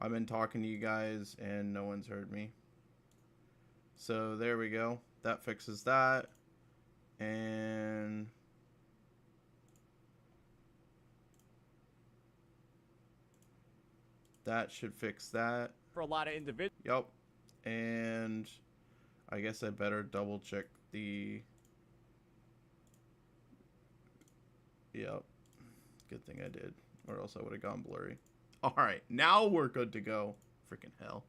I've been talking to you guys and no one's heard me. So there we go. That fixes that. And that should fix that. For a lot of individuals. Yep. And I guess I better double check the... Yep. Good thing I did. Or else I would have gone blurry. Alright, now we're good to go. Freaking hell.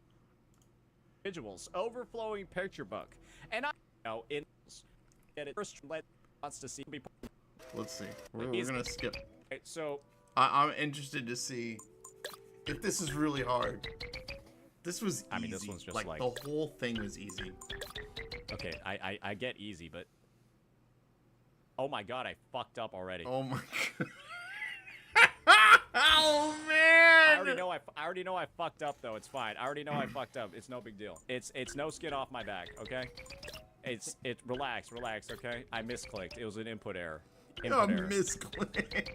Individuals. Overflowing picture book. And I know in get it first wants to see. Let's see. We're gonna skip. Okay, so I'm interested to see if this is really hard. This was easy. I mean, this one's just like the whole thing was easy. Okay, I get easy, but oh my god, I fucked up already. Oh my god. Oh man! I already know I fucked up though. It's fine. I already know I fucked up. It's no big deal. It's no skin off my back. Okay. Relax. Okay. I misclicked. It was an input error. Misclicked.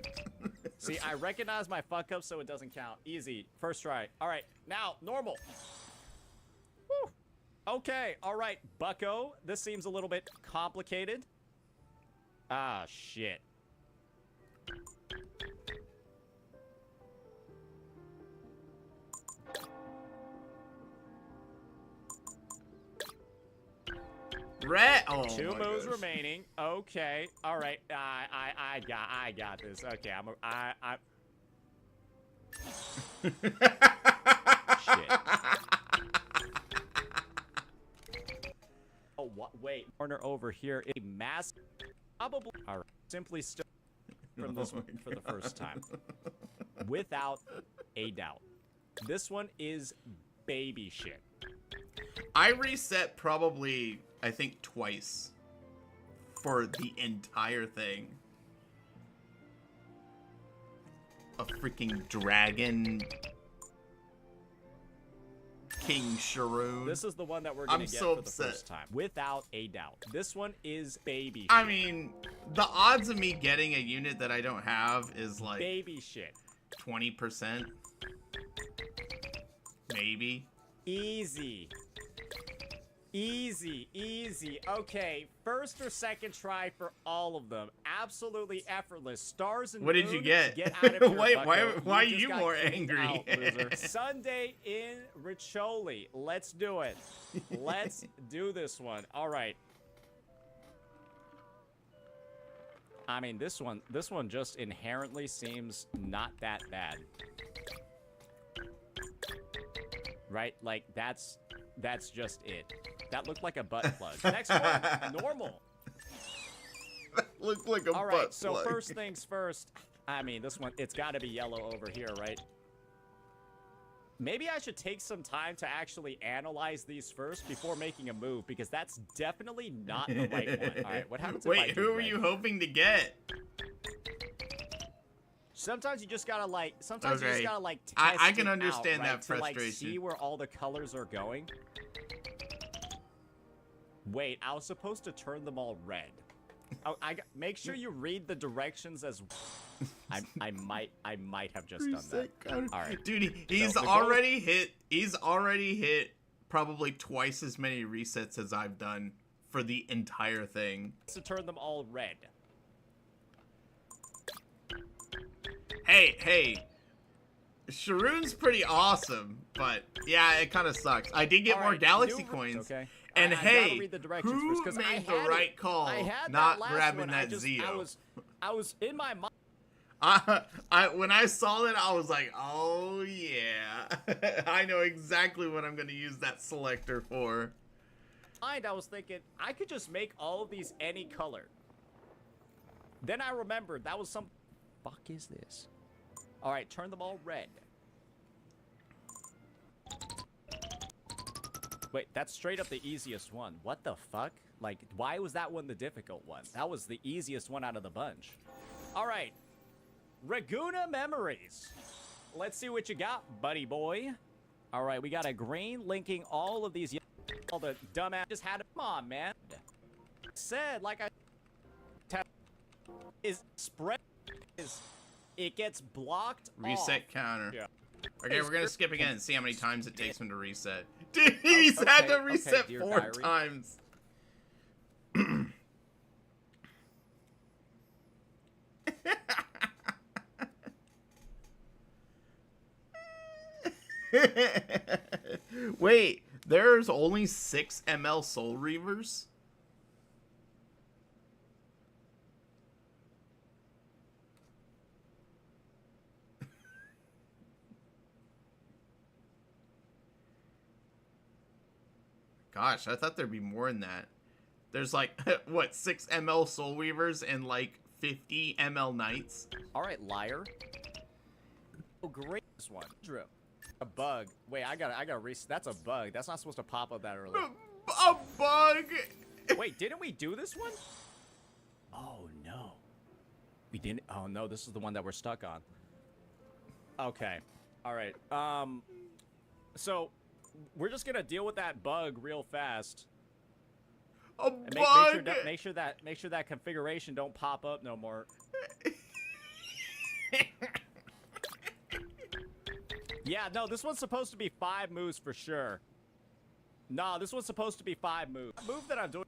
See, I recognize my fuck up, so it doesn't count. Easy. First try. All right. Now normal. Woo. Okay. All right, Bucko. This seems a little bit complicated. Ah, shit. Red. Oh, Two moves gosh. remaining. Okay. All right. I got this. Okay. Shit. Oh, what? Wait. Corner over here. A mass. Probably. All right. Simply still from this one for the first time, without a doubt. This one is baby shit. I reset probably, I think, twice for the entire thing. A freaking dragon. King Sharoon. This is the one that we're gonna get so for the first time, without a doubt. This one is baby shit. I mean, the odds of me getting a unit that I don't have is like baby shit. 20%. Maybe. Easy. Easy. Okay, first or second try for all of them. Absolutely effortless. Stars and what did moon, you get? Get out of here, Wait, Bucko. why are just you got more kicked angry? out, loser. Sunday in Riccioli. Let's do it. Let's do this one. All right. I mean, this one just inherently seems not that bad. Right? Like, that's just it. That looked like a butt plug. Next one, normal. That looked like a butt plug. All right, so first things first. I mean, this one, it's got to be yellow over here, right? Maybe I should take some time to actually analyze these first before making a move, because that's definitely not the right one. All right, what happens if I do who were red? you hoping to get? Sometimes you just gotta like. Sometimes you just gotta like. Test I can it understand out, right? that frustration. To, like, see where all the colors are going. Wait, I was supposed to turn them all red. Make sure you read the directions as. I might have just done that. All right, dude, he's already hit. He's already hit probably twice as many resets as I've done for the entire thing. To turn them all red. Hey, Sharoon's pretty awesome, but yeah, it kind of sucks. I did get more galaxy coins, okay. and hey, read the who first, made the right call not grabbing that Zeo? I was in my mind. When I saw that, I was like, oh yeah, I know exactly what I'm gonna use that selector for. I was thinking I could just make all of these any color. Then I remembered that was some. Fuck is this? All right, turn them all red. Wait, that's straight up the easiest one. What the fuck? Like, why was that one the difficult one? That was the easiest one out of the bunch. All right, Raguna Memories. Let's see what you got, buddy boy. All right, we got a green linking all of these. All the dumbass just had. Come on, man. Said like I. Is spread is. It gets blocked Reset off. counter. Yeah. Okay, we're gonna skip again and see how many times it takes him to reset. Dude, he's had to reset 4 times. Wait, there's only 6 ML Soul Reavers? Gosh, I thought there'd be more than that. There's like, what, 6 ML Soul Weavers and like 50 ML Knights? Alright, liar. Oh, great, this one. Drip. A bug. Wait, I gotta reset. That's a bug. That's not supposed to pop up that early. A bug? Wait, didn't we do this one? Oh, no. We didn't? Oh, no, this is the one that we're stuck on. Okay. Alright, so, we're just gonna deal with that bug real fast. A and bug? Make sure that configuration don't pop up no more. Yeah, no, this one's supposed to be 5 moves for sure. No, this one's supposed to be 5 moves. The move that I'm doing.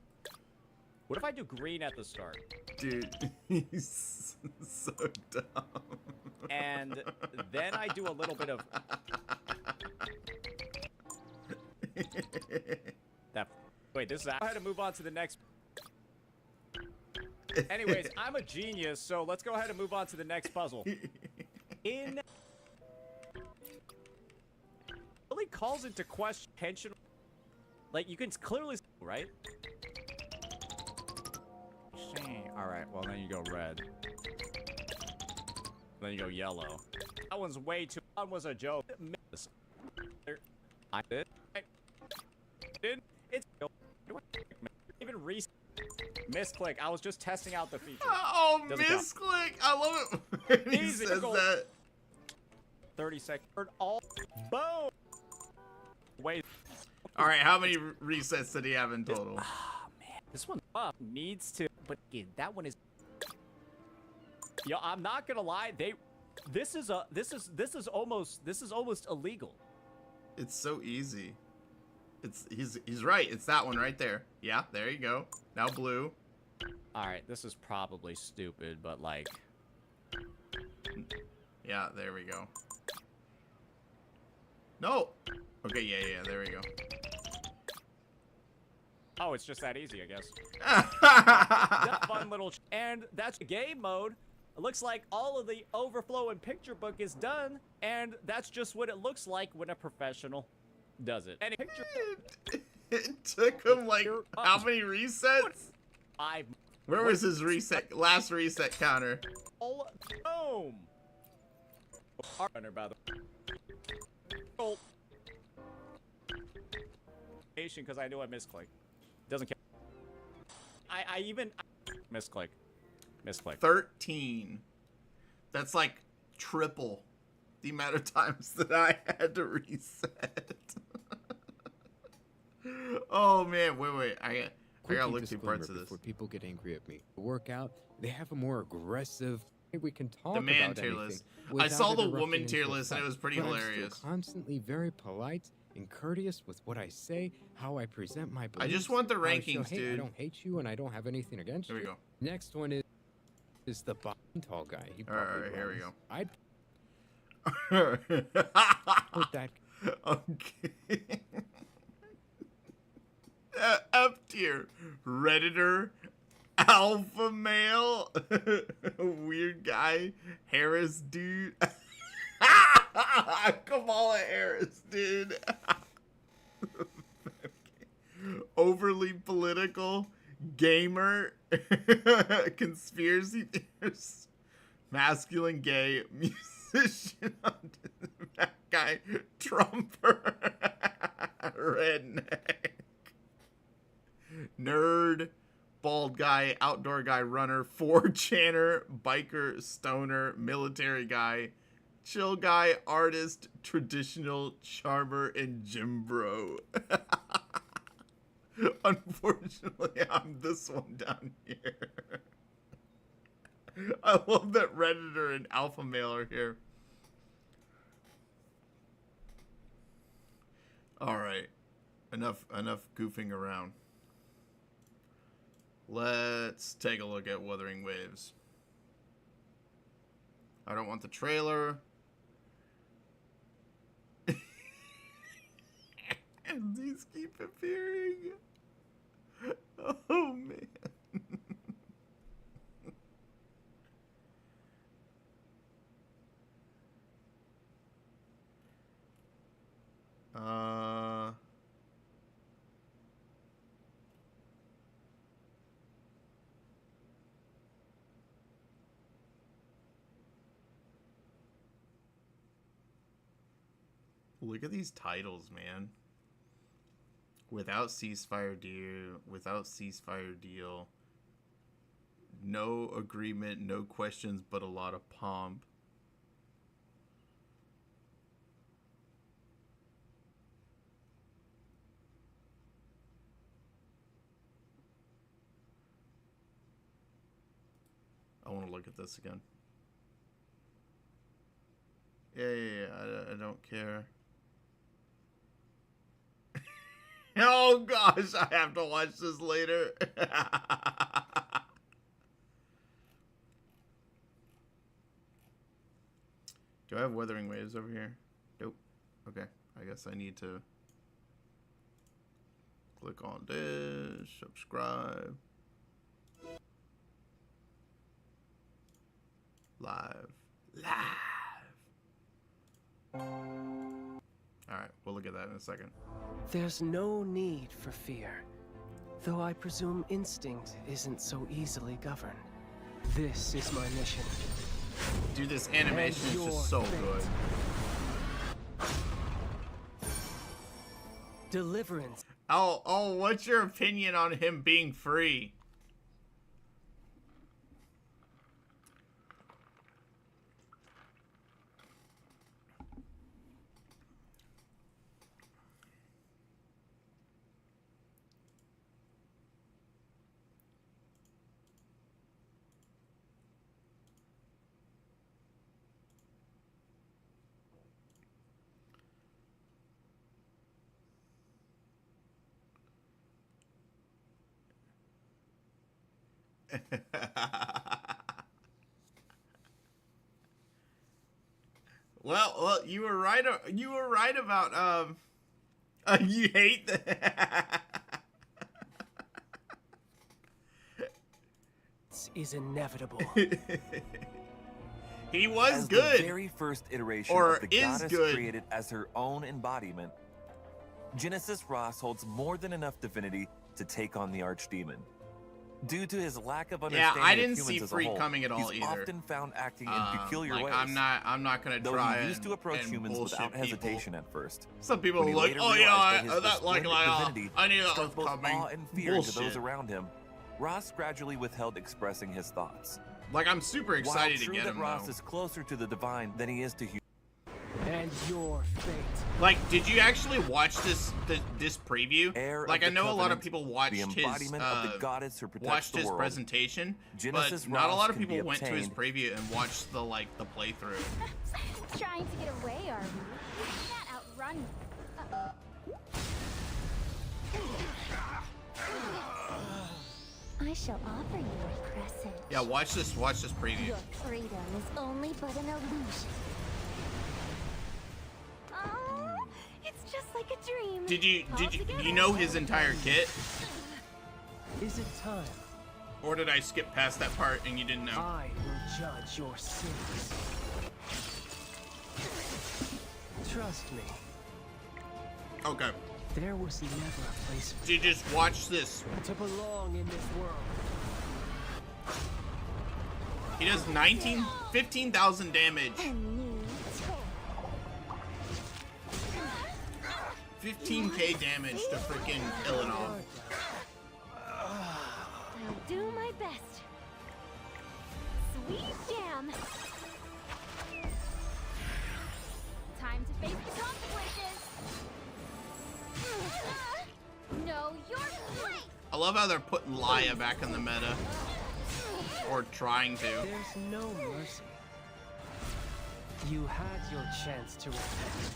What if I do green at the start? Dude, he's so dumb. And then I do a little bit of that. Wait, this is. I had to move on to the next. Anyways, I'm a genius, so let's go ahead and move on to the next puzzle. In really calls into question tension. Like you can clearly, right? All right. Well, then you go red. Then you go yellow. That one's way too. That one was a joke. I did. It's even misclick. I was just testing out the feature. Oh, misclick! I love it when he says that. 30 seconds. All boom. Wait. All right, how many resets did he have in total? Ah, man, this one needs to. But again, that one is. Yo, I'm not gonna lie. This is almost illegal. It's so easy. He's right. It's that one right there. Yeah, there you go. Now blue. All right, this is probably stupid, but like. Yeah, there we go. No. Okay, yeah, there we go. Oh, it's just that easy, I guess. That's fun little. And that's game mode. It looks like all of the overflow and picture book is done, and that's just what it looks like when a professional does it. And picture. It took him like how many resets? 5. Where was his last reset counter? Oh, boom. By the way. Because I knew I misclicked. Doesn't count. I even misclick. 13. That's like triple the amount of times that I had to reset. Oh man, wait. I gotta look through parts of this. Before people get angry at me. The workout, they have a more aggressive. We can talk the man about tier anything list. I saw the woman tier into a list and it was pretty but hilarious. I'm still constantly very polite and courteous with what I say, how I present my beliefs. I just want the how I show, rankings, hey, dude. I don't hate you and I don't have anything against Here we you. go. Next one is the bottom tall guy. He All right, probably here we runs. go. I'd put that. Okay. F tier. Redditor. Alpha male. Weird guy. Harris dude. Kamala Harris, dude. Overly political. Gamer. Conspiracy theorist. Masculine gay. Musician. That guy. Trumper. Redneck. Nerd. Bald guy, outdoor guy, runner, 4chaner, biker, stoner, military guy, chill guy, artist, traditional, charmer, and gym bro. Unfortunately, I'm this one down here. I love that Redditor and Alpha Male are here. All right. Enough goofing around. Let's take a look at Wuthering Waves. I don't want the trailer. And these keep appearing. Oh, man. Look at these titles, man. Without ceasefire deal, no agreement, no questions, but a lot of pomp. I want to look at this again. Yeah, I don't care. Oh gosh, I have to watch this later. Do I have Wuthering Waves over here? Nope. Okay, I guess I need to click on this, subscribe. Live. Alright, we'll look at that in a second. There's no need for fear, though I presume instinct isn't so easily governed. This is my mission. Dude, this animation is just so good. Deliverance. Oh, what's your opinion on him being free? Well, you were right. You were right about you hate that. This is inevitable. He was as good. The very first iteration Or of the is goddess good. created as her own embodiment, Genesis Ross holds more than enough divinity to take on the archdemon. Due to his lack of understanding I of didn't humans see as a Free whole, coming at all he's either. often found acting in peculiar like ways. I'm not gonna Though try he used to approach and humans bullshit without people. hesitation at first. Some people When are he like, later oh realized yeah, that his that like resplendent divinity I knew that struck was both coming. awe and fear Bullshit. to those around him. Ross gradually withheld expressing his thoughts. Like I'm super excited While to true get that him Ross though. is closer to the divine than he is to human. And your fate. Like, did you actually watch this preview? Heir Like, of I the know a lot of covenant, people watched the his embodiment of the goddess who protects watched the his world. presentation, Genesis but not a Ross lot of can be people went to his obtained. preview and watched the playthrough. Trying to get away, are we? We can't outrun me. I shall offer you a present. Yeah, watch this preview. Your freedom is only but an illusion. Oh, it's just like a dream. Did you Altogether. know his entire kit, Is it time? or did I skip past that part and you didn't know? I will judge your sins. Trust me, Okay, there was never a place so you just watch this. to belong in this world. He does 15,000 damage, A new tale. 15k damage to freaking Illinois. I'll do my best. Sweet jam. Time to face the consequences. Know your place. I love how they're putting Laia back in the meta, or trying to. There's no mercy. You had your chance to repent.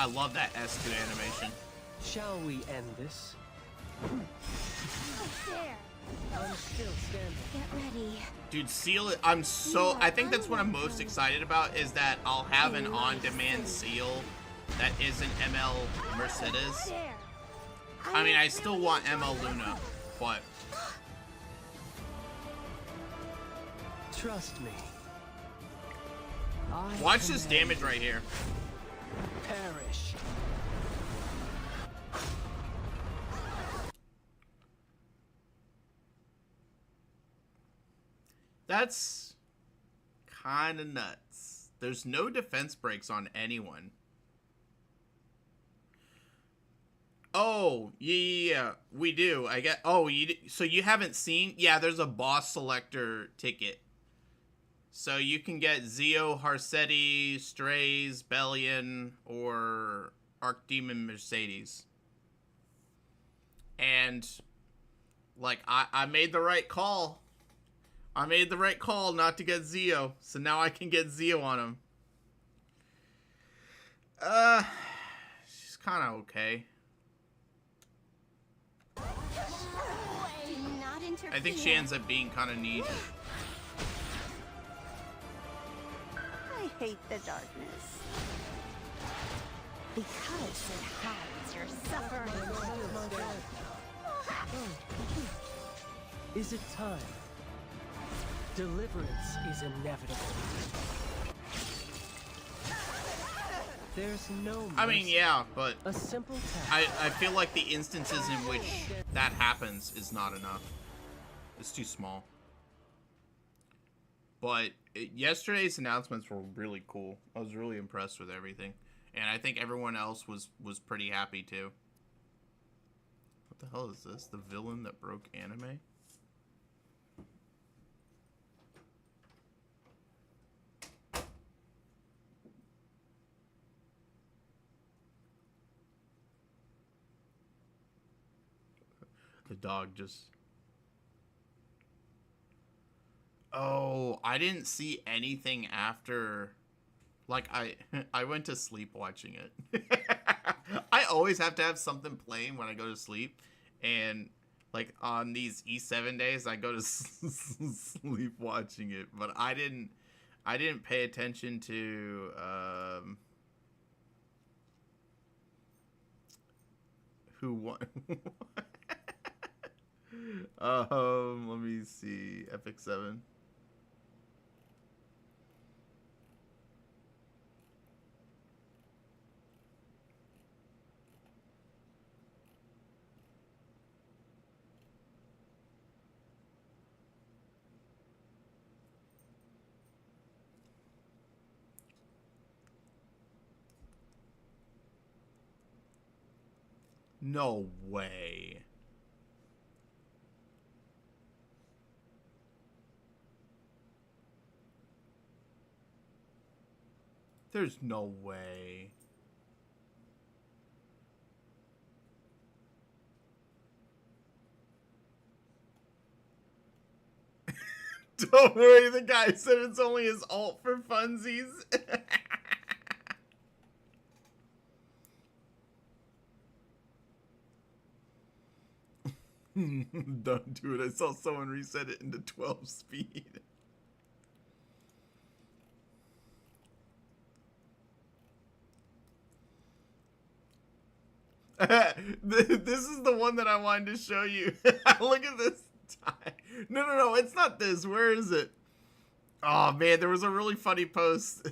I love that S2 animation. Shall we end this? There. I'm still standing. Get ready. Dude, Seal, I think that's what I'm most excited about, is that I'll have an on-demand Seal that isn't ML Mercedes. There. I mean, I still want ML Luna, but Trust me. watch this damage right here. Perish. That's kind of nuts. There's no defense breaks on anyone. Oh, yeah, we do. I get. Oh, so you haven't seen? Yeah, there's a boss selector ticket. So you can get Zio, Harsetti, Strays, Bellion, or Archdemon Mercedes. And, like, I made the right call. I made the right call not to get Zio. So now I can get Zio on him. She's kind of okay. Do not interfere. I think she ends up being kind of niche. I hate the darkness. Because it hides your suffering. Is it time? Deliverance is inevitable. There's no I mean, mercy. yeah, but A simple task. I feel like the instances in which that happens is not enough. It's too small. But yesterday's announcements were really cool. I was really impressed with everything. And I think everyone else was pretty happy too. What the hell is this? The villain that broke anime? The dog just... Oh, I didn't see anything after... Like, I went to sleep watching it. I always have to have something playing when I go to sleep. And, like, on these E7 days, I go to sleep watching it. But I didn't pay attention to... who won? Let me see. Epic 7. No way. There's no way. Don't worry, the guy said it's only his alt for funsies. Don't do it. I saw someone reset it into 12 speed. This is the one that I wanted to show you. Look at this tie. No, it's not this. Where is it? Oh man, there was a really funny post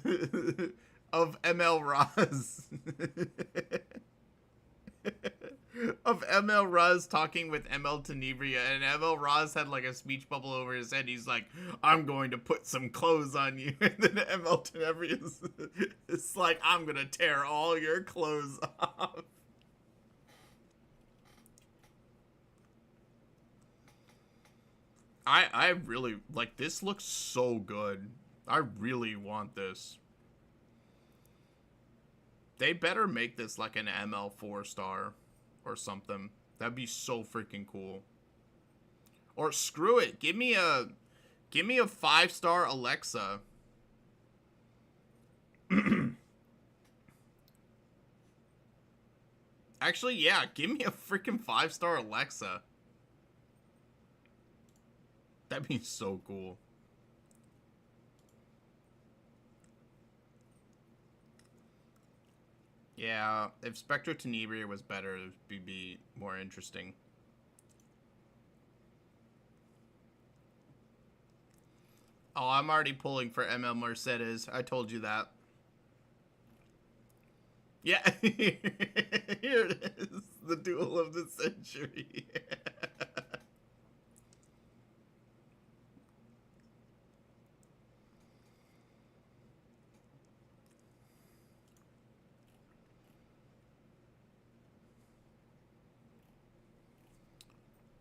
of ML Roz. Of ML Roz talking with ML Tenebria, and ML Roz had like a speech bubble over his head. He's like, I'm going to put some clothes on you. And then ML Tenebria is like, I'm going to tear all your clothes off. I really, like, this looks so good. I really want this. They better make this like an ML 4-star or something. That'd be so freaking cool. Or screw it. Give me a 5-star Alexa. Actually, yeah, give me a freaking 5-star Alexa. That'd be so cool. Yeah, if Spectro Tenebria was better, it would be more interesting. Oh, I'm already pulling for ML Mercedes. I told you that. Yeah, here it is. The duel of the century.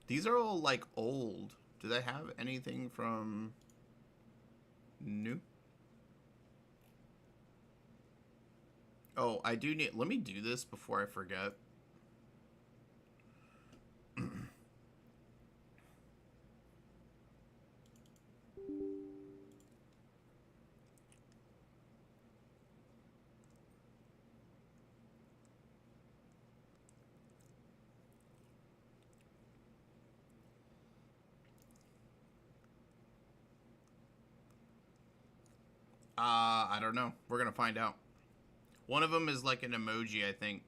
These are all, like, old. Do they have anything from new? Oh, I do need... Let me do this before I forget. I don't know. We're gonna find out. One of them is like an emoji, I think.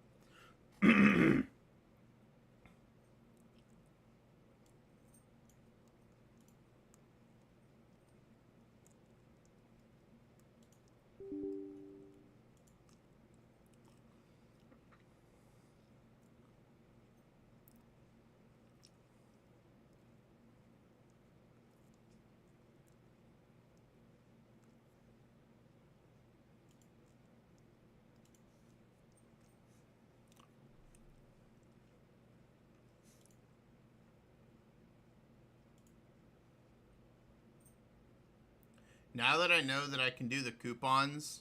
Now that I know that I can do the coupons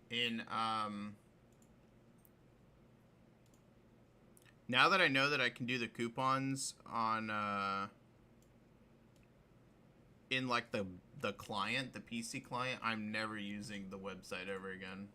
in, now that I know that I can do the coupons on, in, like, the client, the PC client, I'm never using the website ever again.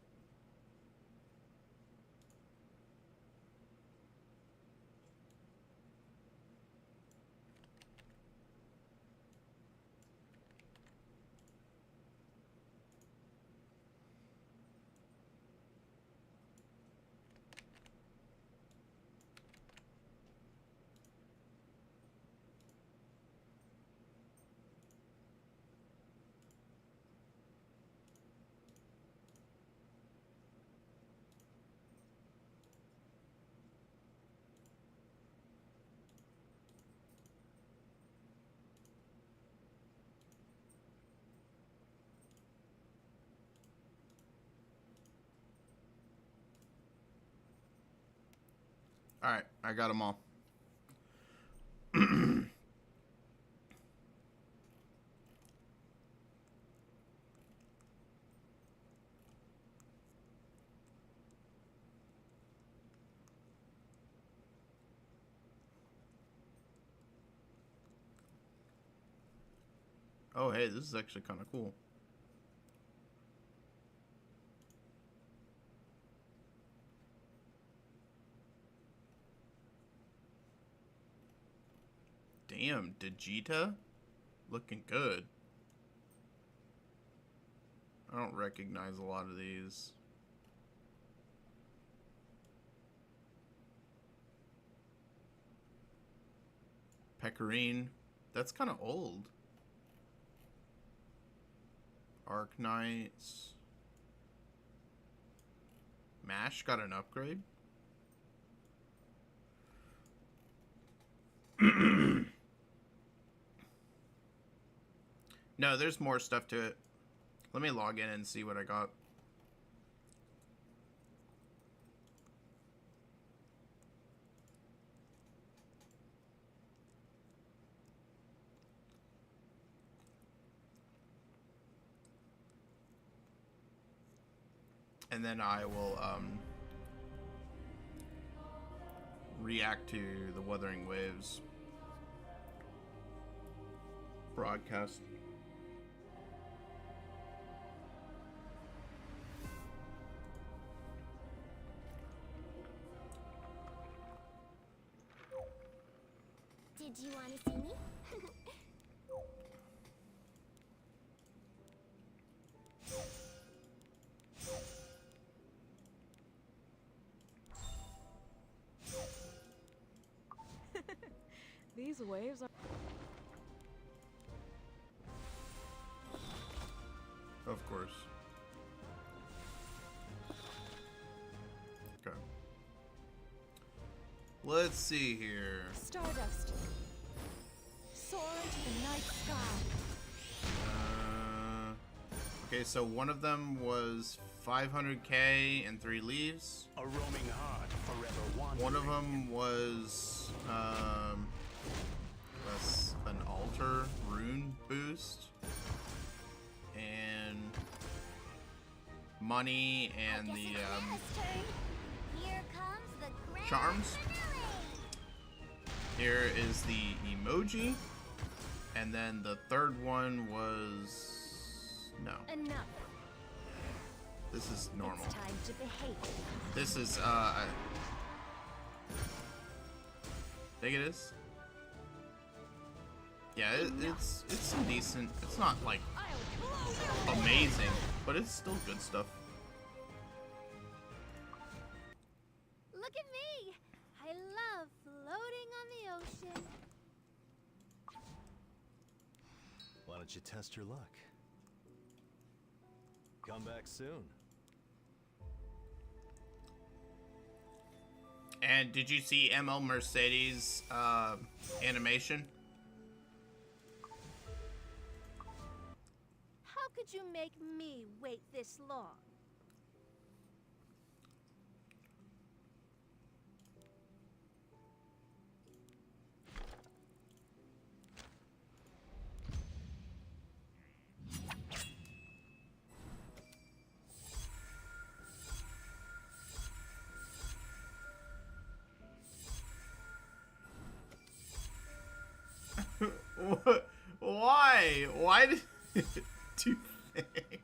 Alright, I got them all. Oh, hey, this is actually kind of cool. Damn, Digita? Looking good. I don't recognize a lot of these. Pecorine. That's kind of old. Arknights. MASH got an upgrade. No, there's more stuff to it. Let me log in and see what I got. And then I will react to the Wuthering Waves broadcast. Do you want to see me? These waves are... Of course. Okay. Let's see here. Stardust. Soar into the night sky. Okay, so one of them was 500k and 3 leaves. A roaming heart forever wandering. One of them was an altar rune boost, and money, and the Here comes the grand charms. Here is the emoji, and then the third one was no. Enough. This is normal. It's time to behave. This is I think it is. Yeah, it's some decent. It's not like amazing, but it's still good stuff. Look at me. I love floating on the ocean. Why don't you test your luck? Come back soon. And did you see ML Mercedes animation? How could you make me wait this long? Why? Why did do you think?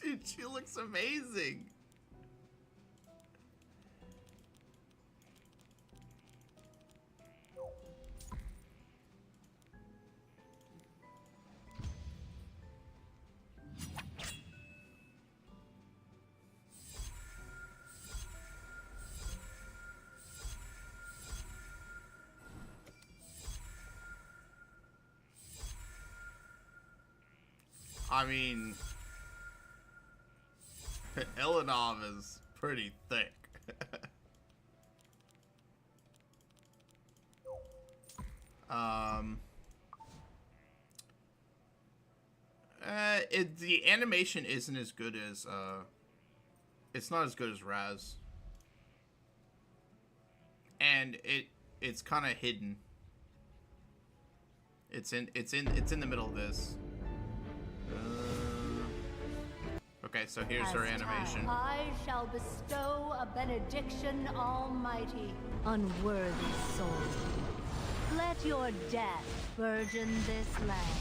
Dude, she looks amazing. I mean, Elenov is pretty thick. The animation isn't as good as it's not as good as Raz, and it's kind of hidden. It's in the middle of this. Okay, so here's her animation. I shall bestow a benediction almighty. Unworthy soul. Let your death burden this land.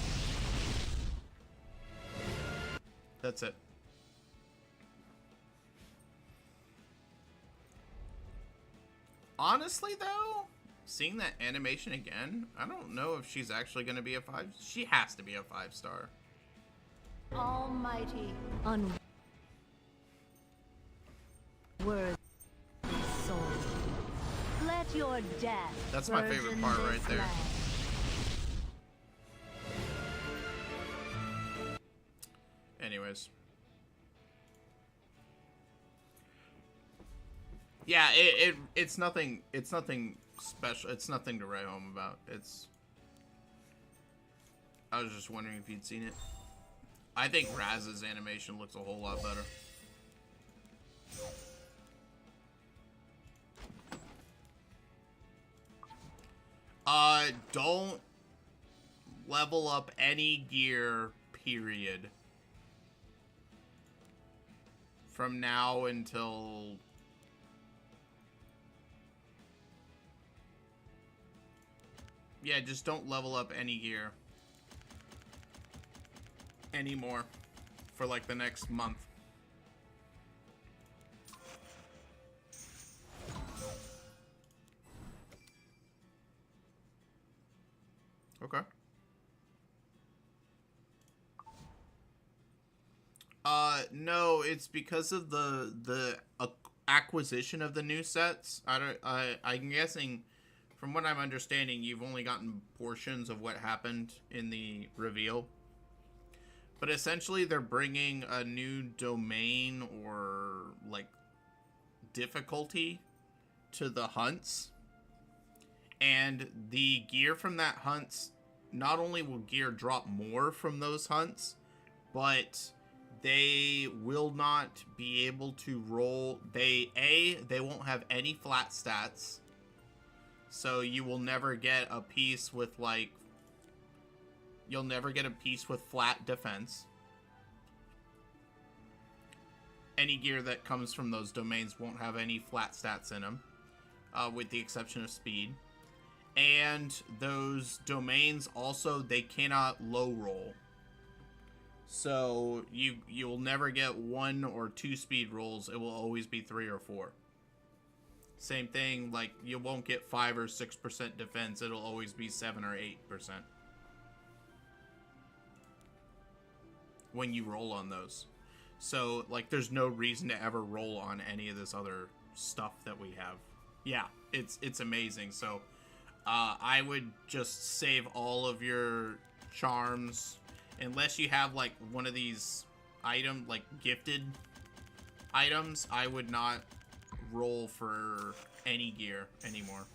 That's it. Honestly, though, seeing that animation again, I don't know if she's actually going to be a 5. She has to be a 5-star. Almighty. Unworthy soul. Let your death That's my favorite burden part this right there. land. Anyways. Yeah, it's nothing special. It's nothing to write home about. I was just wondering if you'd seen it. I think Raz's animation looks a whole lot better. Don't level up any gear, period. From now until... Yeah, just don't level up any gear anymore for like the next month. No, it's because of the acquisition of the new sets. I'm guessing, from what I'm understanding, you've only gotten portions of what happened in the reveal. But essentially, they're bringing a new domain or like difficulty to the hunts, and the gear from that hunts, not only will gear drop more from those hunts, but they will not be able to roll. They won't have any flat stats, so you will never get a piece with like, you'll never get a piece with flat defense. Any gear that comes from those domains won't have any flat stats in them, with the exception of speed. And those domains also, they cannot low roll. So you'll never get 1 or 2 speed rolls. It will always be 3 or 4. Same thing, like you won't get 5 or 6% defense. It'll always be 7 or 8% when you roll on those. So like there's no reason to ever roll on any of this other stuff that we have. Yeah, it's amazing. So I would just save all of your charms. Unless you have, like, one of these like, gifted items, I would not roll for any gear anymore.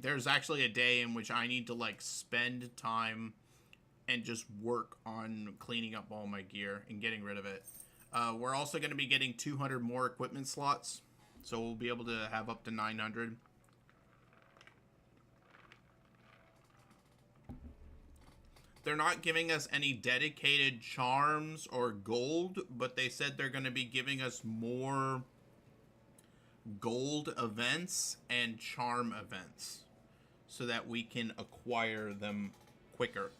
There's actually a day in which I need to, like, spend time and just work on cleaning up all my gear and getting rid of it. We're also going to be getting 200 more equipment slots, so we'll be able to have up to 900. They're not giving us any dedicated charms or gold, but they said they're going to be giving us more gold events and charm events so that we can acquire them quicker.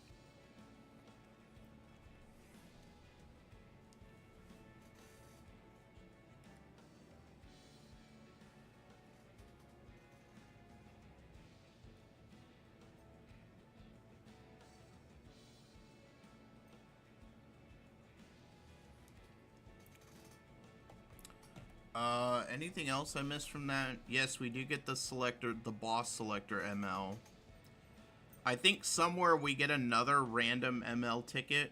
Anything else I missed from that? Yes, we do get the selector, the boss selector ML. I think somewhere we get another random ML ticket.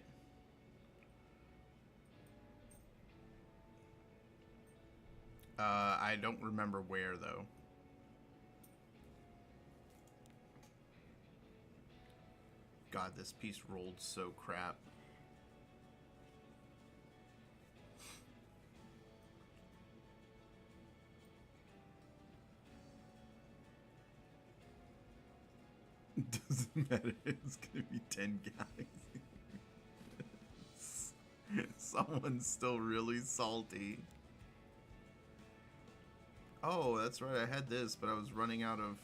I don't remember where though. God, this piece rolled so crap. Doesn't matter, it's gonna be 10 guys. Someone's still really salty. Oh, that's right, I had this, but I was running out of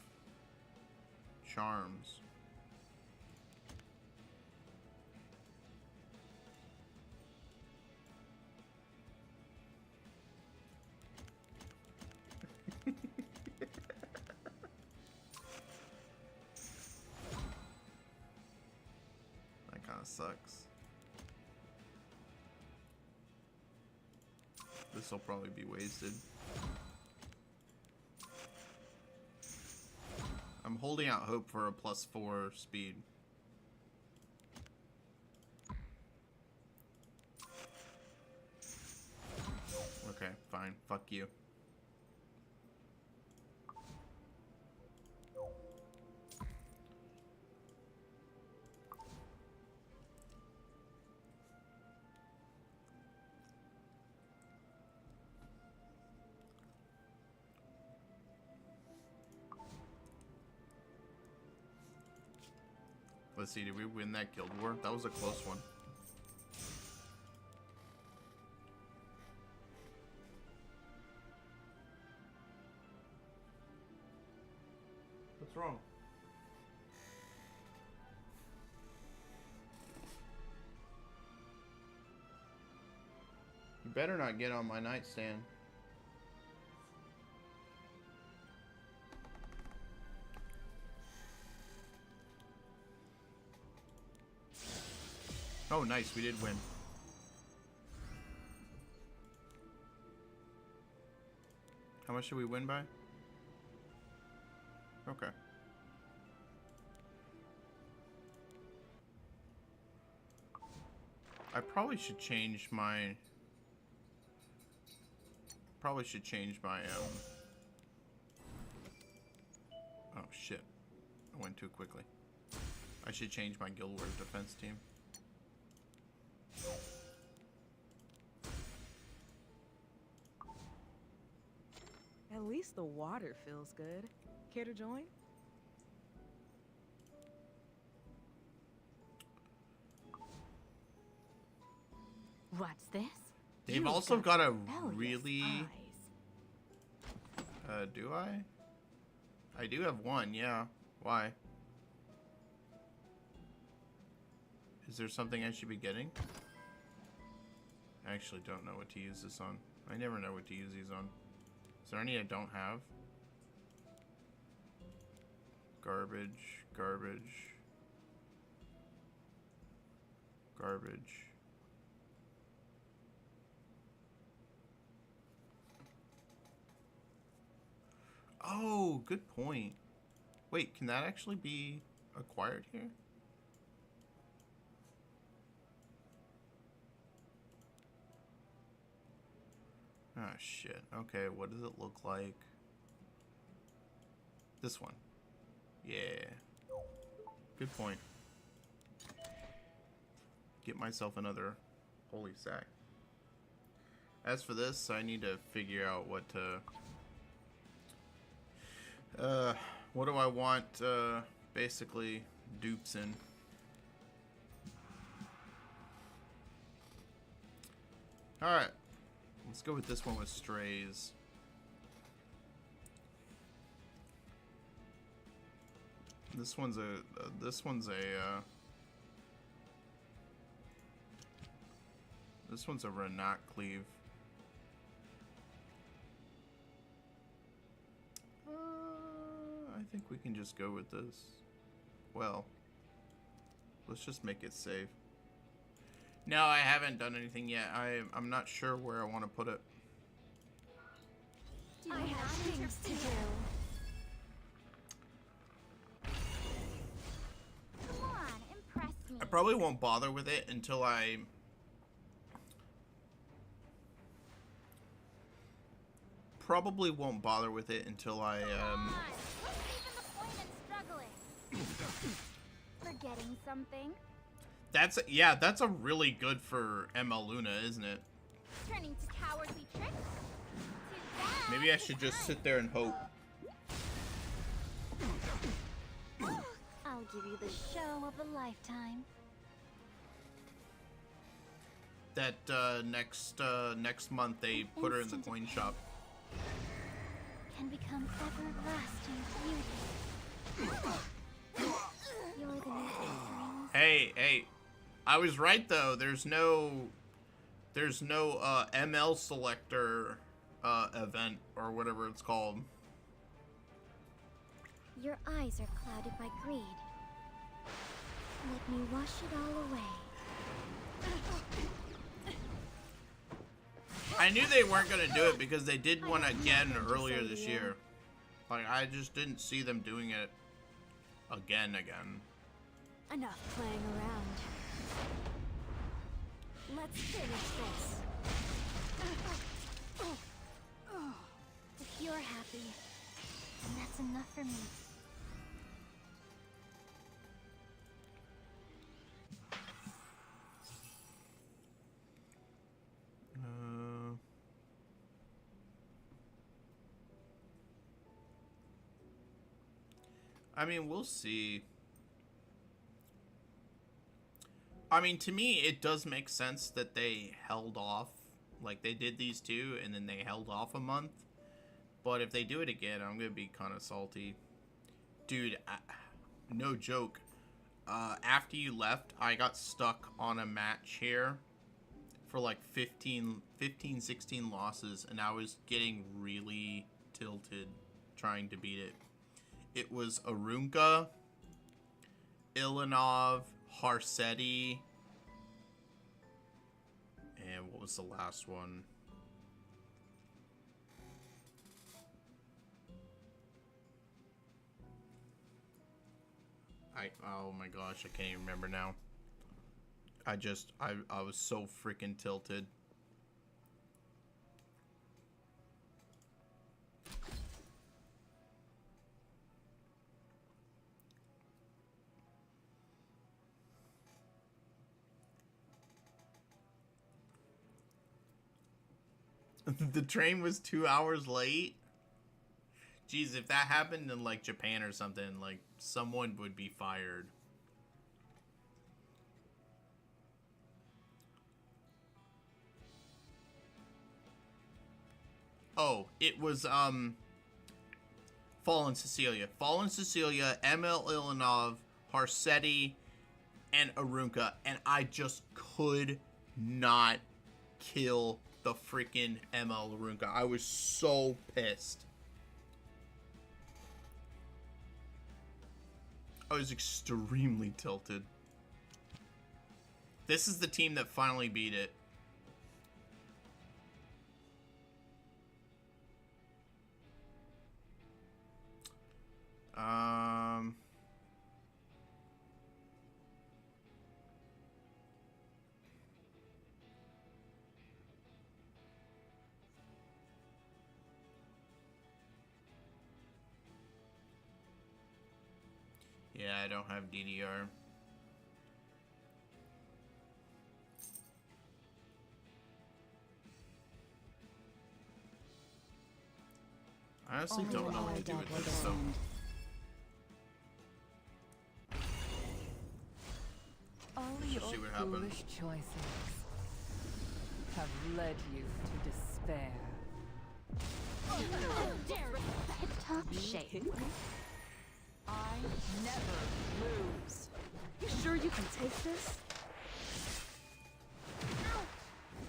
charms. Sucks. This will probably be wasted. I'm holding out hope for a +4 speed. Okay, fine. Fuck you. Let's see, did we win that guild war? That was a close one. What's wrong? You better not get on my nightstand. Oh, nice. We did win. How much did we win by? Okay. I probably should change my... Oh, shit. I went too quickly. I should change my Guild Wars defense team. At least the water feels good. Care to join? What's this? They've You've also got a rebellious really... eyes. Do I? I do have one, yeah. Why? Is there something I should be getting? I actually don't know what to use this on. I never know what to use these on. Is there any I don't have? Garbage, garbage, garbage. Oh, good point. Wait, can that actually be acquired here? Ah, shit. Okay, what does it look like? This one. Yeah. Good point. Get myself another holy sack. As for this, I need to figure out what to... what do I want, basically, dupes in? Alright. Let's go with this one with strays. This one's a Renat cleave. I think we can just go with this. Well, let's just make it safe. No, I haven't done anything yet. I'm not sure where I want to put it. I have things to do. Come on, impress me. I probably won't bother with it until I... Probably won't bother with it until I, What's even the point in struggling? Forgetting something? yeah, that's a really good for ML Luna, isn't it? Turning to cowardly tricks? Too bad. Maybe I should just sit there and hope. I'll give you the show of a lifetime. That next month they put her in the coin shop. Can become everlasting beauty. You're the new offerings. Hey, I was right though. There's no ML selector event or whatever it's called. Your eyes are clouded by greed. Let me wash it all away. I knew they weren't gonna do it because they did one again earlier this year. Like, I just didn't see them doing it again. Enough playing around. Let's finish this. If you're happy, then that's enough for me. I mean, we'll see. I mean, to me, it does make sense that they held off. Like, they did these two, and then they held off a month. But if they do it again, I'm going to be kind of salty. Dude, no joke. After you left, I got stuck on a match here for like 15, 16 losses, and I was getting really tilted trying to beat it. It was Arunka, Ilanov, Harsetti, was the last one. Oh my gosh, I can't even remember now. I was so freaking tilted. The train was 2 hours late. Jeez, if that happened in like Japan or something, like someone would be fired. Oh, it was Fallen Cecilia, ML Ilinov, Harsetti, and Arunka, and I just could not kill the freaking ML Arunka. I was so pissed. I was extremely tilted. This is the team that finally beat it. Yeah, I don't have DDR. I honestly don't know what to do with this, so. All your see what happens. foolish choices have led you to despair. Top You shape. hit me? I never lose. You sure you can take this?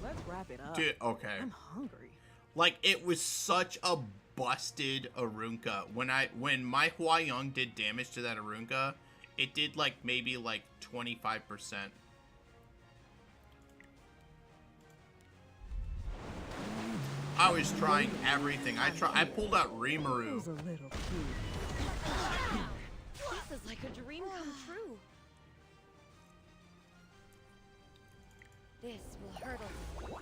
Let's wrap it up. Dude, okay. I'm hungry. Like, it was such a busted Arunka. When my Hua-Young did damage to that Arunka, it did like maybe like 25%. I was trying everything. I pulled out Rimuru. Who's a little cute? This is like a dream come true. This will hurt a little.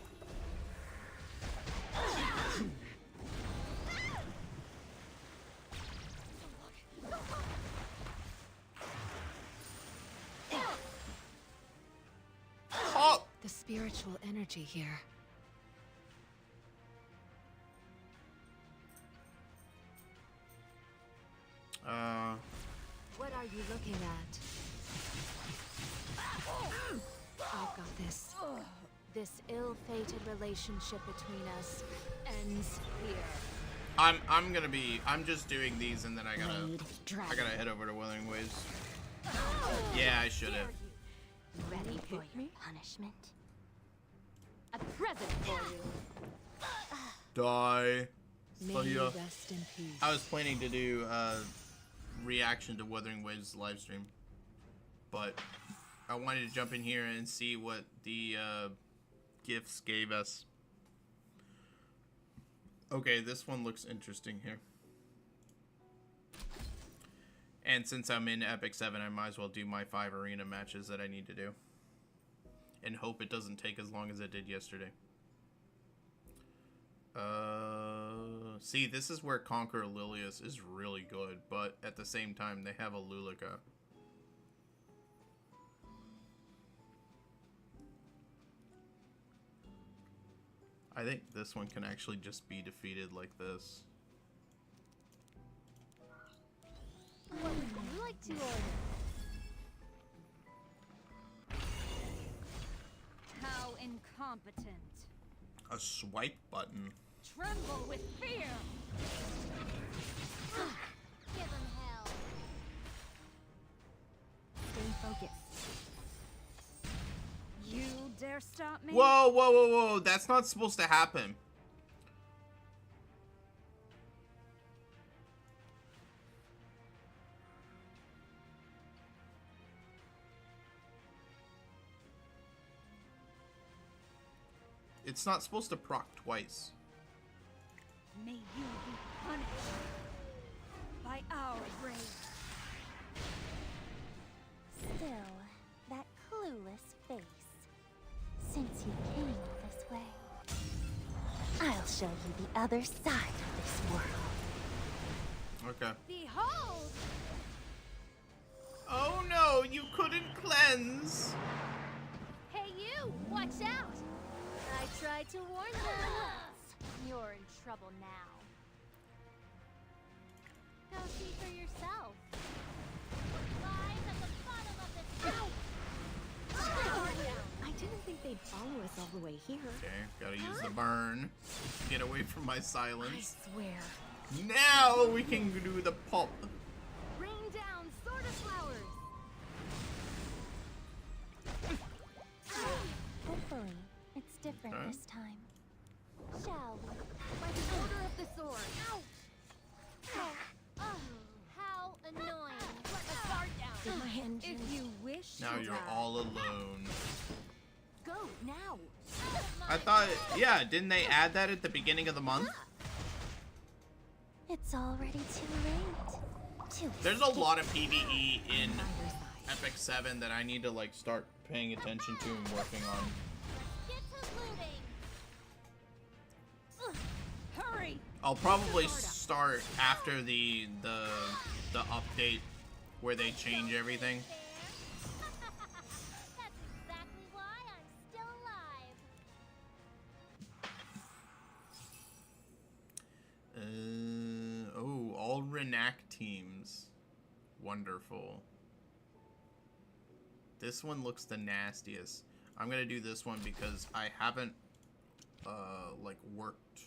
Oh! The spiritual energy here. What are you looking at? I've got this. This ill-fated relationship between us ends here. I'm just doing these and then I gotta head over to Wuthering Waves. Yeah, I should have. Ready for your punishment? A present for you. Die. May So, you yeah. rest in peace. I was planning to do reaction to Wuthering Waves live stream, but I wanted to jump in here and see what the gifts gave us. Okay, this one looks interesting here. And since I'm in Epic 7, I might as well do my 5 arena matches that I need to do. And hope it doesn't take as long as it did yesterday. See, this is where Conquer Lilius is really good, but at the same time, they have a Lulika. I think this one can actually just be defeated like this. What would you like to order? How incompetent. A swipe button. Tremble with fear. Give him hell. Stay focused. You dare stop me? Whoa, whoa, whoa, whoa. That's not supposed to happen. It's not supposed to proc twice. May you be punished by our rage. Still, that clueless face. Since you came this way, I'll show you the other side of this world. Okay. Behold! Oh no, you couldn't cleanse. Hey you, watch out! I tried to warn you. You're in trouble now. Go see for yourself. Lies at the bottom of this house. I didn't think they'd follow us all the way here. Okay, gotta use the burn. Get away from my I silence. swear. Now we can do the pulp. Rain down sword of flowers. Hopefully, it's different Okay. this time. Shall we? By the order of the sword. How annoying. Let the guard down. Did my hand If you wish Now to you're die. all alone. go now? I thought, yeah, didn't they add that at the beginning of the month? It's already too late. There's a lot of PvE in Epic 7 that I need to like start paying attention to and working on. Get to looting. Hurry! I'll probably start after the update where they change everything. That's exactly why I'm still alive. Oh, all Renac teams. Wonderful. This one looks the nastiest. I'm gonna do this one because I haven't like worked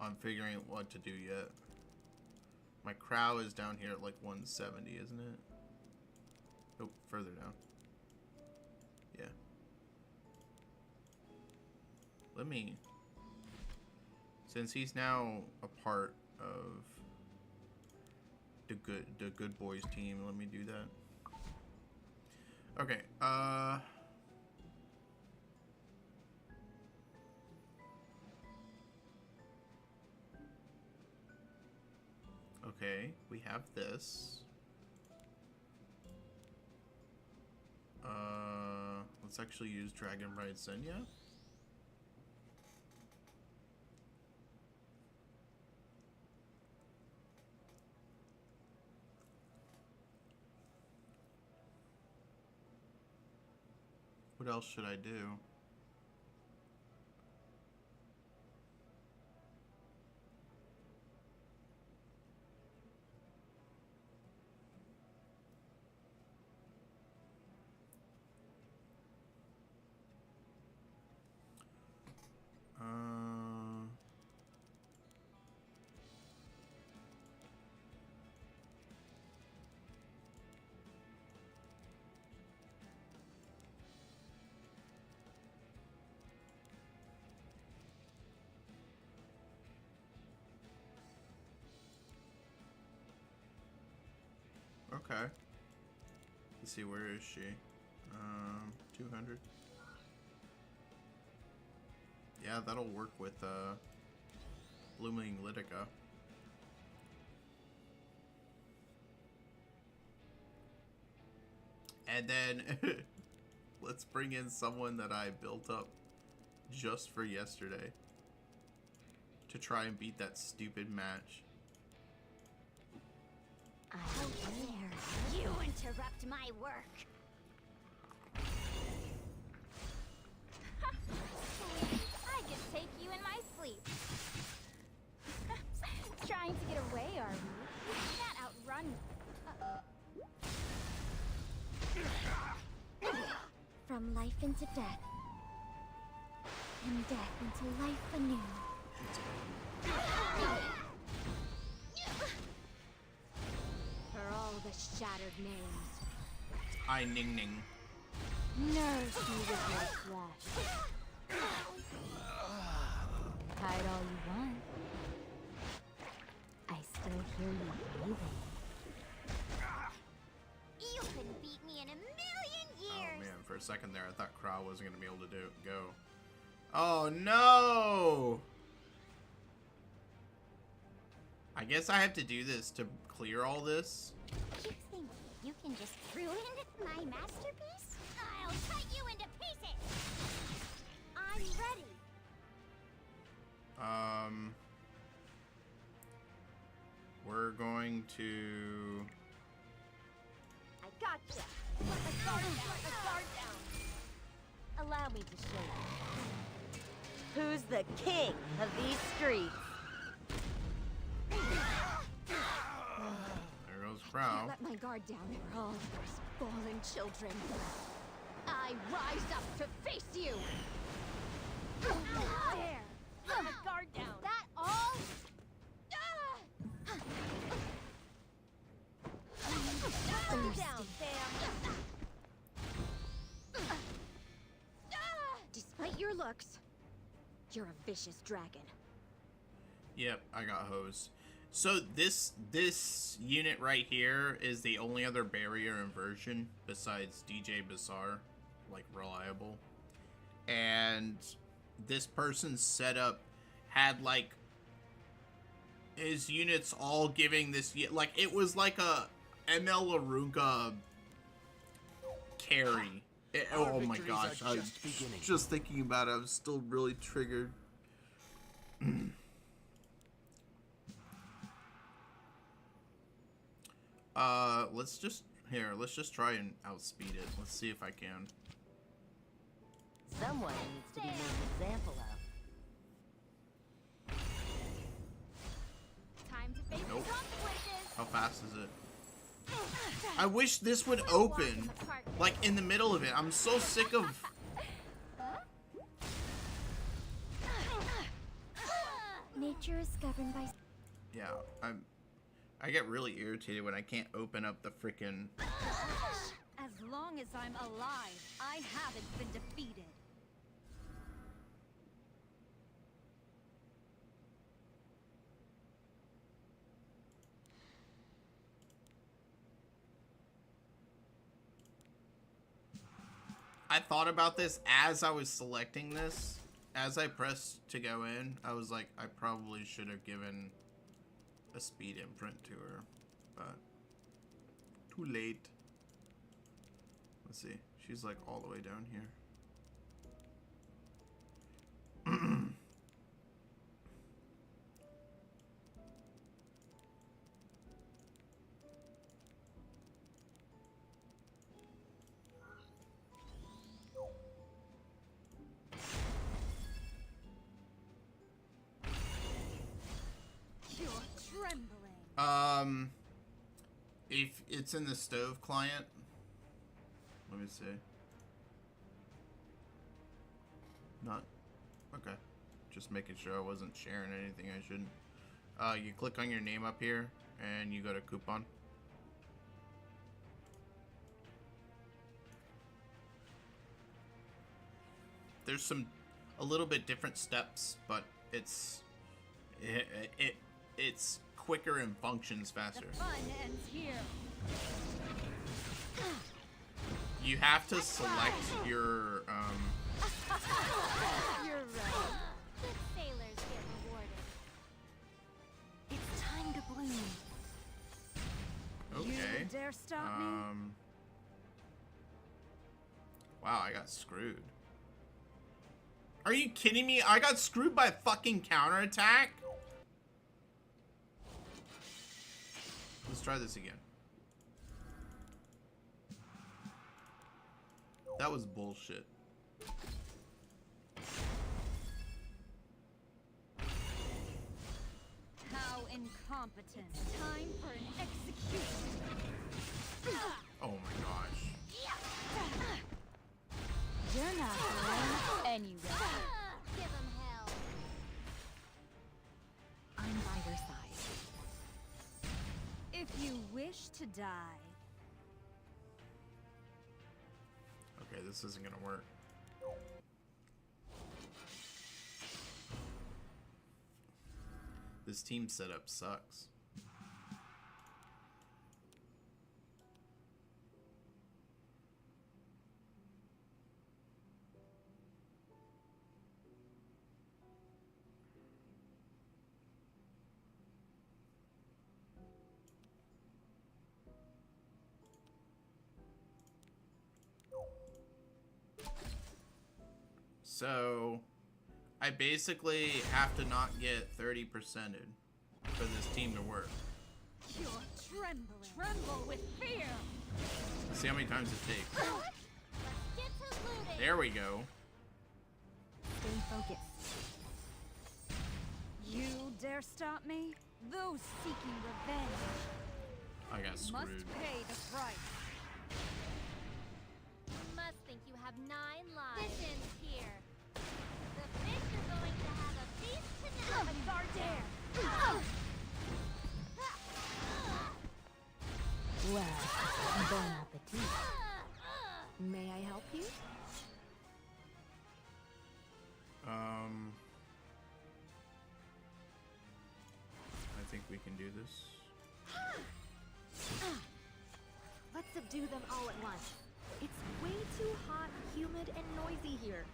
on figuring out what to do yet. My crow is down here at like 170, isn't it? Oh, further down. Yeah. Let me, since he's now a part of the good boys team, let me do that. Okay, okay, we have this. Let's actually use Dragon Bride Senya. What else should I do? Okay. Let's see, where is she? 200. Yeah, that'll work with Blooming Litica. And then let's bring in someone that I built up just for yesterday to try and beat that stupid match. How dare you interrupt my work? I could take you in my sleep. Trying to get away, are you? You can't outrun me. From life into death. And death into life anew. For all the shattered names, I Ning Ning. nourish me with your flesh. Hide all you want. I still hear you breathing. You couldn't beat me in a million Oh years. man, for a second there I thought Crow wasn't gonna be able to go. Oh no! I guess I have to do this to clear all this. You think you can just ruin my masterpiece? I'll cut you into pieces! I'm ready! We're going to... I gotcha! Let the guard down! Let the guard down! Allow me to show you. Who's the king of these streets? There goes Crow. Let my guard down for all those fallen children. I rise up to face you. There. Let my guard down. That all? Down, fam. Despite your looks, you're a vicious dragon. Yep, I got hosed. So this unit right here is the only other barrier inversion besides DJ Bazaar, like reliable. And this person's setup had like his units all giving this, like it was like a ML Larunga carry. Oh my gosh, I was just thinking about it, I'm still really triggered. Let's just try and outspeed it. Let's see if I can. Someone needs to be made an example of. Time to face the Nope. consequences. How fast is it? I wish this would open, like, in the middle of it. I'm so sick of... Nature is governed by... Yeah, I get really irritated when I can't open up the frickin'... As long as I'm alive, I haven't been defeated. I thought about this as I was selecting this. As I pressed to go in, I was like, I probably should have given a speed imprint to her, but too late. Let's see. She's like all the way down here. You're trembling. If it's in the stove client, let me see. Not okay. Just making sure I wasn't sharing anything I shouldn't. You click on your name up here and you go to coupon. There's a little bit different steps, but it's quicker and functions faster. The fun ends here. You have to select your You're right. Good sailors get rewarded. It's time to bloom. okay. You dare stop me? Wow, I got screwed. Are you kidding me? I got screwed by a fucking counterattack? Let's try this again. That was bullshit. How incompetent. Time for an execution. Oh my gosh. You're not going anywhere. Give him hell. I'm by your side. If you wish to die. Okay, this isn't gonna work. This team setup sucks. So, I basically have to not get 30%ed for this team to work. You're trembling. Tremble with fear. See how many times it takes. Let's get to looting. There we go. Stay focused. You dare stop me? Those seeking revenge I got must screwed. pay the price. You must think you have 9 lives. This ends here. The fish are going to have a feast tonight. A guard dare. Well, bon appetit. May I help you? I think we can do this. Let's subdue them all at once. It's way too hot, humid, and noisy here.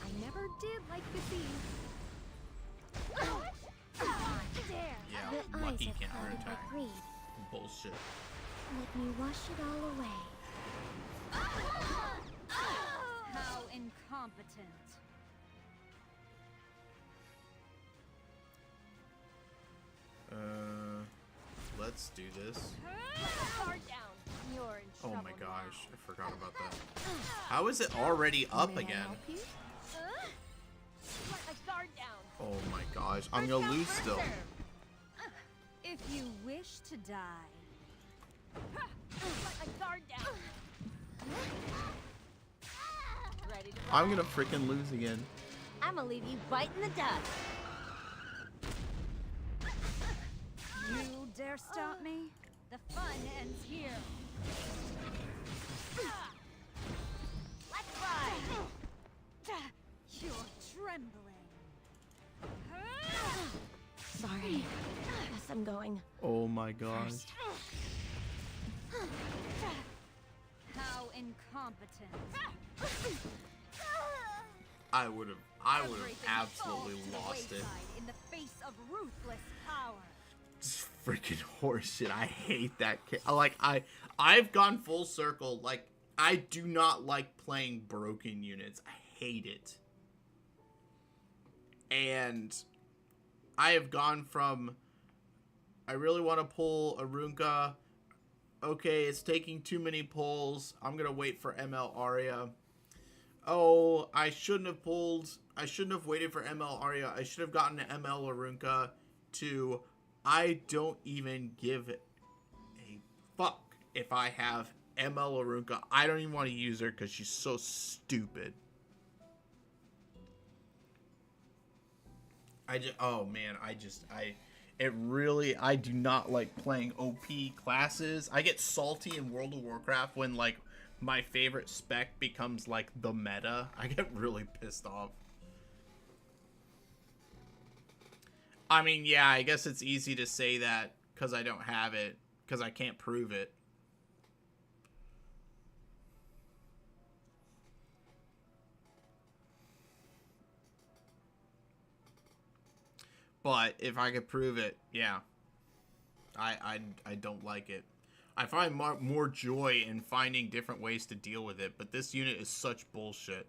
I never did like the sea. Dare. Yeah, The eyes lucky have clouded by counterattack. greed. Bullshit. Let me wash it all away. How incompetent. Let's do this. Guard down. You're in Oh trouble my now. gosh, I forgot about that. How is it already up May I again? help you? Let my guard down. Oh my gosh, I'm gonna lose still. If you wish to die, let my guard down. Ready to I'm gonna freaking lose again. I'ma leave you biting the dust. You dare stop me? The fun ends here. Let's ride. You're trembling. Sorry. Guess I'm going. Oh my gosh. How incompetent. I would have Everything absolutely falls to the lost it. wayside in the face of ruthless power. It's freaking horseshit. I hate that I've gone full circle. Like, I do not like playing broken units. I hate it. And I have gone from, I really want to pull a Runka. Okay, it's taking too many pulls. I'm gonna wait for ML Aria. Oh, I shouldn't have waited for ML Aria. I should have gotten an ML Arunka. To, I don't even give a fuck if I have ML Arunka. I don't even want to use her because she's so stupid. I do not like playing OP classes. I get salty in World of Warcraft when, like, my favorite spec becomes, like, the meta. I get really pissed off. I mean, yeah, I guess it's easy to say that because I don't have it, because I can't prove it. But if I could prove it, yeah. I don't like it. I find more joy in finding different ways to deal with it, but this unit is such bullshit.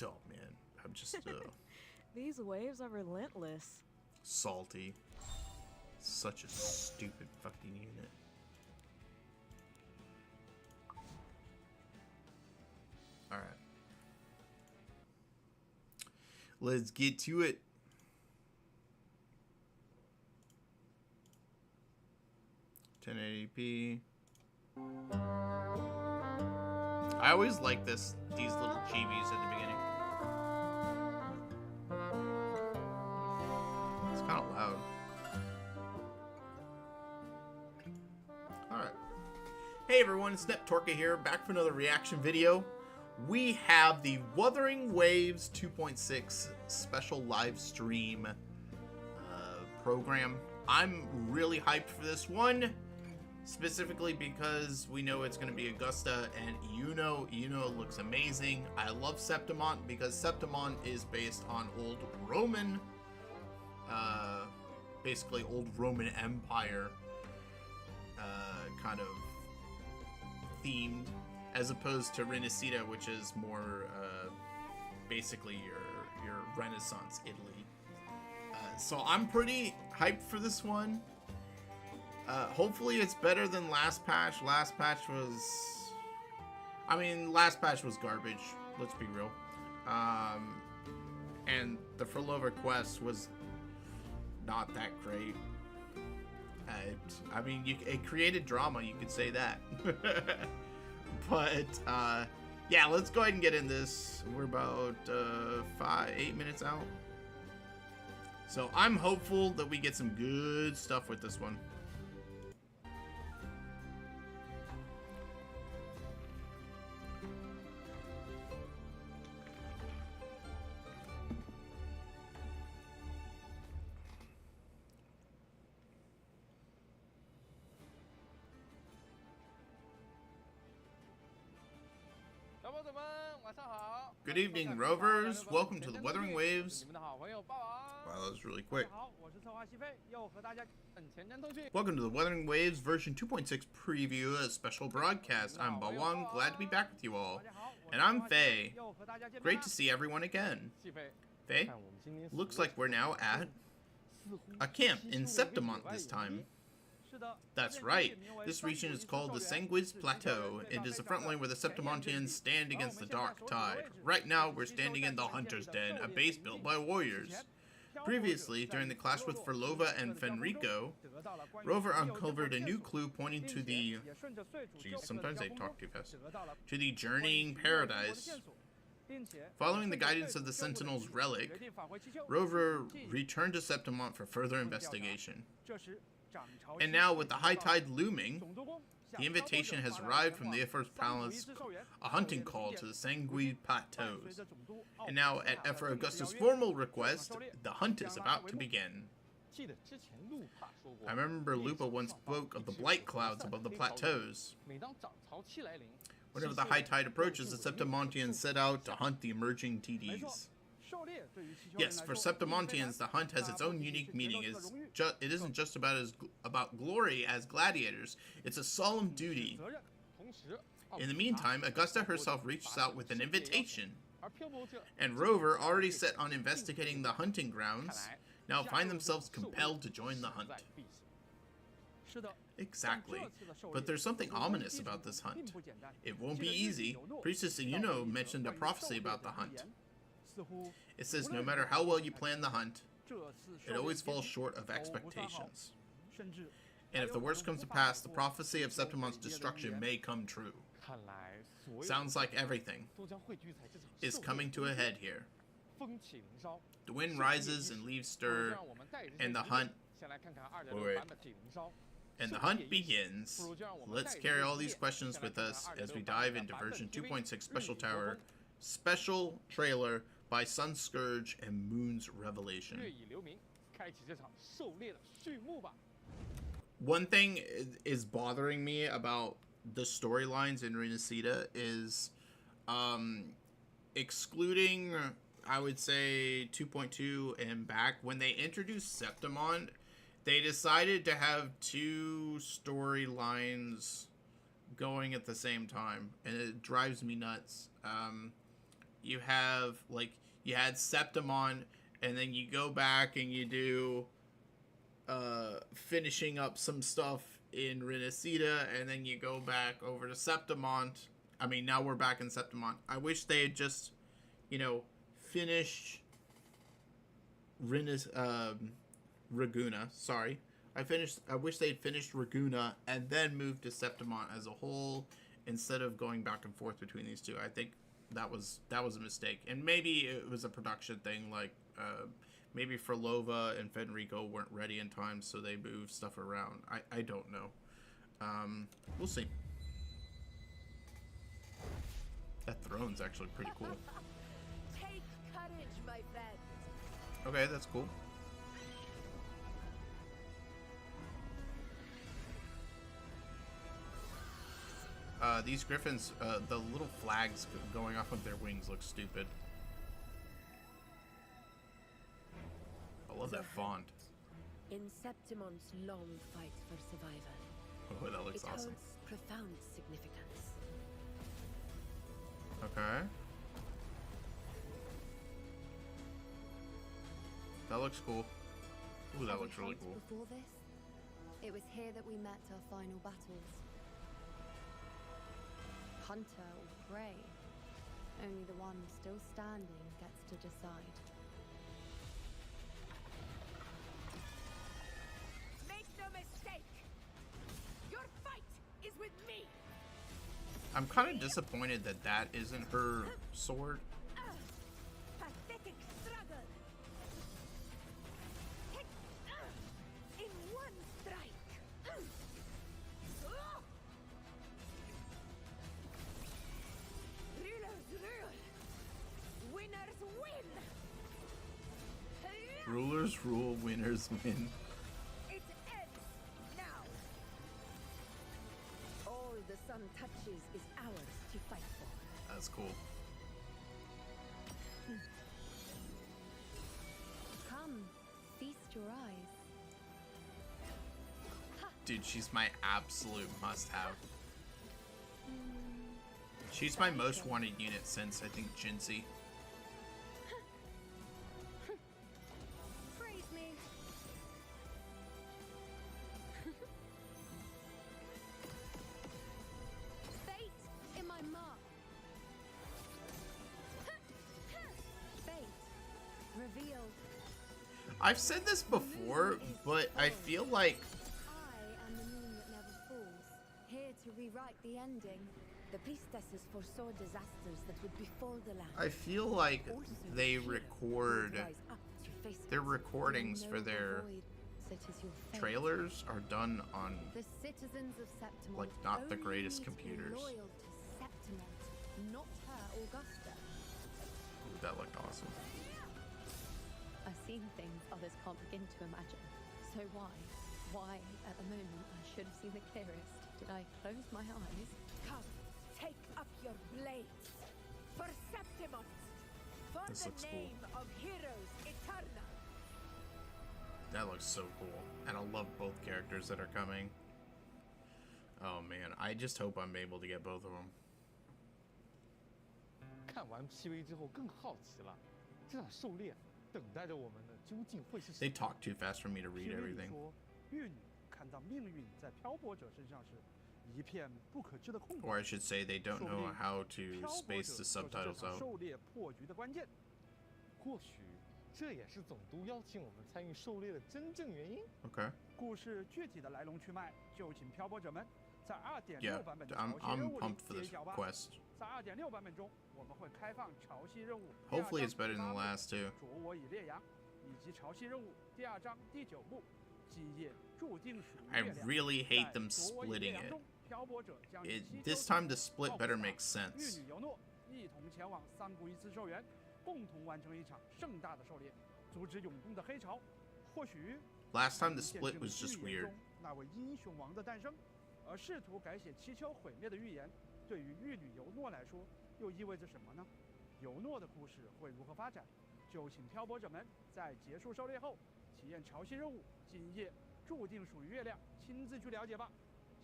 Oh man, I'm just These waves are relentless. salty. Such a stupid fucking unit. Alright. Let's get to it. $1080p. I always like these little chibis at the beginning. It's kind of loud. Alright. Hey everyone, it's NetTorka here, back for another reaction video. We have the Wuthering Waves 2.6 special live stream program. I'm really hyped for this one, specifically because we know it's going to be Augusta, and Yuno looks amazing. I love Septimont because Septimont is based on old Roman, basically old Roman Empire kind of themed, as opposed to Rinascita, which is more basically your Renaissance Italy. So I'm pretty hyped for this one. Hopefully it's better than last patch. Last patch was garbage. Let's be real. And the Furlover quest was not that great. It created drama, you could say that. But yeah, let's go ahead and get in this. We're about 8 minutes out. So I'm hopeful that we get some good stuff with this one. Good evening, Rovers. Welcome to the Wuthering Waves. Wow, that was really quick. Welcome to the Wuthering Waves version 2.6 preview, a special broadcast. I'm Bawang, glad to be back with you all. And I'm Faye. Great to see everyone again. Faye, looks like we're now at a camp in Septimont this time. That's right. This region is called the Sanguis Plateau. It is a front line where the Septimontians stand against the Dark Tide. Right now, we're standing in the Hunter's Den, a base built by warriors. Previously, during the clash with Furlova and Fenrico, Rover uncovered a new clue pointing to the... Geez, sometimes I talk too fast. To the Journeying Paradise. Following the guidance of the Sentinel's relic, Rover returned to Septimont for further investigation. And now, with the high tide looming, the invitation has arrived from the Ephor's Palace, a hunting call to the Sanguis Plateaus. And now, at Ephor Augustus' formal request, the hunt is about to begin. I remember Lupa once spoke of the blight clouds above the plateaus. Whenever the high tide approaches, the Septimontians set out to hunt the emerging TDs. Yes, for Septimontians, the hunt has its own unique meaning. It isn't just about glory as gladiators. It's a solemn duty. In the meantime, Augusta herself reaches out with an invitation. And Rover, already set on investigating the hunting grounds, now find themselves compelled to join the hunt. Exactly. But there's something ominous about this hunt. It won't be easy. Priestess Yuno mentioned a prophecy about the hunt. It says no matter how well you plan the hunt, it always falls short of expectations. And if the worst comes to pass, the prophecy of Septimont's destruction may come true. Sounds like everything is coming to a head here. The wind rises and leaves stir, and the hunt... And the hunt begins. Let's carry all these questions with us as we dive into version 2.6 Special Tower Special Trailer by Sun Scourge and Moon's Revelation. One thing is bothering me about the storylines in Rinascita is excluding, I would say, 2.2 and back. When they introduced Septimont, they decided to have two storylines going at the same time, and it drives me nuts. You have, like, you had Septimont, and then you go back and you do finishing up some stuff in Rinascita, and then you go back over to Septimont. I mean, now we're back in Septimont. I wish they had just, you know, finished Raguna. Sorry. I wish they'd finished Raguna and then moved to Septimont as a whole instead of going back and forth between these two. I think that was a mistake, and maybe it was a production thing. Like maybe Furlova and Fenrico weren't ready in time, so they moved stuff around. I don't know. We'll see. That throne's actually pretty cool. Take courage, my friend. Okay, that's cool. These griffins, the little flags going off with their wings look stupid. I love that font. In Septimont's long fight for survival, Oh, that looks awesome. It holds profound significance. Okay. That looks cool. Ooh, that looks really cool. Before this, it was here that we met our final battles. Hunter or prey, only the one still standing gets to decide. Make no mistake! Your fight is with me! I'm kind of disappointed that that isn't her sword. Pathetic struggle! In one strike! Rulers rule! Winners win! Rulers rule, winners win. It ends now! All the sun touches is ours to fight for. That's cool. Come, feast your eyes. Dude, she's my absolute must-have. She's my most wanted unit since, I think, Jinsei. Praise me. Fate in my mark. Fate revealed. I've said this before, but I feel like I am the moon that never falls, here to rewrite the ending. The priestesses foresaw disasters that would befall the land. I feel like Also, they here record would rise up to face their it. recordings The for their noble void that is your fate. trailers are done on The citizens of Septimont like not the only greatest need to be computers. loyal to Septimont, not her Augusta. Ooh, that looked awesome. I've seen things others can't begin to imagine. So why at the moment I should have seen the clearest, did I close my eyes? Come, take up your blades for Septimont, for This the looks cool. name of heroes eternal. That looks so cool. And I love both characters that are coming. Oh man, I just hope I'm able to get both of them. 看完 PV 之后更好奇了，这场狩猎等待着我们的究竟会是什 They 么？ talk too fast for me to read 听 everything. 说玉女看到命运在漂泊者身上时，一片不可知的空白。 Or I should say they don't know how to 漂泊者 space the 就是这 subtitles 场 out. 狩猎破局的关键。或许这也是总督邀请我们参与狩猎的真正原因。 Okay. 故事具体的来龙去脉，就请漂泊者们在 Yeah, 2.6 版本的 I'm 潮汐任 I'm 务里 pumped for 接一 this 脚吧。 quest. 在2.6版本中，我们会开放潮汐任务第二 Hopefully it's 章 better than 8 the 幕 last two. 啄我以烈阳，以及潮汐任务第2章第9部今夜注定属于 I 月亮。 really hate 在 them 啄我以烈 splitting 阳 it. 中，漂泊者将与 It 西 this 周 time the split better make 玉 sense. 女尤诺一同前往三谷一次寿园，共同完成一场盛大的狩猎，阻止永东的黑潮。或许 Last time the 见 split 证 was just 预言 weird. 中那位英雄王的诞生，而试图改写七丘毁灭的预言，对于玉女尤诺来说，又意味着什么呢？尤诺的故事会如何发展？就请漂泊者们在结束狩猎后，体验潮汐任务今夜注定属于月亮，亲自去了解吧。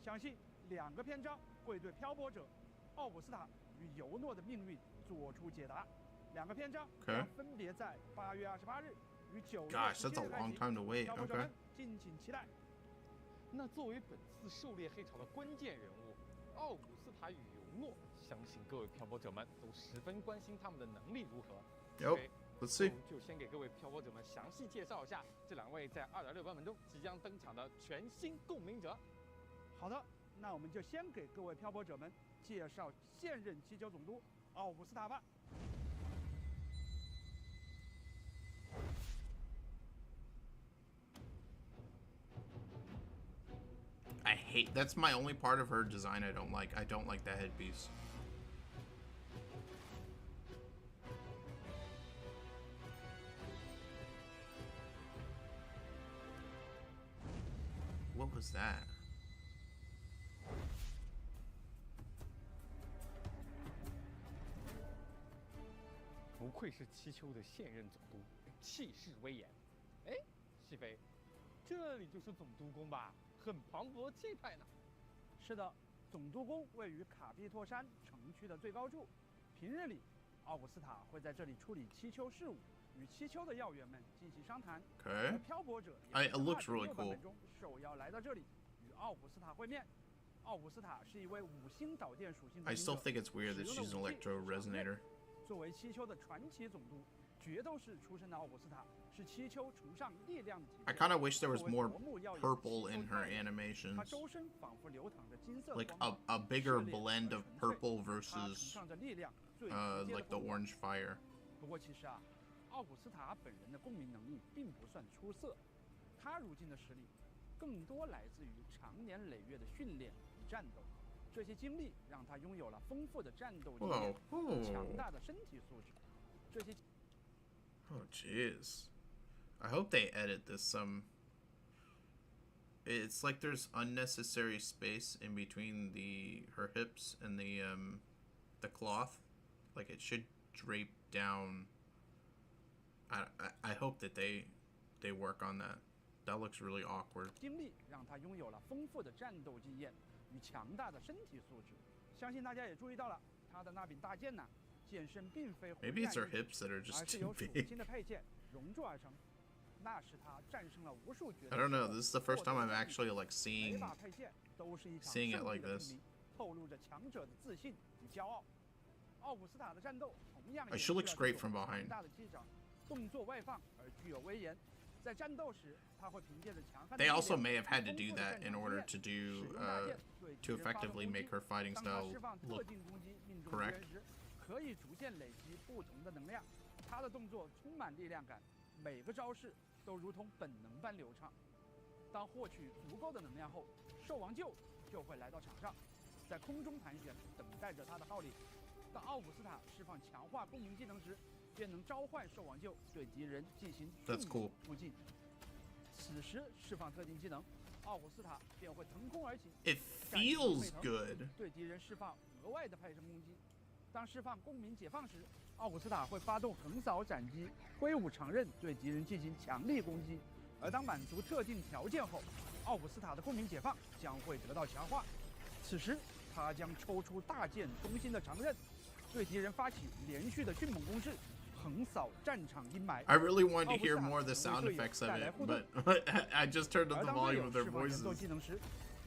相信2个篇章会对漂泊者、奥古斯塔与尤诺的命运做出解答。2个篇章将分别在8月28日与9月 Gosh, that's 17 a 日开 long 启。 time to wait. 漂泊者 Okay. 们敬请期待。那作为本次狩猎黑潮的关键人物，奥古斯塔与尤诺，相信各位漂泊者们都十分关心他们的能力如何。 Yep. Let's see. 就先给各位漂泊者们详细介绍一下这2位在2.6版本中即将登场的全新共鸣者。好的，那我们就先给各位漂泊者们介绍现任七丘总督奥古斯塔吧。I hate that's my only part of her design I don't like. I don't like that headpiece. What was that? 不愧是七丘的现任总督，气势威严。哎，西飞，这里就是总督宫吧？很磅礴气派呢。是的，总督宫位于卡比托山城区的最高处，平日里，奥古斯塔会在这里处理七丘事务，与七丘的要员们进行商谈。 Okay. 而漂泊者 It looks really 2.6版 cool. 本中首要来到这里与奥古斯塔会面。奥古斯塔是一位5星导电属性的 I 领 still 者， think it's weird that 使用 she's 的 an 武器 electro 是长刃。 resonator. 作为七丘的传奇总督，决斗士出身的奥古斯塔是七丘崇尚力量的体 I 现。 kind of wish there was 作为 more 夺目耀眼的 purple 七丘 in her 太阳， animations. 他周身仿佛流淌着金色的 Like 光芒， a bigger 炽烈而 blend of 纯粹。 purple 他崇 versus 尚着力量最直接的 like the 锋芒。 orange fire. 不过其实啊，奥古斯塔本人的共鸣能力并不算出色，他如今的实力更多来自于长年累月的训练与战斗。这些经历让他拥有了丰富的战斗经验和强大的身体素质。这些 Oh jeez. I hope they edit this some. It's like there's unnecessary space in between her hips and the cloth. Like it should drape down. I hope that they work on that. That looks really awkward. 经历让他拥有了丰富的战斗经验与强大的身体素质。相信大家也注意到了，他的那柄大剑呢，剑身并非浑 Maybe it's her 然一体， hips that are just 而是 too 由属 big. 性的配件熔铸而成。那是他战胜了无数角色。 I don't know. This is the first time I'm actually like 每 seeing 把配件都是一场 seeing it 胜利 like 的 this. 证明，透露着强者的自信与骄傲。奥古斯塔的战斗同样 She 延续 looks 了 great 这 from 种 behind. 强大的击掌，动作外放而具有威严。在战斗时，他会凭借着强悍的 They 力 also 量 may have had to 与 do 丰富的 that 战 in 场 order 经 to 验 do 使用大剑对 to 敌人发动 effectively 攻 make 击 her fighting 当他 style 释放特 look 定攻击命中敌 correct. 人时，可以逐渐累积不同的能量。他的动作充满力量感，每个招式都如同本能般流畅。当获取足够的能量后，兽王鹫就会来到场上，在空中盘旋，等待着他的号令。当奥古斯塔释放强化共鸣技能时，便能召唤兽王鹫对敌人进行 That's 迅 cool. 猛突进。此时释放特定技能，奥古斯塔便会腾空而起， It 展翅 feels 飞腾 good. 对敌人释放额外的派生攻击。当释放共鸣解放时，奥古斯塔会发动横扫斩击，挥舞长刃对敌人进行强力攻击。而当满足特定条件后，奥古斯塔的共鸣解放将会得到强化。此时，他将抽出大剑中心的长刃，对敌人发起连续的迅猛攻势，横扫战场阴霾。 I really wanted to hear more of the sound effects of it, but I just turned up 而 the 当队 volume 友 of their 释放人斗 voices. 技能时，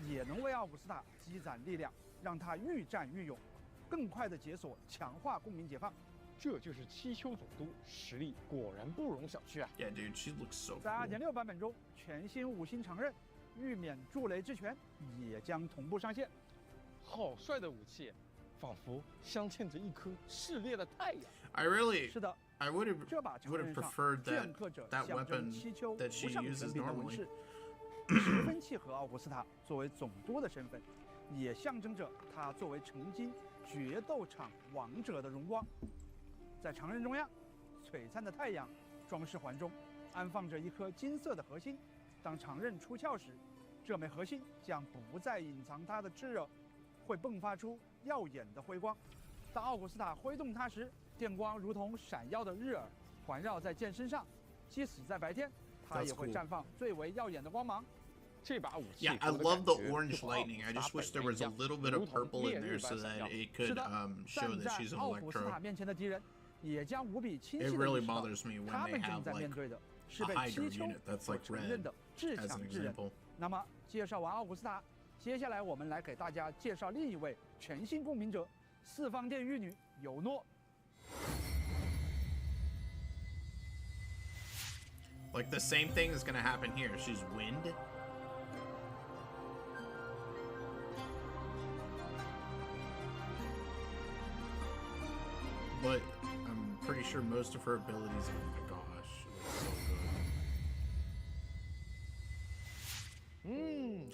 也能为奥古斯塔积攒力量，让他愈战愈勇，更快地解锁强化共鸣解放。这就是七丘总督，实力果然不容小觑啊！ Yeah, dude, she looks so 在 cool. 2.6版本中，全新5星长刃玉免筑雷之拳也将同步上线。好帅的武器，仿佛镶嵌着一颗炽烈的太阳。 I really, 是的， I would have 这把长 would 刃 have 上 preferred 镌 that 刻着 that 象征 weapon 七丘 that she 无上 uses 权柄的纹 normally. 饰，十分契合奥古斯塔作为总督的身份，也象征着他作为曾经决斗场王者的荣光。在长刃中央，璀璨的太阳装饰环中安放着一颗金色的核心。当长刃出鞘时，这枚核心将不再隐藏它的炽热，会迸发出耀眼的辉光。当奥古斯塔挥动它时，电光如同闪耀的日耳环绕在剑身上，即使在白天，它也会 That's cool. 绽放最为耀眼的光芒。这把武器 Yeah, I 给我的 love the 感觉 orange 就和奥 lightning. I 古斯 just 塔 wish there 本人 was 一 a 样 little bit 如 of 同 purple 烈 in 日 there 般 so 闪 that 耀。 it 是 could 的， show 站 that 在 she's an 奥古斯塔 electro. 面前的敌人，也将无比清 It 晰地 really 意识到， bothers me when 他 they 们正 have 在面 like 对的是 a 被 Hydra 七丘 unit that's 所 like 承认 red 的至 as 强 an 之人。 example. 那么，介绍完奥古斯塔，接下来我们来给大家介绍另一位全新共鸣者——四方殿玉女尤诺。 Like the same thing is gonna happen here. She's wind. But I'm pretty sure most of her abilities. Oh my gosh, it looks so good.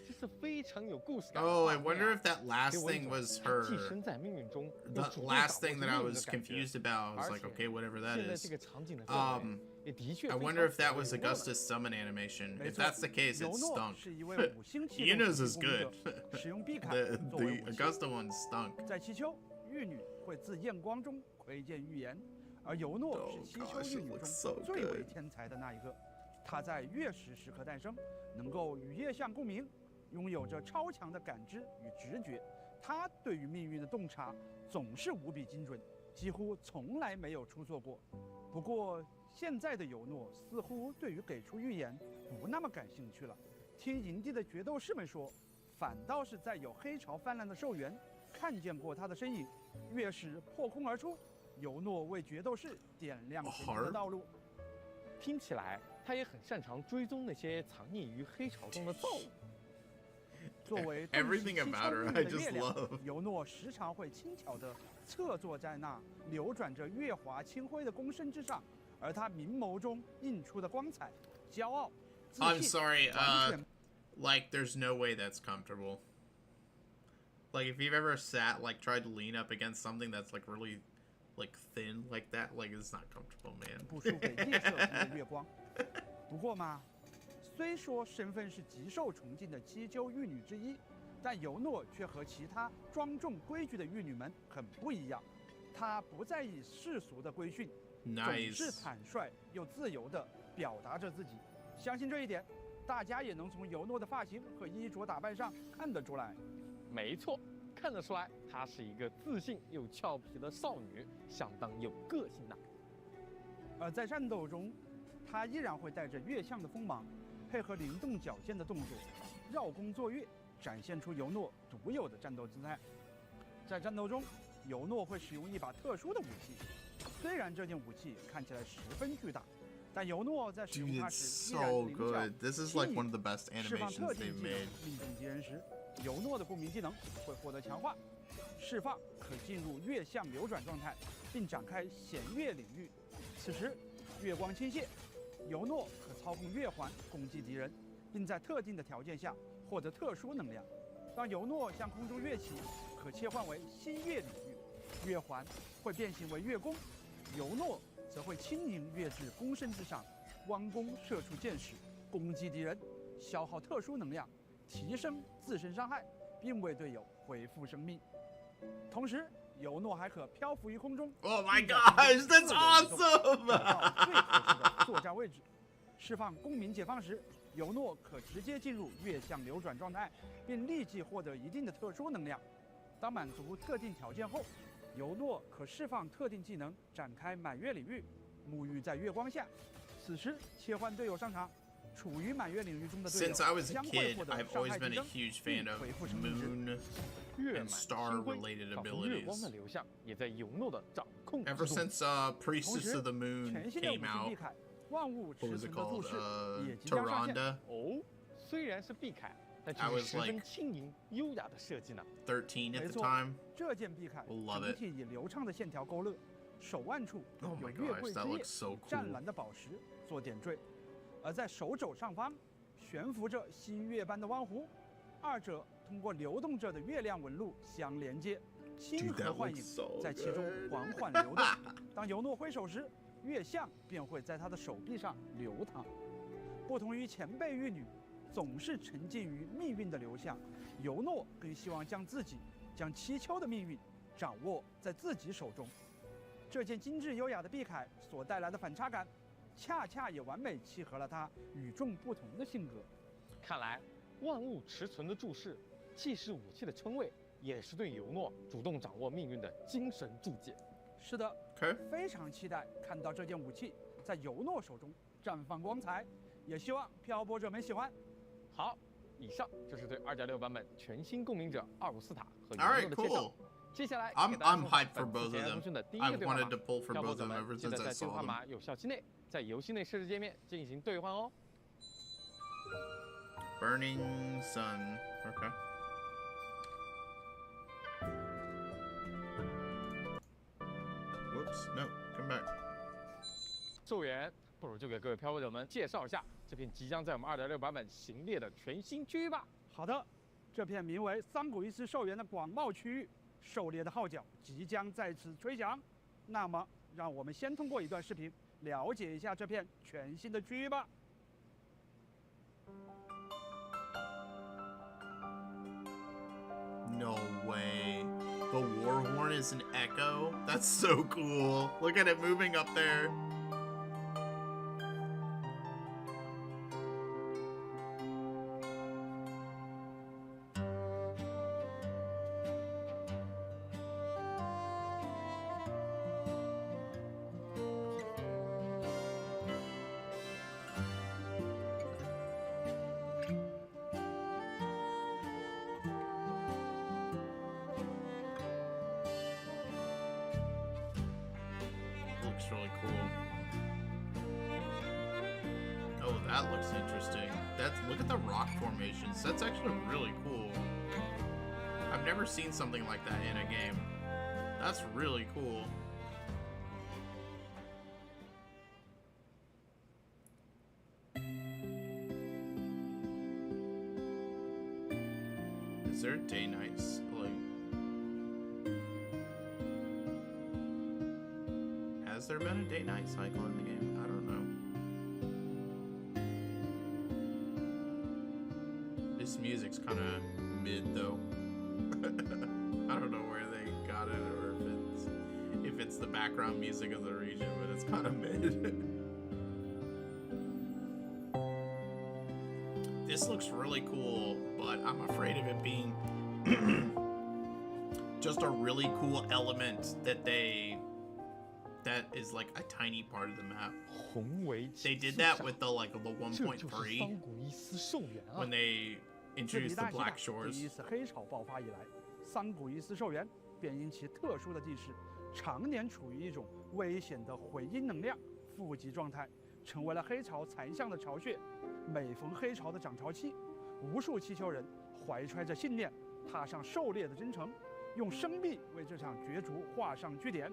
这是非常有故事感的 Oh, 画 I 面 wonder 啊 if that last 给我一 thing 种 was 他 her. 寄生在命运中，又 The 主动 last 掌握 thing 着 that I 命运 was 的感觉。 confused about. I was 而 like, 且 okay, whatever that 现在 is. 这个场景的氛围也的确 I 非常 wonder if that 符合 was 尤诺的 Augustus' summon animation. 没 If 错 that's the case, 尤 it 诺 stunk. 是一位5星系 Yuna's 统 is 共鸣 good. 者，使用碧铠 The 作为 the 武器。 Augusta one stunk. 在七丘，玉女会自焰光中窥见预言，而尤诺是七丘 gosh, 玉 it 女 looks 中 so 最为 good. 天才的那一个。她在月食时刻诞生，能够与夜相共鸣，拥有着超强的感知与直觉。她对于命运的洞察总是无比精准，几乎从来没有出错过。不过现在的尤诺似乎对于给出预言不那么感兴趣了。听营地的决斗士们说，反倒是在有黑潮泛滥的寿元看见过他的身影，月食破空而出，尤诺为决斗士点亮前进的道路。听起来他也很擅长追踪那些藏匿于黑潮中的造物。作为 Everything about her, I just love. 尤诺时常会轻巧地侧坐在那流转着月华清辉的弓身之上，而他明眸中映出的光彩、骄傲、自信。I'm sorry, like there's no way that's comfortable. Like if you've ever sat, like tried to lean up against something that's like really, like thin like that, like it's not comfortable, man. 不输给夜色中的月光。不过嘛，虽说身份是极受崇敬的七鸠玉女之一，但尤诺却和其他庄重规矩的玉女们很不一样。她不在意世俗的规训，总是坦率又自由地表达着自己。相信这一点，大家也能从尤诺的发型和衣着打扮上看得出来。没错，看得出来，她是一个自信又俏皮的少女，相当有个性呐。而在战斗中，她依然会带着月相的锋芒，配合灵动矫健的动作，绕弓坐月，展现出尤诺独有的战斗姿态。在战斗中，尤诺会使用一把特殊的武器，虽然这件武器看起来十分巨大，但尤诺在使用它时依然灵巧、释放特定技能命中敌人时，尤诺的共鸣技能会获得强化，释放可进入月相流转状态，并展开弦月领域。此时，月光倾泻，尤诺可操控月环攻击敌人，并在特定的条件下获得特殊能量。当尤诺向空中跃起，可切换为新月领域，月环会变形为月弓，尤诺则会轻盈跃至弓身之上，弯弓射出箭矢，攻击敌人，消耗特殊能量，提升自身伤害，并为队友恢复生命。同时，尤诺还可漂浮于空中。Oh my gosh, that's awesome! 找到最合适的作战位置。释放公民解放时，尤诺可直接进入月相流转状态，并立即获得一定的特殊能量。当满足特定条件后，尤诺可释放特定技能，展开满月领域，沐浴在月光下。此时切换队友上场，处于满月领域中的队友 Since I was a 将会 kid, 获得 I've 伤 always 害 been 提 a 升， huge 并 fan of 恢复生命值。 moon 月 and 满 star 星辉 related 仿佛月光的 abilities. 流向也在尤诺的掌控之 Ever 中。 since Priestess of the Moon 全新的武 came 器 out, 碧凯万物 what 持 was 存 it 的注 called? 释也即将上线。 Tyrande? 哦，虽然是碧凯，但却 I 是 was 十分 like 轻盈优雅的设计呢。 13 at 没 the 错 time. 这件碧凯 Love 整 it. 体以流畅的线条勾勒，手腕处 Oh 有 my 月 gosh, 桂 that 之叶 looks so 湛 cool. 蓝的宝石做点缀，而在手肘上方悬浮着新月般的弯弧，二者通过流动着的月亮纹路相连接，星 Dude, 河 that 幻影 looks so 在其中 good. 缓缓流动。当尤诺挥手时，月相便会在他的手臂上流淌。不同于前辈玉女，总是沉浸于命运的流向，尤诺更希望将七丘的命运掌握在自己手中。这件精致优雅的碧凯所带来的反差感，恰恰也完美契合了他与众不同的性格。看来，万物持存的注释，既是武器的称谓，也是对尤诺主动掌握命运的精神注解。是的， Okay. 非常期待看到这件武器在尤诺手中绽放光彩，也希望漂泊者们喜欢。好，以上就是对2.6版本全新共鸣者254塔和 All 尤 right, 诺的介绍。 cool. 接下来 I'm 给大家 I'm 送上 hyped for 本 both 次 of 前 them. 通讯的第一 I've 个兑换 wanted 码 to pull for 漂泊 both 者 of them 们 ever 记得 since I 在兑 saw 换 them. 码有效期内，在游戏内设置界面进行兑换哦。 Burning Sun. Okay. Whoops. No. Come back. 寿元，不如就给各位漂泊者们介绍一下这片即将在我们2.6版本行列的全新区域吧。好的，这片名为桑古伊斯寿园的广袤区域，狩猎的号角即将在此吹响。那么，让我们先通过一段视频了解一下这片全新的区域吧。 No way. The war horn is an echo? That's so cool. Look at it moving up there. Oh, that looks interesting. Look at the rock formations. That's actually really cool. I've never seen something like that in a game. That's really cool. Is there a day-night has there been a day-night cycle in the game? I don't know. This music's kind of mid though. I don't know where they got it or if it's the background music of the region, but it's kind of mid. This looks really cool, but I'm afraid of it being just a really cool element that is like a tiny part of the map. They did that with the 1.3 when they introduced the Black Shores. 第一次黑潮爆发以来，桑古伊斯兽园便因其特殊的地势，常年处于一种危险的回音能量负极状态，成为了黑潮残像的巢穴。每逢黑潮的涨潮期，无数祈求人怀揣着信念，踏上狩猎的征程，用生命为这场角逐画上句点。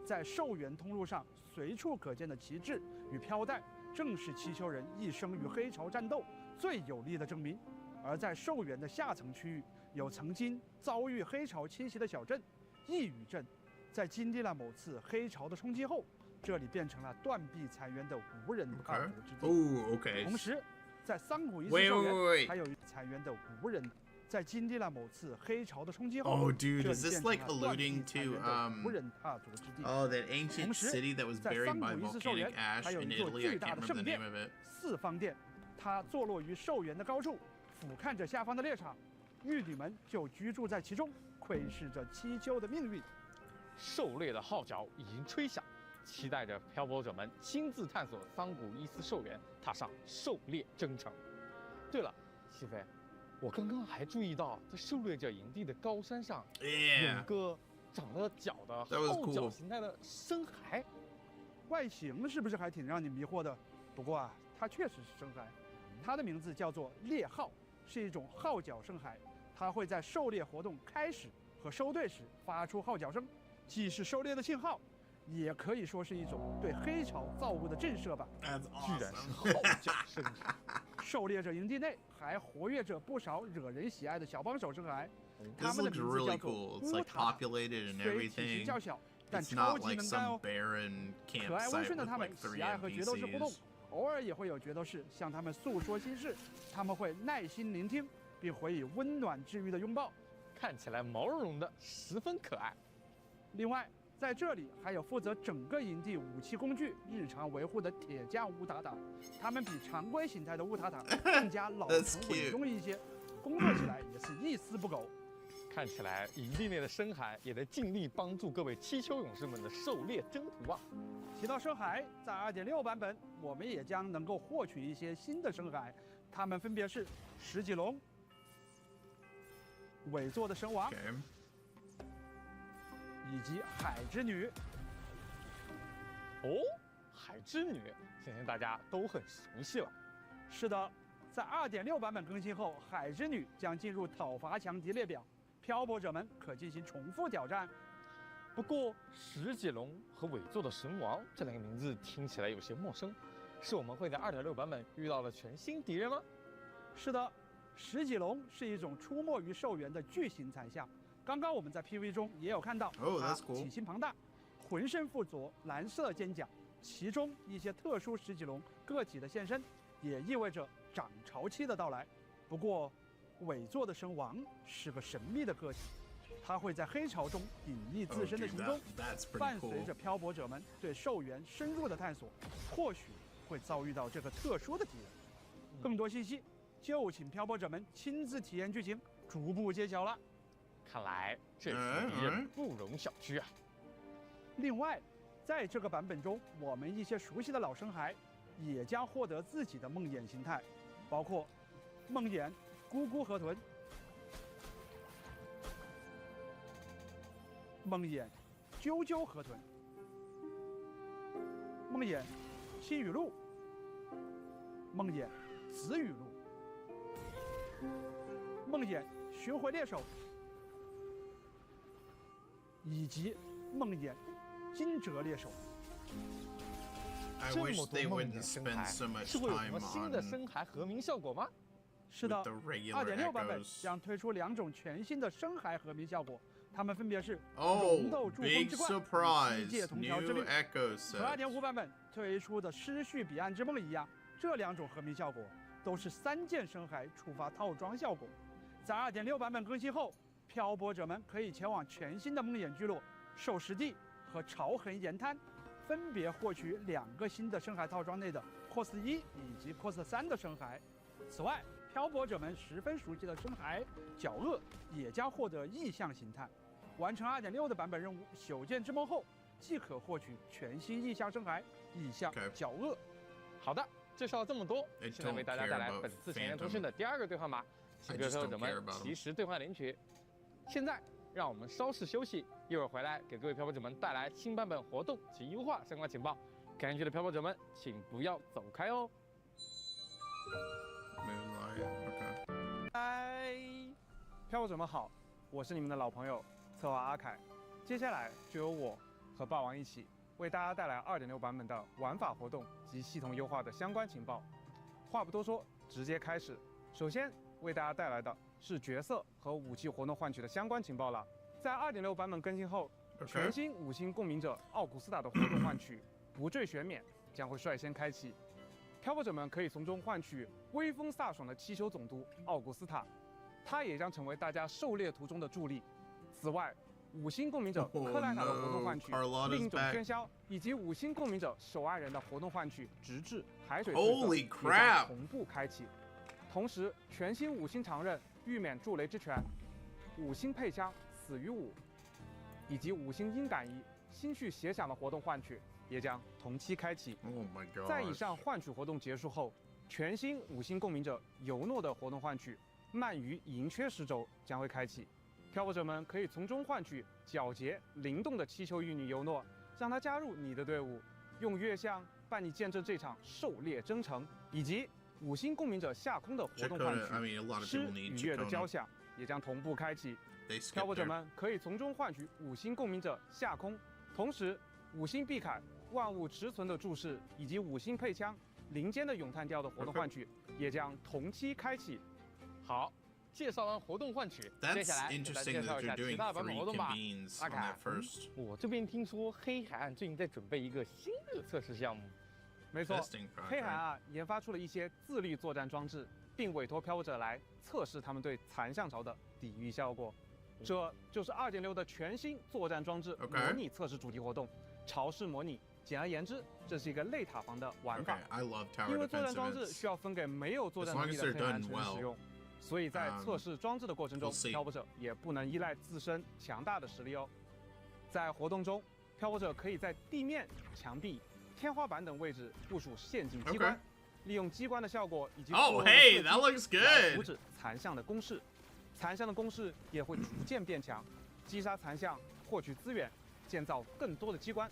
在兽园通路上随处可见的旗帜与飘带，正是祈求人一生与黑潮战斗最有力的证明。而在兽园的下层区域，有曾经遭遇黑潮侵袭的小镇一屿镇，在经历了某次黑潮的冲击后，这里变成了断壁残垣的无人踏足之地。同时，在桑古伊斯兽园还有残垣的无人。在经历了某次黑潮的冲击后， Oh, dude, is this like alluding to that ancient city that was buried by volcanic ash in Italy? I can't remember the name of it. 四方殿，它坐落于兽园的高处，俯瞰着下方的猎场，玉女们就居住在其中，窥视着七丘的命运。狩猎的号角已经吹响，期待着漂泊者们亲自探索桑古伊斯兽园，踏上狩猎征程。对了，西飞。我刚刚还注意到，在狩猎者营地的高山上，有一个长了角的号角形态的深海。外形是不是还挺让你迷惑的？不过啊，它确实是深海，它的名字叫做猎号，是一种号角深海。它会在狩猎活动开始和收队时发出号角声，既是狩猎的信号，也可以说是一种对黑潮造物的震慑吧。居然是号角深海。狩猎者营地内还活跃着不少惹人喜爱的小帮手深海，他们的名字叫做乌塔。虽体型较小，但超级能干哦。可爱温顺的他们喜爱和决斗士互动，偶尔也会有决斗士向他们诉说心事，他们会耐心聆听，并回以温暖治愈的拥抱，看起来毛茸茸的，十分可爱。另外，在这里还有负责整个营地武器工具日常维护的铁匠乌塔塔，他们比常规形态的乌塔塔更加老成稳重一些，工作起来也是一丝不苟。看起来营地内的深海也在尽力帮助各位七丘勇士们的狩猎征途啊。提到深海，在 2.6 版本，我们也将能够获取一些新的深海，它们分别是石脊龙、尾座的神王。以及海之女。哦，海之女，相信大家都很熟悉了。是的，在 2.6 版本更新后，海之女将进入讨伐强敌列表，漂泊者们可进行重复挑战。不过，石脊龙和尾座的神王这两个名字听起来有些陌生，是我们会在 2.6 版本遇到的全新敌人吗？是的，石脊龙是一种出没于兽园的巨型残像。刚刚我们在 PV 中也有看到，它体型庞大，浑身附着蓝色肩甲，其中一些特殊石脊龙个体的现身，也意味着涨潮期的到来。不过，尾座的神王是个神秘的个体，他会在黑潮中隐匿自身的行踪，伴随着漂泊者们对兽园深入的探索，或许会遭遇到这个特殊的敌人。更多信息，就请漂泊者们亲自体验剧情，逐步揭晓了。看来这次敌人不容小觑啊！另外，在这个版本中，我们一些熟悉的老深海也将获得自己的梦魇形态，包括梦魇咕咕河豚、梦魇啾啾河豚、梦魇青羽鹿、梦魇紫雨露、梦魇巡回猎手以及梦魇惊蛰猎手。I 这 wish 么多 they 梦 wouldn't 魇深 spend 海， so much 是会有什 time 么新的 on 深海和鸣效果吗？是的 with the regular ，2.6版本 echoes. 将推出2种全新的深海和鸣效果，它们分别是Oh, 溶豆珠风 big 之冠与 surprise! 世界同调之 New 力。 echo 和 set. 2.5版本推出的失序彼岸之梦一样，这2种和鸣效果都是3件深海触发套装效果。在2.6版本更新后，漂泊者们可以前往全新的梦魇聚落、兽食地和潮痕岩滩，分别获取2个新的深海套装内的 Cos 1以及 Cos 3的深海。此外，漂泊者们十分熟悉的深海角鳄也将获得意象形态。完成2.6的版本任务“朽剑之梦”后，即可获取全新意象深海意象角鳄。好的，介绍了这么多， I 现在为 don't 大家 care 带来 about 本次前沿 Phantom. 通讯的第2个兑换码， I 请各位 just 朋友 don't 者 care 们 about 及时兑换领取。现在让我们稍事休息，一会儿回来给各位漂泊者们带来新版本活动及优化相关情报。感兴趣的漂泊者们，请不要走开哦。 Moonlight. Okay. 嗨，漂泊者们好，我是你们的老朋友策划阿凯。接下来就由我和霸王一起为大家带来2.6版本的玩法活动及系统优化的相关情报。话不多说，直接开始。首先为大家带来的是角色和武器活动换取的相关情报了。在2.6版本更新后， Okay. 全新5星共鸣者奥古斯塔的活动换取不坠悬免将会率先开启。漂泊者们可以从中换取威风飒爽的七修总督奥古斯塔，他也将成为大家狩猎途中的助力。此外，5星共鸣者克莱塔的活动换取 Carlotta's 另一种 back. 喧嚣，以及5星共鸣者守爱人的活动换取直至海水 Holy 也 crap 将同步开启。同时，全新5星长刃御免助雷之拳、5星配枪死于5，以及5星音感仪心绪协响的活动换取也将同期开启。 Oh my god. 在以上换取活动结束后，全新5星共鸣者尤诺的活动换取鳗鱼银缺石轴将会开启。漂泊者们可以从中换取皎洁灵动的七球玉女尤诺，让她加入你的队伍，用月相伴你见证这场狩猎征程，以及5星共鸣者下空的活动换 Chakotay, I mean, a lot 取 of 诗 people 与 need 月的 Chakotay. 交响也将同步开启。 They skipped 漂泊者 there. 们可以从中换取5星共鸣者下空，同时5星碧凯万物持存的注释以及5星配枪林间的咏叹调的活动换取也将同期开启。好，介绍完活动换取，接 That's 下来给大家 interesting 介绍 that 一下 they're 其 doing 他的版本 3活动吧。 convenes 阿 on 凯 that first 我这边听说黑海岸最近在准备一个新的测试项目。没错 testing project. 黑海岸研发出了一些自律作战装置，并委托漂泊者来测试他们对残像潮的抵御效果。这就是2.6的全新作战装置 OK 模拟测试主题活动潮式模拟。简而言之，这是一个类塔防的玩法。 Okay, I love tower 因为作战 defense 装置 events. 需要分给没有作战 As long 能力 as 的 they're 黑暗 done 城使用，所以在测试装置的过程中， we'll see 漂泊者也不能依赖自身强大的实力哦。在活动中，漂泊者可以在地面、墙壁、天花板等位置部署陷阱机关， Okay 利用机关的效果以及 Oh, 作用的 hey, 射击 that looks 来 good. 阻止残像的攻势。残像的攻势也会逐渐变强，击杀残像，获取资源，建造更多的机关，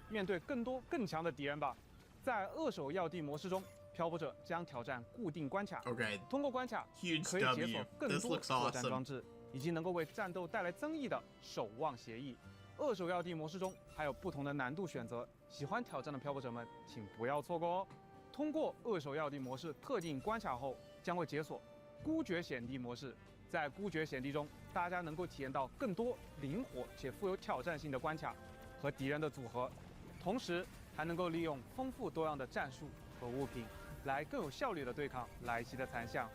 面对更多更强的敌人吧。在扼守要地模式中，漂泊者将挑战固定关卡。 Okay, 通过关卡 huge 可以解锁 W. 更 This 多 looks 作战 awesome. 装置，以及能够为战斗带来增益的守望协议。扼守要地模式中还有不同的难度选择，喜欢挑战的漂泊者们请不要错过哦。通过扼守要地模式特定关卡后，将会解锁孤绝险地模式。在孤绝险地中，大家能够体验到更多灵活且富有挑战性的关卡和敌人的组合，同时还能够利用丰富多样的战术和物品，来更有效率地对抗来袭的残像。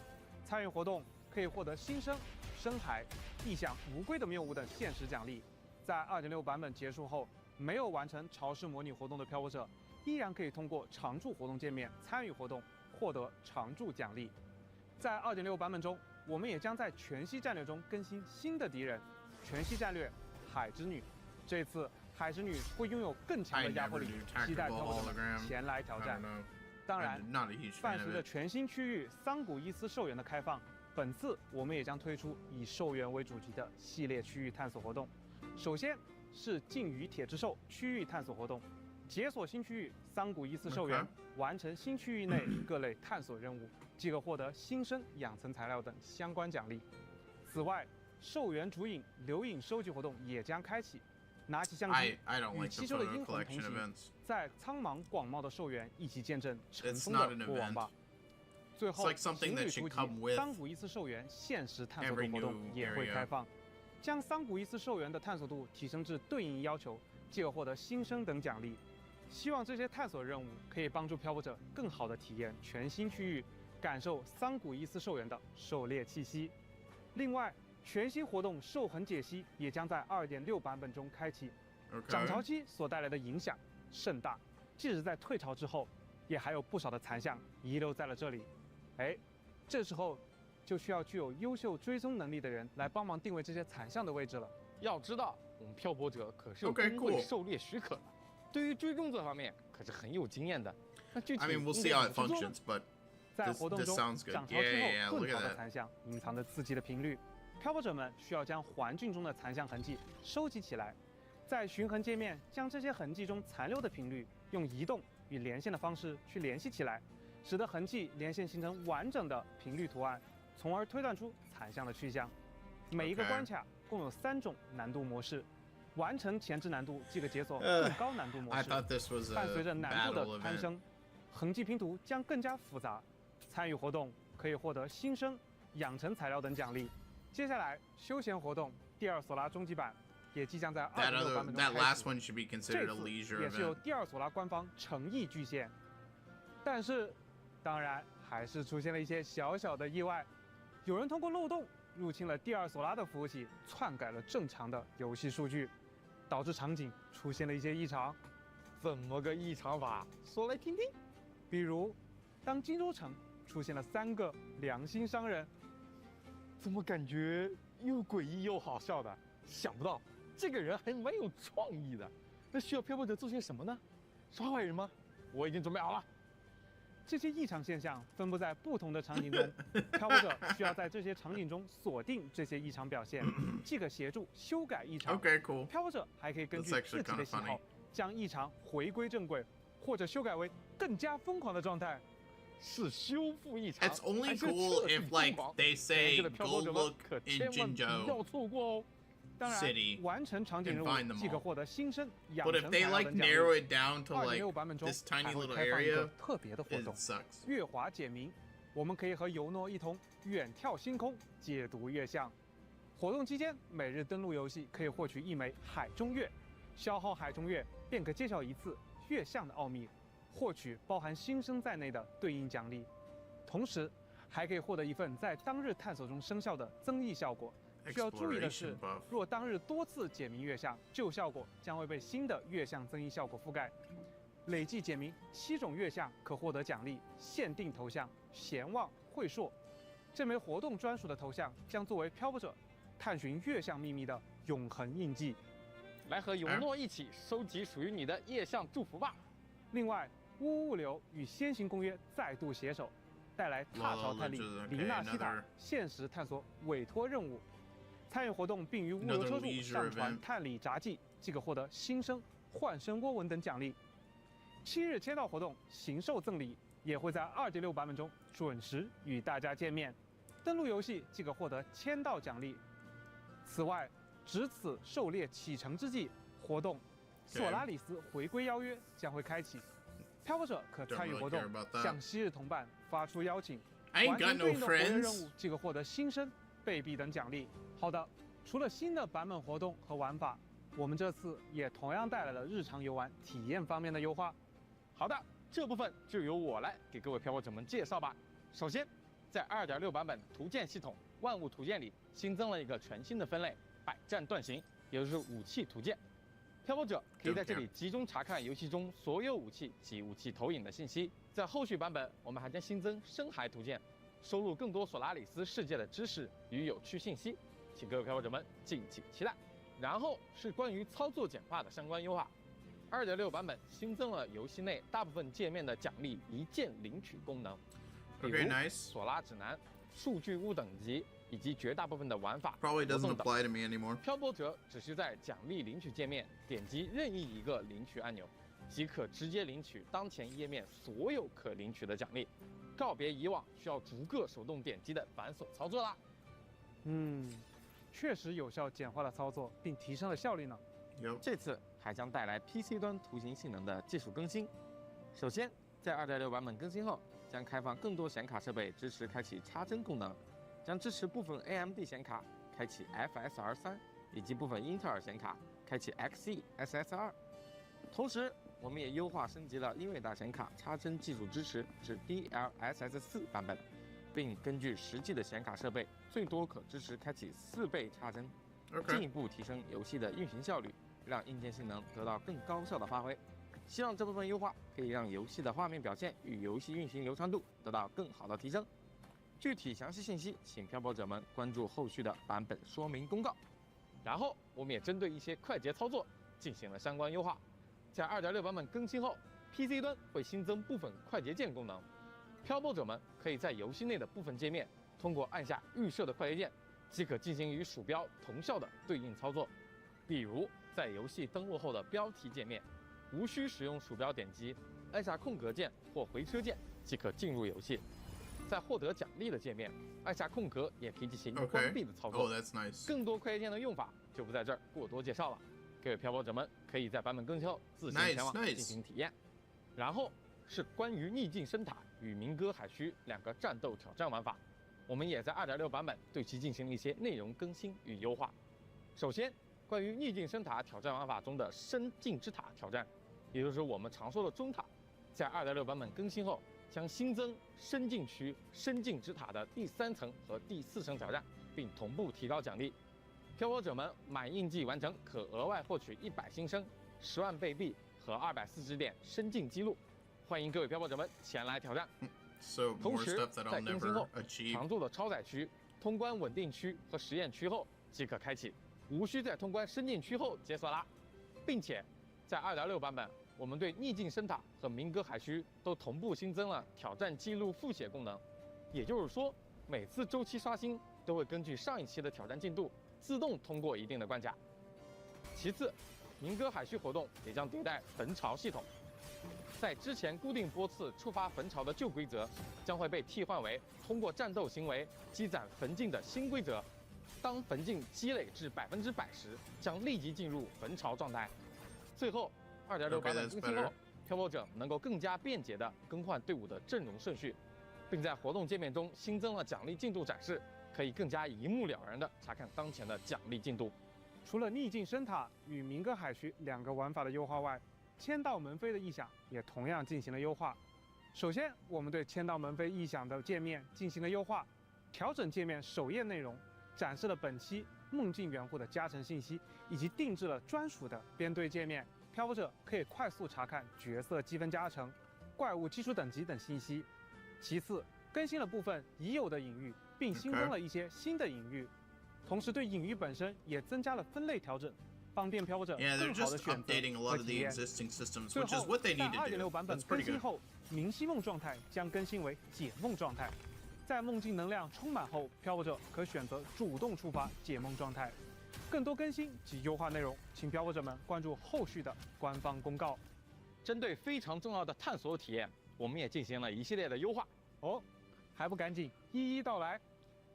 参与活动可以获得新生、深海、地象、无龟的谬误等限时奖励。在2.6版本结束后，没有完成潮式模拟活动的漂泊者，依然可以通过常驻活动界面参与活动，获得常驻奖励。在2.6版本中，我们也将在全息战略中更新新的敌人——全息战略海之女。这次海之女会拥有更强的压迫力，期待漂泊者们前来挑战。当然，伴随着全新区域桑古伊斯兽园的开放，本次我们也将推出以兽园为主题的系列区域探索活动。首先是鲸鱼铁之兽区域探索活动，解锁新区域桑古伊斯兽园，完成新区域内各类探索任务，即可获得新生、养成材料等相关奖励。此外，兽园主影留影收集活动也将开启。拿起相机，与七兽的阴魂同行，在苍茫广袤的兽园一起见证尘封的过往吧。最后，情侣图集桑古伊斯兽园限时探索度活动也会开放，将桑古伊斯兽园的探索度提升至对应要求，即可获得新生等奖励。希望这些探索任务可以帮助漂泊者更好地体验全新区域，感受桑古伊斯兽园的狩猎气息。另外，全新活动兽痕解析也将在 2.6 版本中开启。涨潮期所带来的影响甚大，即使在退潮之后，也还有不少的残像遗留在了这里。哎，这时候就需要具有优秀追踪能力的人来帮忙定位这些残像的位置了。要知道，我们漂泊者可是有工会狩猎许可的，对于追踪这方面可是很有经验的。那具体 I mean, we'll see how it functions, but 在活动中涨潮之后更潮的残像隐藏着刺激的频率。漂泊者们需要将环境中的残像痕迹收集起来，在寻痕界面将这些痕迹中残留的频率用移动与连线的方式去联系起来，使得痕迹连线形成完整的频率图案，从而推断出残像的去向。每一个关卡共有3种难度模式，完成前置难度即可解锁更高难度模式。伴随着难度的攀升，痕迹拼图将更加复杂。参与活动可以获得新生、养成材料等奖励。接下来，休闲活动第2索拉终极版也即将在2.6版本中开启。这次也是由第2索拉官方诚意巨献，但是，当然还是出现了一些小小的意外。有人通过漏洞入侵了第2索拉的服务器，篡改了正常的游戏数据，导致场景出现了一些异常。怎么个异常法？说来听听。比如，当荆州城出现了3个良心商人。怎么感觉又诡异又好笑的？想不到这个人还蛮有创意的。那需要漂泊者做些什么呢？抓坏人吗？我已经准备好了。这些异常现象分布在不同的场景中，漂泊者需要在这些场景中锁定这些异常表现，即可协助修改异常。漂泊者还可以根据自己的喜好，将异常回归正轨，或者修改为更加疯狂的状态。是修复异常。 It's only cool if like they say go look in Jinzhou 当然， City 完成场景任务即可获得新生、养 But 成 if 材 they 料 like 等奖励。 narrow it down to like 2.6版本中 this 还 tiny 会 little 开放一 area, 个特别的活 it 动 sucks. 月华解谜，我们可以和尤诺一同远眺星空，解读月相。活动期间，每日登录游戏可以获取1枚海中月，消耗海中月便可揭晓一次月相的奥秘，获取包含新生在内的对应奖励。同时，还可以获得一份在当日探索中生效的增益效果。需要注意的是，若当日多次解谜月相，旧效果将会被新的月相增益效果覆盖。累计解谜7种月相可获得奖励，限定头像贤望慧硕。这枚活动专属的头像将作为漂泊者探寻月相秘密的永恒印记。来和尤诺一起收集属于你的夜相祝福吧。另外，物流与先行公约再度携手，带来踏潮探力黎纳西塔限时探索委托任务。参与活动并于物流车主上传探里札记，即可获得新生、幻身涡纹等奖励。7日签到活动行兽赠礼也会在2.6版本中准时与大家见面。登录游戏即可获得签到奖励。此外，值此狩猎启程之际，活动索拉里斯回归邀约将会开启，漂泊者可参与活动，向昔日同伴发出邀请，完成对应的活跃任务即可获得新生、贝币等奖励。好的，除了新的版本活动和玩法，我们这次也同样带来了日常游玩体验方面的优化。好的，这部分就由我来给各位漂泊者们介绍吧。首先，在2.6版本图鉴系统万物图鉴里新增了一个全新的分类——百战断行，也就是武器图鉴。漂泊者可以在这里集中查看游戏中所有武器及武器投影的信息。在后续版本，我们还将新增深海图鉴，收录更多索拉里斯世界的知识与有趣信息。请各位漂泊者们敬请期待。然后是关于操作简化的相关优化。2.6版本新增了游戏内大部分界面的奖励一键领取功能，比如索拉指南、数据屋等级以及绝大部分的玩法。Probably doesn't apply to me anymore. 漂泊者只需在奖励领取界面点击任意一个领取按钮，即可直接领取当前页面所有可领取的奖励，告别以往需要逐个手动点击的繁琐操作啦。确实有效简化了操作，并提升了效率呢。这次还将带来 PC 端图形性能的技术更新。首先，在 2.6 版本更新后，将开放更多显卡设备支持开启插针功能，将支持部分 AMD 显卡开启 FSR3，以及部分英特尔显卡开启 XeSS2。同时，我们也优化升级了英伟达显卡插针技术支持至 DLSS4 版本，并根据实际的显卡设备，最多可支持开启4倍插针，进一步提升游戏的运行效率，让硬件性能得到更高效的发挥。希望这部分优化可以让游戏的画面表现与游戏运行流畅度得到更好的提升。具体详细信息，请漂泊者们关注后续的版本说明公告。然后，我们也针对一些快捷操作进行了相关优化。在 2.6 版本更新后 ，PC 端会新增部分快捷键功能，漂泊者们可以在游戏内的部分界面通过按下预设的快捷键，即可进行与鼠标同效的对应操作。比如，在游戏登录后的标题界面，无需使用鼠标点击，按下空格键或回车键即可进入游戏。在获得奖励的界面，按下空格也可以进行关闭的操作。that's nice. 更多快捷键的用法就不在这儿过多介绍了，各位漂泊者们可以在版本更新后自行前往进行体验。然后是关于逆境深塔与鸣歌海区2个战斗挑战玩法，我们也在 2.6 版本对其进行了一些内容更新与优化。首先，关于逆境深塔挑战玩法中的深境之塔挑战，也就是我们常说的中塔，在 2.6 版本更新后，将新增深境区深境之塔的第3层和第4层挑战，并同步提高奖励。漂泊者们满印记完成可额外获取100新生、10万贝币和240点深境记录，欢迎各位漂泊者们前来挑战。同时，在更新后，常驻的超载区、通关稳定区和实验区后即可开启，无需在通关深境区后解锁啦。并且，在 2.6 版本，我们对逆境深塔和鸣歌海区都同步新增了挑战记录复写功能，也就是说，每次周期刷新都会根据上一期的挑战进度自动通过一定的关卡。其次，鸣歌海区活动也将迭代坟巢系统，在之前固定波次触发坟巢的旧规则，将会被替换为通过战斗行为积攒坟境的新规则。当坟境积累至100%时，将立即进入坟巢状态。最后，2.6 版本更新后，漂泊者能够更加便捷地更换队伍的阵容顺序，并在活动界面中新增了奖励进度展示，可以更加一目了然地查看当前的奖励进度。除了逆境深塔与鸣歌海区2个玩法的优化外，千道门飞的异响也同样进行了优化。首先，我们对千道门飞异响的界面进行了优化，调整界面首页内容，展示了本期梦境元户的加成信息，以及定制了专属的编队界面，漂泊者可以快速查看角色积分加成、怪物基础等级等信息。其次，更新了部分已有的隐喻，并新增了一些新的隐喻，同时对隐喻本身也增加了分类调整，方便漂泊者 Yeah, they're 更好的 just 选择 updating a lot 和 of 体 the 验。 existing systems, 最 which is 后， what they 在 need to 2.6 do. 版本 That's 更 pretty 新 good. 后，明晰梦状态将更新为解梦状态。在梦境能量充满后，漂泊者可选择主动触发解梦状态。更多更新及优化内容，请漂泊者们关注后续的官方公告。针对非常重要的探索体验，我们也进行了一系列的优化。哦，还不赶紧一一道来？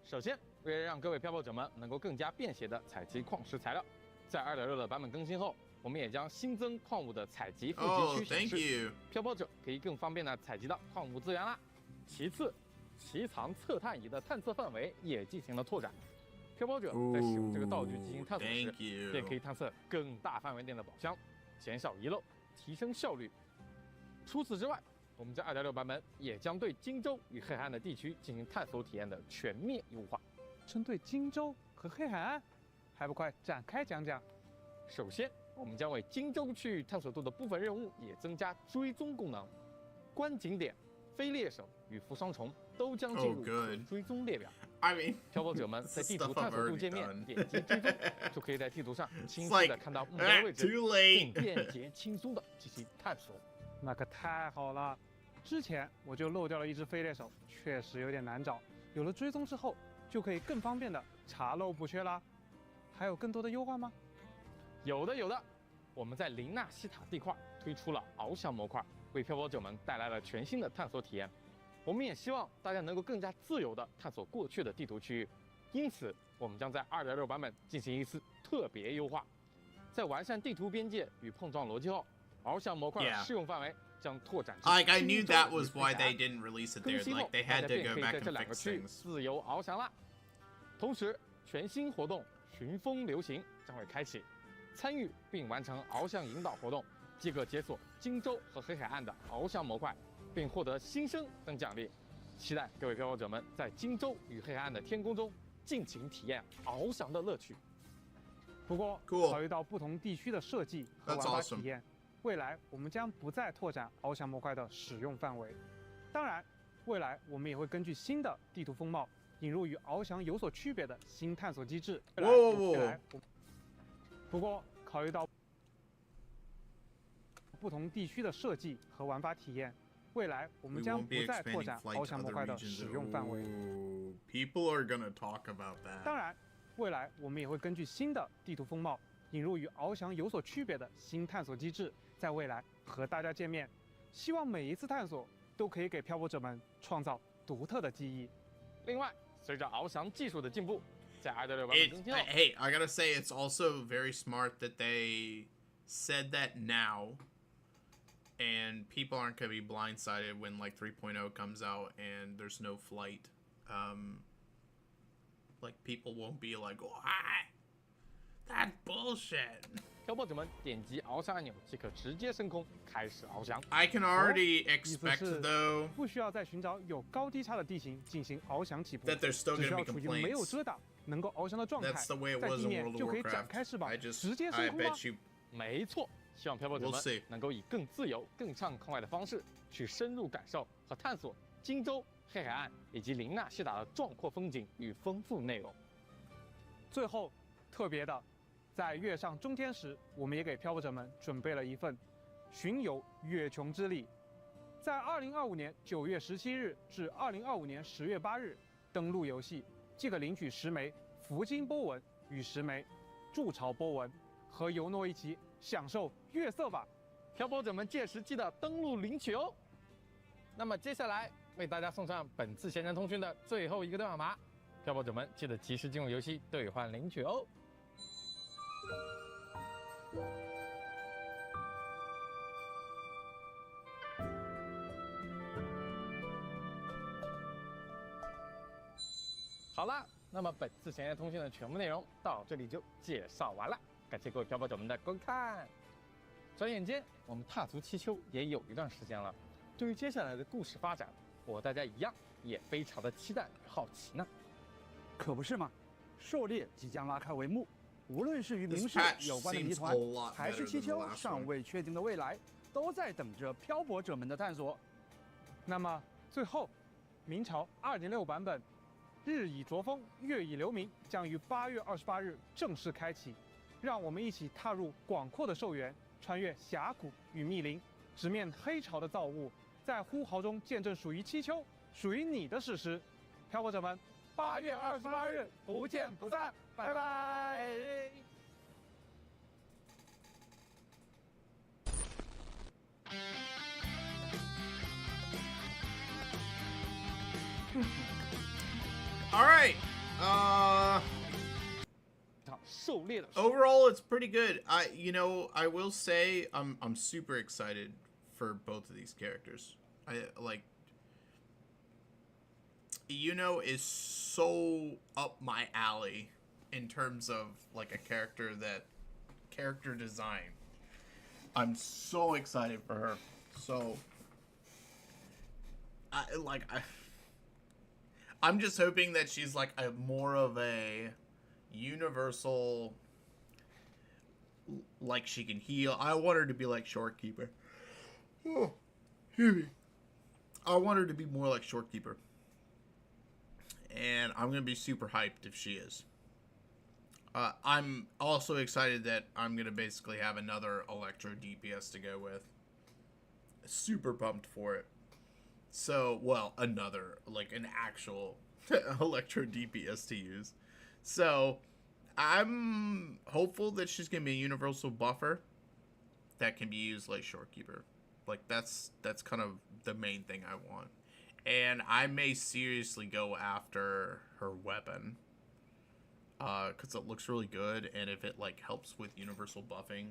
首先，为了让各位漂泊者们能够更加便携地采集矿石材料，在 2.6 的版本更新后，我们也将新增矿物的采集附集区显示，漂泊者可以更方便地采集到矿物资源啦。其次，奇藏测探仪的探测范围也进行了拓展，漂泊者在使用这个道具进行探索时，便可以探测更大范围内的宝箱，减少遗漏，提升效率。除此之外，我们在 2.6 版本也将对荆州与黑海岸的地区进行探索体验的全面优化。针对荆州和黑海岸，还不快展开讲讲？首先，我们将为荆州区域探索度的部分任务也增加追踪功能，观景点、飞猎手与扶桑虫都将进入可追踪列表。漂泊者们在地图探索度界面点击追踪，就可以在地图上清晰地看到目标位置，并便捷轻松地进行探索。那可太好了！之前我就漏掉了一只飞猎手，确实有点难找。有了追踪之后，就可以更方便的查漏补缺啦。还有更多的优化吗？有的，有的。我们在林纳西塔地块推出了翱翔模块，为漂泊者们带来了全新的探索体验。我们也希望大家能够更加自由地探索过去的地图区域，因此我们将在 2.6 版本进行一次特别优化。在完善地图边界与碰撞逻辑后，翱翔模块的适用范围将拓展至 Like, I knew that 金州与 was 黑 why 海 they 岸。 didn't release it 更 there. 新后， Like, they 大 had 家 to 便 go 可以 back 在这 and 两个 fix 区域 things. 自由翱翔啦。同时，全新活动寻风流行将会开启，参与并完成翱翔引导活动，即可解锁荆州和黑海岸的翱翔模块，并获得新生等奖励。期待各位漂泊者们在荆州与黑海岸的天空中尽情体验翱翔的乐趣。不过， Cool. 考虑到不同地区的设计和 That's 玩法 awesome. 体验，未来我们将不再拓展翱翔模块的使用范围。当然，未来我们也会根据新的地图风貌，引入与翱翔有所区别的新探索机制。不过，考虑到不同地区的设计和玩法体验，未来我们 We 将 won't be 不再拓 expanding 展 flight 翱 to 翔模 other 块的 regions. 使用范围。 Ooh, people are gonna talk about that. 当然，未来我们也会根据新的地图风貌，引入与翱翔有所区别的新探索机制，在未来和大家见面。希望每一次探索都可以给漂泊者们创造独特的记忆。另外，随着翱翔技术的进步，在 2.6 版本 It, 更新后， hey, I gotta say, it's also very smart that they said that now, and people aren't gonna be blindsided when like 3.0 comes out and there's no flight. Like people won't be like, "What? That's bullshit." 漂泊者们点击翱翔按钮即可直接升空开始翱翔。 I can already 意思 expect 是 though 不需要再寻找有高低差的地形进行翱翔起步， that there's still 只需 gonna 要 be 处于没有 complaints. 遮挡、能够翱翔的状态， That's the way it 在 was 地 in 面 World 就 of 可以展 Warcraft. 开翅膀， I just, 直接 I 升空吗？ bet you. 没错，希望漂泊者 We'll 们 see. 能够以更自由、更畅快的方式去深入感受和探索荆州、黑海岸以及林纳西达的壮阔风景与丰富内容。最后，特别的，在月上中天时，我们也给漂泊者们准备了一份巡游月穹之力。在2025年9月17日至2025年10月8日登录游戏，即可领取10枚福金波纹与10枚筑巢波纹，和尤诺一起享受月色吧。漂泊者们届时记得登录领取哦。那么接下来为大家送上本次闲谈通讯的最后一个兑换码，漂泊者们记得及时进入游戏兑换领取哦。好啦，那么本次闲言通讯的全部内容到这里就介绍完了，感谢各位漂泊者们的观看。转眼间，我们踏足七丘也有一段时间了，对于接下来的故事发展，我和大家一样也非常的期待与好奇呢。可不是嘛，狩猎即将拉开帷幕，无论是与明 This 世 patch 有关的谜 seems 团 a，lot 还是 better 七 than the 丘 last 尚 one. 未确定的未来，都在等着漂泊者们的探索。那么最后，明朝2.6版本日以灼风，月以流明将于8月28日正式开启，让我们一起踏入广阔的寿元，穿越峡谷与密林，直面黑潮的造物，在呼号中见证属于七丘、属于你的史诗。漂泊者们，8月28日不见不散，拜拜。All right. 狩猎的 Overall, it's pretty good. I will say I'm super excited for both of these characters. I like is so up my alley in terms of like a character design. I'm so excited for her. So I'm just hoping that she's like a more of a universal, like she can heal. I want her to be like Shorekeeper. Oh, excuse me. I want her to be more like Shorekeeper. And I'm gonna be super hyped if she is. I'm also excited that I'm gonna basically have another Electro DPS to go with. Super pumped for it. So, well, another, like an actual Electro DPS to use. So, I'm hopeful that she's going to be a universal buffer. that can be used like Shorekeeper. Like that's kind of the main thing I want. And I may seriously go after her weapon. Because it looks really good, and if it like helps with universal buffing,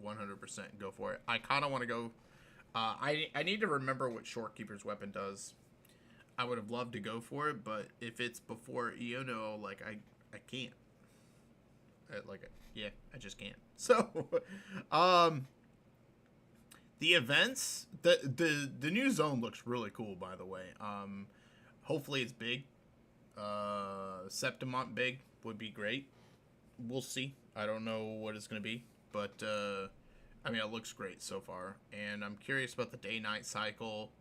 100% go for it. I kind of want to go. I need to remember what Shorekeeper's weapon does. I would have loved to go for it, but if it's before Iono, like I can't. I just can't. So, the events, the new zone looks really cool, by the way. Hopefully it's big. Septimont big would be great. We'll see. I don't know what it's gonna be, but I mean, it looks great so far, and I'm curious about the day-night cycle.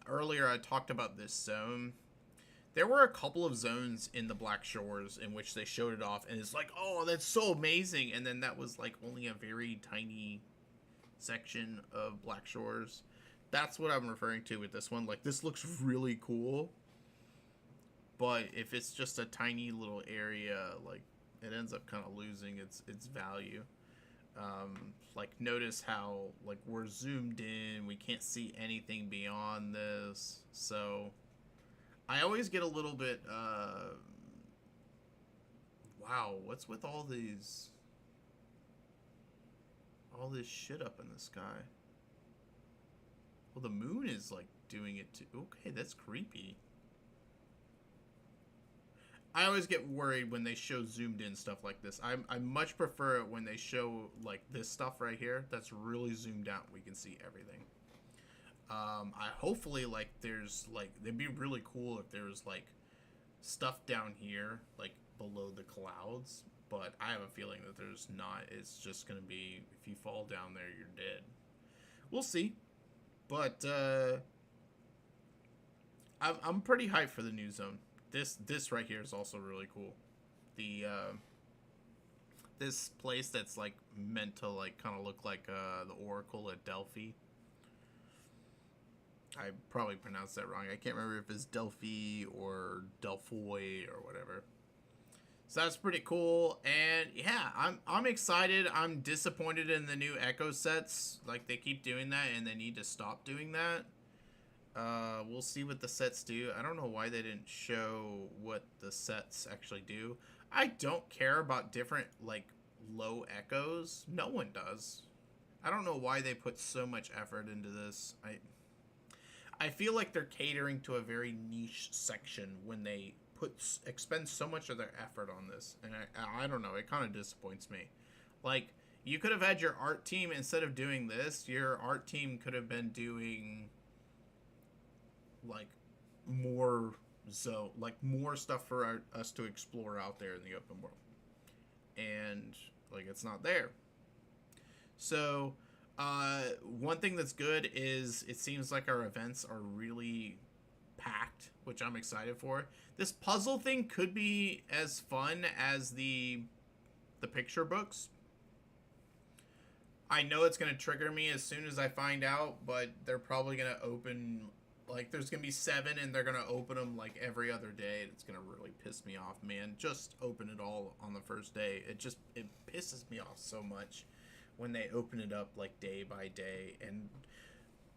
Earlier I talked about this zone. There were a couple of zones in the Black Shores in which they showed it off, and it's like, oh, that's so amazing, and then that was like only a very tiny section of Black Shores. That's what I'm referring to with this one. Like, this looks really cool, but if it's just a tiny little area, like, it ends up kind of losing its value. Like, notice how, like, we're zoomed in, we can't see anything beyond this, so I always get a little bit, wow, what's with all this shit up in the sky? Well, the moon is, like, doing it too. Okay, that's creepy. I always get worried when they show zoomed in stuff like this. I much prefer it when they show like this stuff right here that's really zoomed out. We can see everything. I hopefully like there's like it'd be really cool if there was like stuff down here like below the clouds, but I have a feeling that there's not. It's just gonna be if you fall down there, you're dead. We'll see, but I'm pretty hyped for the new zone. This right here is also really cool. The this place that's like meant to like kind of look like the Oracle at Delphi. I probably pronounced that wrong. I can't remember if it's Delphi or Delphoi or whatever. So that's pretty cool, and yeah, I'm excited. I'm disappointed in the new Echo sets. Like, they keep doing that, and they need to stop doing that. We'll see what the sets do. I don't know why they didn't show what the sets actually do. I don't care about different, like, low echoes. No one does. I don't know why they put so much effort into this. I feel like they're catering to a very niche section when they expend so much of their effort on this. And I don't know. It kind of disappoints me. Like, you could have had your art team, instead of doing this, your art team could have been doing like more stuff for us to explore out there in the open world, and like it's not there. So one thing that's good is it seems like our events are really packed, which I'm excited for. This puzzle thing could be as fun as the picture books. I know it's gonna trigger me as soon as I find out, but they're probably gonna open. Like, there's going to be 7, and they're going to open them, like, every other day. And it's going to really piss me off, man. Just open it all on the first day. It pisses me off so much when they open it up, like, day by day. And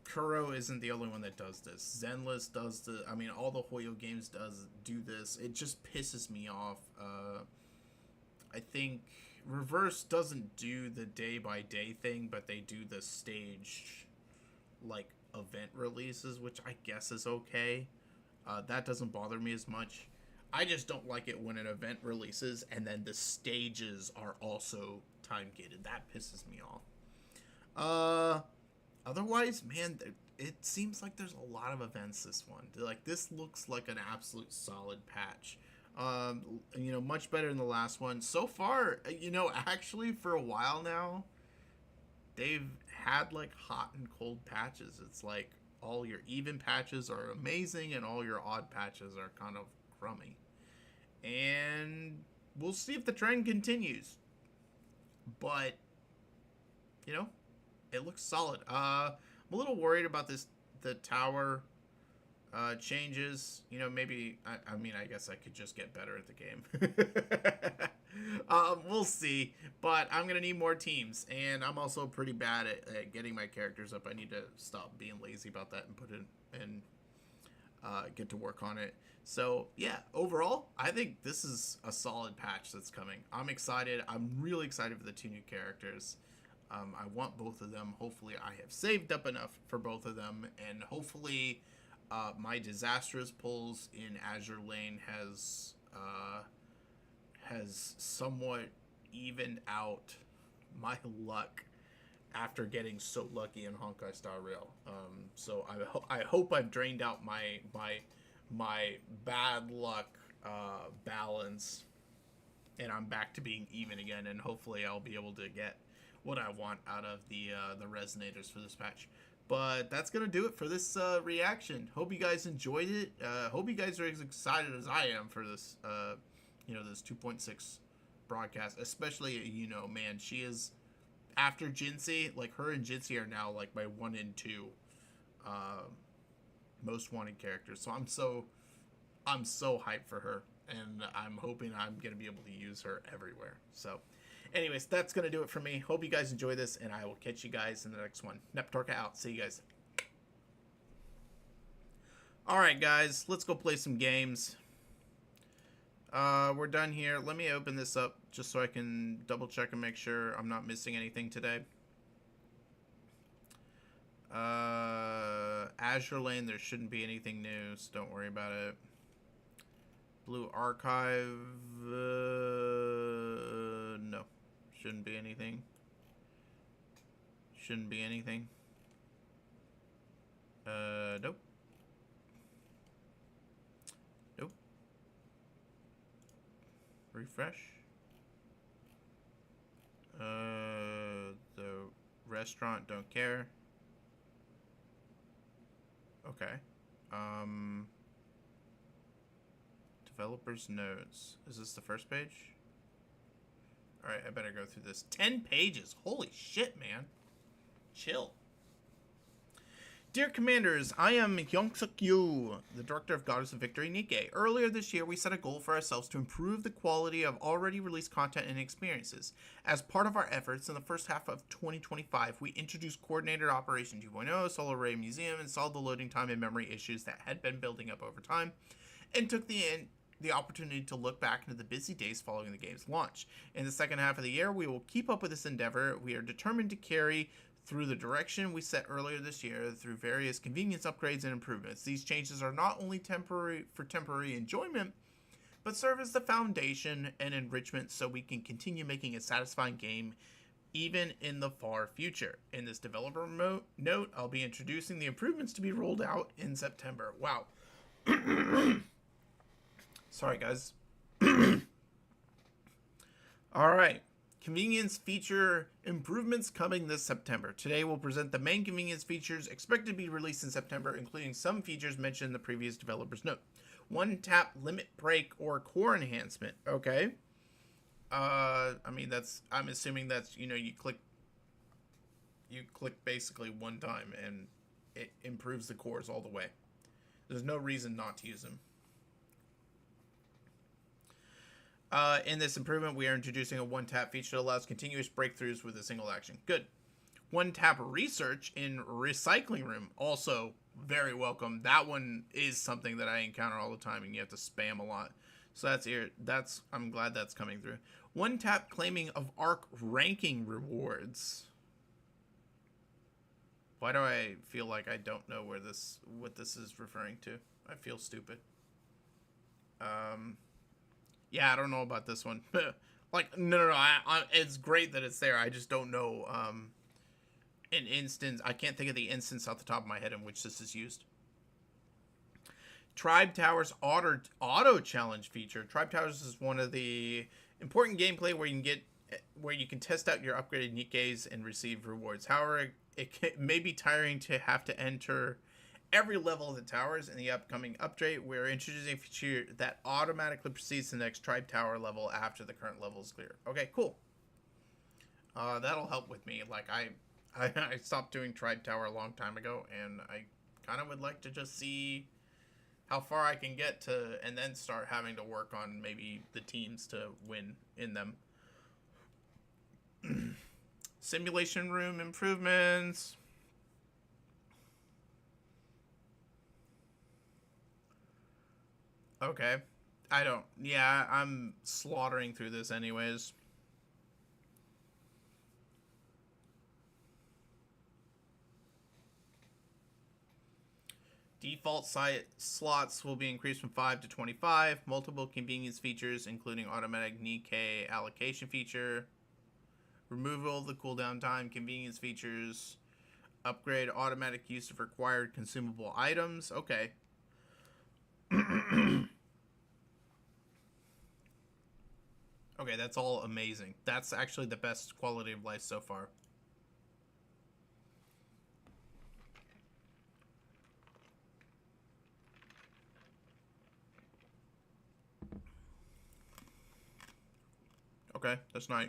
Kuro isn't the only one that does this. Zenless does the... I mean, all the Hoyo games do this. It just pisses me off. I think Reverse doesn't do the day-by-day thing, but they do the stage, like, event releases, which I guess is okay. That doesn't bother me as much. I just don't like it when an event releases and then the stages are also time gated. That pisses me off. Otherwise, man, it seems like there's a lot of events this one. Like, this looks like an absolute solid patch. You know, much better than the last one. So far, you know, actually for a while now, they've had like hot and cold patches. It's like all your even patches are amazing and all your odd patches are kind of crummy. And we'll see if the trend continues. But, you know, it looks solid. I'm a little worried about the tower. changes. You know, maybe, I mean, I guess I could just get better at the game. We'll see, but I'm gonna need more teams, and I'm also pretty bad at getting my characters up. I need to stop being lazy about that and put it and get to work on it. So yeah, overall, I think this is a solid patch that's coming. I'm excited. I'm really excited for the 2 new characters. I want both of them. Hopefully I have saved up enough for both of them, and hopefully my disastrous pulls in Azure Lane has somewhat evened out my luck after getting so lucky in Honkai Star Rail. So I hope I've drained out my bad luck balance, and I'm back to being even again, and hopefully I'll be able to get what I want out of the resonators for this patch. But that's gonna do it for this reaction. Hope you guys enjoyed it. Hope you guys are as excited as I am for this this 2.6 broadcast, especially, you know, man, she is, after Jinsei, like, her and Jinsei are now like my 1 and 2 most wanted characters. So I'm so hyped for her, and I'm hoping I'm gonna be able to use her everywhere. So anyways, that's gonna do it for me. Hope you guys enjoy this, and I will catch you guys in the next one. Neptorka out. See you guys. Alright guys, let's go play some games. We're done here. Let me open this up just so I can double check and make sure I'm not missing anything today. Azure Lane, there shouldn't be anything new, so don't worry about it. Blue Archive, no, shouldn't be anything. Shouldn't be anything. Nope. Nope. Refresh. The restaurant, don't care. Okay. Developers notes. Is this the first page? Alright, I better go through this. 10 pages. Holy shit, man. Chill. Dear Commanders, I am Hyung-Suk Yu, the Director of Goddess of Victory Nikkei. Earlier this year, we set a goal for ourselves to improve the quality of already released content and experiences. As part of our efforts, in the first half of 2025, we introduced Coordinated Operation 2.0, Solar Array Museum, and solved the loading time and memory issues that had been building up over time, and took the opportunity to look back into the busy days following the game's launch. In the second half of the year, we will keep up with this endeavor. We are determined to carry through the direction we set earlier this year through various convenience upgrades and improvements. These changes are not only temporary enjoyment, but serve as the foundation and enrichment so we can continue making a satisfying game even in the far future. In this developer note, I'll be introducing the improvements to be rolled out in September. Wow. Sorry, guys. All right. Convenience feature improvements coming this September. Today we'll present the main convenience features expected to be released in September, including some features mentioned in the previous developer's note. One tap limit break or core enhancement. Okay. I mean, I'm assuming that's, you know, you click basically one time and it improves the cores all the way. There's no reason not to use them. In this improvement, we are introducing a one-tap feature that allows continuous breakthroughs with a single action. Good. One-tap research in Recycling Room, also very welcome. That one is something that I encounter all the time, and you have to spam a lot. So I'm glad that's coming through. One-tap claiming of ARC ranking rewards. Why do I feel like I don't know what this is referring to? I feel stupid. Yeah, I don't know about this one. Like, no. It's great that it's there. I just don't know an instance. I can't think of the instance off the top of my head in which this is used. Tribe Towers auto challenge feature. Tribe Towers is one of the important gameplay where you can test out your upgraded Nikkeis and receive rewards. However, it may be tiring to have to enter every level of the towers. In the upcoming update, we're introducing a feature that automatically proceeds to the next Tribe Tower level after the current level is clear. Okay, cool. That'll help with me. Like, I stopped doing Tribe Tower a long time ago, and I kind of would like to just see how far I can get to, and then start having to work on maybe the teams to win in them. Simulation room improvements. Okay. Yeah, I'm slaughtering through this anyways. Default site slots will be increased from 5 to 25. Multiple convenience features, including automatic Nikkei allocation feature. Removal of the cooldown time convenience features. Upgrade automatic use of required consumable items. Okay. Okay, that's all amazing. That's actually the best quality of life so far. Okay, that's nice.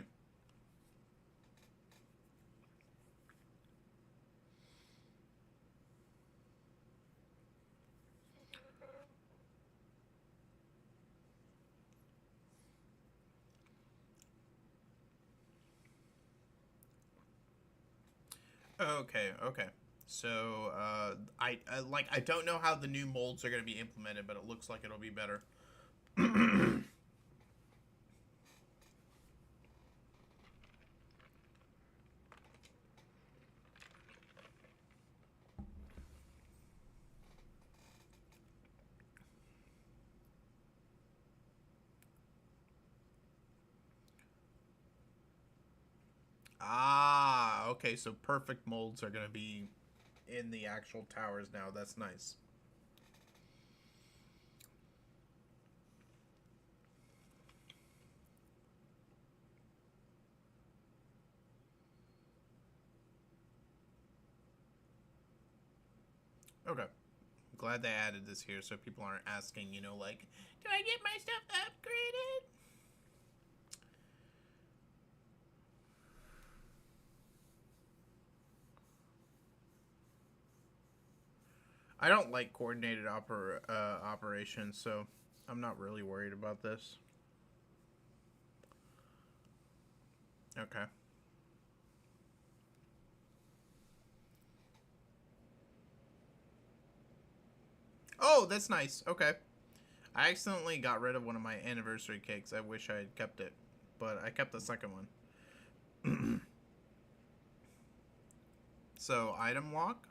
Okay. So, I don't know how the new molds are going to be implemented, but it looks like it'll be better. Ah, okay, so perfect molds are going to be in the actual towers now. That's nice. Okay. Glad they added this here so people aren't asking, you know, like, do I get my stuff upgraded? I don't like coordinated operations, so I'm not really worried about this. Okay. Oh, that's nice. Okay. I accidentally got rid of one of my anniversary cakes. I wish I had kept it, but I kept the second one. So, item walk.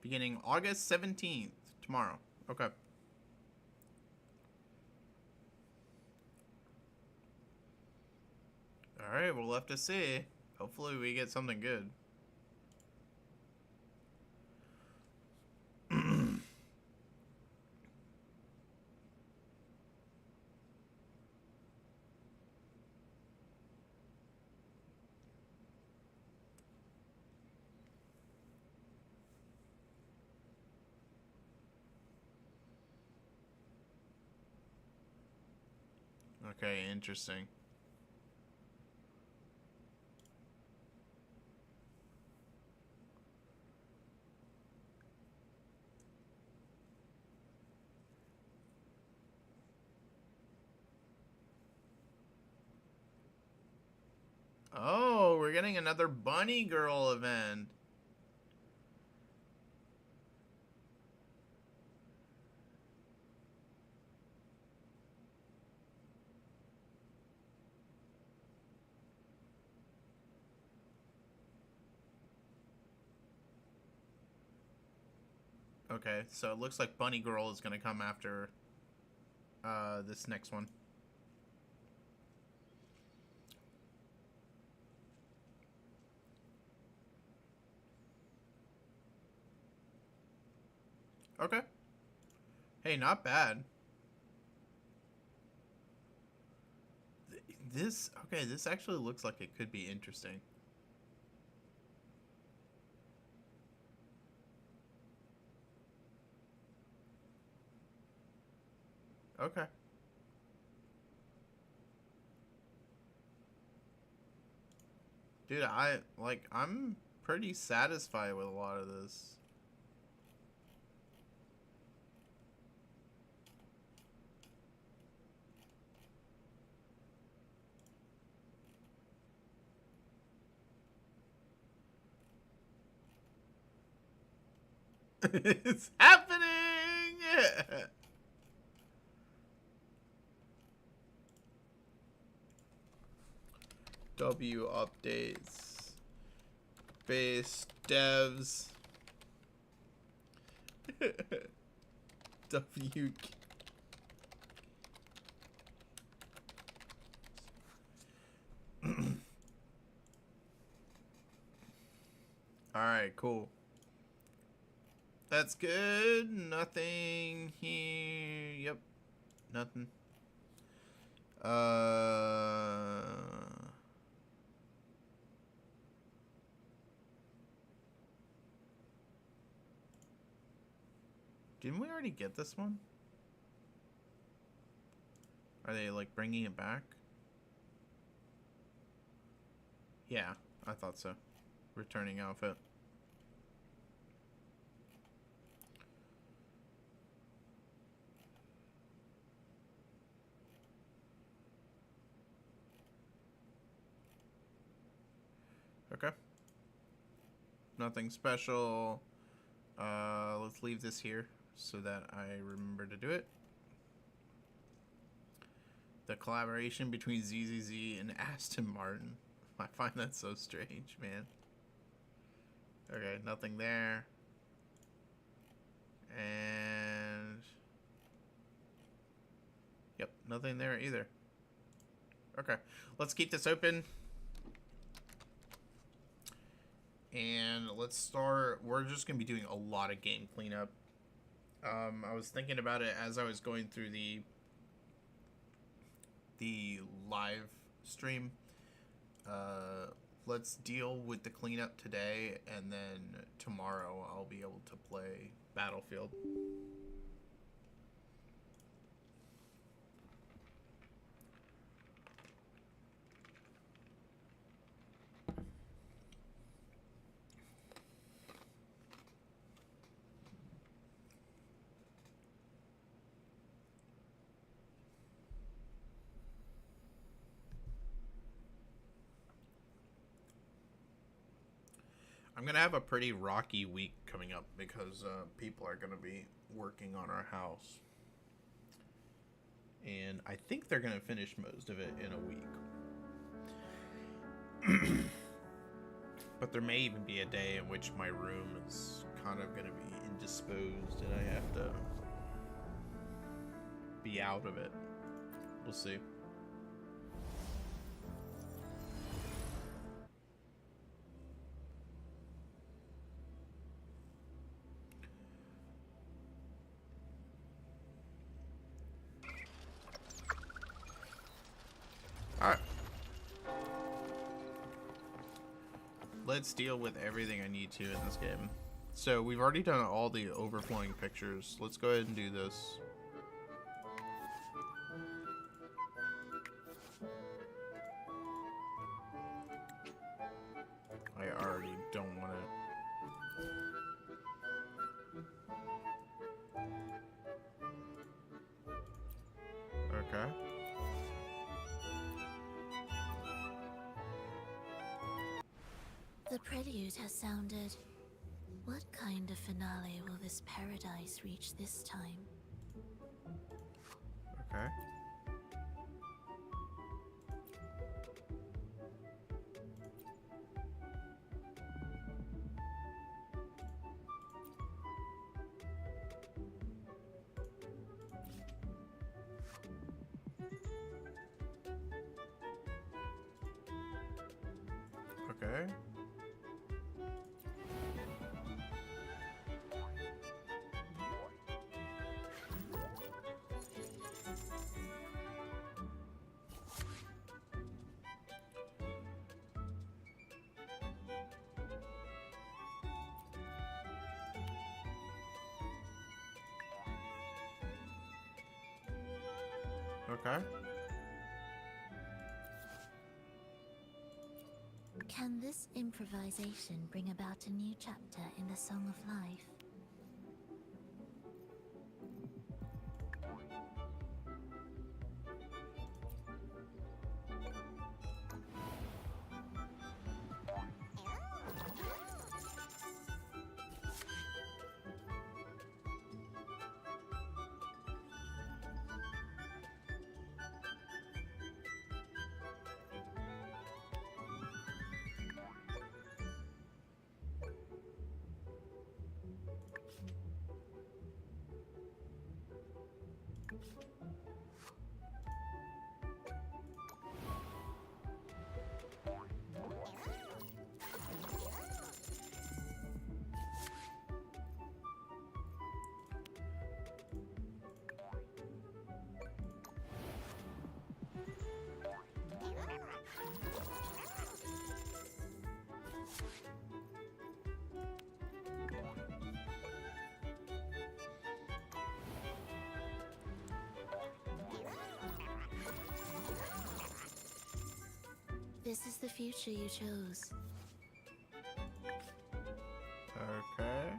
Beginning August 17th, tomorrow. Okay. Alright, we'll have to see. Hopefully we get something good. Okay, interesting. Oh, we're getting another Bunny Girl event. Okay, so it looks like Bunny Girl is going to come after this next one. Okay. Hey, not bad. This actually looks like it could be interesting. Okay. Dude, I'm pretty satisfied with a lot of this. It's happening! W updates. Base devs. W. Alright, cool. That's good. Nothing here. Yep. Nothing. Didn't we already get this one? Are they like bringing it back? Yeah, I thought so. Returning outfit. Okay. Nothing special. Let's leave this here so that I remember to do it. The collaboration between ZZZ and Aston Martin. I find that so strange, man. Okay, nothing there. And... Yep, nothing there either. Okay, let's keep this open. And let's start. We're just going to be doing a lot of game cleanup. I was thinking about it as I was going through the live stream. Let's deal with the cleanup today, and then tomorrow I'll be able to play Battlefield. I'm gonna have a pretty rocky week coming up because people are gonna be working on our house, and I think they're gonna finish most of it in a week. But there may even be a day in which my room is kind of gonna be indisposed and I have to be out of it. We'll see. Alright. Let's deal with everything I need to in this game. So we've already done all the overflowing pictures. Let's go ahead and do this. I already don't want to. Okay. The prelude has sounded. What kind of finale will this paradise reach this time? Okay. Okay. Okay. Can this improvisation bring about a new chapter in the Song of Life? This is the future you chose. Okay.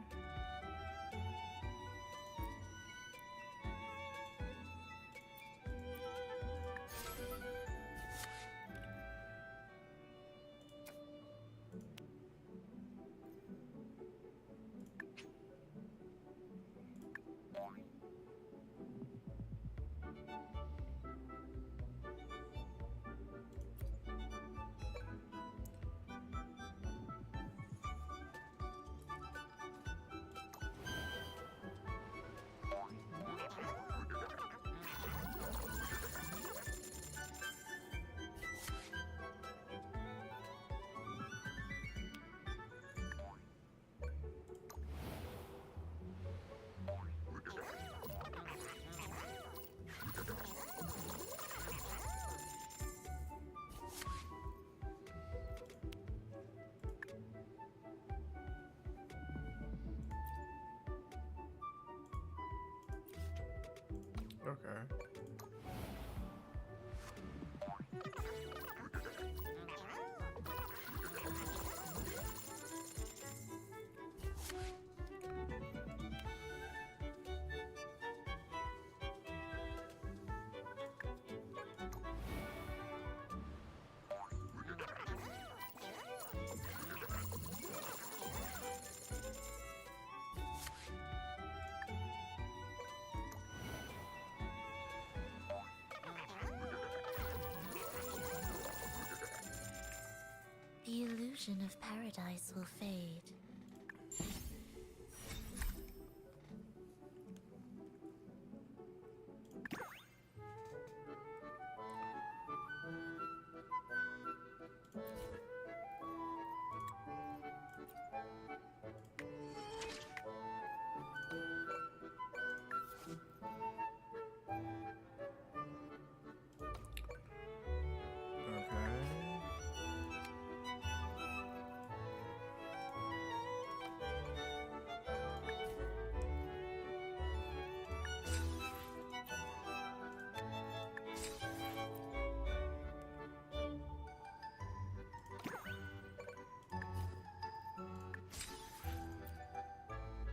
Okay. The illusion of paradise will fade.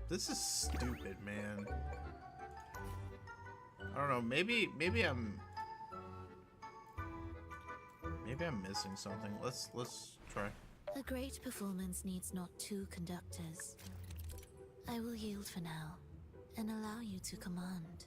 This is stupid, man. I don't know. Maybe I'm missing something. Let's try. A great performance needs not two conductors. I will yield for now and allow you to command.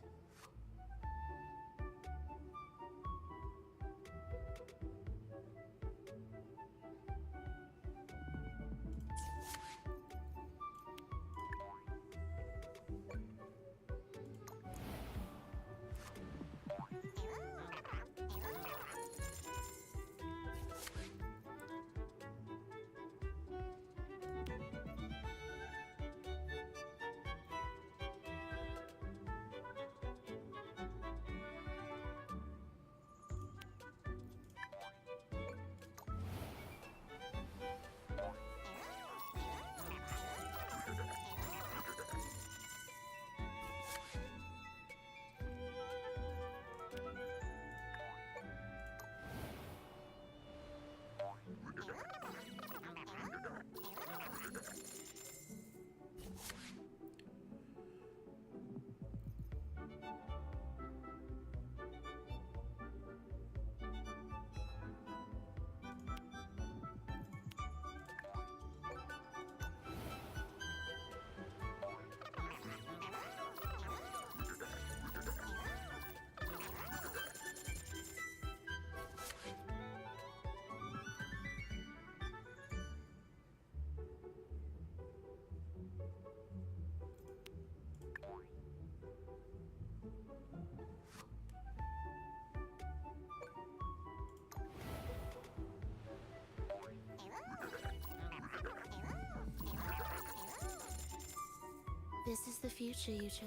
This is the future you chose.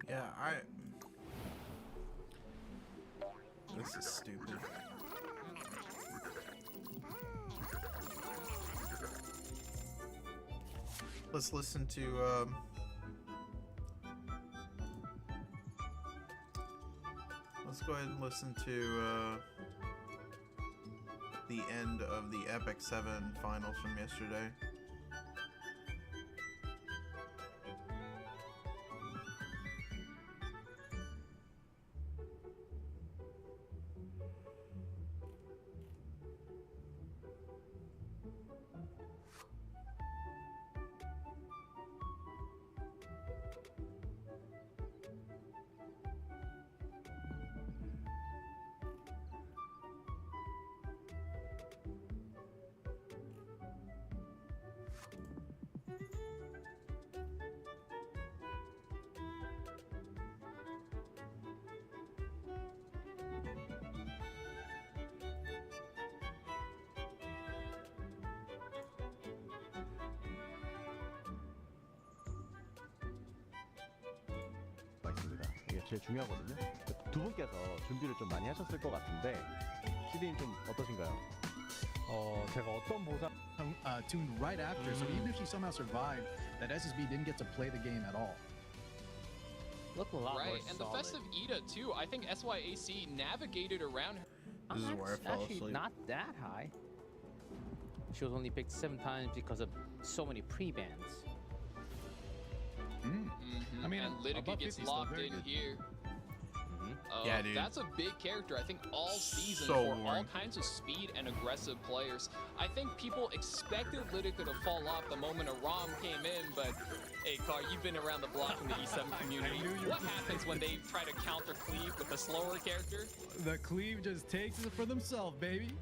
Yeah, this is stupid. Let's listen to, let's go ahead and listen to, the end of the Epic 7 finals from yesterday. 이게 제일 중요하거든요. 두 분께서 준비를 좀 많이 하셨을 것 같은데 CD님 좀 어떠신가요? 제가 어떤 보상 tuned right after, so even if she somehow survived, that SSB didn't get to play the game at all. Look a lot right, and solid. The festive Ida too. I think SYAC navigated around her. This is where I fell actually asleep. Not that high. She was only picked 7 times because of so many pre-bans. I mean, and Lytica gets locked in here. Yeah, dude. That's a big character. I think all season So for all boring. kinds of speed and aggressive players. I think people expected Lytica to fall off the moment Aram came in, but hey, Car, you've been around the block in the E7 community. What happens when they try to counter cleave with a slower character? The cleave just takes it for themselves, baby.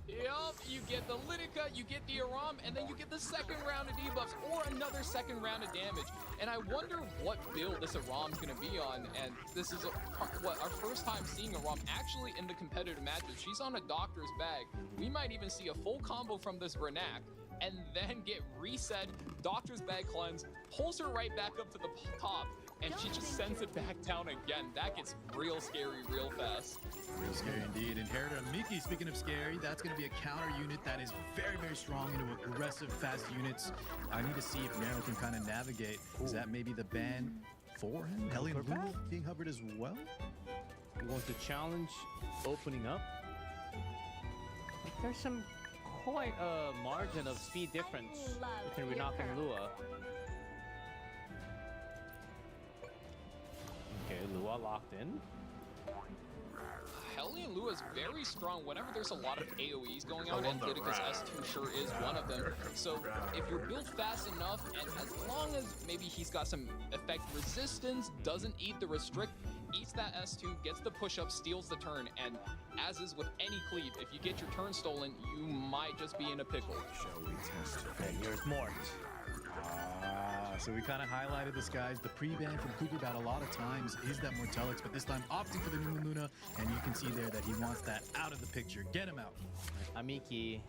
Yup, you get the Lytica, you get the Aram, and then you get the second round of debuffs or another second round of damage. And I wonder what build this Aram's gonna be on. And this is our first time seeing Aram actually in the competitive matches. She's on a doctor's bag. We might even see a full combo from this Renak, and then get reset, doctor's bag cleanse, pulls her right back up to the top, and she just sends it back down again. That gets real scary real fast. Real scary indeed. Inheritor Miki, speaking of scary, that's going to be a counter unit that is very, very strong into aggressive, fast units. I need to see if Nero can kind of navigate. Is that maybe the ban for him? Hellion Blue being hovered as well? He wants to challenge opening up. There's some quite a margin of speed difference between Renak and Lua. Okay, Lua locked in. Hellion Lua is very strong whenever there's a lot of AoEs going on, and Lytica's S2 sure is one of them. So if you're built fast enough, and as long as maybe he's got some effect resistance, doesn't eat the restrict, eats that S2, gets the push-up, steals the turn, and as is with any cleave, if you get your turn stolen, you might just be in a pickle. Shall we test fate? Here's Mort. So we kind of highlighted this, guys. The pre-ban from Kukubat a lot of times is that Mortelix, but this time opting for the Numa Luna, and you can see there that he wants that out of the picture. Get him out. Amiki,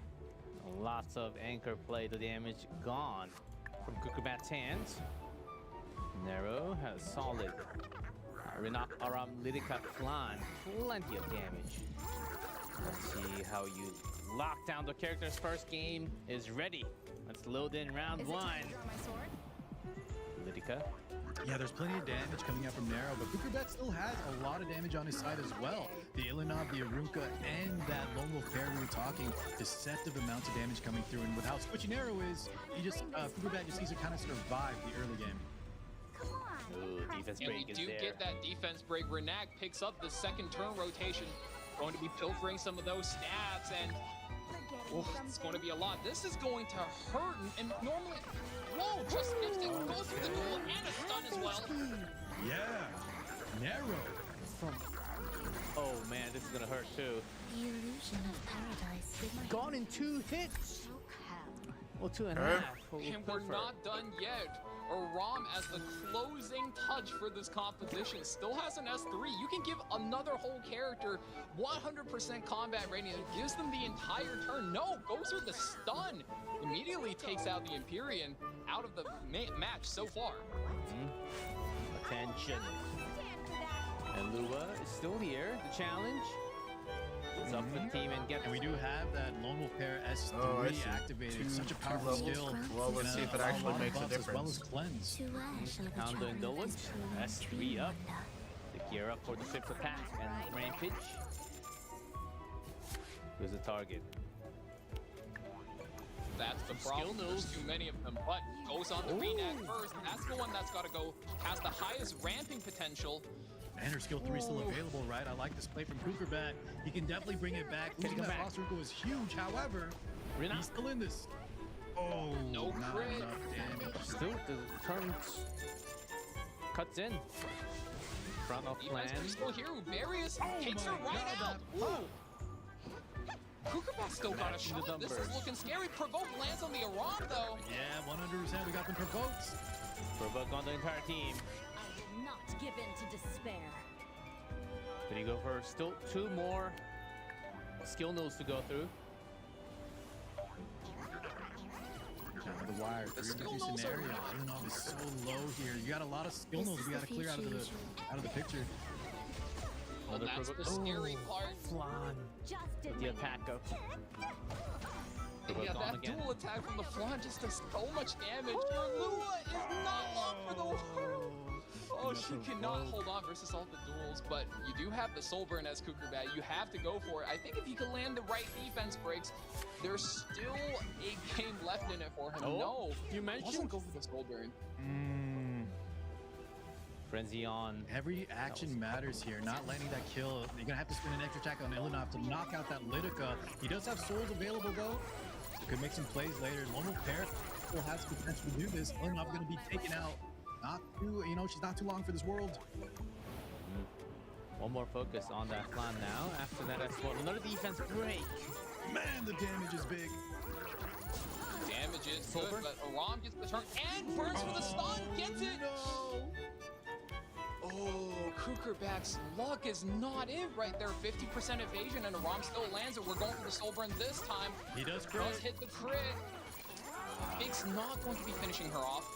lots of anchor play. The damage gone from Kukubat's hands. Nero has solid. Renak Aram Lytica Flan, plenty of damage. Let's see how you lock down the character's first game is ready. Let's load in round one. Lytica. Yeah, there's plenty of damage coming out from Nero, but Kukubat still has a lot of damage on his side as well. The Ilinov, the Arunka, and that Lone Wolf pair we were talking, deceptive amounts of damage coming through, and with how switchy Nero is, he just, Kukubat just needs to kind of survive the early game. Ooh, defense break and we is do there. get that defense break. Renak picks up the second turn rotation going to be pilfering some of those stats, and it's going to be a lot. This is going to hurt, and normally, whoa, just instinct goes through the duel and a stun as well. Yeah, narrow. Oh man, this is gonna hurt too. The illusion of paradise. Gone in 2 hits. Well, 2.5. And we're not done yet. Aram, as the closing touch for this composition, still has an S3. You can give another whole character 100% combat rating. It gives them the entire turn. No, goes for the stun. Immediately takes out the Empyrean out of the match so far. Attention. And WuWa is still here. The challenge. It's up for the team and get. And we do have that Lone Wolf Pair S3 activated. Such a powerful skill. Well, let's see if it actually makes a difference. As well as cleanse. Counter indulgence. S3 up. To gear up for the swift attack and rampage. Who's the target? That's the problem. There's too many of them, but goes on the Renak first. That's the one that's got to go. Has the highest ramping potential. And her skill 3 is still available, right? I like this play from Kukerbat. He can definitely bring it back. Losing that boss circle is huge. However, he's still in this. Oh, no not crit. enough damage. Still, the turn cuts in. Front of plan. Still here. Various takes her right out. Kukerbat's still got a shot. This is looking scary. Provoke lands on the Aram, though. Yeah, 100%. We got them provoked. Provoke on the entire team. Not give in to despair. Can you go for still 2 more skill nodes to go through? Down to the wire. 3v3 scenario. Ilinov is so low here. You got a lot of skill nodes we got to clear out of the picture. Well, that's the scary part. Flan. With the attack up. Yeah, that dual attack from the Flan just does so much damage. WuWa is not long for the world. Oh, she cannot hold on versus all the duels, but you do have the Soulburn as Kukerbat. You have to go for it. I think if he can land the right defense breaks, there's still a game left in it for him. No, you mentioned doesn't go for the Soulburn. Frenzy on. Every action matters here. Not landing that kill. You're gonna have to spend an extra attack on Ilinov to knock out that Lidica. He does have souls available though. So could make some plays later. Lone Wolf Pair still has the potential to do this. Ilinov gonna be taken out. Not too, she's not too long for this world. One more focus on that Flan now. After that, that's what another defense break. Man, the damage is big. Damage is good, but Aram gets the turn and burns for the stun. Gets it. Oh, Kukerbat's luck is not in right there. 50% evasion, and Aram still lands it. We're going for the Soulburn this time. He does crit. Does hit the crit. Big's not going to be finishing her off.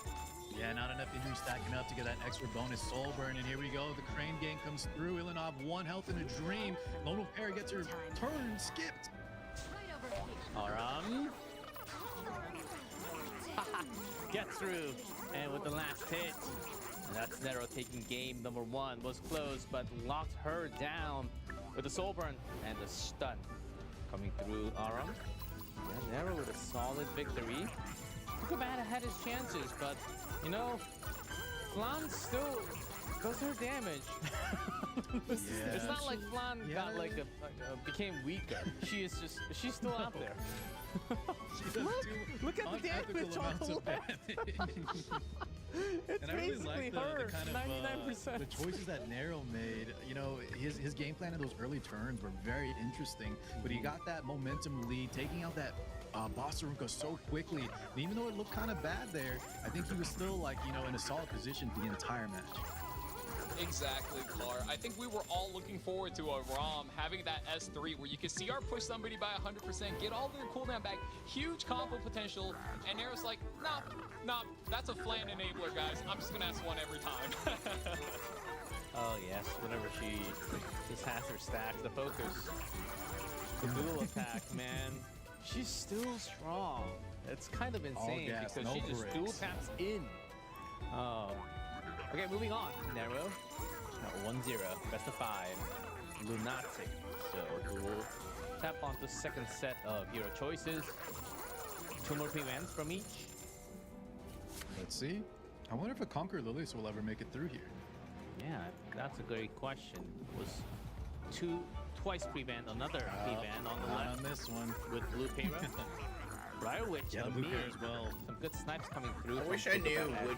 Yeah, not enough injury stacking up to get that extra bonus soul burn. And here we go. The Crane gang comes through. Ilinov, 1 health in a dream. Lone Wolf Pair gets her turn skipped. Aram. Get through. And with the last hit. And that's Nero taking game number 1. Was close, but locked her down with the soul burn and the stun. Coming through Aram. And Nero with a solid victory. Kukerbat had his chances, but Flan still does her damage. It's not like Flan got became weaker. She's still out there. Look at the damage on the left. It's and I really basically like her, the kind of 99%. the choices that Nero made. His game plan in those early turns were very interesting, but he got that momentum lead, taking out that boss Arunka so quickly. And even though it looked kind of bad there, I think he was still in a solid position the entire match. Exactly, Clar. I think we were all looking forward to a ROM having that S3 where you can see our push somebody by 100%, get all their cooldown back, huge combo potential, and Nero's like, nah, that's a Flan enabler, guys. I'm just gonna S1 every time. Oh yes, whenever she just has her stack, the focus, the dual attack, man, she's still strong. It's kind of insane because she just dual taps in. Oh. Okay, moving on. Nero, 1-0, best of 5. Lunatic. So we'll tap onto the second set of hero choices. 2 more PMs from each. Let's see. I wonder if a Conquer Lilius will ever make it through here. Yeah, that's a great question. Was twice prevent another prevent on the not left on this one. with blue Payro. Right, which Yeah, the blue pair as well. Some good snipes coming through. I from wish I knew Kukubat as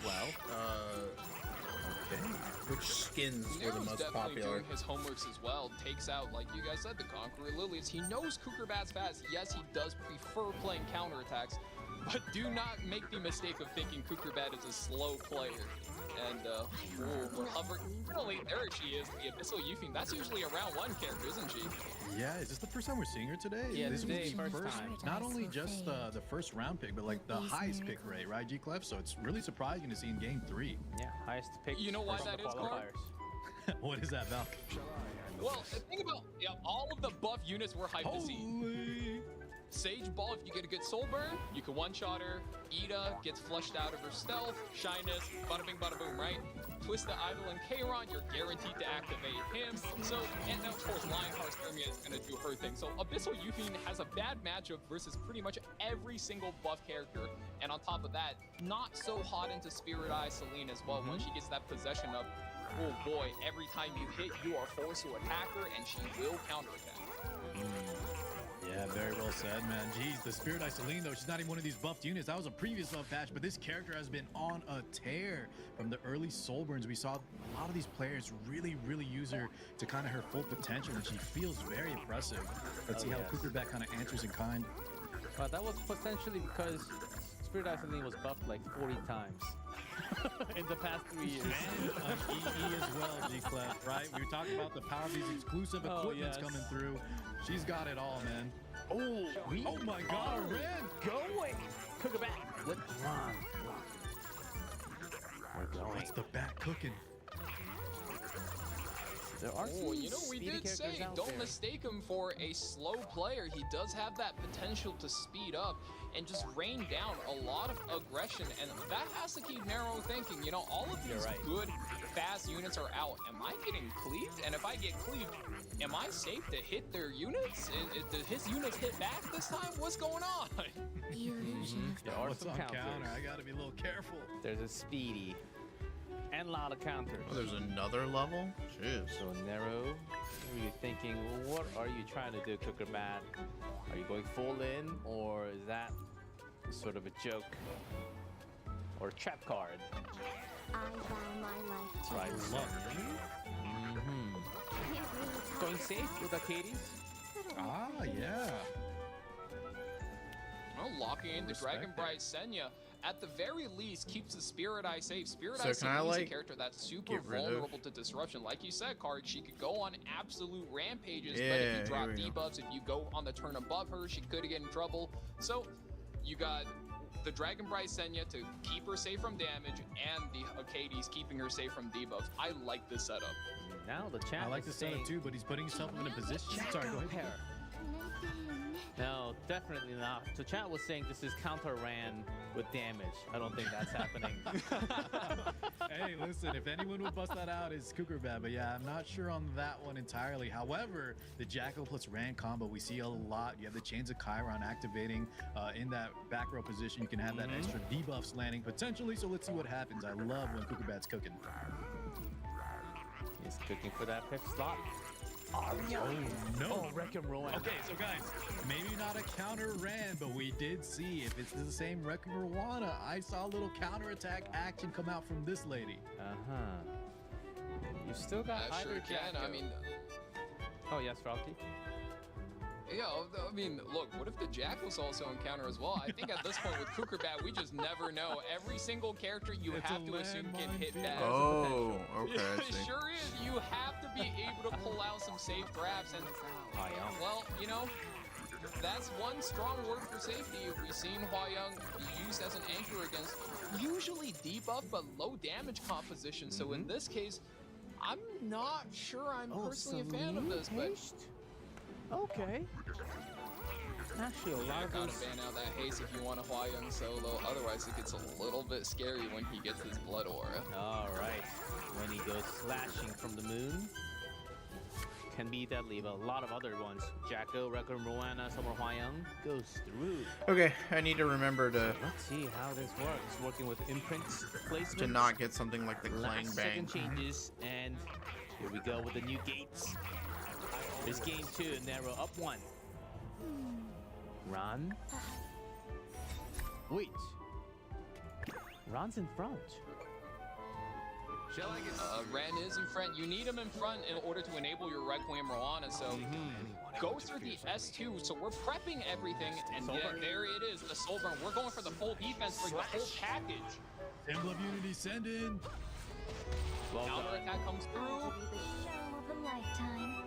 which which skins were the Nero's most definitely popular. doing his homeworks as well. Takes out, like you guys said, the Conqueror Lilies. He knows Kukurbat's fast. Yes, he does prefer playing counterattacks, but do not make the mistake of thinking Kukurbat is a slow player. And we're hovering. Really, there she is, the Abyssal Yuffie. That's usually a round 1 character, isn't she? Yeah, is this the first time we're seeing her today? Yeah, this today, was the first first time. not only just the first round pick, but like the highest pick rate, right, G Clef? So it's really surprising to see in game 3. Yeah, highest pick. You know why from that the is, Carl? qualifiers. What is that, Val? Well, the thing about all of the buff units we're hyped to see. Sage Ball, if you get a good soul burn, you can one-shot her. Ida gets flushed out of her stealth. Shyness, bada bing, bada boom, right? Twisted Idol and Kayron, you're guaranteed to activate him. So, and of course, Lionheart's Thermia is going to do her thing. So, Abyssal Yuffie has a bad matchup versus pretty much every single buff character. And on top of that, not so hot into Spirit Eye Celine as well. When she gets that possession of, oh boy, every time you hit, you are forced to attack her, and she will counterattack. Yeah, very well said, man. Jeez, the Spirit Eye Celine, though, she's not even one of these buffed units. That was a previous buff patch, but this character has been on a tear from the early soul burns. We saw a lot of these players really use her to kind of her full potential, and she feels very impressive. Let's see how Kukurbat kind of answers in kind. Well, that was potentially because Spirit Eye Celine was buffed like 40 times in the past 3 years. And EE as well, G-Clef, right? We were talking about the power of these exclusive equipments coming through. She's got it all, man. Oh my God, a red! Going! Kukurbat with one. We're going. What's the bat cooking? There are some You know, we speedy did characters say, out don't there. mistake him for a slow player. He does have that potential to speed up and just rain down a lot of aggression, and that has to keep Nero thinking, you know, all of these good, fast units are out. Am I getting cleaved? And if I get cleaved, am I safe to hit their units? Did his units hit back this time? What's going on? There are What's some on counters. counter? I gotta be a little careful. There's a speedy and a lot of counters. Oh, there's another level? Jeez. So Nero, you're thinking, well, what are you trying to do, Kukurbat? Are you going full in, or is that sort of a joke or a trap card? I vow my life to Right, you. look. Going safe with Arcades? Ah, yeah. Well, locking in the Respect Dragon Bright Senya, at the very least, keeps the Spirit Eye safe. Spirit So Eye can I, Celine is a like, character that's super get rid of- vulnerable to disruption. Like you said, Card, she could go on absolute rampages, but Yeah, if you drop here we go. debuffs, if you go on the turn above her, she could get in trouble. So, you got the Dragon Bright Senya to keep her safe from damage, and the Arcades keeping her safe from debuffs. I like this setup. Now the chat I like is the setup saying too, but he's putting himself in a position. Sorry, go ahead. No, definitely not. So chat was saying this is counter ran with damage. I don't think that's happening. Hey, listen, if anyone would bust that out, it's Kukurbat. But yeah, I'm not sure on that one entirely. However, the Jackal plus Rand combo, we see a lot. You have the Chains of Chiron activating in that back row position. You can have that extra debuffs landing potentially. So let's see what happens. I love when Kukurbat's cooking. He's cooking for that fifth slot. Oh, no. Oh, Wreck and Rowan. Okay, so guys, maybe not a counter Rand, but we did see if it's the same Wreck and Rwana. I saw a little counterattack action come out from this lady. You still got I either sure can. Jacko. I mean, Oh, yes, Frosty. yeah, I mean, look, what if the Jackal's also encounter as well? I think at this point with Kukurbat, we just never know. Every single character you It's have a to assume can landmine hit field. back. Oh, okay. I It see. sure is. You have to be able to pull out some safe grabs, and well, you know, that's one strong word for safety. We've seen Hua Young be used as an anchor against usually debuff but low damage composition. So in this case, I'm not sure I'm personally a fan of this, but Okay. Actually, a lot of gotta those... ban out that haste if you want a Hua Young solo. Otherwise, it gets a little bit scary when he gets his blood aura. All right. When he goes slashing from the moon, can be deadly, but a lot of other ones. Jacko, Wrecker, Moana, Summer Hwayong goes through. Okay, I need to remember to Let's see how this works. Working with imprints placement. to not get something like the Clang Last Bang. second changes, and here we go with the new gates. It's game 2. Nero up 1. Ron. Wait. Ron's in front. Shall I get Ren is in front. You need him in front in order to enable your Requiem Rowana. So go through the S2. So we're prepping everything, and yeah, there it is, the Soul Burn. We're going for the full defense for the whole package. Symbol of Unity, send in. Counter attack comes through. Show of a lifetime.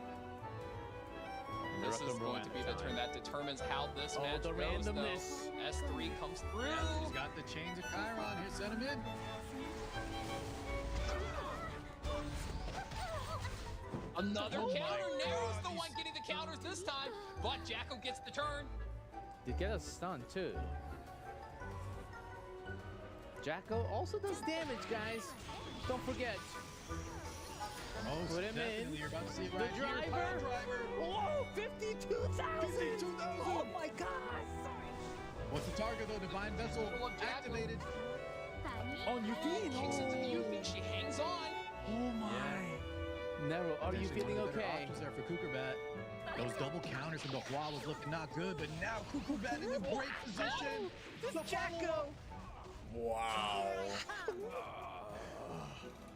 This is going to be the turn that determines how this match the goes, though. randomness. S3 comes through. Yeah, he's got the chains of Chiron here. Send him in. Another Oh my counter. Nero's God, the one getting the counters this time, but Jacko gets the turn. Did get a stun too. Jacko also does damage, guys. Don't forget. Most Put him definitely. in. You're about to see it The right here. driver. Pile driver. Whoa, 52,000. 52,000. Oh my God. What's the target though? Divine Vessel activated. Oh, Yufine kicks into the Yufine. She hangs on. Oh my. Nero, are you Potentially feeling one of the better okay? options there for Kukerbat. Those double counters from the WuWa was looking not good, but now Kukerbat in a great position. The Jacko. Wow.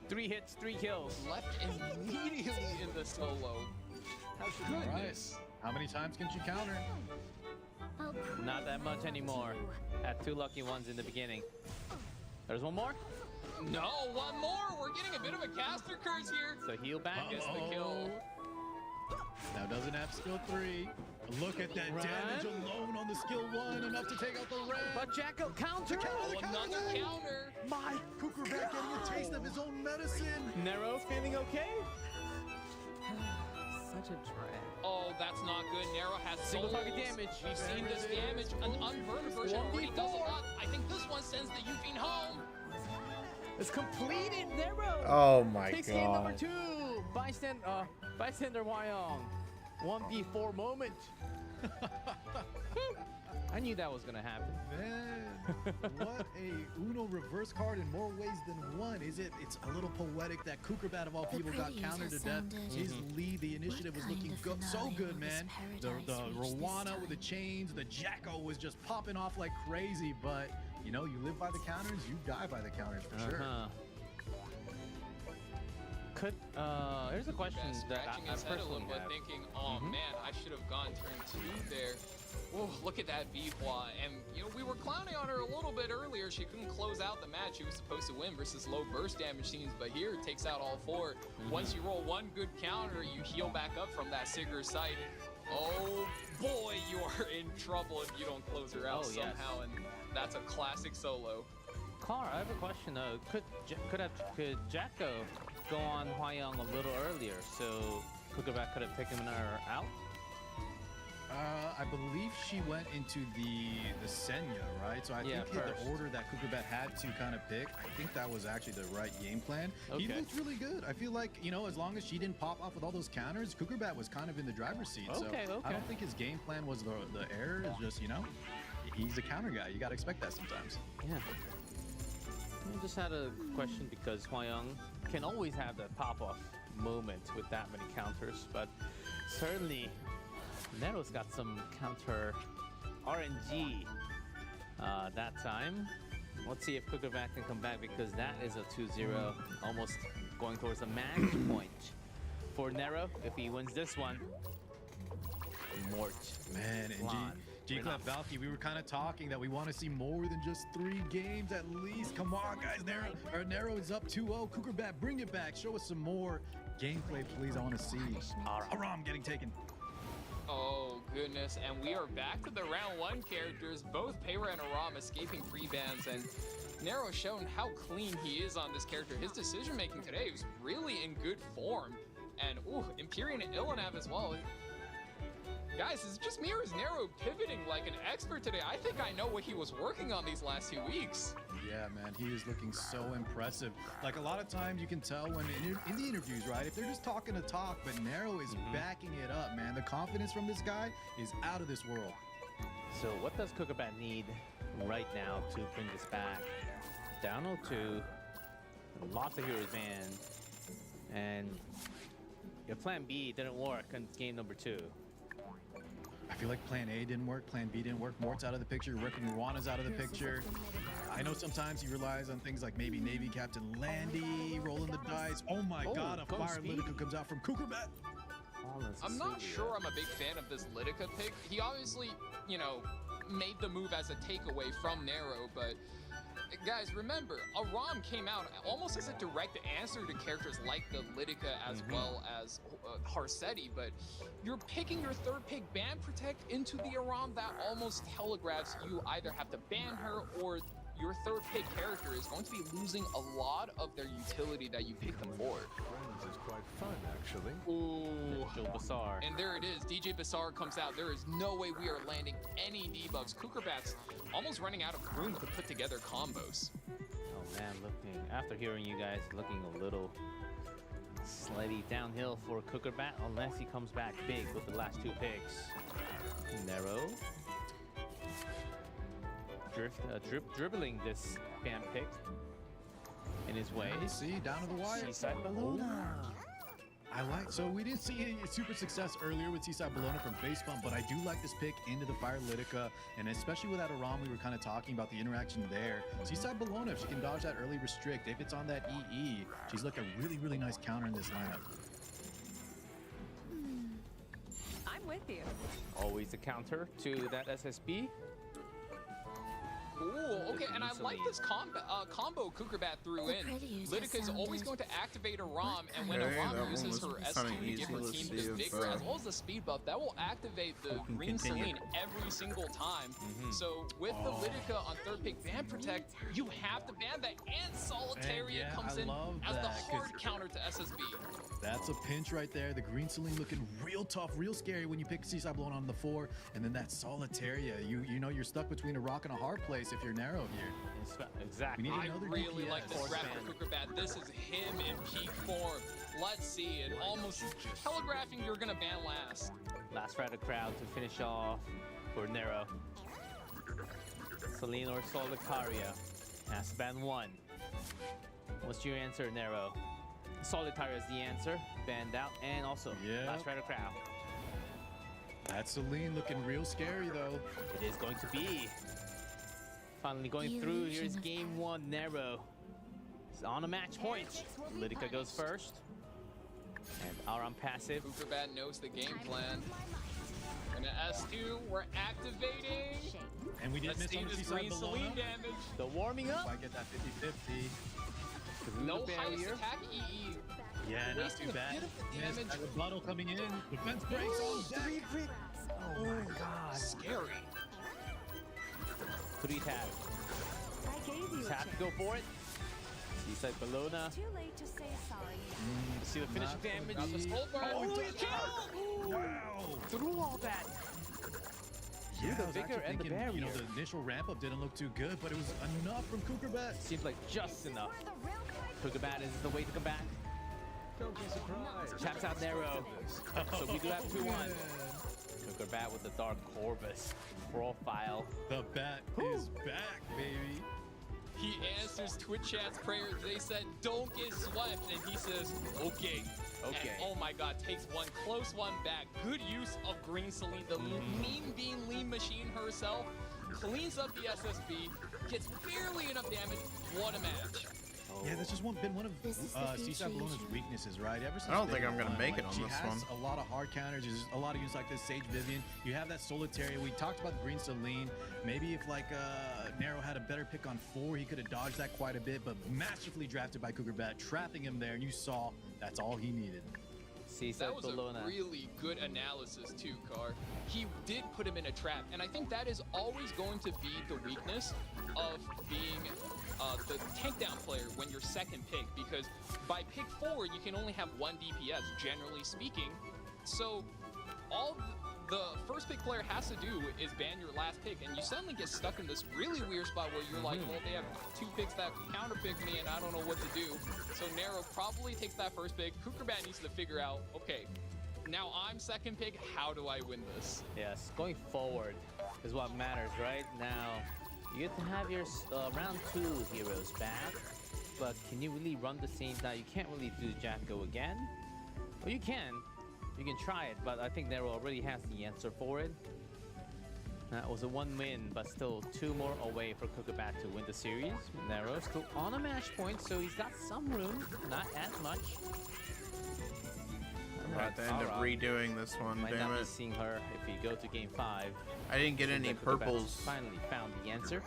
3 hits, 3 kills. Left immediately in the solo. Goodness. How many times can she counter? Not that much anymore. Had 2 lucky ones in the beginning. There's one more. No, one more. We're getting a bit of a caster curse here. So heal back. Gets the kill. Now doesn't have skill 3. Look at that damage alone on the skill 1, enough to take out the red. But Jacko counter. Another counter. My Kukerbat getting a taste of his own medicine. Nero feeling okay? Such a drag. Oh, that's not good. Nero has Single souls. target damage. We've seen this damage. An unburned version already does a lot. I think this one sends the Yufine home. It's completed, Nero. Oh my Takes game number God. 2. Bystander Wyong. 1v4 moment. I knew that was gonna happen. Man, what a Uno reverse card in more ways than one. It's a little poetic that Kukerbat of all people got countered to death. His lead, the initiative was looking so good, man. The Rowana with the chains, the Jacko was just popping off like crazy, but you know, you live by the counters, you die by the counters for sure. Here's a question that Scratching I his head a personally little bit, have. thinking, oh man, I should have gone turn 2 there. Oh, look at that WuWa. And, you know, we were clowning on her a little bit earlier. She couldn't close out the match. She was supposed to win versus low burst damage teams, but here it takes out all 4. Once you roll one good counter, you heal back up from that Sigurd sight. Oh boy, you are in trouble if you don't close her out somehow, and that's a classic solo. Car, I have a question though. Could Jacko go on Hwyong a little earlier so Kukerbat could have taken her out? I believe she went into the Senya, right? So I think the order that Kukerbat had to kind of pick, I think that was actually the right game plan. He looked really good. I feel like, you know, as long as she didn't pop off with all those counters, Kukerbat was kind of in the driver's seat. So I don't think his game plan was the error. It's just, you know, he's a counter guy. You got to expect that sometimes. Yeah. I just had a question because Hwyong can always have that pop-off moment with that many counters, but certainly Nero's got some counter RNG that time. Let's see if Kukerbat can come back because that is a 2-0, almost going towards a match point for Nero if he wins this one. Mort. Man, and G-Club Valky, we were kind of talking that we want to see more than just 3 games at least. Come on, guys. Nero is up 2-0. Kukerbat, bring it back. Show us some more gameplay, please. I want to see Aram getting taken. Oh goodness, and we are back to the round 1 characters, both Payra and Aram escaping free bans, and Nero shown how clean he is on this character. His decision making today was really in good form, and Empyrean and Ilanav as well. Guys, is it just me or is Nero pivoting like an expert today? I think I know what he was working on these last 2 weeks. Yeah, man, he is looking so impressive. Like a lot of times you can tell when in the interviews, right? If they're just talking to talk, but Nero is backing it up, man. The confidence from this guy is out of this world. So what does Kukerbat need right now to bring this back? Down 0-2, lots of heroes banned, and Your plan B didn't work in game number 2. I feel like plan A didn't work, plan B didn't work, Mort's out of the picture, Rick and Ruana's out of the picture. I know sometimes he relies on things like maybe Navy Captain Landy rolling the dice. Oh my god, a fire Lidica comes out from Kukerbat. I'm not sure I'm a big fan of this Lidica pick. He obviously, you know, made the move as a takeaway from Nero, but guys, remember, Aram came out almost as a direct answer to characters like the Lidica as well as Harsetti, but you're picking your third pick, Ban Protect, into the Aram. That almost telegraphs you either have to ban her or your third pick character is going to be losing a lot of their utility that you picked them for. Friends is quite fun, actually. Ooh. Joe Bassar. And there it is. DJ Bassar comes out. There is no way we are landing any debuffs. Kukerbat's almost running out of room to put together combos. Oh man, after hearing you guys, looking a little slightly downhill for Kukerbat unless he comes back big with the last 2 picks. Nero. Dribbling this Ban pick in his way. Yeah, see, down to the wire. Seaside Bellona. I like, so we didn't see a super success earlier with Seaside Bellona from Face Pump, but I do like this pick into the Fire Lidica, and especially with that Aram, we were kind of talking about the interaction there. Seaside Bellona, if she can dodge that early restrict, if it's on that EE, she's like a really, really nice counter in this lineup. I'm with you. Always a counter to that SSB. Ooh, okay, and I like this combo Kukerbat threw in. Lidica is always going to activate Aram, and when Aram uses her S2 to give her team the vigor as well as the speed buff, that will activate the green Celine every single time. So with the Lidica on third pick Ban Protect, you have to ban that, and Solitaria comes in as the hard counter to SSB. That's a pinch right there. The green Celine looking real tough, real scary when you pick Seaside Bellona on the 4, and then that Solitaria. You know you're stuck between a rock and a hard place if you're Narrow here. Exactly. I really like this grab for Kukerbat. This is him in peak form. Let's see it. Almost telegraphing you're gonna ban last. Last Rider crowd to finish off for Nero. Celine or Solitaria has to ban 1. What's your answer, Nero? Solitaria is the answer. Banned out, and also Last Rider crowd. That Celine looking real scary though. It is going to be. Finally going through. Here's game 1. Nero is on a match point. Lidica goes first. And Aram passive. Kukerbat knows the game plan. And S2, we're activating. And we didn't miss on the Seaside Bellona. Damage. The warming up. I get that 50-50. No highest attack EE. Yeah, not too bad. Missed. Rebuttal coming in. Defense breaks on deck. Oh my god. Scary. 3 tap. I gave you Tap to go for it. Seaside Bellona. Too late to say sorry. See the finishing damage. Holy cow! Wow! Through all that. Yeah, the vigor and the barrier. You know, the initial ramp up didn't look too good, but it was enough from Kukerbat. Seems like just enough. Kukerbat is the way to come back. Don't be surprised. Taps out Nero. So we do have 2-1. Kukerbat with the Dark Corvus profile. The bat is back, baby. He answers Twitch chat's prayers. They said, don't get swept. And he says, okay. And, oh my god, takes one close one back. Good use of Green Celine, the mean bean lean machine herself. Cleans up the SSB. Gets barely enough damage. What a match. Yeah, that's just been one of Seaside Bellona's weaknesses, right? Ever since I don't think I'm gonna make it on she this has one. a lot of hard counters. There's a lot of units like this. Sage Vivian. You have that Solitaria. We talked about the Green Celine. Maybe if like Nero had a better pick on 4, he could have dodged that quite a bit. But masterfully drafted by Kukerbat, trapping him there, and you saw that's all he needed. That was a really good analysis too, Car. He did put him in a trap, and I think that is always going to be the weakness of being the tank down player when you're second pick, because by pick 4 you can only have 1 DPS, generally speaking. So all the first pick player has to do is ban your last pick, and you suddenly get stuck in this really weird spot where you're like, well, they have 2 picks that counter pick me and I don't know what to do. So Nero probably takes that first pick. Kukerbat needs to figure out, okay, now I'm second pick, how do I win this? Yes, going forward is what matters, right? Now, you get to have your round 2 heroes back, but can you really run the same? Now, you can't really do Jacko again, Well, you can try it, but I think Nero already has the answer for it. That was a 1 win, but still 2 more away for Kukubat to win the series. Nero still on a match point, so he's got some room, not as much. I'm about to end up redoing this one, Might damn not be it. seeing her if we go to game 5. I didn't get any Kukubat's purples. Finally found the answer.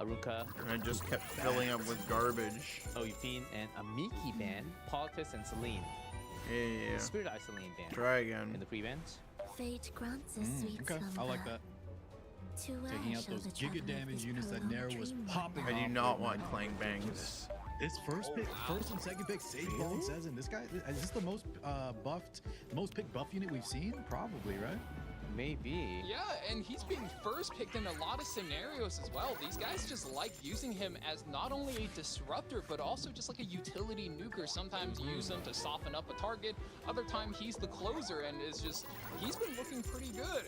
Haruka. And I just kept filling up with garbage. Oyufin and a Miki band, Politis and Celine. Yeah. The Spirit Eye Celine band. Try again. In the pre-band. Fate grants a sweet Okay, I like that. Taking out those giga damage units that Nero was popping. I do off not right want now. clang bangs. This first pick, first and second pick, Sage Ball and Sezin. This guy, is this the most most picked buff unit we've seen? Probably, right? Maybe. Yeah, and he's being first picked in a lot of scenarios as well. These guys just like using him as not only a disruptor, but also just like a utility nuker. Sometimes you use him to soften up a target. Other time he's the closer and is just, he's been looking pretty good.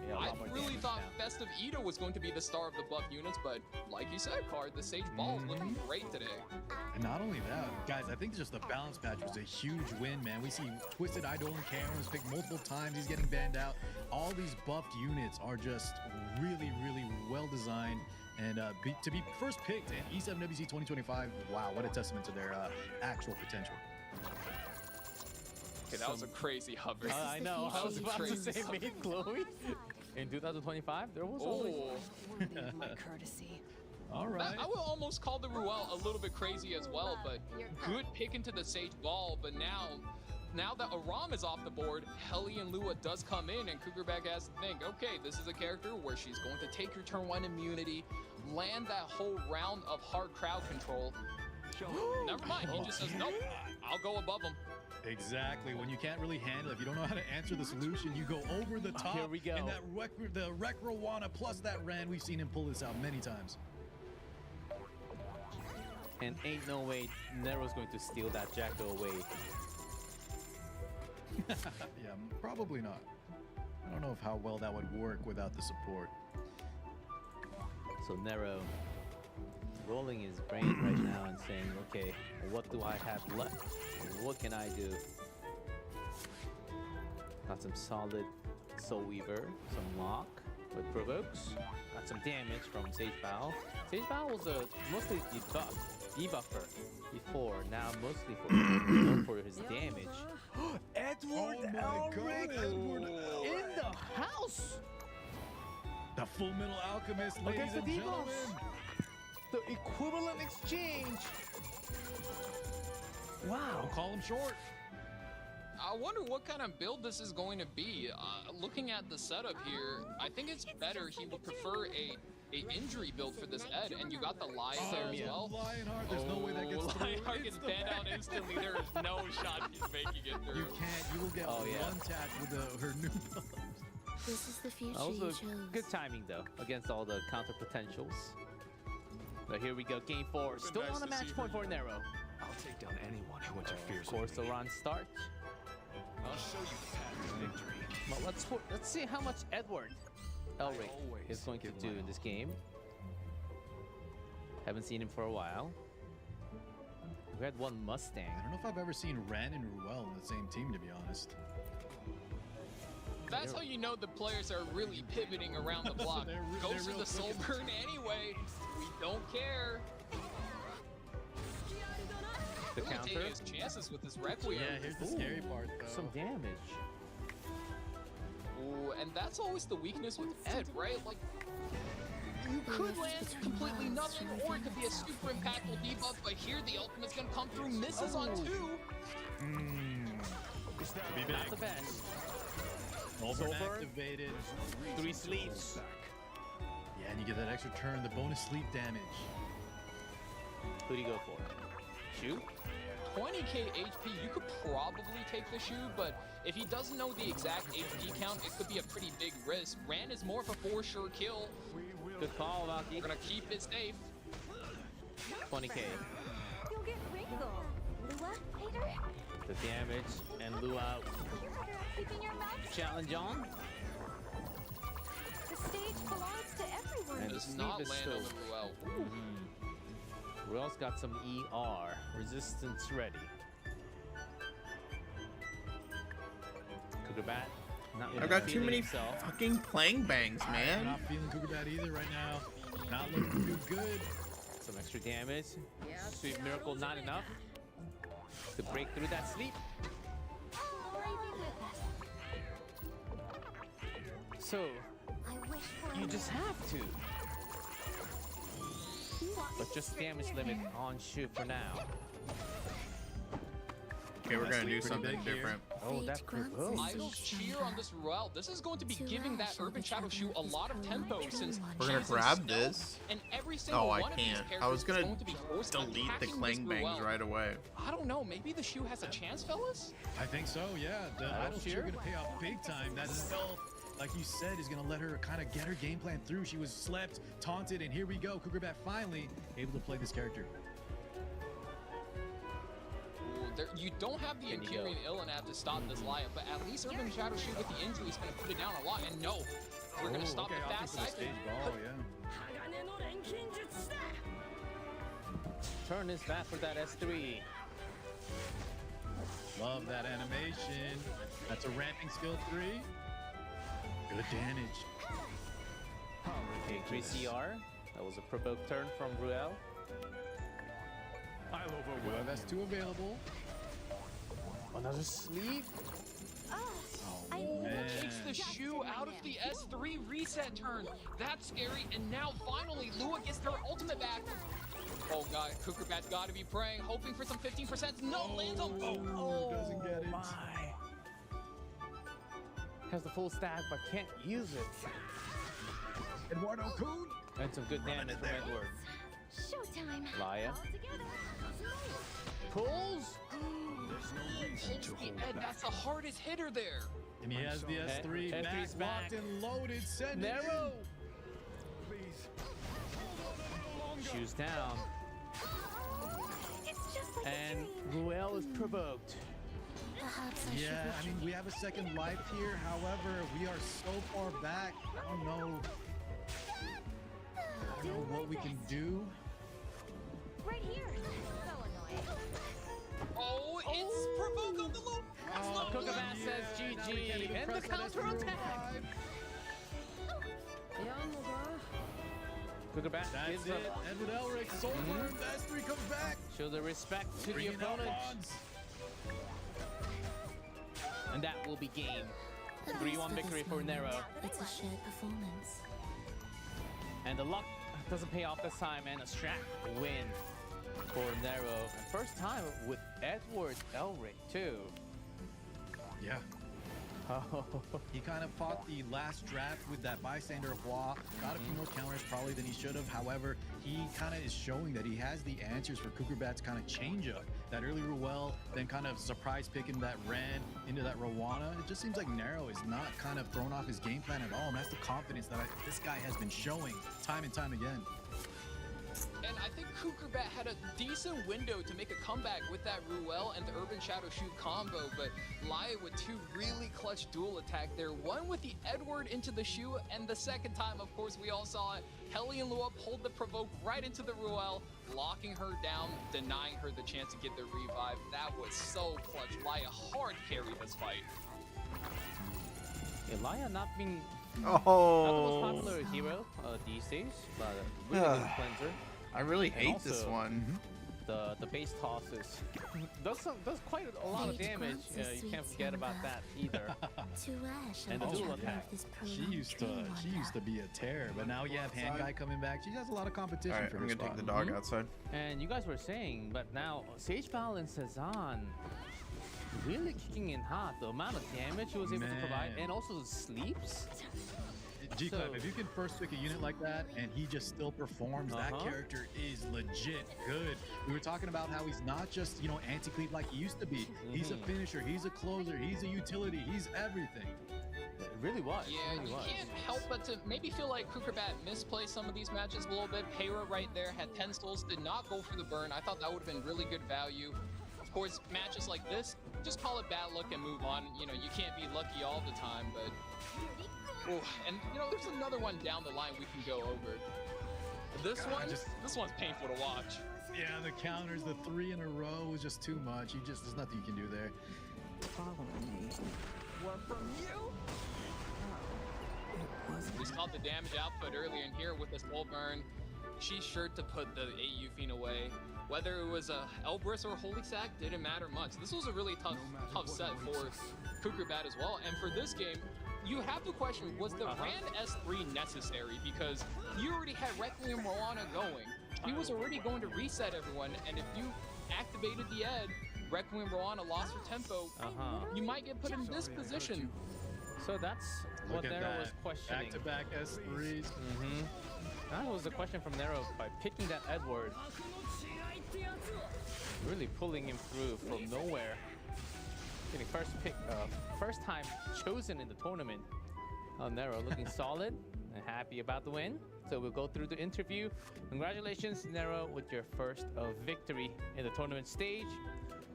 Yeah, a I lot more really damage thought now. Festive Ida was going to be the star of the buff units, but like you said, Card, the Sage Ball is looking great today. And not only that, guys, I think just the balance patch was a huge win, man. We see Twisted Eidolon Cameron's picked multiple times. He's getting banned out. All these buffed units are just really, really well designed. And to be first picked in E7WC 2025, wow, what a testament to their actual potential. Okay, that was a crazy hover. I know. I was about to Crazy say, hover. made Chloe. In 2025, there was always. Worthy of my courtesy. All right. I would almost call the Ruel a little bit crazy as well, but good pick into the Sage Ball. But now that Aram is off the board, Hellion Lua does come in, and Cougarback has to think, okay, this is a character where she's going to take your turn 1 immunity, land that whole round of hard crowd control. Never mind, he just says, nope, I'll go above him. Exactly. When you can't really handle it, if you don't know how to answer the solution, you go over the top. Here we go. And the Rekrowana plus that Rand, we've seen him pull this out many times. And ain't no way Nero's going to steal that Jacko away. Yeah, probably not. I don't know how well that would work without the support. So Nero rolling his brain right now and saying, okay, what do I have left? What can I do? Got some solid Soul Weaver, some lock with provokes. Got some damage from Sage Bao. Sage Bao was a mostly debuffer before, now mostly known for his damage. Edward God, Edward in the house! The Full Metal Alchemist, ladies Against the and gentlemen. debuffs! The equivalent exchange! Wow. Don't call him short. I wonder what kind of build this is going to be. Looking at the setup here, I think it's better he would prefer a injury build for this Ed, and you got the Lion there as well. Lionheart, there's no way that gets through. Lionheart gets banned out instantly. There is no shot he's making it through. You can't. You will get one tap with her new buff. This is the future That was you a chose. good timing though, against all the counter potentials. But here we go, game 4. Still on a match point for Nero. I'll take down anyone who interferes Of course, with me. the run start. I'll show you the path to victory. Well, let's see how much Edward Elric always is going to give do my in all. this game. Haven't seen him for a while. We had one Mustang. I don't know if I've ever seen Ran and Ruel in the same team, to be honest. That's how you know the players are really pivoting around the block. Go for the soul burn anyway. We don't care. The Really counter. taking his chances with this Requiem. Yeah, here's the scary part, though. Some damage. Ooh, and that's always the weakness with Ed, right? Like, you could land completely nothing, or it could be a super impactful debuff, but here the ultimate's gonna come through, misses on 2. Be big. Not the best. Over Soul burn. activated. 3 sleeps. Yeah, and you get that extra turn, the bonus sleep damage. Who do you go for? Shoot? 20k HP, you could probably take the shoe, but if he doesn't know the exact HP count, it could be a pretty big risk. Ran is more of a for sure kill. Good call, Valky. We're gonna keep it safe. 20k. You'll get wrinkled. Lua, hater? The damage and Lua Keeping your mouth challenge on. The stage belongs to everyone. And the Does sleeve not is land still. on the Ruel. Ruel's got some ER. Resistance ready. Kugerbat. I've got too many fucking clang bangs, I'm man. not feeling Kugerbat either right now. Not looking too good. Some extra damage. Sweet Miracle not enough to break through that sleep. So, you just have to. But just damage limit on Shu for now. Okay, we're gonna do something different. Oh, that's proposed. Idle cheer on this Ruel. This is going to be giving that Urban Shadow Shoe a lot of tempo since We're gonna she's in grab stealth, this. And every single Oh, I one of these can't. I characters was is gonna going to be forced delete the attacking clang this bangs Ruel. right away. I don't know. Maybe the shoe has a chance, fellas. I think so, yeah. The idle cheer gonna pay off big time. That stealth, like you said, is gonna let her kind of get her game plan through. She was slept, taunted, and here we go. Kugerbat finally able to play this character. You don't have the Imperial Illinab to stop this Laya, but at least Urban Shadow Shoe with the injury is going to put it down a lot. And no, we're going to stop the fast cycle. Turn is back for that S3. Love that animation. That's a ramping skill 3. Good damage. Okay, 3CR. That was a provoked turn from Ruel. I'll overwhelm. That's 2 available. Another sleep. Takes the shoe out of the S3 reset turn. That's scary. And now finally, Lua gets her ultimate back. Oh god, Kugerbat's got to be praying, hoping for some 15%. No, lands on. Doesn't get it. My. Has the full stack, but can't use it. Eduardo Kuhn. And some good damage from Edward. Showtime. Laya. Pulls. That's the hardest hitter there. And he has the S3 back, locked and loaded. Send Narrow. Please. Shoes down. And Ruel is provoked. Yeah, I mean, we have a second life here. However, we are so far back. I don't know what we can do. Right here. So annoying. Oh, it's provoke on the loop. Kugerbat says GG and the counter attack. Kugerbat That's it. Edward Elric, Soul Worm, S3 comes back. Show the respect to the opponent. And that will be game. 3-1 victory for Nero. It's a shared performance. And the luck doesn't pay off this time, and a strat win for Nero. And first time with Edward Elric too. Yeah. He kind of fought the last draft with that bystander Hua. Got a few more counters probably than he should have. However, he kind of is showing that he has the answers for Kugerbat's kind of change up. That early Ruel, then kind of surprise picking that Ren into that Rowana. It just seems like Nero is not kind of thrown off his game plan at all. And that's the confidence that this guy has been showing time and time again. And I think Kugerbat had a decent window to make a comeback with that Ruel and the Urban Shadow Shoe combo, but Laya with 2 really clutch dual attack there. One with the Edward into the shoe, and the second time, of course, we all saw it. Helly and Lua pulled the provoke right into the Ruel, locking her down, denying her the chance to get the revive. That was so clutch. Laya hard carried this fight. Yeah, Laya not being Oh. not the most popular hero these days, but a really good cleanser. I really And hate also, this one. The base tosses does quite a lot of damage. You can't forget about that either. And the dual attack. She used to be a terror, but now you have Hand Guy coming back. She has a lot of competition All right, for I'm her gonna spot. take the dog outside. And you guys were saying, but now Sage Val and Cezanne really kicking in hot. The amount of damage he was able to provide, and also the sleeps. G-Clap, if you can first pick a unit like that and he just still performs, that character is legit good. We were talking about how he's not just, anti-cleave like he used to be. He's a finisher, he's a closer, he's a utility, he's everything. It really was. Yeah, you can't help but to maybe feel like Kugerbat misplaced some of these matches a little bit. Payra right there had 10 souls, did not go for the burn. I thought that would have been really good value. Of course, matches like this, just call it bad luck and move on. You can't be lucky all the time, but... Ooh, and there's another one down the line we can go over. This one's painful to watch. Yeah, the counters, the 3 in a row was just too much. There's nothing you can do there. Follow me. More from you? We saw the damage output earlier in here with the soul burn. She's sure to put the 8 Yufine away. Whether it was a Elbrus or Holy Sack didn't matter much. This was a really tough set for Cucurbat as well. And for this game, you have to question, was the Rand S3 necessary? Because you already had Requiem Moana going. He was already going to reset everyone, and if you activated the Ed, Requiem Moana lost her tempo, you might get put in this position. So that's what Nero was questioning. Back-to-back S3s. That was the question from Nero by picking that Edward. Really pulling him through from nowhere. Getting first pick, first time chosen in the tournament. Nero looking solid and happy about the win. So we'll go through the interview. Congratulations, Nero, with your first victory in the tournament stage.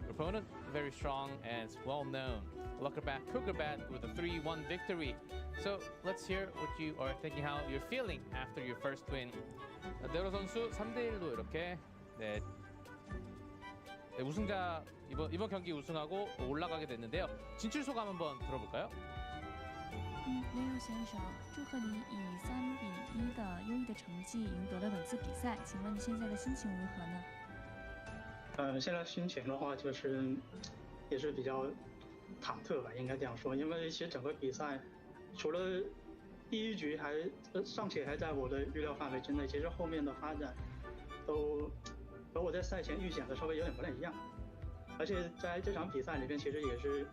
Your opponent, very strong and well known. Cucurbat with a 3-1 victory. So let's hear what you are thinking, how you're feeling after your first win. 네로 선수 3대1로 이렇게 우승자 이번 경기 우승하고 올라가게 됐는데요. 진출 소감 한번 들어볼까요? ，Leo 先生，祝贺你以3-1的优异的成绩赢得了本次比赛。请问你现在的心情如何呢？现在心情的话，就是也是比较忐忑吧，应该这样说。因为其实整个比赛，除了第一局尚且还在我的预料范围之内，其实后面的发展都和我在赛前预想的稍微有点不太一样。而且在这场比赛里边，其实也是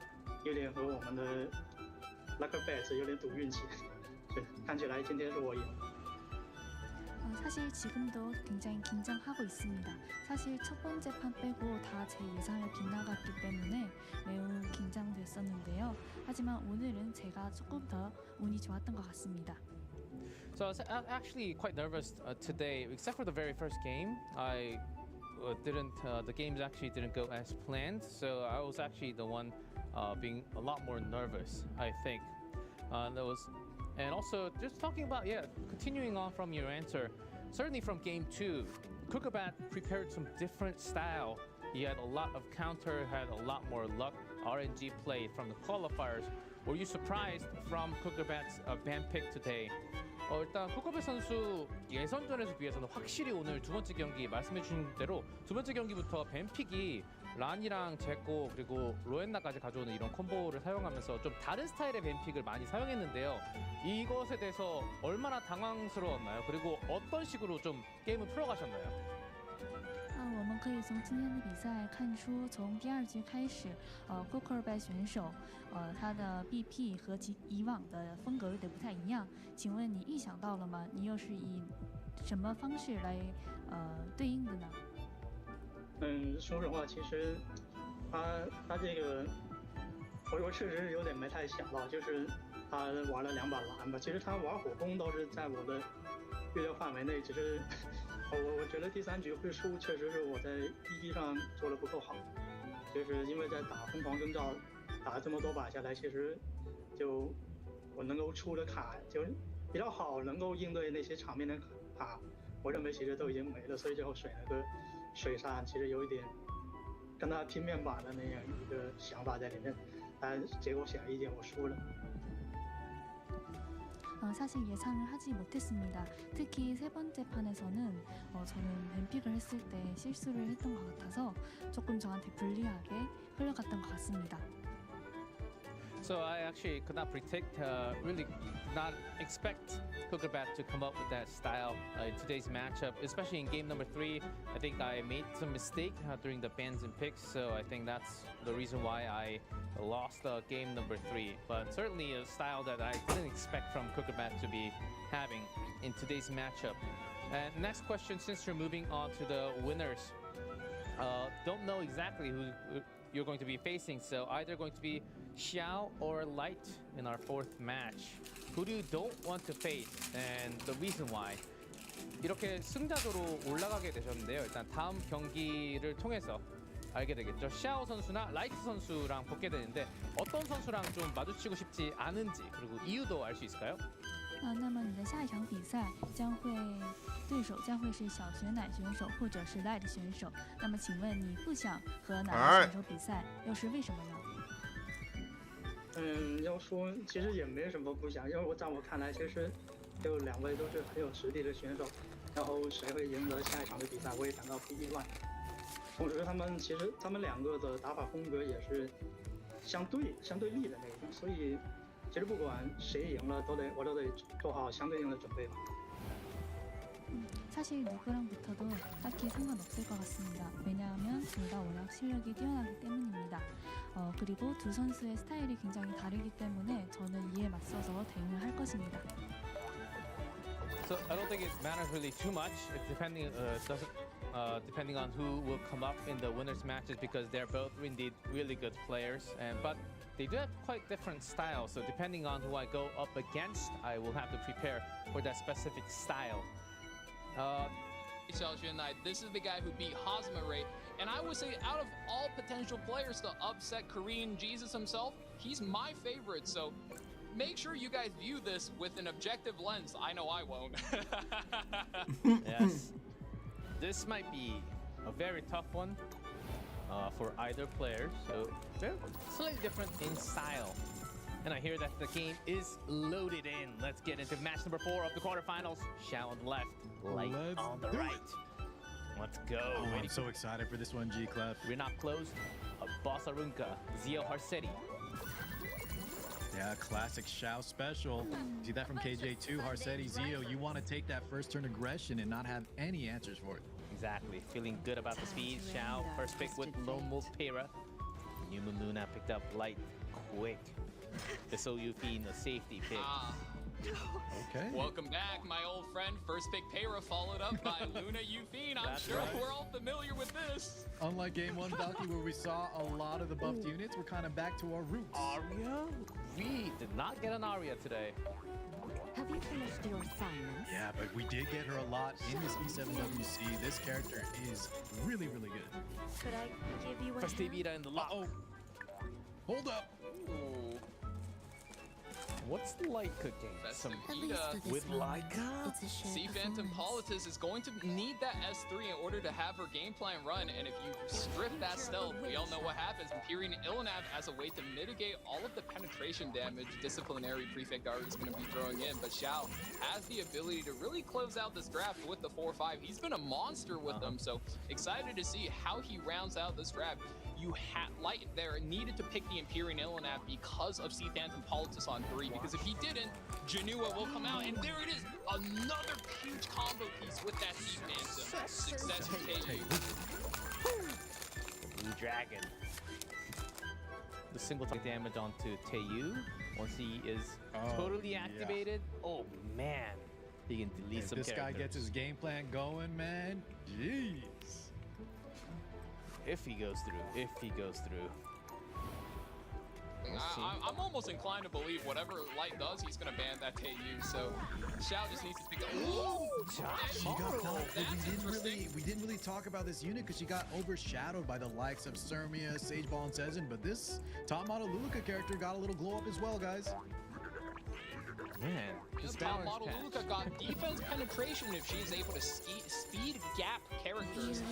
有点和我们的 Lucky Bet 有点赌运气。看起来今天是我赢。 사실 지금도 굉장히 긴장하고 있습니다. 사실 첫 번째 판 빼고 다 제 예상을 빗나갔기 때문에 매우 긴장됐었는데요. 하지만 오늘은 제가 조금 더 운이 좋았던 것 같습니다. So I was actually quite nervous today, except for the very first game. I the games actually didn't go as planned, so I was actually the one being a lot more nervous, I think. And also, just talking about, continuing on from your answer, certainly from game 2, Cucurbat prepared some different style. He had a lot of counter, had a lot more luck, RNG play from the qualifiers. Were you surprised from Cucurbat's ban pick today? 일단 Cucurbat 선수 예선전에서 비해서는 확실히 오늘 두 번째 경기 말씀해 주신 대로 두 번째 경기부터 밴픽이 란이랑 제코 그리고 로엔나까지 가져오는 이런 콤보를 사용하면서 좀 다른 스타일의 밴픽을 많이 사용했는데요. 이것에 대해서 얼마나 당황스러웠나요? 그리고 어떤 식으로 좀 게임을 풀어가셨나요? 我们可以从今天的比赛看出，从第2局开始，Cucurbat 选手，他的 BP 和其以往的风格有点不太一样。请问你预想到了吗？你又是以什么方式来对应的呢？说实话，其实他这个，我确实有点没太想到，就是他玩了2把蓝吧。其实他玩火攻倒是在我的预料范围内，只是。 我觉得第3局会输，确实是我在ED上做的不够好，就是因为在打疯狂征召，打了这么多把下来，其实就我能够出的卡就比较好，能够应对那些场面的卡，我认为其实都已经没了，所以最后选了个水杉，其实有一点跟他拼面板的那样一个想法在里面，但结果显而易见我输了。 사실 예상을 하지 못했습니다. 특히 세 번째 판에서는 저는 뱀픽을 했을 때 실수를 했던 것 같아서 조금 저한테 불리하게 흘러갔던 것 같습니다. So I actually could not predict, really not expect Cucurbat to come up with that style in today's matchup, especially in game number 3. I think I made some mistake during the bans and picks, so I think that's the reason why I lost game number 3. But certainly a style that I didn't expect from Cucurbat to be having in today's matchup. And next question, since you're moving on to the winners, don't know exactly who you're going to be facing, so either going to be Xiao or Light in our 4th match. Who do you don't want to face, and the reason why? 이렇게 승자조로 올라가게 되셨는데요. 일단 다음 경기를 통해서 알게 되겠죠. 샤오 선수나 라이트 선수랑 붙게 되는데 어떤 선수랑 좀 마주치고 싶지 않은지 그리고 이유도 알 수 있을까요? 那么你的下一场比赛对手将会是小雪乃选手或者是 Light 选手。那么请问你不想和哪个选手比赛，又是为什么呢？要说其实也没什么不想，因为在我看来，其实就两位都是很有实力的选手，然后谁会赢得下一场的比赛，我也感到不意外。同时，他们两个的打法风格也是相对立的那一种，所以其实不管谁赢了，我都得做好相对应的准备吧。 사실 누구랑 붙어도 딱히 상관없을 것 같습니다. 왜냐하면 둘 다 워낙 실력이 뛰어나기 때문입니다. 그리고 두 선수의 스타일이 굉장히 다르기 때문에 저는 이에 맞서서 대응을 할 것입니다. So I don't think it matters really too much. It's depending on who will come up in the winners matches because they're both indeed really good players, but they do have quite different styles. So depending on who I go up against, I will have to prepare for that specific style. This is the guy who beat Hosma Ray, and I would say out of all potential players to upset Korean Jesus himself, he's my favorite. So make sure you guys view this with an objective lens. I know I won't. Yes. This might be a very tough one for either player. So they're slightly different in style. And I hear that the game is loaded in. Let's get into match number 4 of the quarterfinals. Xiao on the left, Light on the right. Let's go. Oh, I'm so excited for this one, G-Clef. We're not closed. Bossarunka, Zio Harsetti. Yeah, classic Xiao special. See that from KJ2, Harsetti, Zio. You want to take that first turn aggression and not have any answers for it. Exactly. Feeling good about the speed. Xiao, first pick with Lone Wolf Pera. Newman Luna picked up Light quick. The So Yufin, the safety pick. Okay. Welcome back, my old friend. First pick Pera followed up by Luna Yufin. I'm sure we're all familiar with this. Unlike game 1, Valky, where we saw a lot of the buffed units, we're kind of back to our roots. Arya? We did not get an Arya today. Have you finished your assignments? Yeah, but we did get her a lot in this E7WC. This character is really, really good. Could I give you a First hand? Vita in the lock. Oh, hold up. Ooh. What's Light cooking? Some with Laika? See, Phantom Politis is going to need that S3 in order to have her game plan run, and if you strip that stealth, we all know what happens. Imperial Illinav as a way to mitigate all of the penetration damage Disciplinary Prefect Guard is going to be throwing in, but Xiao has the ability to really close out this draft with the 4-5. He's been a monster with them, so excited to see how he rounds out this draft. You Light there needed to pick the Imperial Illinav because of C Phantom Politis on 3, because if he didn't, Janua will come out, and there it is, another huge combo piece with that C Phantom. Success to KU. Blue Dragon. The single target damage onto Teiyu once he is totally activated. Yeah. Oh man, he can delete some this characters. Guy gets his game plan going, man. Jeez. If he goes through, I'm almost inclined to believe whatever Light does, he's going to ban that KU, so Xiao just needs to pick up. She got we didn't really talk about this unit because she got overshadowed by the likes of Sermia, Sageball, and Sezin, but this top model Luluka character got a little glow up as well, guys. Man, this top model Luluka got defense penetration if she's able to speed gap characters.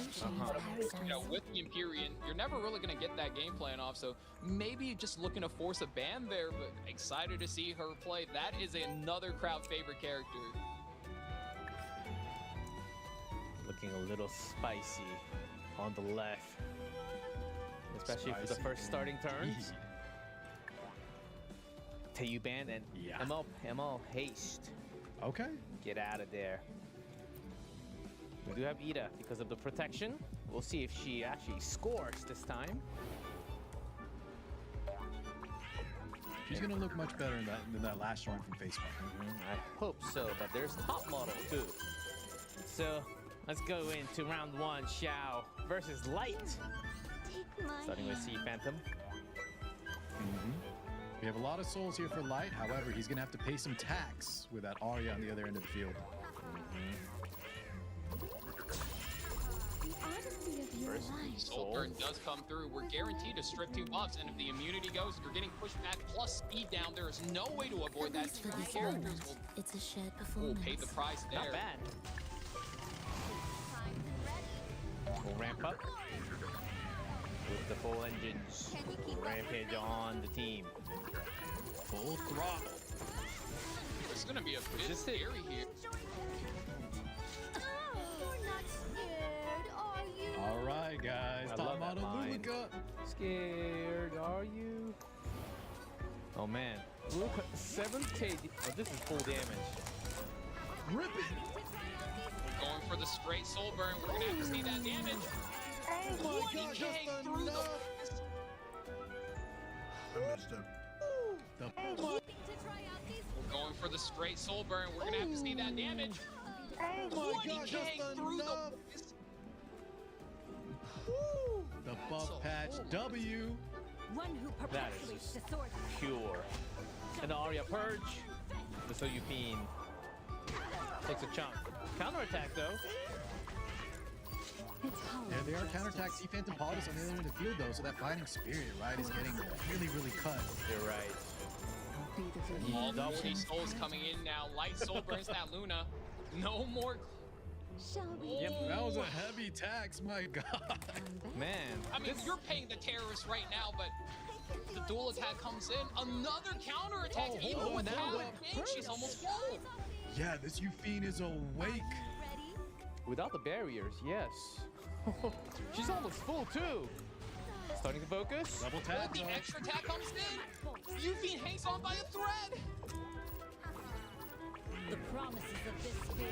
You know, with the Empyrean, you're never really going to get that game plan off, so maybe just looking to force a ban there, but excited to see her play. That is another crowd favorite character. Looking a little spicy on the left, especially for the first starting turns. Teiyu band and ML haste. Okay. Get out of there. We do have Ida because of the protection. We'll see if she actually scores this time. She's gonna look much better than that last run from Facebook. I hope so, but there's top model too. So let's go into round 1. Xiao versus Light. Starting with C Phantom. We have a lot of souls here for Light. However, he's gonna have to pay some tax with that Arya on the other end of the field. First soul turn does come through. We're guaranteed to strip 2 buffs, and if the immunity goes, you're getting pushed back plus speed down. There is no way to avoid that. 2 characters will pay the price there. Not bad. We'll ramp up. with the full engines. Rampage on the team. Full throttle. It's gonna be a bit scary here. All right, guys. I Top love that model line. Lulica. Scared, are you? Oh man, look, 7k. Oh, this is full damage. Rip it. We're going for the straight soul burn. We're gonna have to see that damage. Oh my god, 20K just through the. enough. I missed him. We're going for the straight soul burn. We're gonna have to see that damage. Oh my god, 20K just through enough. The buff patch W. One who That is perpetuates just the sword. pure. And the Arya Purge. The So You Fiend takes a chunk. Counterattack though. Yeah, they are counterattack see Phantom Polis on the other end of the field though, so that fighting spirit, right, is getting really, really cut. You're right. All 40 souls coming in now. Light soul burns that Luna. No more. Shall we? Yep. That was a heavy tax, my god. Man. I mean, you're paying the terrorists right now, but the dual attack comes in. Another counter attack. Oh, Even hold on, without now it, she's almost full. Yeah, this Euphine is awake. Without the barriers, yes. She's almost full too. Starting to focus. Double tap. The extra attack comes in. Yuffie hangs on by a thread. The promises of this spear.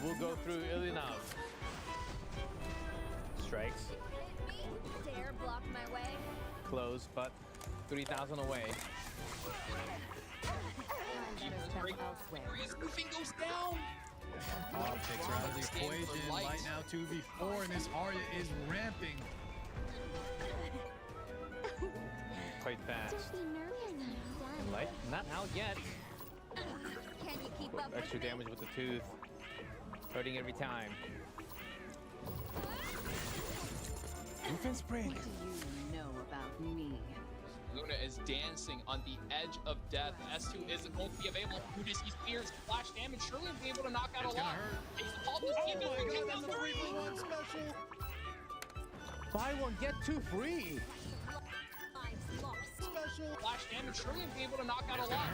We'll go through Ilinov. Strikes. Dare block my way. Close, but 3,000 away. Yuffie goes down. Takes her out of the equation. Light now 2v4, and this Arya is ramping. Quite fast. And Light, not out yet. Can you keep up Extra with me? damage with the tooth. Hurting every time. Defense break. What do you know about me? Luna is dancing on the edge of death. S2 isn't going to be available. Judas, he spears flash damage. Surely will be able to knock out a lot. Oh my god, that's a 3-for-1 special. Buy one, get two free. Lives lost. Special. Flash damage. Surely will be able to knock out a lot.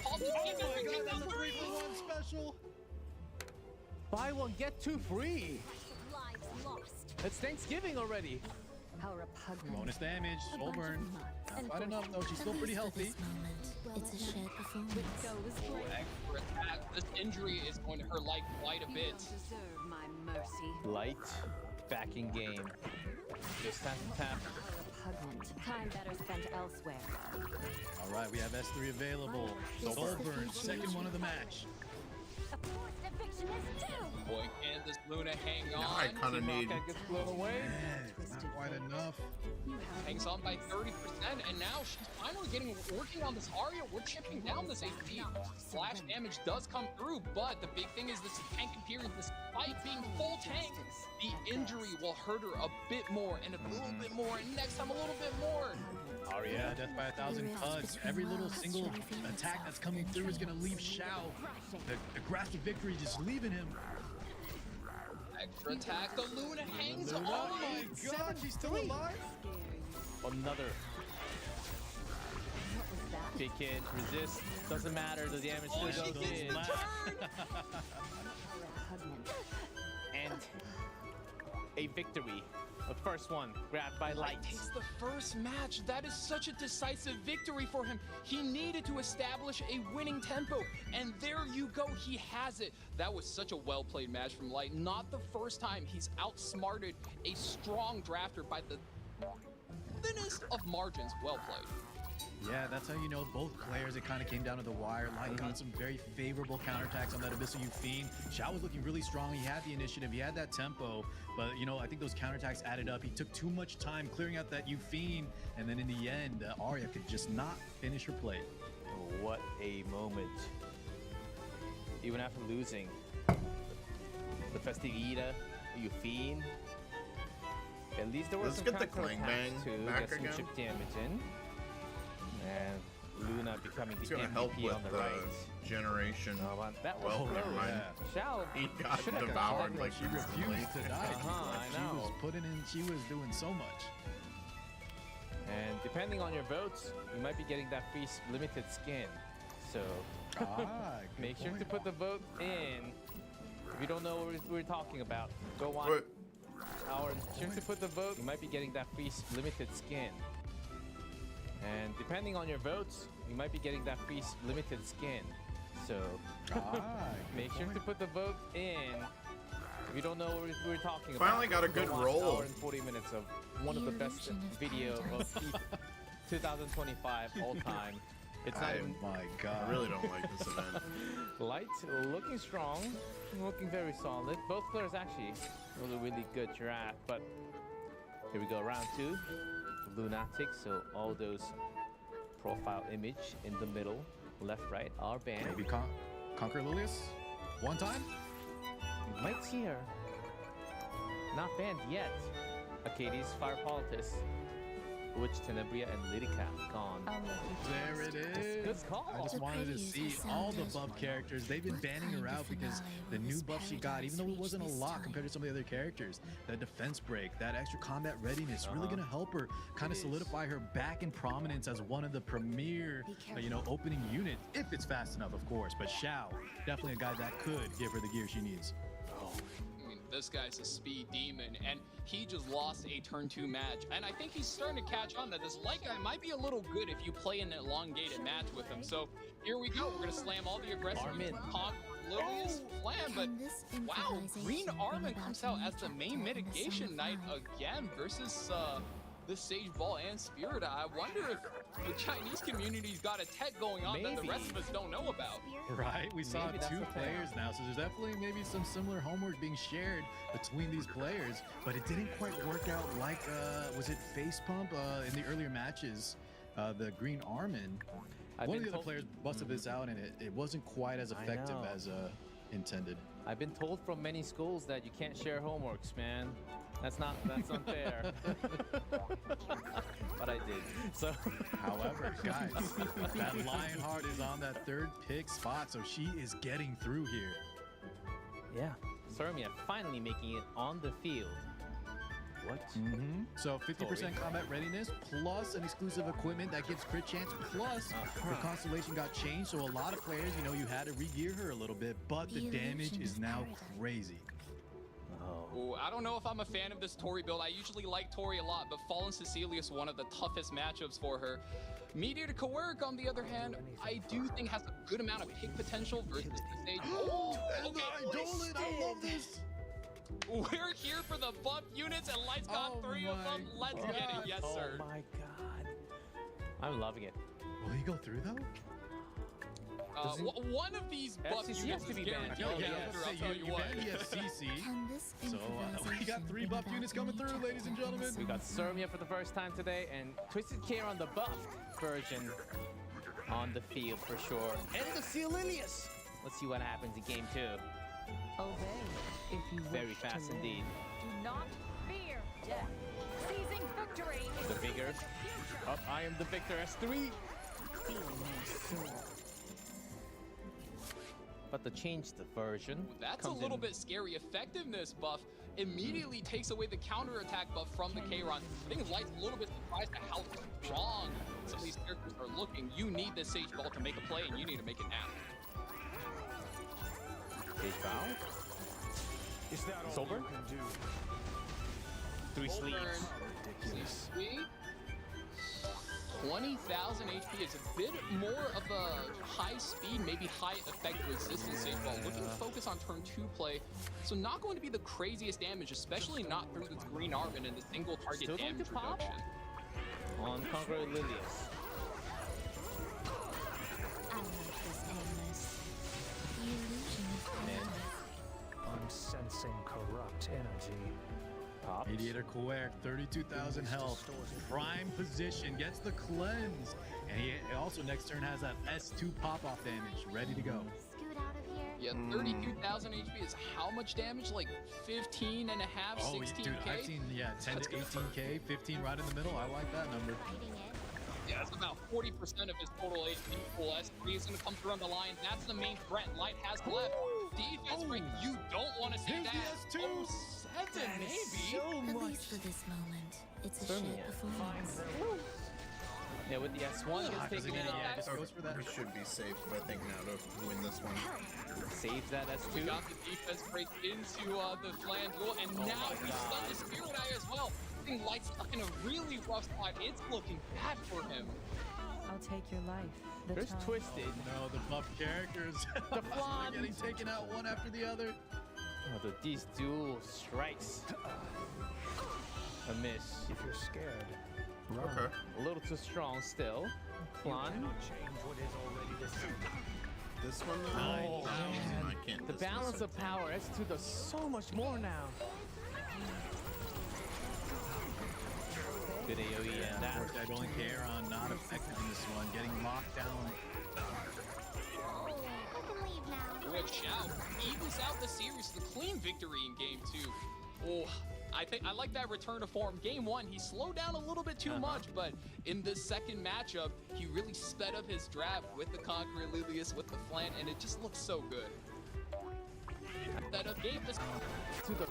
Oh my god, that's a 3-for-1 special. Buy one, get two free. Lives lost. It's Thanksgiving already. How repugnant. Bonus damage, soul burn. Not quite enough though, she's still pretty healthy. It's a shared performance. Extra attack. This injury is going to hurt Light quite a bit. Deserve my mercy. Light, back in game. Just tap to tap. Repugnant. Time better spent elsewhere. All right, we have S3 available. Soul burn, second one of the match. A forced eviction is due. Boy, can this Luna hang on? Now I kind of need. Gets blown away. Not quite enough. Hangs on by 30%, and now she's finally working on this Arya. We're chipping down this HP. Flash damage does come through, but the big thing is this tanking period, despite being full tank, the injury will hurt her a bit more, and a little bit more, and next time a little bit more. Arya, death by 1,000 cuts. Every little single attack that's coming through is gonna leave Shao. The grasp of victory just leaving him. Extra attack, the Luna hangs on. Oh my god, she's still alive? Another. Big hit, resist. Doesn't matter, the damage still goes in. And a victory. The first one, grabbed by Light. Takes the first match. That is such a decisive victory for him. He needed to establish a winning tempo, and there you go. He has it. That was such a well-played match from Light. Not the first time he's outsmarted a strong drafter by the thinnest of margins. Well played. Yeah, that's how you know both players, it kind of came down to the wire. Light got some very favorable counterattacks on that Abyssal Euphine. Shao was looking really strong. He had the initiative, he had that tempo, but you know, I think those counterattacks added up. He took too much time clearing out that Euphine, and then in the end, Arya could just not finish her play. What a moment. Even after losing the Festivita, Euphine, at least there was Let's some get the counter clang bang attacks to back get some again. chip damage in. And Luna becoming It's the gonna help MVP with on the the right. generation. That was Well, never close. mind. Shao He got should have devoured caught like She refused to die. I She know. was putting in. She was doing so much. And depending on your votes, you might be getting that free limited skin. So good make sure to point. put the vote in. If you don't know what we're talking about, go on Wait. our sure to put the vote. You might be getting that free limited skin. And depending on your votes, you might be getting that free limited skin. So make sure to put the vote in. If you don't know what we're talking about, Finally got a good go watch roll. Hour and 40 minutes of one of the best video of FIFA 2025 all time. It's not even, My God. I really don't like this event. Light looking strong, looking very solid. Both players actually really good draft. But here we go, round 2. Lunatic, so all those profile image in the middle, left, right, are banned. Maybe Conquer Lilius? One time? You might see her. Not banned yet. Acades, Fire Politis, Witch, Tenebria, and Lydica gone. There it is. Good call. I just wanted to see all the buff characters. They've been banning her out because the new buff she got, even though it wasn't a lot compared to some of the other characters, that defense break, that extra combat readiness, really going to help her kind of solidify her back in prominence as one of the premier, opening units, if it's fast enough, of course. But Shao, definitely a guy that could give her the gear she needs. I mean, this guy's a speed demon, and he just lost a turn 2 match. And I think he's starting to catch on that this light guy might be a little good if you play an elongated match with him. So here we go. We're gonna slam all the aggressive Lilius Flam, but wow, Green Armin comes out as the main mitigation knight again versus the Sage Ball and Spirit. I wonder if the Chinese community's got a tech going on that the rest of us don't know about. Right, we saw 2 players now, so there's definitely maybe some similar homework being shared between these players, but it didn't quite work out like, was it Face Pump in the earlier matches, the Green Armin. One of the other players busted this out, and it wasn't quite as effective as intended. I've been told from many schools that you can't share homeworks, man. That's unfair. But I did. So, however, guys, that Lionheart is on that 3rd pick spot, so she is getting through here. Yeah, Sermia finally making it on the field. What? So 50% combat readiness plus an exclusive equipment that gives crit chance plus her constellation got changed, so a lot of players, you had to re-gear her a little bit, but the damage is now crazy. Ooh, I don't know if I'm a fan of this Tori build. I usually like Tori a lot, but Fallen Cecilius, one of the toughest matchups for her. Meteor to Kawerk, on the other hand, I do think has a good amount of pick potential versus the stage. Oh, okay. I love this. We're here for the buff units, and Light's got 3 of them. Let's get it. Yes, sir. Oh my God. I'm loving it. Will he go through though? One of these buff FCC units has to is be banned. guaranteed. I'll tell you what. You FCC. So we got 3 buff units coming through, ladies and gentlemen. We got Sermia for the first time today, and Twisted Care on the buff version on the field for sure. And the Cecilius. Let's see what happens in game 2. Obey if you Very wish fast to live. indeed. Do not fear death. Seizing victory is The vigor. Oh, I am the victor. S3. But to change the version, That's a little bit scary. Effectiveness buff immediately takes away the counterattack buff from the Kayron. I think Light's a little bit surprised at how strong some of these characters are looking. You need this Sage Ball to make a play, and you need to make it now. Sage Bow. Is that all Sober? you can do? 3 sleeves. Ridiculous. 20,000 HP is a bit more of a high speed, maybe high effect resistance Sage Ball. Looking to focus on turn 2 play, so not going to be the craziest damage, especially not through the Green Armin and the single target Still going damage to pop? reduction. On Conqueror Lilius. I like this endless. The illusion of Man. I'm sensing corrupt energy. Pops. Mediator Kawerk, 32,000 health. Prime position, gets the cleanse. And he also next turn has that S2 pop-off damage, ready to go. Scoot out of here. Yeah, 32,000 HP is how much damage? Like 15 and a half, 16K? Dude, I've seen, 10 to 18K, 15 right in the middle. I like that number. Yeah, it's about 40% of his total HP full S3 is going to come through on the line. That's the main threat Light has left. Defense break, you don't want to see that. Oh, 7 maybe. At least for this moment, it's a shared performance. Yeah, with the S1 gets taken out. Yeah, just goes for that. He should be safe, I think, now to win this one. Saves that We S2. got the defense break into the flange duel, and now we stun the Spirit Eye as well. I think Light's stuck in a really rough spot. It's looking bad for him. I'll take your life. The There's time. Twisted. No, the buff characters. The They're Flan. getting taken out one after the other. Oh, these dual strikes. A miss. If you're scared, run. Okay. A little too strong still. Flan. Change what is already decided. This one, though? Oh, man. I can't The dismiss balance it. of power, S2 does so much more now. Good AoE and that. Of course, I don't care on not effective in this one. Getting locked down. Good shout. Evens out the series. The clean victory in game 2. Oh, I think I like that return to form. Game 1, he slowed down a little bit too much, but in the second matchup, he really sped up his draft with the Conqueror Lilius, with the Flan, and it just looks so good. That up gave this to the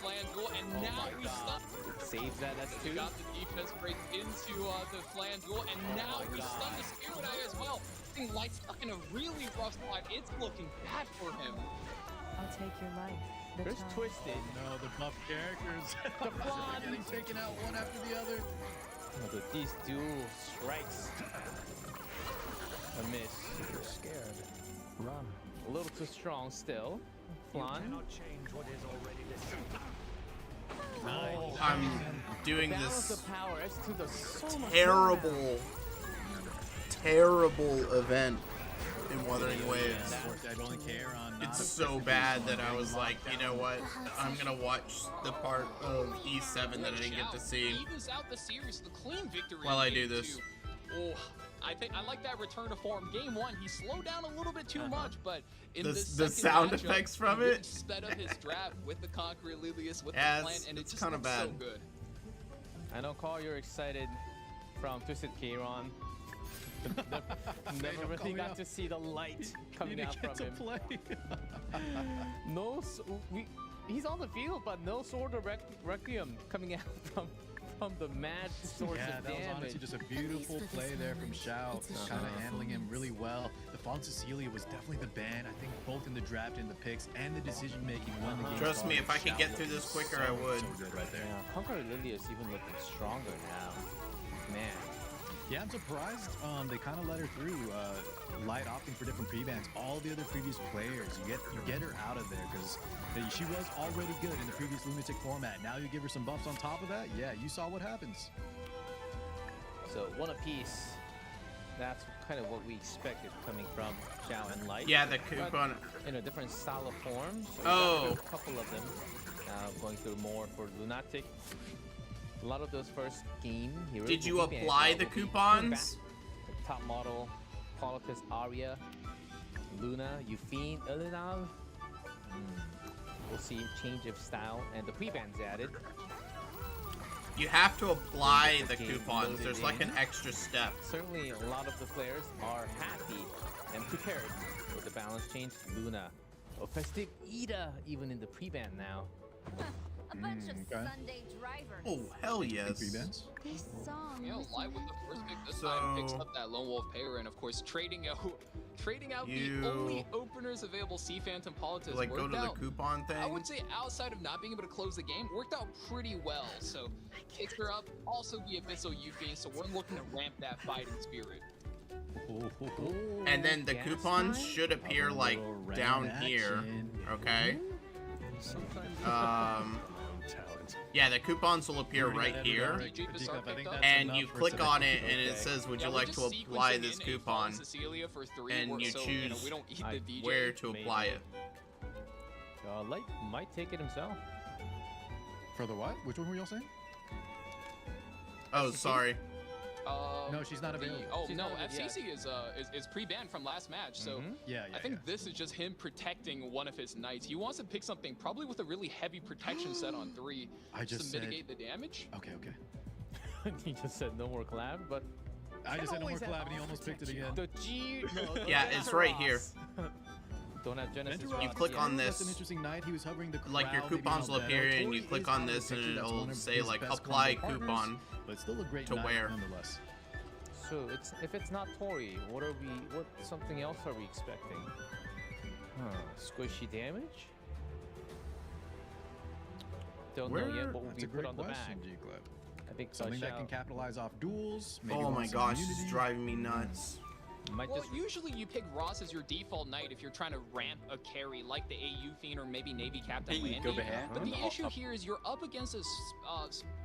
Flan duel, and now we stun. Saves that S2. We got the defense break into the Flan duel, and now we stun the Spirit Eye as well. I think Light's stuck in a really rough spot. It's looking bad for him. I'll take your life. The There's time. Twisted. No, the buff characters. The Flan. They're getting taken out one after the other. Oh, these dual strikes. A miss. If you're scared, run. A little too strong still. Flan. Change what is already decided. I'm doing Balance this of power, S2 does so much more terrible, terrible event in Wuthering Waves. Of course, I don't care on not It's so bad that I was like, you know what? I'm gonna watch the part of E7 that I didn't get to see Evens out the series. The clean victory. while in I do game this. 2. Oh, I think I like that return to form. Game 1, he slowed down a little bit too much, but in The second sound matchup, effects from he really it? sped up his draft with the Conqueror Lilius, with Yeah, the Flan, and it it's just kinda looks so bad. good. I know, Carl, you're excited from Twisted Kairon. Never really got to see the light coming out from him. No, he's on the field, but no Sword of Requiem coming out from the mad source Yeah, of that was damage. honestly just a beautiful play there from Xiao, kind of handling him really well. The Fawn Cecilia was definitely the ban, I think, both in the draft and the picks and the decision making when the game Trust me, started. if I could Xiao get through looking this quicker, I would. So good right there. Yeah, Conqueror Lilius even looking stronger now. Man. Yeah, I'm surprised they kind of let her through. Light opting for different pre-bans. All the other previous players, you get her out of there because she was already good in the previous Lunatic format. Now you give her some buffs on top of that. Yeah, you saw what happens. So one apiece. That's kind of what we expected coming from Xiao and Light. Yeah, the coupon. In a different style of form. So we Oh. got a couple of them. Going through more for Lunatic. A lot of those first game heroes. Did you will be apply banned. the Will be coupons? back. Top model, Politis Aria, Luna, Euphine, Elinov. We'll see change of style and the pre-bans added. You have to apply the Game coupons. loaded There's like in. an extra step. Certainly, a lot of the players are happy and prepared with the balance change. Luna, Festive Ida, even in the pre-ban now. A bunch of Sunday drivers. Oh, hell yes. Pre-bans? This song. You know, Light with the first pick this So- time picks up that Lone Wolf Pair, and of course trading out You- the only openers available Sea Phantom Politis Like, go worked to the out. coupon thing? I would say outside of not being able to close the game, worked out pretty well. So kicks her up, also the Abyssal Euphine, so we're looking to ramp that fighting spirit. And then the Gas coupons time? should appear like Little down round here, action. okay? Talent. Yeah, the coupons will appear right here, and you click on it, and it says, "Would you like to apply this coupon?" Cecilia for 3, And you so, choose we don't eat the DJ. where to apply it. Light might take it himself. For the what? Which one were y'all saying? Oh, sorry. No, she's not available. Oh She's no, not available, FCC is pre-banned from last match, so Yeah, I think this is just him protecting one of his knights. He wants to pick something probably with a really heavy protection set on 3 I to just said- mitigate the damage. Okay. He just said no more collab, but I just said no more collab, and he almost picked it again. the G. No, Yeah, it's right here. Don't have Genesis. Ventura You Ross click yet. on That's this. an interesting night. He was hovering the Like your crowd, maybe coupons will Albedo. appear, and you Tori click is on out of this, the and picture. That's it'll one of say his like best apply combo partners, coupon but still a great to night wear. nonetheless. So it's if it's not Tori, what something else are we expecting? Squishy damage? Don't know yet what will That's be a put great on the question, bag. G-Club. I think Something that can capitalize off duels. Maybe Oh my want some gosh, it's immunity. driving me nuts. Well, usually you pick Ross as your default knight if you're trying to ramp a carry like the AU Fiend or maybe Navy Captain Hey, Landy. go ahead. But the issue here is you're up against a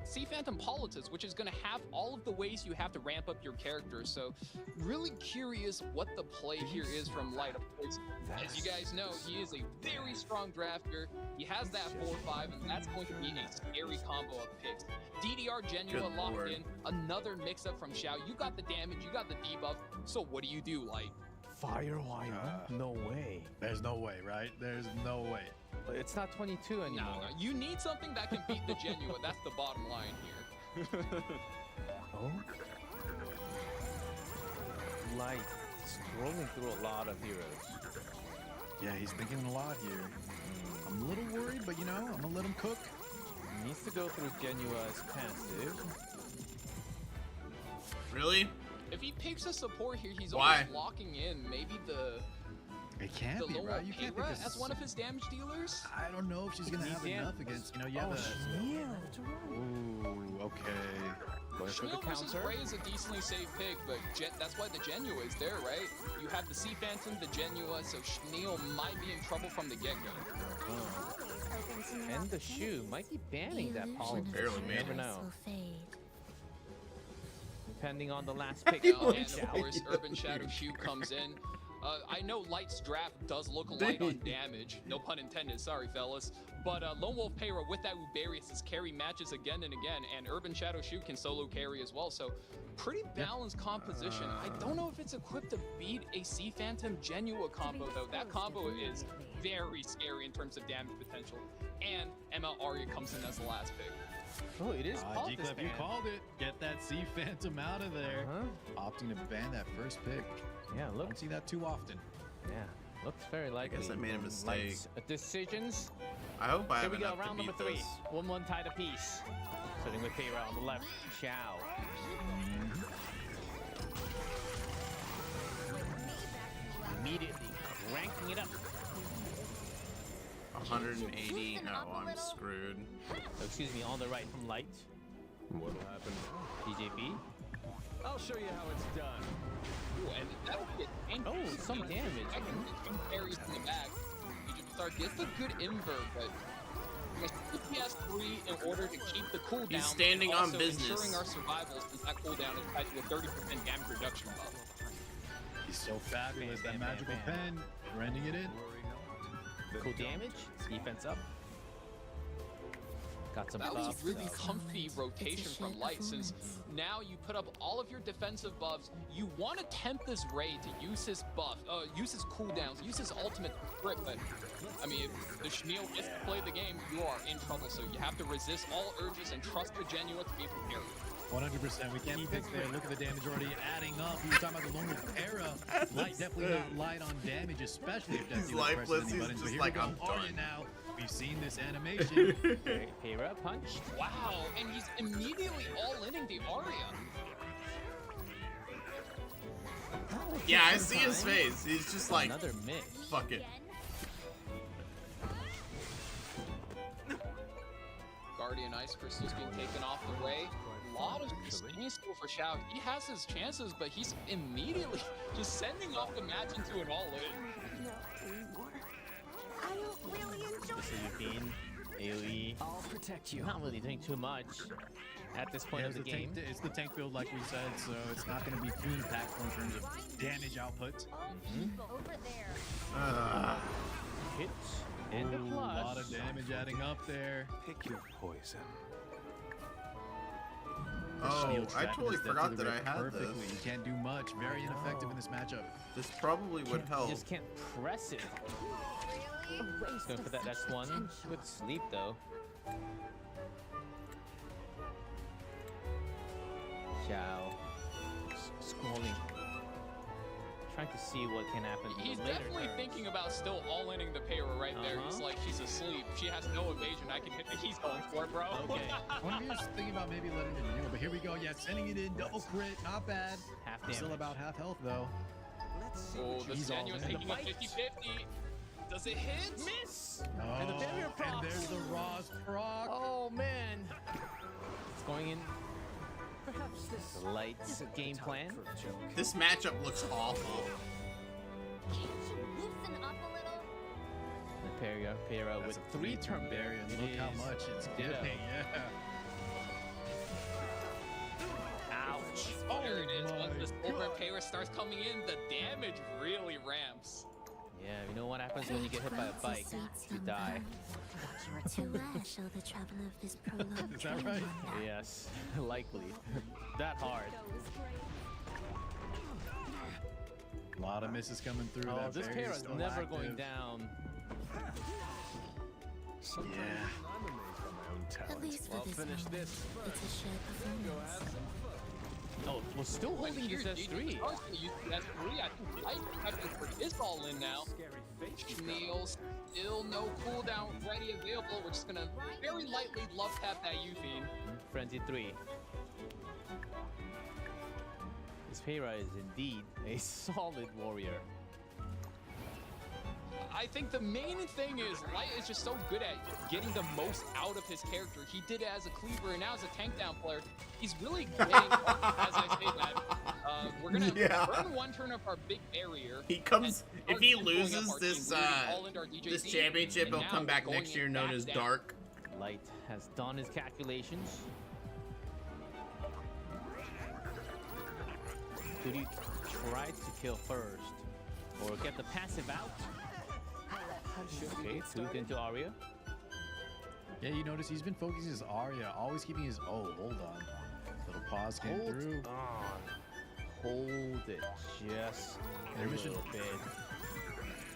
Sea Phantom Politis, which is going to have all of the ways you have to ramp up your character. So really curious what the play here is from Light. Of course, as you guys know, he is a very strong drafter. He has that 4-5, and that's going to be a scary combo of picks. DDR Genua Good locked lord. in, another mix-up from Xiao. You got the damage, you got the debuff, so what do, Light? Firewire? No way. There's no way, right? There's no way. But it's not 22 anymore. No, you need something that can beat the Genua. That's the bottom line here. Oh? Light scrolling through a lot of heroes. Yeah, he's thinking a lot here. I'm a little worried, but you know, I'm gonna let him cook. He needs to go through Genua's passive. Really? If he picks a support here, he's Why? almost locking in maybe the It can't the be, Lola right? You can't Pera pick as one of his damage dealers. I don't know if she's gonna have enough against, you know, yeah. Ooh, okay. Going for the Schneel versus counter. Ray is a decently safe pick, but that's why the Genua is there, right? You have the Sea Phantom, the Genua, so Schneel might be in trouble from the get-go. And the shoe might be banning that policy. Barely You made never it. know. Depending on the last pick. And of course, Urban Shadow Shoe comes in. I know Light's draft does look light on damage, no pun intended, sorry fellas. But Lone Wolf Pera with that Uberius' carry matches again and again, and Urban Shadow Shoe can solo carry as well, so pretty balanced composition. I don't know if it's equipped to beat a Sea Phantom Genua combo though. That combo is very scary in terms of damage potential. And ML Arya comes in as the last pick. Oh, it is G-Club, you called it. Get that Sea Phantom out of there. Opting to ban that first pick. Yeah, look. Don't see that too often. Yeah, looks very likely. I guess I made a mistake. Light's decisions. I hope I Here have we go, enough to round number beat 3. this. 1-1 tied apiece. Sitting with Pera on the left. Xiao. Immediately ranking it up. 180. No, I'm screwed. Oh, excuse me, on the right from Light. What'll happen? DJB. I'll show you how it's done. Ooh, and that'll get Oh, some damage. I can two carries in the back. Egyptstar gets a good invert, but DPS 3 in order to keep the cooldown. He's standing and on also business. ensuring our survival since that cooldown is tied to a 30% damage reduction buff. He's so fabulous. That magical pen, rending it in. Cool damage. Defense up. Got some That was buffs. a really comfy rotation from Light, since now you put up all of your defensive buffs. You want to tempt this Ray to use his buff, use his cooldowns, use his ultimate grip, but I mean, if the Schneel gets to play the game, you are in trouble, so you have to resist all urges and trust the Genua to be able to carry. 100%. We can't pick there. Look at the damage already adding up. We were talking about the Lone Wolf Era. Light definitely not light on damage, especially if He's Death lifeless. He's buttons. But just here like, we go. I'm Arya done. now. We've seen this animation. Pera punched. Wow, and he's immediately all-inning the Arya. Yeah, I see his face. He's just like, Another miss. fuck it. Guardian Ice Crystal's being taken off the way. A lot of sustain still for Xiao. He has his chances, but he's immediately just sending off the match into an all-in. I don't really enjoy This is Bean. AoE. I'll protect you. Not really doing too much at this point Yeah, of the game. It's the tank build, like we said, so it's not going to be too impactful in terms of damage output. Over there. Hits and a Ooh, plus. a lot of damage adding up there. Pick your poison. Oh, Shield I trap totally is forgot definitely that I had perfectly. this. You can't do much. Very ineffective in this matchup. This probably would help. You just can't press it. Going for that S1. Good sleep though. Xiao scrolling, trying to see what can happen. He's in later definitely turns. thinking about still all-inning the Payra right there. He's like, she's asleep. She has no evasion. I can hit the keys going for it, bro. Okay. One of you is thinking about maybe letting it in, but here we go. Yeah, sending it in, double crit, not bad. Half Still damage. about half health though. Oh, the He's all Daniel's in. taking a 50-50. Does it hit? Miss! Oh, And the barrier and procs. there's the Ross proc. Oh man. It's going in. Light's game plan. This matchup looks awful. Can't you loosen up a little? The Payra with That's a 3-turn barrier. It Look how is. much it's Ditto. giving. Yeah. Ouch. There it is. Oh Once my this over God. Payra starts coming in, the damage really ramps. Yeah, you know what happens when you get hit by a bike? You die. To show the traveler of this prolonged Is that right? Yes, likely. That hard. A lot of misses coming through. Oh, that this barrier's Payra's still never active. going down. Sometimes I'm amazed by my own talent. At least for I'll this finish moment, this it's first. a shared Go performance. have some fun. Oh, we're still But holding this here's S3. DJ Johnson using S3. I think Light having for his all in now. Neil still no cooldown ready available. We're just gonna very lightly love tap that Euthine. Frenzy 3. This Payra is indeed a solid warrior. I think the main thing is Light is just so good at getting the most out of his character. He did it as a cleaver and now as a tank down player. He's really getting, as I say that, we're gonna burn one turn of our big barrier. He comes and if he start controlling up loses our this team, moving all into our DJZ, this championship, and he'll now come back going next year in known back as down. Dark. Light has done his calculations. Who do you try to kill first? Or get the passive out? Okay, tooth into Arya. Yeah, you notice he's been focusing his Arya, always keeping his. Oh, hold on. Little pause came Hold through. on. Hold it just a little bit.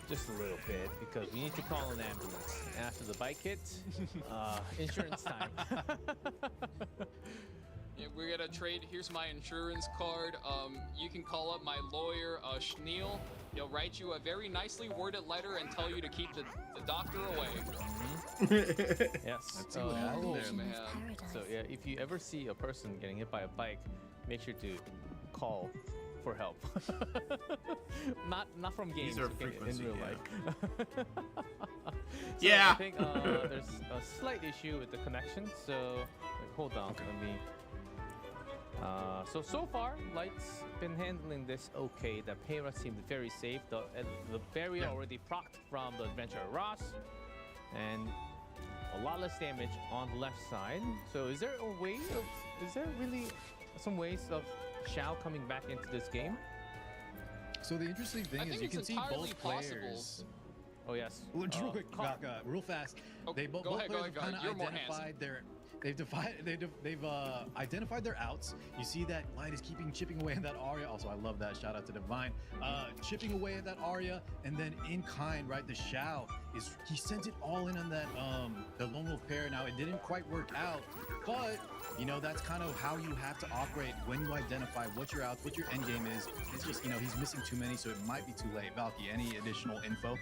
Just a little bit, because we need to call an ambulance. After the bike hit, insurance time. Yeah, we're gonna trade. Here's my insurance card. You can call up my lawyer, Schneal. He'll write you a very nicely worded letter and tell you to keep the doctor away. Yes. Let's see what happened there. man. So yeah, if you ever see a person getting hit by a bike, make sure to call for help. not from games. These are okay, frequency, in real yeah. life. So Yeah. I think there's a slight issue with the connection. So wait, hold on. Let me. So far, Light's been handling this okay. The Payra seemed very safe. The barrier already procced from the Adventurer Ross, and a lot less damage on the left side. So is there a way of? Is there really some ways of Xiao coming back into this game? So the interesting I thing is think you it's can see entirely both possible. players. Oh yes. Just real quick, real fast. Oh, They both go ahead, players go have ahead. kind You're of more identified their. They've identified their outs. You see that Light is chipping away at that Arya. Also, I love that. Shout out to Divine. Chipping away at that Arya, and then in kind, right? The Xiao he sent it all in on that the lone wolf pair. Now it didn't quite work out, but you know that's kind of how you have to operate when you identify what your outs, what your end game is. It's just he's missing too many, so it might be too late. Valky, any additional info?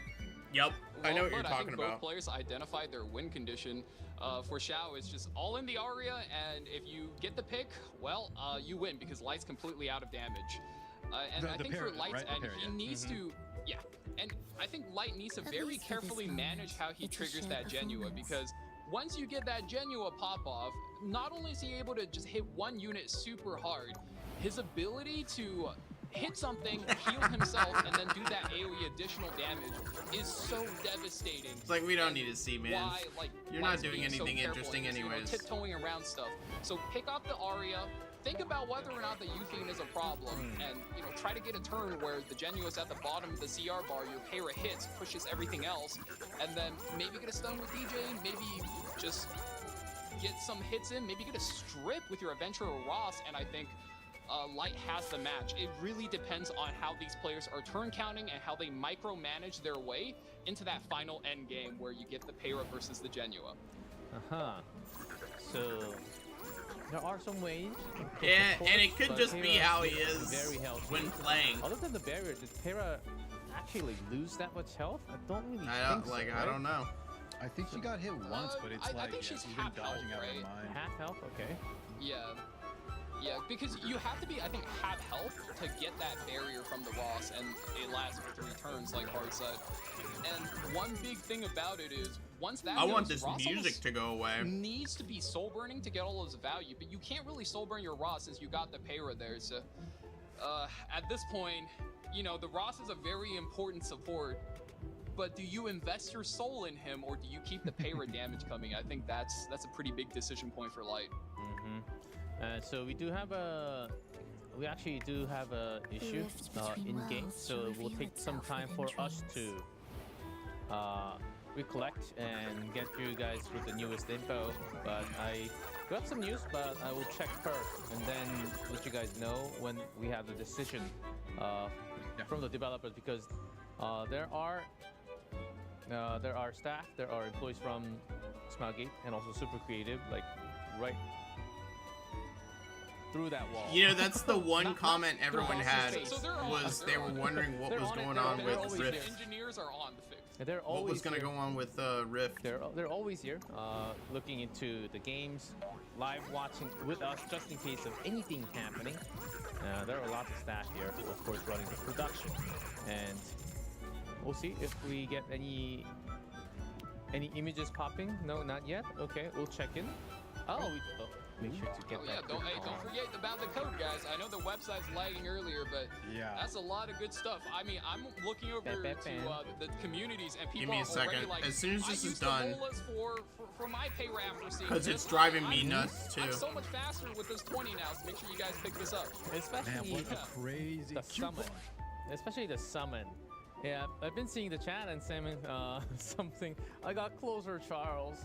Yep, I know what you're I talking think about. both players identified their win condition. For Xiao, it's just all in the Arya, and if you get the pick, well, you win because Light's completely out of damage. And I think for Light's end, he needs to, and I think Light needs to very carefully manage how he triggers that Genua, because once you get that Genua pop off, not only is he able to just hit one unit super hard, his ability to hit something, heal himself, and then do that AoE additional damage is so devastating. It's like we don't need to see, man. Why, like, You're Light's not doing being so anything careful interesting and just, anyways. tiptoeing around stuff. So pick up the Arya, think about whether or not the Euthine is a problem, and try to get a turn where the Genua is at the bottom of the CR bar, your Payra hits, pushes everything else, and then maybe get a stun with DJ, maybe just get some hits in, maybe get a strip with your Adventurer Ross, and I think Light has the match. It really depends on how these players are turn counting and how they micromanage their way into that final end game where you get the Payra versus the Genua. So there are some ways. Yeah, of and it course, could but just be Terra how he is is very healthy. when playing. Other than the barrier, did Terra actually lose that much health? I don't really I don't think so, like. right? I don't know. I think she got hit once, but it's I like think she's she's been half health, dodging out of her right? mind. Half health, okay. Yeah. Yeah, because you have to be, I think, half health to get that barrier from the Ross, and it lasts for 3 turns, like Hard said. And one big thing about it is, once that I want goes, this Ross music almost to go away. needs to be soul burning to get all of his value, but you can't really soul burn your Ross since you got the Para there. So, at this point, you know, the Ross is a very important support. But do you invest your soul in him, or do you keep the Para damage coming? I think that's a pretty big decision point for Light. So we actually do have a issue in game, so it will take some time for us to recollect and get you guys with the newest info. But I got some news, but I will check first and then let you guys know when we have the decision from the developers, because there are staff, there are employees from Smilegate and also Super Creative, like right through that wall. You know, that's the one comment everyone had So they're on, was they were wondering what was going on with Rift. Engineers are on the fix. They're always What was going to here. go on with Rift? They're always here, looking into the games, live watching with us, just in case of anything happening. There are lots of staff here, of course, running the production, and we'll see if we get any images popping. No, not yet. Okay, we'll check in. Make sure to get that. Don't forget about the code, guys. I know the website's lagging earlier, but that's a lot of good stuff. I mean, I'm looking over to the communities, and people Give me a are already second. like, As soon as I this use is the done, molas for my pay rap for seeing because this. it's driving me I'm- nuts too. I'm so much faster with this 20 now, so make sure you guys pick this up. Especially crazy the summon. Especially the summon. Yeah, I've been seeing the chat and saying something. I got closer, Charles.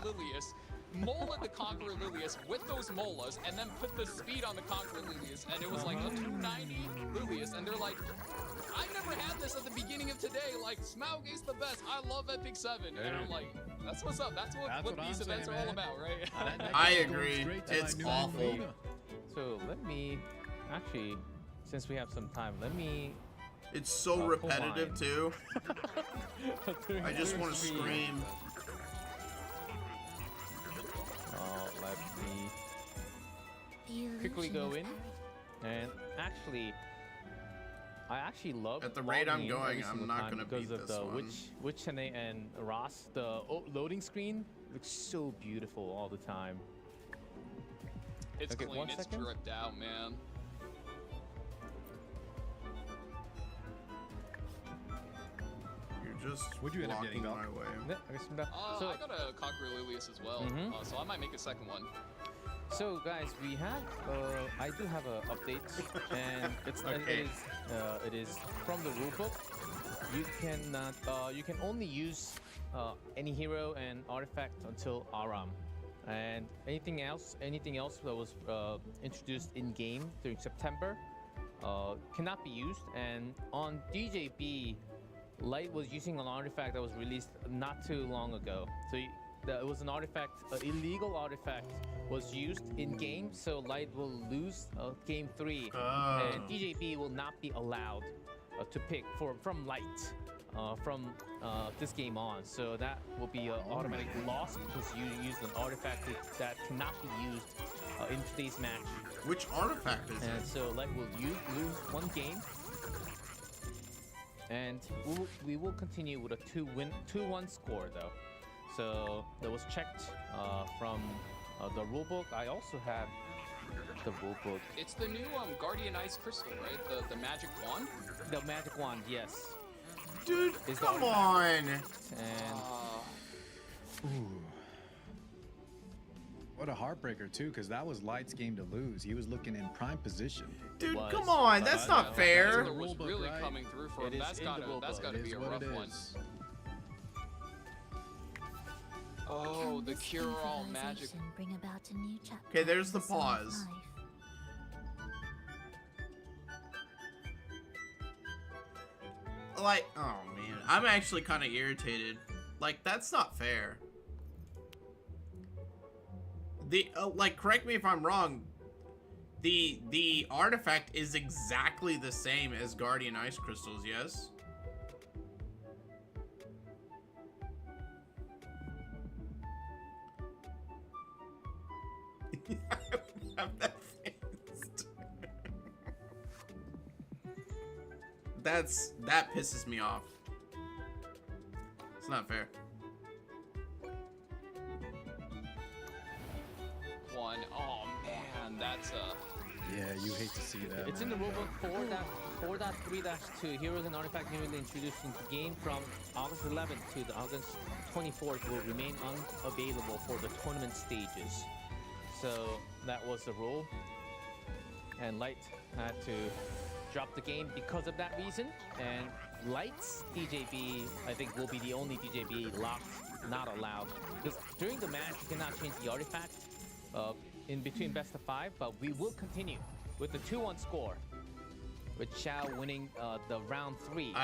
Lilius, Mola the Conqueror Lilius with those Molas, and then put the speed on the Conqueror Lilius, and it was like a 290 Lilius, and they're like, I never had this at the beginning of today. Like, Smilegate's the best. I love Epic 7. And I'm like, that's what's up. That's what these events are all about, right? I agree. It's awful. So let me actually, since we have some time, let me. It's so repetitive too. I just want to scream. Let me quickly go in, and actually, I actually love. At the rate I'm logging in going, every I'm single not time gonna because beat of this the one. Witchene and Ross. The loading screen looks so beautiful all the time. It's Okay, clean. 1 It's second. dripped out, man. You're just What'd you end up blocking getting, my way. So, I got a Conqueror Lilius as well, Mhm. so I might make a second one. So guys, we have I do have an update, and Okay. it is from the rulebook. You cannot you can only use any hero and artifact until Aram, and anything else that was introduced in game during September cannot be used. And on DJB, Light was using an artifact that was released not too long ago. So it was an artifact, an illegal artifact was used in game, so Light will lose game 3, and DJB will not be allowed to pick from Light from this game on. So that will be an automatic loss because you used an artifact that cannot be used in today's match. Which artifact is And it? so Light will lose one game. And we will continue with a 2-1 score though. So that was checked from the rulebook. I also have the rulebook. It's the new Guardian Ice Crystal, right? The magic wand? The magic wand, yes. Dude, Is the come artifact. on. And Ooh. What a heartbreaker too, because that was Light's game to lose. He was looking in prime position. Dude, come on. That's not fair. It was really coming through for him. It is That's in the gotta rulebook. be a What rough it one. is. Oh, the Can this cure-all magic. decentralization bring about a new chapter Okay, there's in the Sun's pause. life? Like, oh man, I'm actually kind of irritated. Like, that's not fair. The like, correct me if I'm wrong. The artifact is exactly the same as Guardian Ice Crystals, yes? Have that face. That pisses me off. It's not fair. One. Oh man, that's a. Yeah, you hate to see that. It's in the rulebook 4.3-2. Heroes and artifacts newly introduced into the game from August 11th to the August 24th will remain unavailable for the tournament stages. So that was the rule. And Light had to drop the game because of that reason. And Light's DJB, I think, will be the only DJB locked, not allowed. Because during the match, you cannot change the artifact in between best of 5, but we will continue with the 2-1 score, with Xiao winning the round 3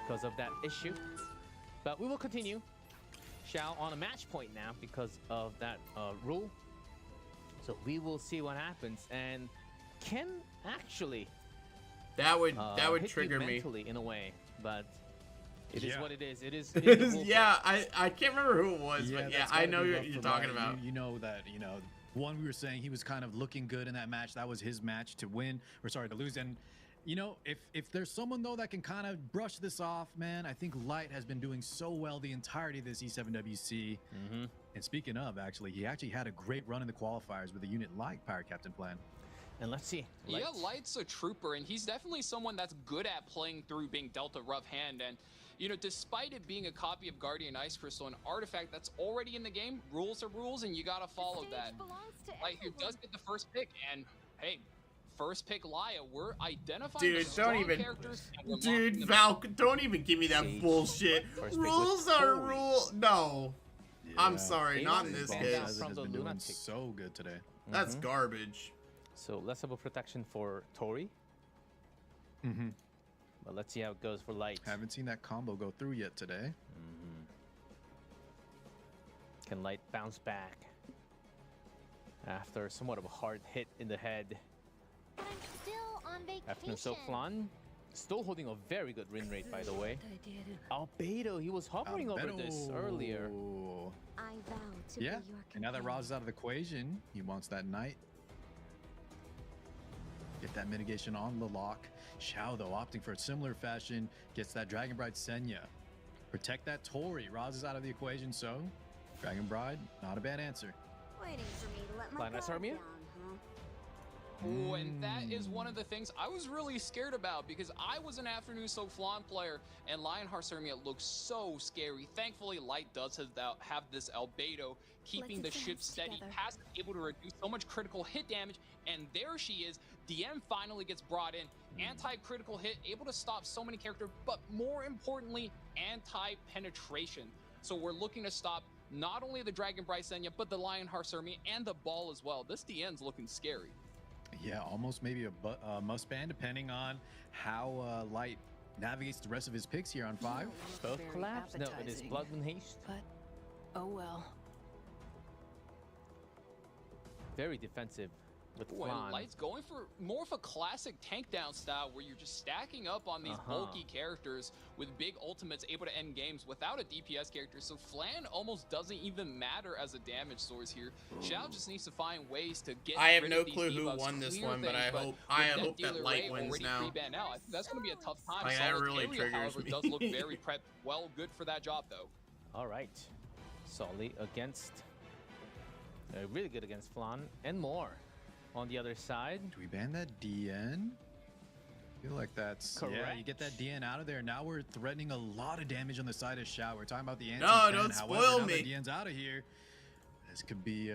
because of that issue. But we will continue. Xiao on a match point now because of that rule. So we will see what happens, and Ken actually that would hit trigger you me mentally in a way, but it is what it is. It is. Yeah, I can't remember who it was, but yeah, I know what you're talking about. You know that, one, we were saying he was kind of looking good in that match. That was his match to win, or sorry, to lose. And if there's someone though that can kind of brush this off, man, I think Light has been doing so well the entirety of this E7WC. And speaking of, actually, he actually had a great run in the qualifiers with a unit like Pirate Captain Plan. And let's see. Yeah, Light's a trooper, and he's definitely someone that's good at playing through being dealt a rough hand. And despite it being a copy of Guardian Ice Crystal, an artifact that's already in the game, rules are rules, and you gotta follow that. Light here does get the first pick, and hey, first pick Laya. We're identifying the strong characters. Dude, Val, don't even give me that bullshit. Rules are rule. No. I'm sorry, not in this case. Has been doing so good today. That's garbage. So less of a protection for Tori. But let's see how it goes for Light. Haven't seen that combo go through yet today. Can Light bounce back after somewhat of a hard hit in the head? But I'm still on vacation. Afternoon Soap Flan, still holding a very good win rate, by the way. Albedo, he was hovering over this earlier. I vow to Yeah, be your and now that Roz is out of the equation, he wants that Knight. Get that mitigation on the lock. Xiao, though, opting for a similar fashion, gets that Dragon Bride Senya. Protect that Tori. Roz is out of the equation, so Dragon Bride, not a bad answer. Waiting for me to let my Blind Ice guard Army? down, huh? Ooh, and that is one of the things I was really scared about, because I was an Afternoon So Flan player, and Lionheart Hermia looks so scary. Thankfully, Light does have this Albedo, keeping the ship steady, has been able to reduce so much critical hit damage, and there she is. DM finally gets brought in, anti-critical hit, able to stop so many characters, but more importantly, anti-penetration. So we're looking to stop not only the Dragon Bright Senya, but the Lionheart Hermia and the Ball as well. This DN's looking scary. Yeah, almost maybe a must ban, depending on how Light navigates the rest of his picks here on 5. Both collapse? No, it is Blood Moon Haste. But, oh well. Very defensive with Ooh, and Flan. Light's going for more of a classic tank down style, where you're just stacking up on these bulky characters with big ultimates, able to end games without a DPS character. So Flan almost doesn't even matter as a damage source here. Xiao just needs to find ways to get I have rid no of these clue who debuffs, won this clear one, but things, I with hope that Dealer Light Ray wins already now. pre-banned out, I think that's going to be a tough time. Like, that Solid really Area, triggers however, me. does look very well, good for that job though. All right. Solly against... really good against Flan and more. On the other side, do we ban that DN? I feel like that's correct. Yeah, you get that DN out of there. Now we're threatening a lot of damage on the side of Xiao. We're talking about the anti-pen. No, don't However, spoil now me. that DN's out of here, this could be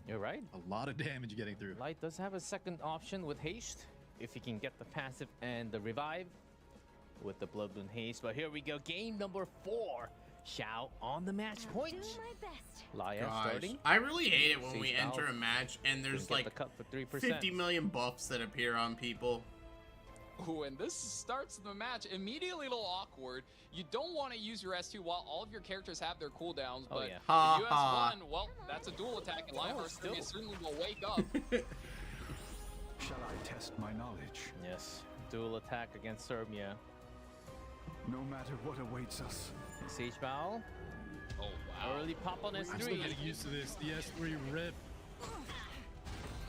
you're right. A lot of damage getting through. Light does have a second option with Haste, if he can get the passive and the revive with the Blood Moon Haste. But here we go, game number 4. Xiao on the match point. Laya starting. I really hate it when Sage we Valve. enter a match and there's Didn't get like the cut for 3%. 50 million buffs that appear on people. Ooh, and this starts the match immediately a little awkward. You don't want to use your S2 while all of your characters have their cooldowns, but yeah. the US1, well, that's a dual attack, and Lionheart still. certainly will wake up. Shall I test my knowledge? Yes, dual attack against Serbia. No matter what awaits us. Siege Bow. Oh, wow. Early pop on I'm still S3. getting used to this. The S3 rip.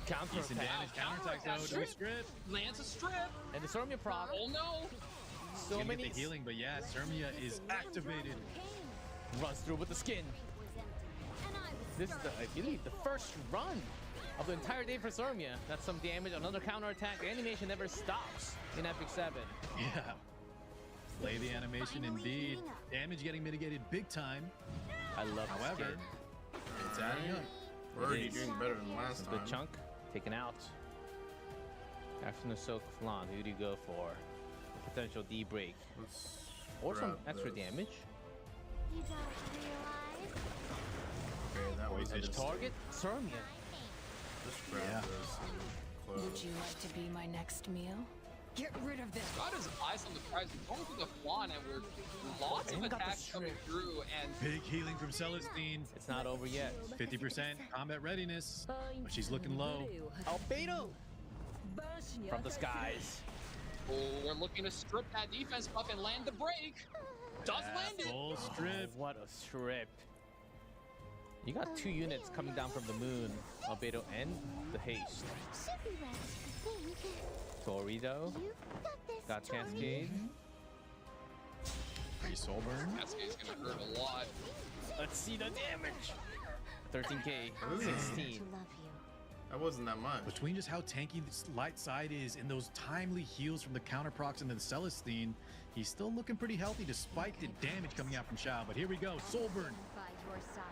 Counter Decent damage. Counterattack though. Do a strip. Lands a strip. And the Serbia proc. Oh no. So Gonna many. get the healing, but yeah, Serbia is activated. Runs through with the skin. This is, I believe, the first run of the entire day for Serbia. That's some damage. Another counterattack. The animation never stops in Epic 7. Yeah. Play the animation indeed. Damage getting mitigated big time. I love However, the skin. it's adding up. We're already doing better than last time. Good chunk. Taken out. After the Soak Flan, who do you go for? Potential D break. Or some extra damage. You don't realize? Okay, that was Poisonous target. Serbia. Just grab this and close. Would you like to be my next meal? Get rid of this. Got his eyes on the prize. We're going for the Flan, and we're lots of attacks coming through, and Big healing from Celestine. It's not over yet. 50% combat readiness, but she's looking low. Albedo from the skies. oh, we're looking to strip that defense buff and land the break. Does land it. Full strip. Oh, what a strip. You got 2 units coming down from the moon, Albedo and the haste. Should be ready, I think. Torrido. You've got this, Got Tori. Cascade. Free soul burn. Cascade's gonna hurt a lot. Let's see the damage. 13k, Ooh. 16. To love you. That wasn't that much. Between just how tanky this light side is and those timely heals from the counter procs and the Celestine, he's still looking pretty healthy despite the damage coming out from Shao. But here we go, soul burn. By your side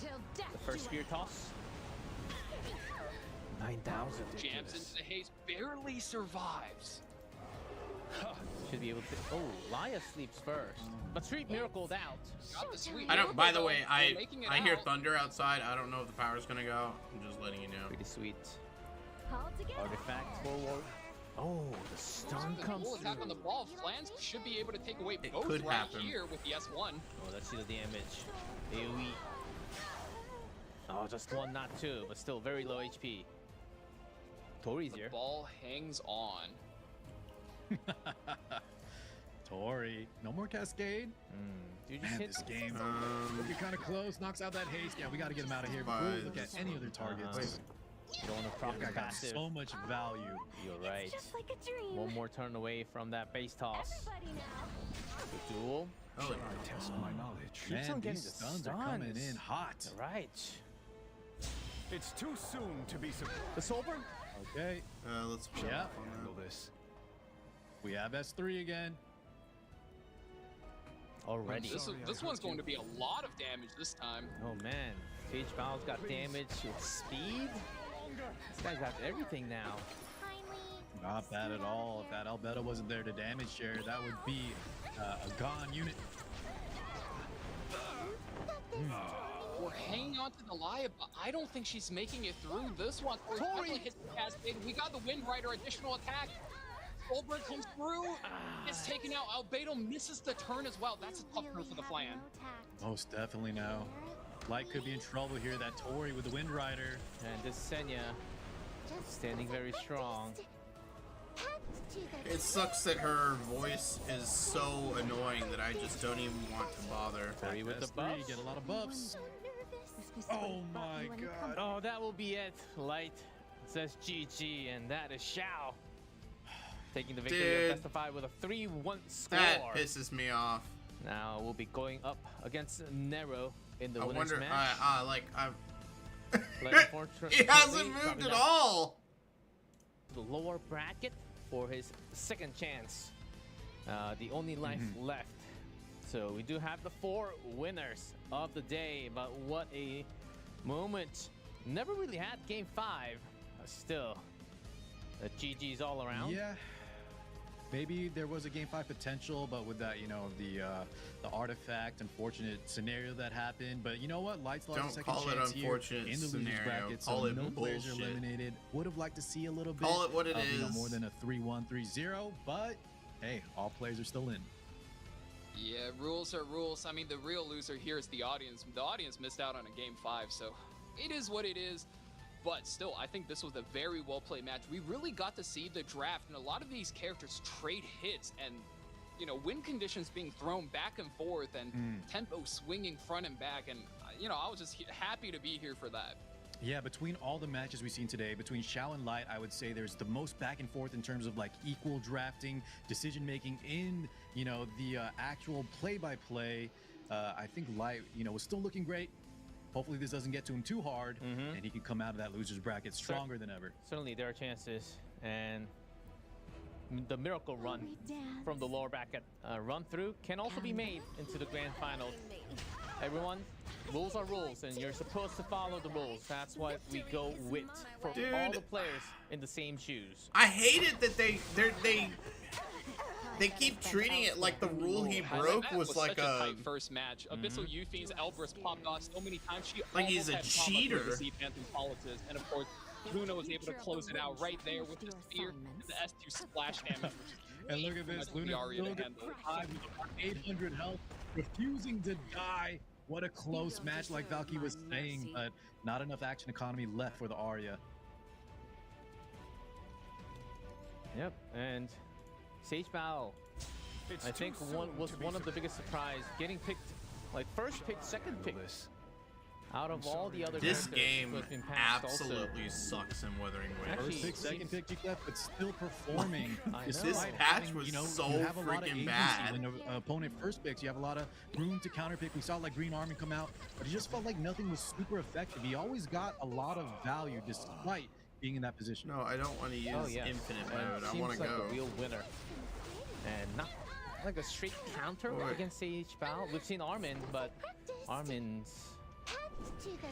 until death The first do spear us. toss. 9,000. Jams into the haze, barely survives. Should be able to. Oh, Laya sleeps first. But Street Miracled out. Got the sweet. I don't. By the way, They're making it I hear out. thunder outside. I don't know if the power's gonna go. I'm just letting you know. Pretty sweet. All together. Artifact forward. Oh, the stun The comes dual attack on the through. ball. Flans should be able to take away It both could right happen. here with the S1. Oh, let's see the damage. AoE. Oh, just 1, not 2, but still very low HP. Tori's The here. ball hangs on. Tori, no more Cascade. Dude, Man, just hit this game looking kind of close. Knocks out that haste. Yeah, we got to get him out of here before we look at any other targets. You don't want to proc That guy got passive. so much value. You're right. Just like a dream. One more turn away from that base toss. Everybody now. The duel. Oh, I test my knowledge. Keeps on Man, getting these the stuns are coming stuns. in hot. Right. It's too soon to be surprised. The Sober. Okay, let's jump Yeah. on Handle that. this. we have S3 again. Already. This one's going to be a lot of damage this time. Oh man. Sage Bow's got damage with speed. This guy's got everything now. Not bad at all. If that Albedo wasn't there to damage share, that would be a gone unit. We're hanging on to the Laya, but I don't think she's making it through this one. Tori hits the Cascade. We got the Wind Rider additional attack. Goldberg comes through. It's taken out. Albedo misses the turn as well. That's a tough turn for the Flan. Most definitely now. Light could be in trouble here. That Tori with the Wind Rider. And this Senya standing very strong. It sucks that her voice is so annoying that I just don't even want to bother. Tori with the S3, buffs. get a lot of buffs. Oh my god. Oh, that will be it. Light says GG, and that is Shao taking the victory Dude. of Testify with a 3-1 score. That pisses me off. Now we'll be going up against Nero in the I winner's wonder. match. Like I'm. But unfortunately, He hasn't moved probably at not all. The lower bracket for his second chance. The only life left. So we do have the 4 winners of the day, but what a moment. Never really had game 5, but still, the GG's all around. Yeah. maybe there was a game 5 potential, but with that, the artifact, unfortunate scenario that happened. But you know what? Light's lost a second chance here in the losers bracket, so no players are eliminated. Would have liked to see a little bit Call it what it is. More than a 3-1, 3-0, but hey, all players are still in. Yeah, rules are rules. I mean, the real loser here is the audience. The audience missed out on a game 5, so it is what it is. But still, I think this was a very well-played match. We really got to see the draft, and a lot of these characters trade hits and, win conditions being thrown back and forth and tempo swinging front and back. And, I was just happy to be here for that. Yeah, between all the matches we've seen today, between Xiao and Light, I would say there's the most back and forth in terms of like equal drafting, decision-making in, the actual play-by-play. I think Light, was still looking great. Hopefully this doesn't get to him too hard, and he can come out of that loser's bracket stronger than ever. Certainly there are chances, and the miracle run from the lower bracket run through can also be made into the grand finals. Everyone, rules are rules, and you're supposed to follow the rules. That's what we go with for all the players in the same shoes. I hate it that they keep treating it like the rule he broke was like such a tight first match. Abyssal Euphenes, Elbrus popped off so many times. She like he's a cheater. And of course, Luna was able to close it out right there with the spear and the S2 splash damage. And look at this, Luna still gets 800 health, refusing to die. What a close match, like Valky was saying, but not enough action economy left for the Arya. Yep, and Sage Bao, I think was one of the biggest surprise, getting picked, like first pick, second pick. Out of all the other this game absolutely sucks in Wuthering Waves. First pick, second pick, but still performing. This patch was so freaking bad. When the opponent first picks, you have a lot of room to counter pick. We saw like Green Army come out, but it just felt like nothing was super effective. He always got a lot of value despite being in that position. No, I don't want to use infinite mode. I want to like go. A real winner, and not like a straight counter against Sage Bao. We've seen Armin, but Armin's.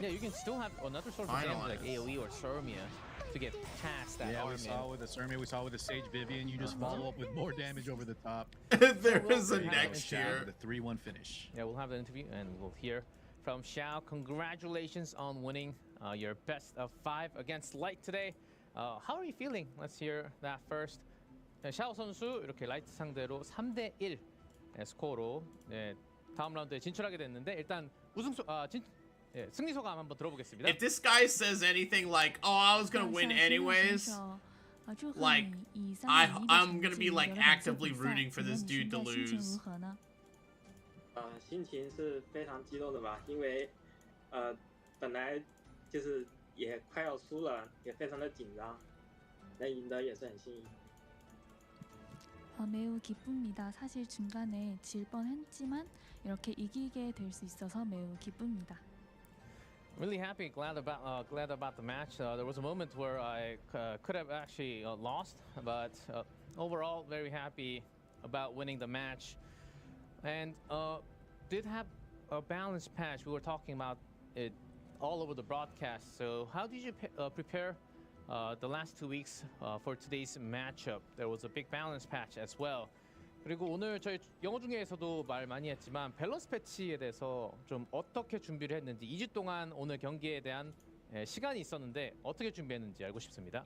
Yeah, you can still have another source of damage like AoE or Surmia to get past that Armin. We saw with the Surmia, we saw with the Sage Vivian, you just follow up with more damage over the top. There is a next year. With a 3-1 finish. Yeah, we'll have the interview and we'll hear from Xiao. Congratulations on winning your best of 5 against Light today. How are you feeling? Let's hear that first. 샤오 선수 이렇게 라이트 상대로 3대1 스코어로 다음 라운드에 진출하게 됐는데 일단 승리 소감 한번 들어보겠습니다. If this guy says anything like, "Oh, I was gonna win anyways," like I'm gonna be like actively rooting for this dude to lose. 心情是非常激动的吧，因为本来就是也快要输了，也非常的紧张，能赢得也是很幸运。 매우 기쁩니다. 사실 중간에 질 뻔했지만 이렇게 이기게 될 수 있어서 매우 기쁩니다. Really happy, glad about the match. There was a moment where I could have actually lost, but overall very happy about winning the match, and did have a balanced patch. We were talking about it all over the broadcast. So how did you prepare the last 2 weeks for today's matchup? There was a big balance patch as well. 그리고 오늘 저희 영어 중계에서도 말 많이 했지만 밸런스 패치에 대해서 좀 어떻게 준비를 했는지 2주 동안 오늘 경기에 대한 시간이 있었는데 어떻게 준비했는지 알고 싶습니다.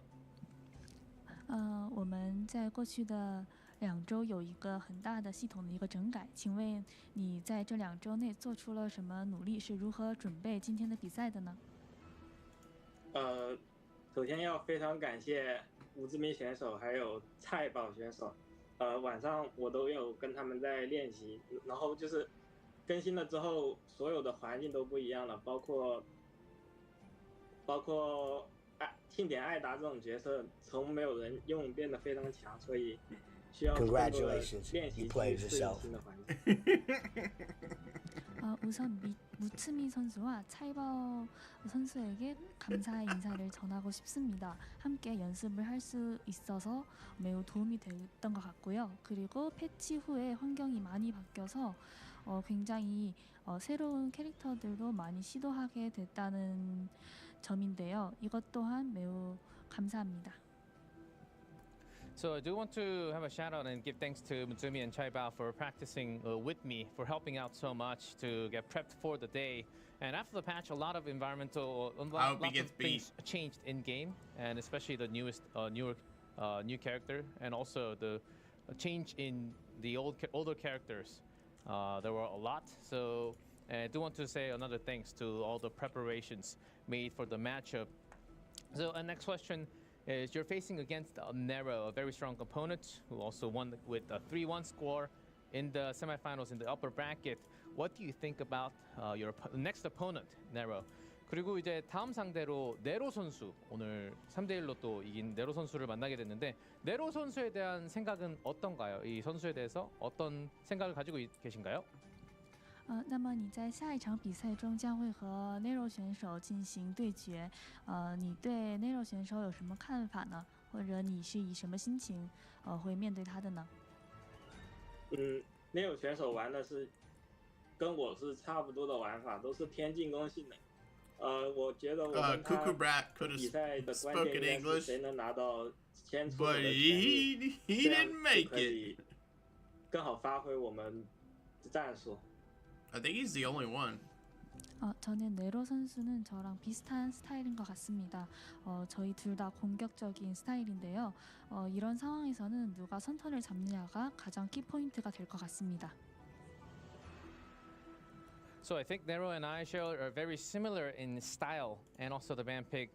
我们在过去的2周有一个很大的系统的一个整改，请问你在这2周内做出了什么努力？是如何准备今天的比赛的呢？ 首先要非常感谢吴志明选手还有蔡宝选手，晚上我都有跟他们在练习，然后就是更新了之后，所有的环境都不一样了，包括庆典艾达这种角色，从没有人用变得非常强，所以需要更多的练习去适应新的环境。 우선 무츠미 선수와 차이바오 선수에게 감사의 인사를 전하고 싶습니다. 함께 연습을 할 수 있어서 매우 도움이 됐던 것 같고요. 그리고 패치 후에 환경이 많이 바뀌어서 굉장히 새로운 캐릭터들도 많이 시도하게 됐다는 점인데요. 이것 또한 매우 감사합니다. So I do want to have a shout out and give thanks to Mutsumi and Chaibao for practicing with me, for helping out so much to get prepped for the day. And after the patch, a lot of environmental, lots of things changed in game, and especially the new character, and also the change in the older characters. There were a lot. So I do want to say another thanks to all the preparations made for the matchup. So next question is, you're facing against Nero, a very strong opponent who also won with a 3-1 score in the semifinals in the upper bracket. What do you think about your next opponent, Nero? 그리고 이제 다음 상대로 네로 선수, 오늘 3대1로 또 이긴 네로 선수를 만나게 됐는데, 네로 선수에 대한 생각은 어떤가요? 이 선수에 대해서 어떤 생각을 가지고 계신가요? 那么你在下一场比赛中将会和 Nero 选手进行对决，你对 Nero 选手有什么看法呢？或者你是以什么心情会面对他的呢？Nero 选手玩的是跟我是差不多的玩法，都是偏进攻性的。我觉得我跟他比赛的关键应该是谁能拿到先出手的权利，这样就可以更好发挥我们的战术。 I think he's the only one. 저는 네로 선수는 저랑 비슷한 스타일인 것 같습니다. 저희 둘 다 공격적인 스타일인데요. 이런 상황에서는 누가 선턴을 잡느냐가 가장 키포인트가 될 것 같습니다. So I think Nero and Aisha are very similar in style, and also the Vampig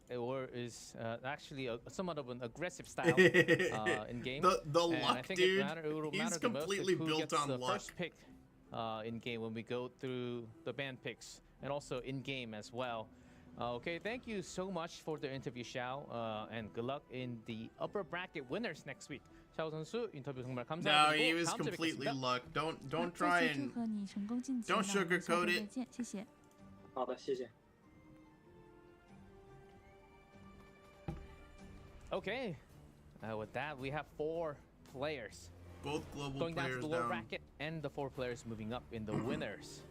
is actually somewhat of an aggressive style in game. The luck, I think dude. He's completely built on luck. First pick in game when we go through the band picks, and also in game as well. Okay, thank you so much for the interview, Xiao, and good luck in the upper bracket winners next week. 샤오 선수 인터뷰 정말 감사합니다. No, he was completely luck. Don't try and don't sugarcoat it. 谢谢。好的，谢谢。 Okay, with that we have 4 players. Both global going down players to the lower down. bracket, and the 4 players moving up in the winners.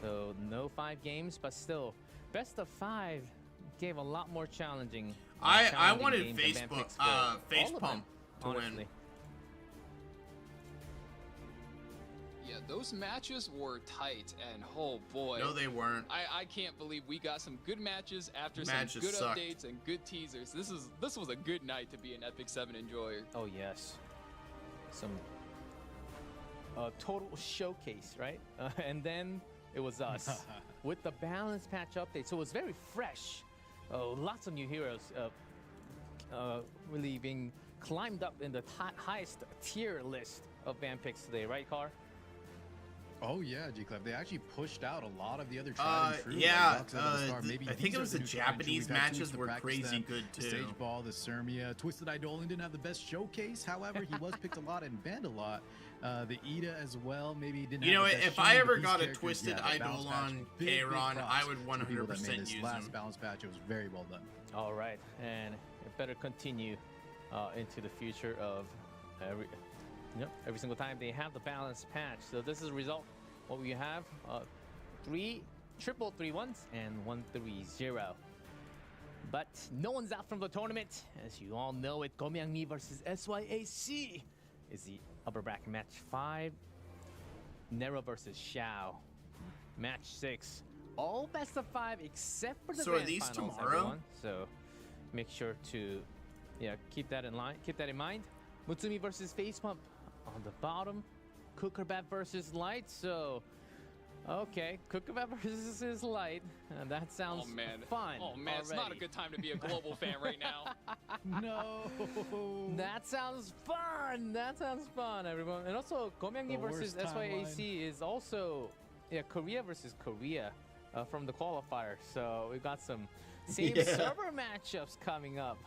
So no 5 games, but still, best of 5 gave a lot more challenging. I wanted face pump to win. Yeah, those matches were tight, and oh boy. No, they weren't. I can't believe we got some good matches after some good updates and good teasers. This was a good night to be an Epic 7 enjoyer. Oh yes, some total showcase, right? And then it was us with the balance patch update. So it was very fresh. Lots of new heroes really being climbed up in the highest tier list of ban picks today, right, Car? Oh yeah, G-Clef. They actually pushed out a lot of the other tried and true. Yeah, I think it was the Japanese matches were crazy good too. The Stage Ball, the Sermia, Twisted Eidolon didn't have the best showcase. However, he was picked a lot and banned a lot. The Ida as well, maybe didn't. You know, have the best if I showing, ever but got a these Twisted characters, Eidolon K-Ron, I would 100% use him. Last balance patch, it was very well done. All right, and it better continue into the future of every single time they have the balance patch. So this is the result. What we have, 3 triple 3-1s and 1 3-0. But no one's out from the tournament. As you all know it, Gomyangmi versus SYAC is the upper bracket match 5. Nero versus Xiao. Match 6. All best of 5 except for the So grand are these finals, tomorrow? everyone. So make sure to keep that in line. Keep that in mind. Mutsumi versus Facepump on the bottom. Cuckerbat versus Light. So, okay, Cuckerbat versus Light. That sounds fun. Oh man, it's not a good time to be a global fan right now. No. That sounds fun. That sounds fun, everyone. And also, Gomyangmi versus SYAC is also Korea versus Korea from the qualifier. So we got some same server matchups coming up.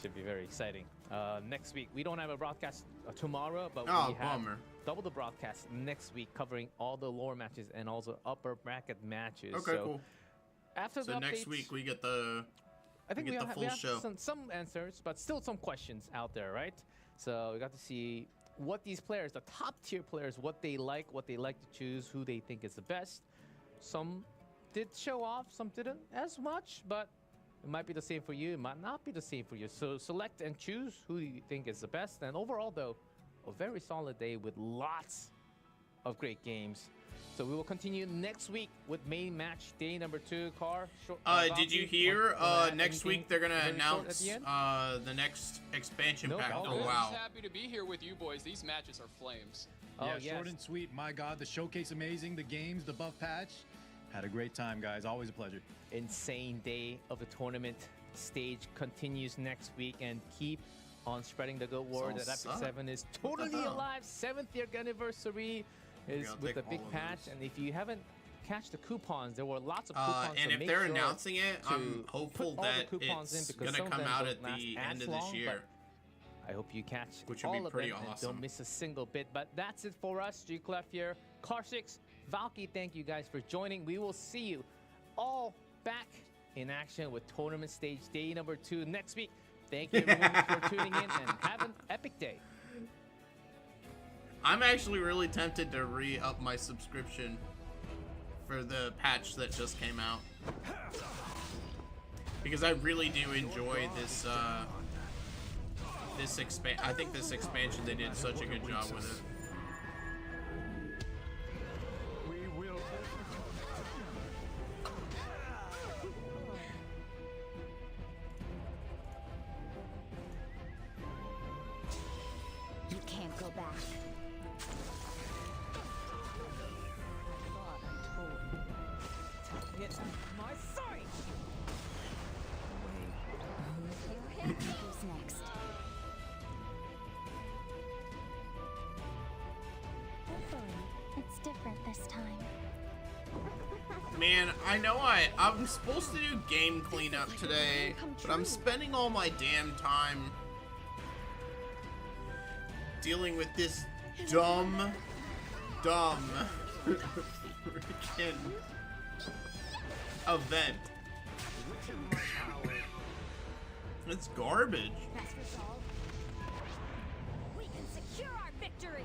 Should be very exciting. Next week, we don't have a broadcast tomorrow, but we have double the broadcast next week, covering all the lower matches and also upper bracket matches. Okay, cool. After so the next updates, week we get the we have show. Some answers, but still some questions out there, right? So we got to see what these players, the top tier players, what they like to choose, who they think is the best. Some did show off, some didn't as much, but It might be the same for you. It might not be the same for you. So select and choose who you think is the best. And overall, though, a very solid day with lots of great games. So we will continue next week with main match day number 2. Car. Did you hear? Next week they're gonna announce the next expansion pack for I'm WoW. just happy to be here with you boys. These matches are flames. Yeah, short and sweet. My God, the showcase amazing. The games, the buff patch. Had a great time, guys. Always a pleasure. Insane day of the tournament stage continues next week, and keep on spreading the good word that Epic 7 is totally alive. 7th year anniversary is with a big patch, and if you haven't catch the coupons, there were lots of coupons. And so if make they're sure announcing it, I'm to hopeful put all that the coupons it's in, because gonna some of come them out don't at the last end as of this long, year. but I hope you catch Which would all be of pretty them and awesome. don't miss a single bit. But that's it for us. G Clef here, Car6, Valky. Thank you guys for joining. We will see you all back in action with tournament stage day number 2 next week. Thank you everyone for tuning in, and have an epic day. I'm actually really tempted to re-up my subscription for the patch that just came out, because I really do enjoy this I think this expansion, they did such a good job with it. You can't go back. Get my sight! Who's next? Hopefully, it's different this time. Man, I know I'm supposed to do game cleanup today, but I'm spending all my damn time dealing with this dumb freaking event. It's garbage. Best resolve. We can secure our victory.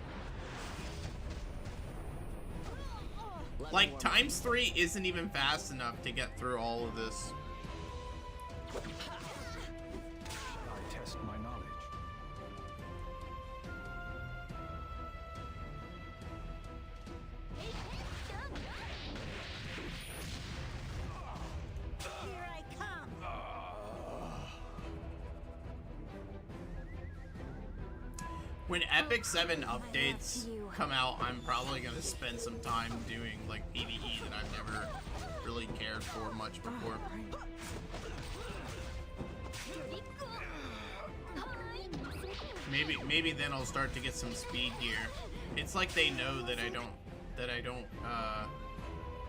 Like, ×3 isn't even fast enough to get through all of this. I test my knowledge. Here I come. When Epic 7 updates come out, I'm probably gonna spend some time doing like PvE that I've never really cared for much before. Maybe then I'll start to get some speed gear. It's like they know that I don't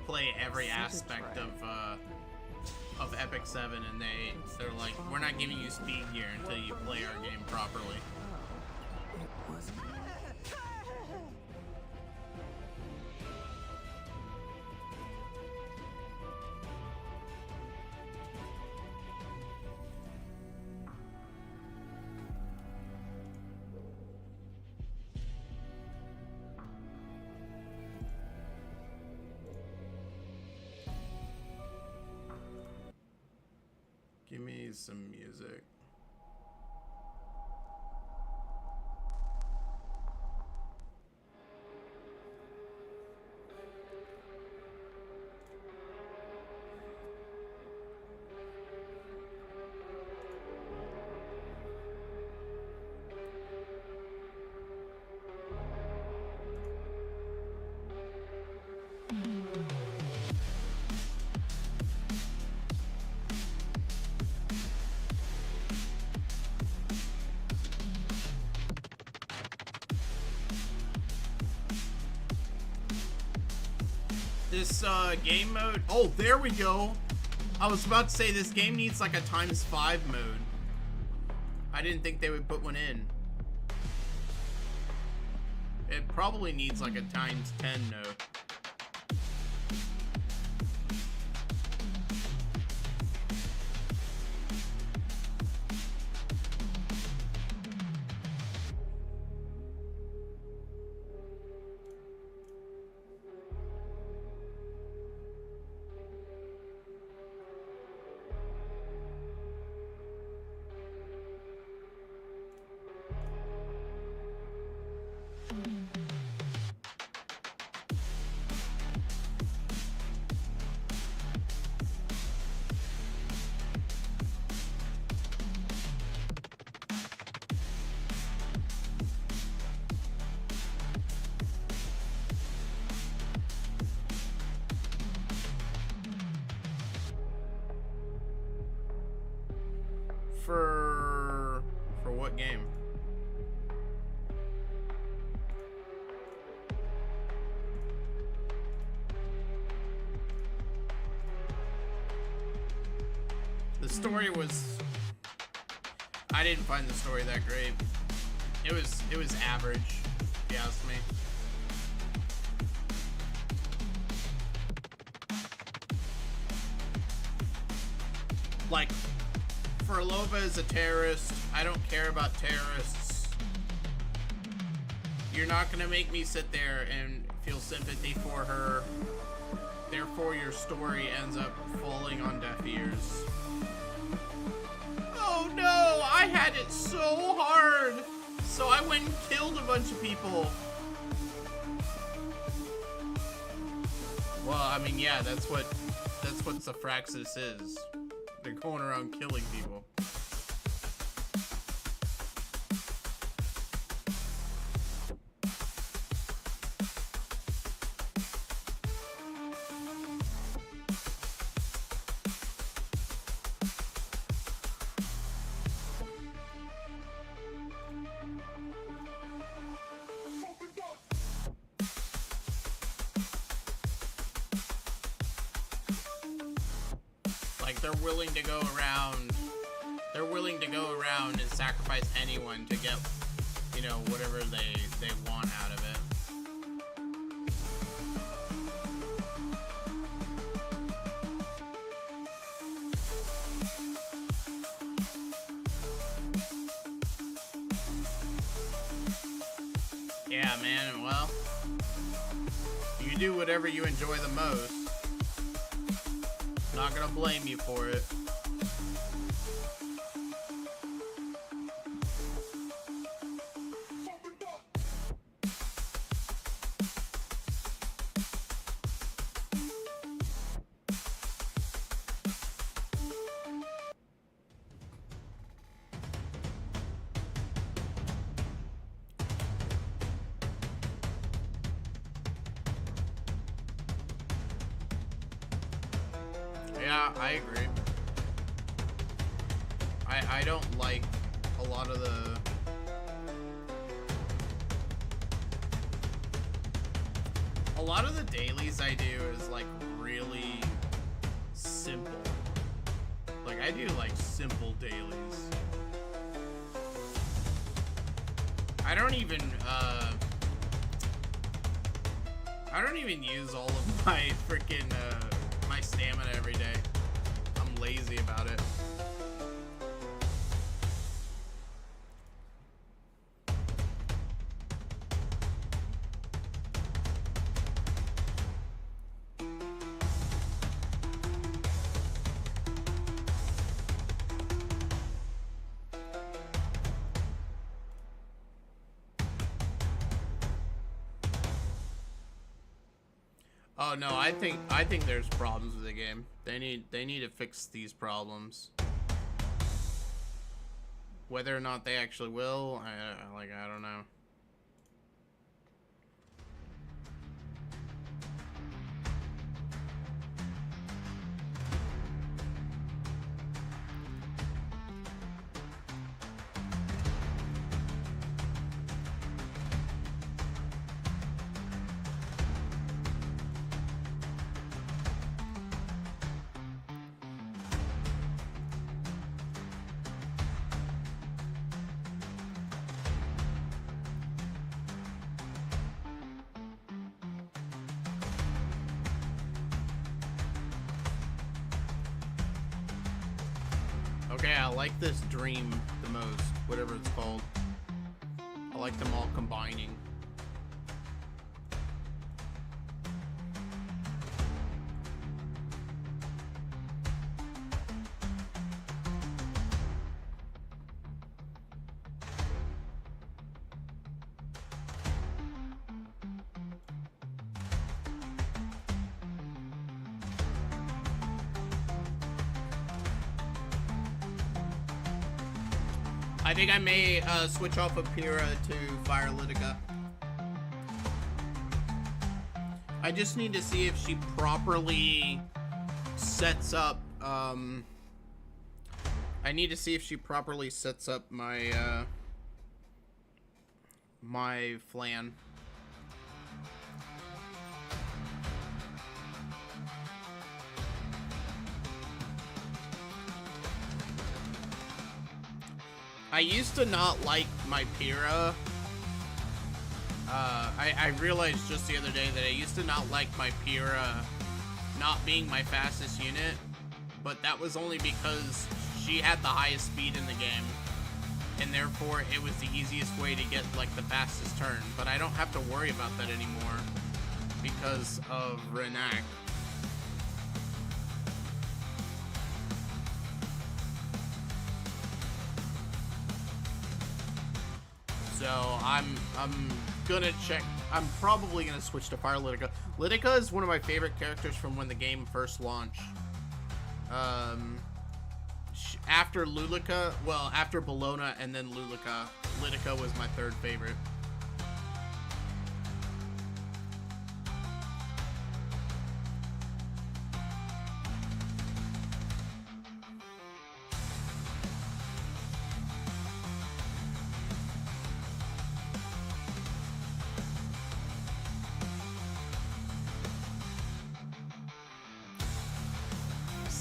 play every aspect of Epic 7, and they're like, we're not giving you speed gear until you play our game properly. Give me some music. This game mode, oh, there we go. I was about to say this game needs like a ×5 mode. I didn't think they would put one in. It probably needs like a ×10 mode. for what game? The story was, I didn't find the story that great. It was average, if you ask me. Like, Furlova is a terrorist. I don't care about terrorists. You're not gonna make me sit there and feel sympathy for her. Therefore, your story ends up falling on deaf ears. Oh no, I had it so hard. So I went and killed a bunch of people. Well, I mean, yeah, that's what Saphraxis is. They're going around killing people. They're willing to go around and sacrifice anyone to get, you know, whatever they want out of it. Yeah, man, well, you do whatever you enjoy the most. Not gonna blame you for it. Yeah, I agree. I don't like a lot of the dailies I do is like really simple. Like I do like simple dailies. I don't even use all of my freaking my stamina every day. I'm lazy about it. Oh no, I think there's problems with the game. They need to fix these problems. Whether or not they actually will, I don't know. Okay, I like this dream the most, whatever it's called. I like them all combining. I think I may switch off of Pyrrha to Fire Litica. I just need to see if she properly sets up I need to see if she properly sets up my, my flan. I used to not like my Pyrrha. I realized just the other day that I used to not like my Pyrrha not being my fastest unit, but that was only because she had the highest speed in the game, and therefore it was the easiest way to get like the fastest turn. But I don't have to worry about that anymore because of Renak. So I'm gonna check. I'm probably gonna switch to Fire Litika. Litika is one of my favorite characters from when the game first launched. After Lulika, well, after Bologna and then Lulika, Litika was my third favorite.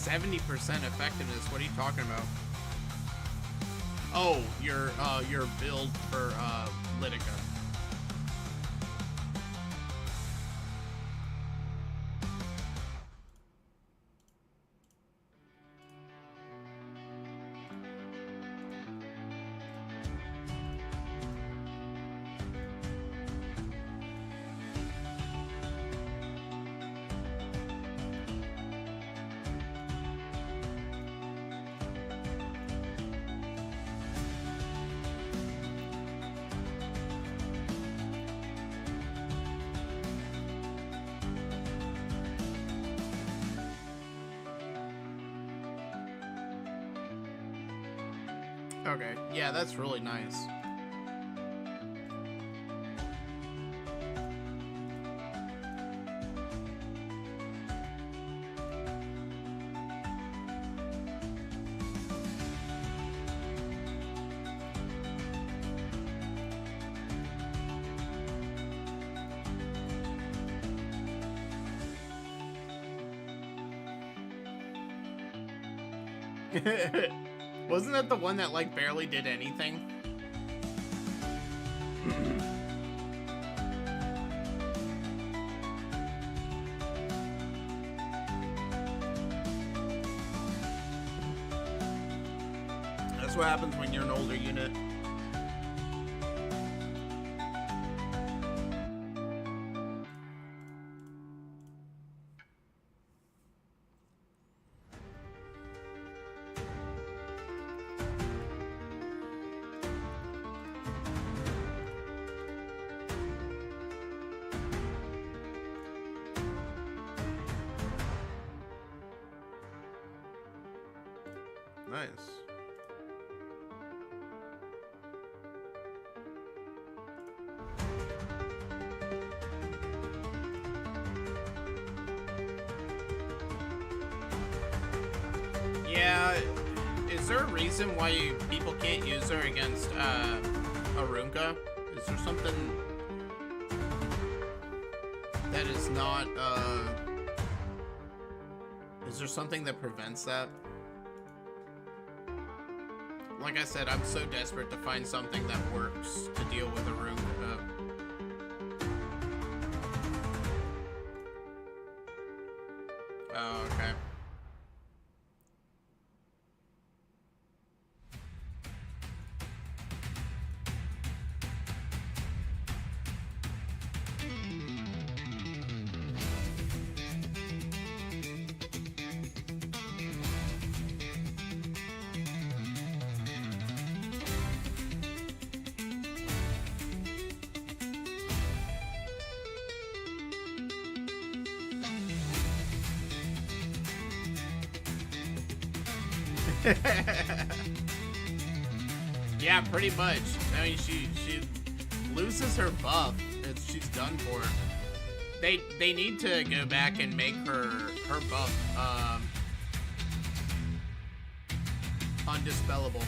%70 effectiveness. What are you talking about? Oh, your build for Litika. Okay, yeah, that's really nice. Wasn't that the one that, like, barely did anything? That's what happens when you're an older unit. Nice. Yeah, is there a reason why people can't use her against Arunka? Is there something that is not is there something that prevents that? Like I said, I'm so desperate to find something that works to deal with Arunka. Oh, okay. Yeah, pretty much. I mean, she loses her buff. She's done for. They need to go back and make her buff undispellable.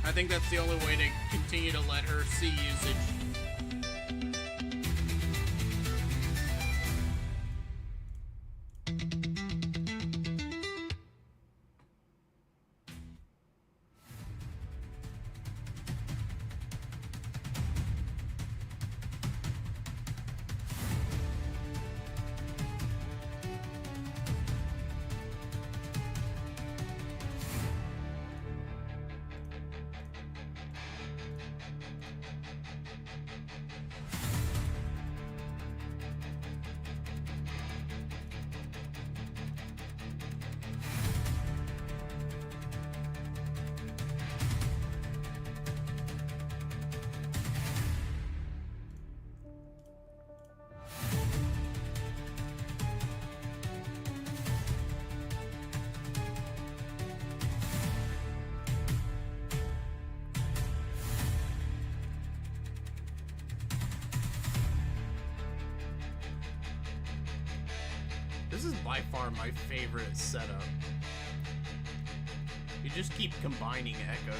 I think that's the only way to continue to let her see usage. This is by far my favorite setup. You just keep combining echoes.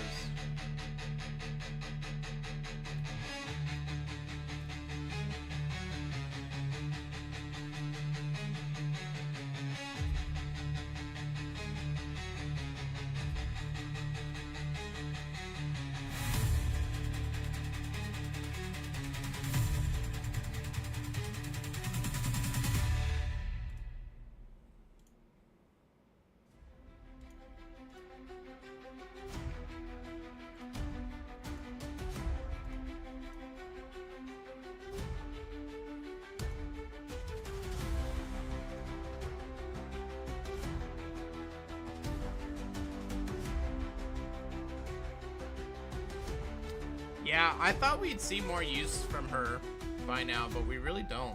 Yeah, I thought we'd see more use from her by now, but we really don't.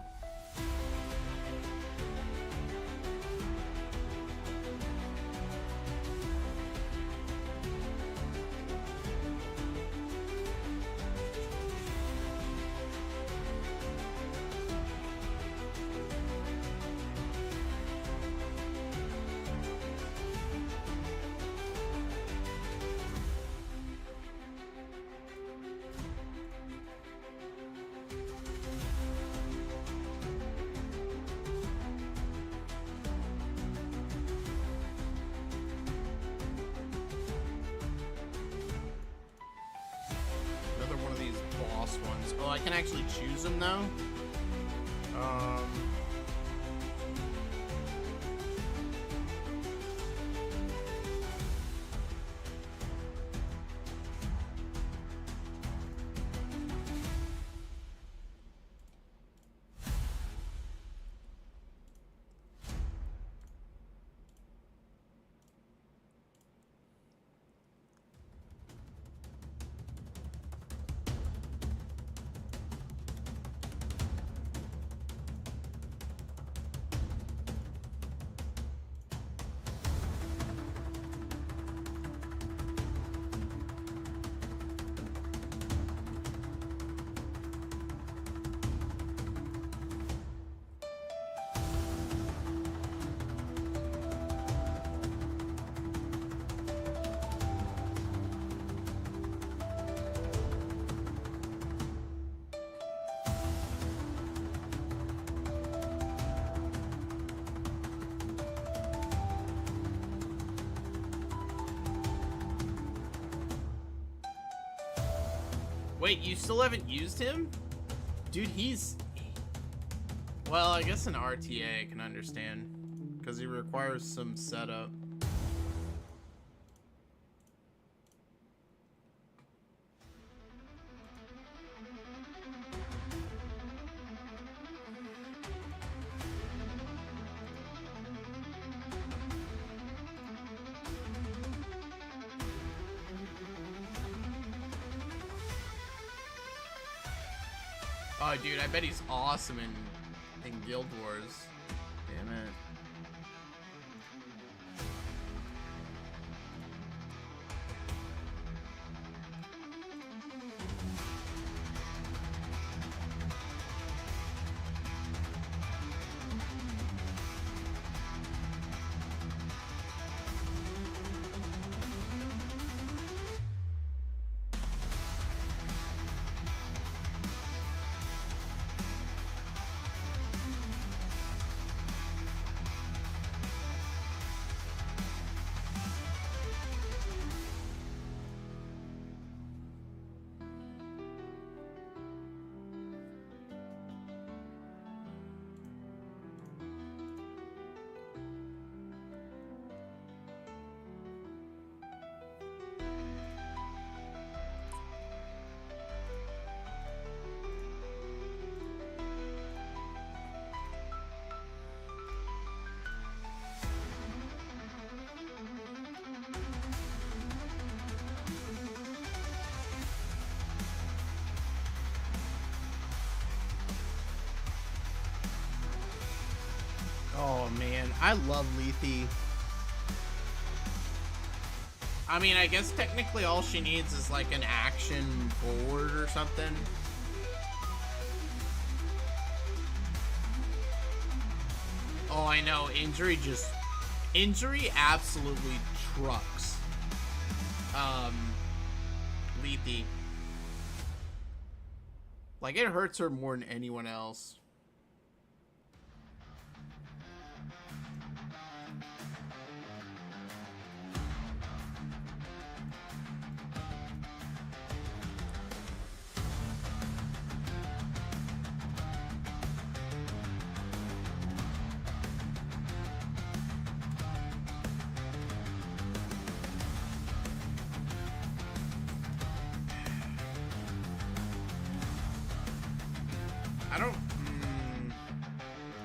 Ones. Oh, I can actually choose them now. Wait, you still haven't used him? Dude, he's... Well, I guess an RTA I can understand, because he requires some setup. Oh, dude, I bet he's awesome in Guild Wars. Damn it. I love Lethe. I mean, I guess technically all she needs is like an action forward or something. Oh, I know. Injury absolutely trucks. Lethe. Like, it hurts her more than anyone else.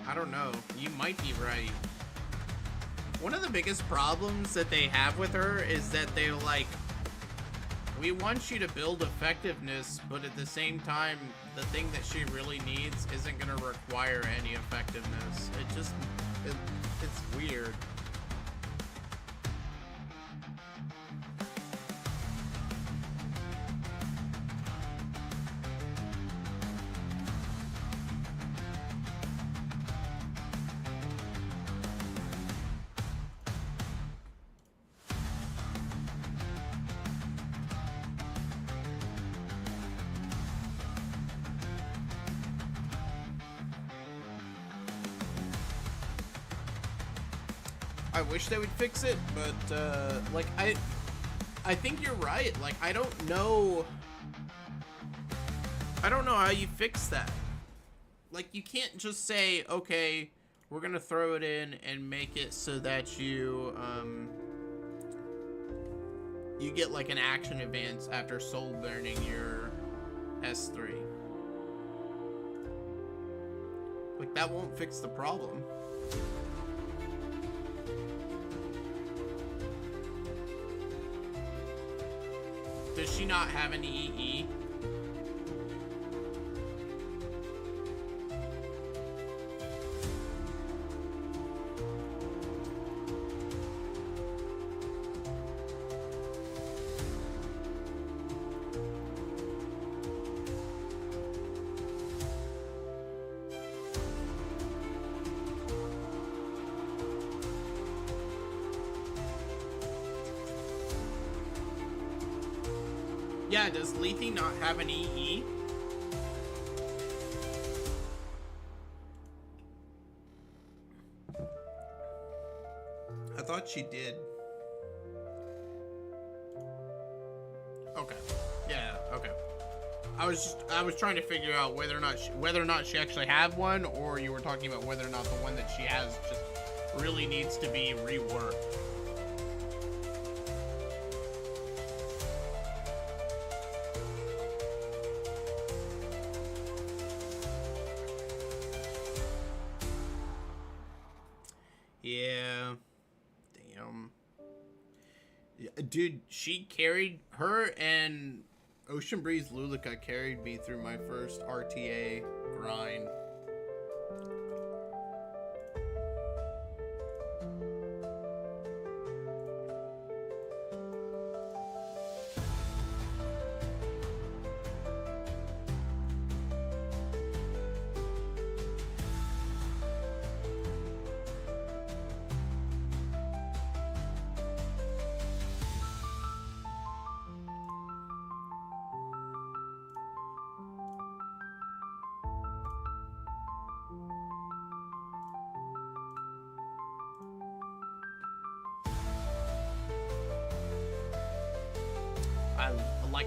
I don't know. You might be right. One of the biggest problems that they have with her is that they're like, we want you to build effectiveness, but at the same time, the thing that she really needs isn't going to require any effectiveness. It's weird. I wish they would fix it, but like I think you're right. Like I don't know how you fix that. Like you can't just say, okay, we're gonna throw it in and make it so that you get like an action advance after soul burning your S3. Like that won't fix the problem. Does she not have any EE? Yeah, does Lethe not have an EE? I thought she did. Okay. Yeah, okay. I was trying to figure out whether or not she actually had one, or you were talking about whether or not the one that she has just really needs to be reworked. Yeah. Damn. Yeah, dude, she carried her and Ocean Breeze Lulika carried me through my first RTA grind.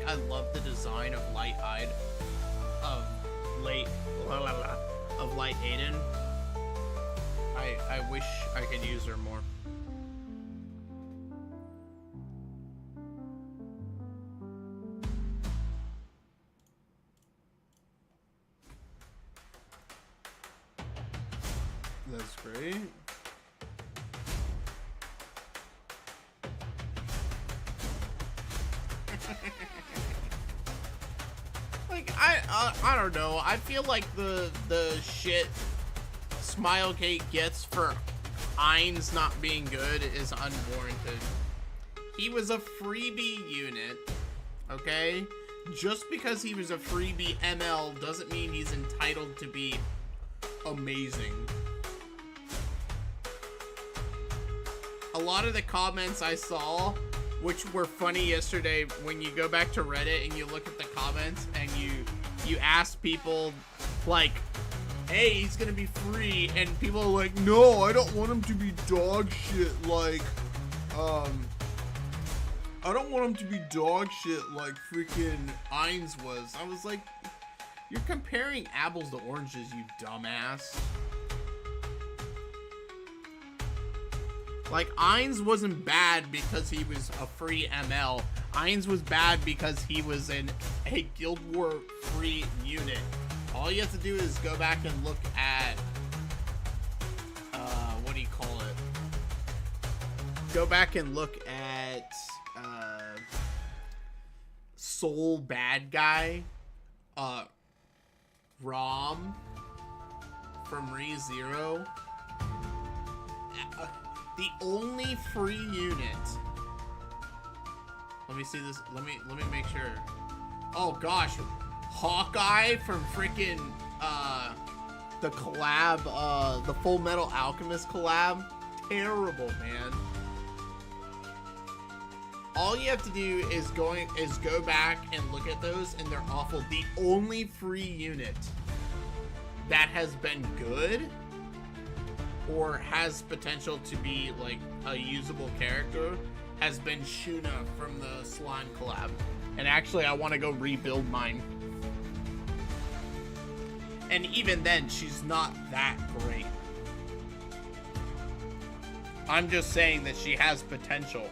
I love the design of Light Aiden. I wish I could use her more. That's great. Like I don't know. I feel like the shit Smilegate gets for Ainz not being good is unwarranted. He was a freebie unit, okay? Just because he was a freebie ML doesn't mean he's entitled to be amazing. A lot of the comments I saw, which were funny yesterday, when you go back to Reddit and you look at the comments and you ask people like, hey, he's gonna be free, and people are like, no, I don't want him to be dog shit like I don't want him to be dog shit like freaking Ainz was. I was like, you're comparing apples to oranges, you dumbass. Like, Ainz wasn't bad because he was a free ML. Ainz was bad because he was a Guild War free unit. All you have to do is go back and look at, what do you call it? Go back and look at, Soul Bad Guy, Rom from ReZero. The only free unit. Let me see this. Let me make sure. Oh gosh, Hawkeye from freaking the collab, the Full Metal Alchemist collab. Terrible, man. All you have to do is go back and look at those, and they're awful. The only free unit that has been good or has potential to be like a usable character has been Shuna from the Slime collab. And actually, I want to go rebuild mine. And even then, she's not that great. I'm just saying that she has potential.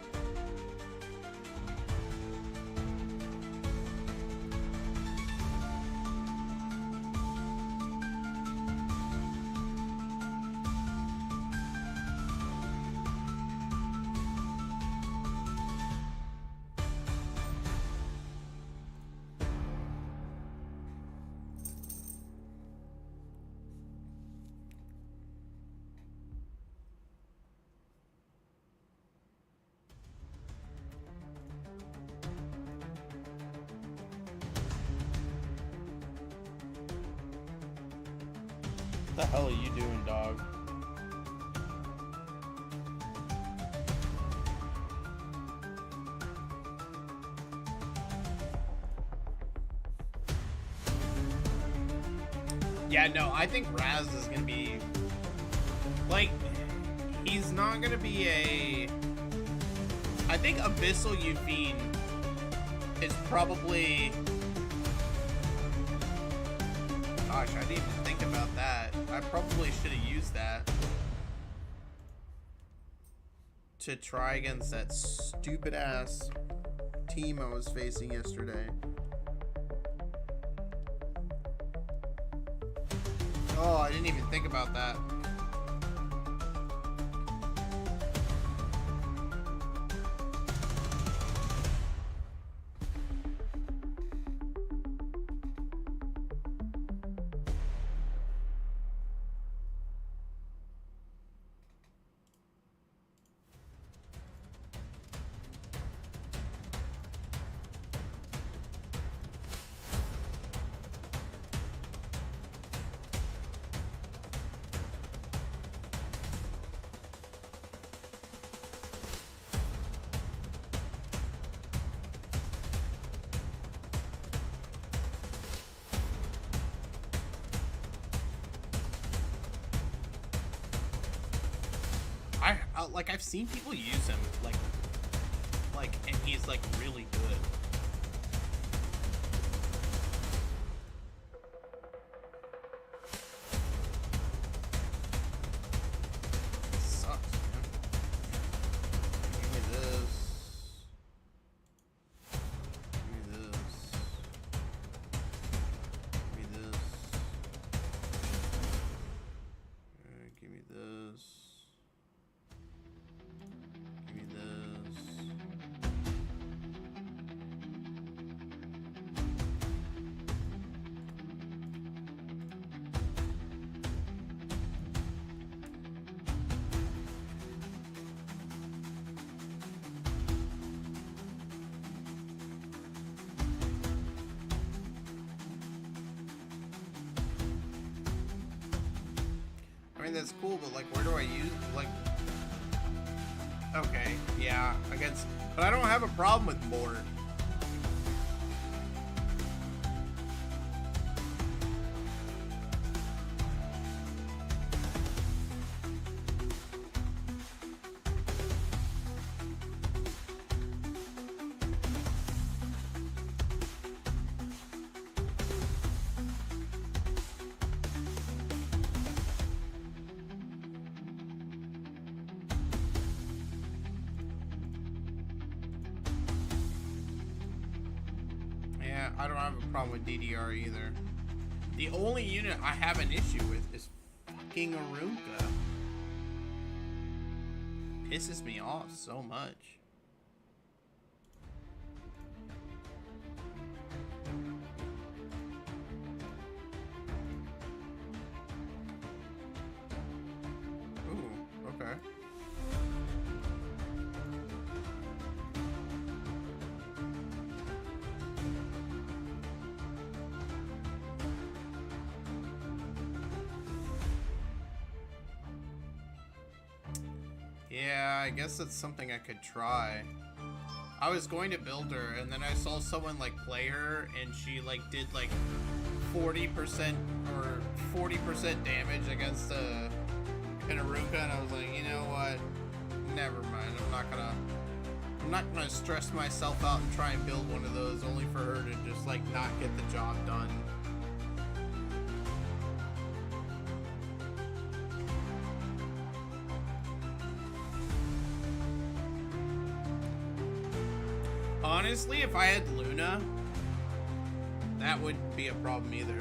What the hell are you doing, dog? Yeah, no, I think Raz is gonna be like, he's not gonna be a. I think Abyssal Yuvine is probably. Gosh, I didn't even think about that. I probably should have used that to try against that stupid ass team I was facing yesterday. Oh, I didn't even think about that. Like, I've seen people use him, like, and he's, like, really good. Sucks, man. Give me this. Give me this. Give me this. Give me this. Give me this. that's cool, but like, where do I use, like, okay, yeah, against, but I don't have a problem with Mort. I don't have a problem with DDR either. The only unit I have an issue with is fucking Arunka. Pisses me off so much. Ooh, okay. Yeah, I guess that's something I could try. I was going to build her, and then I saw someone like play her, and she like did like 40% or 40% damage against an Aruka, and I was like, you know what? Never mind. I'm not gonna stress myself out and try and build one of those, only for her to just like not get the job done. Honestly, if I had Luna, that wouldn't be a problem either.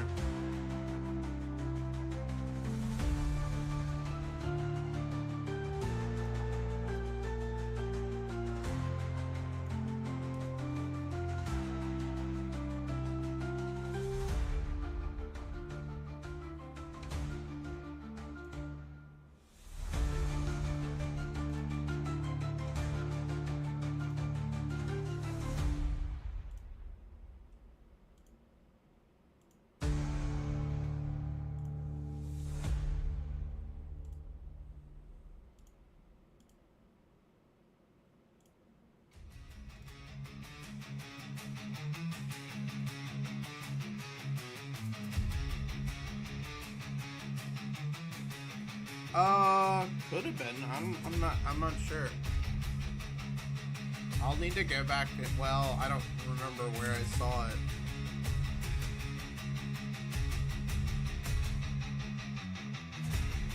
Could have been. I'm not sure. I'll need to go back. Well, I don't remember where I saw it.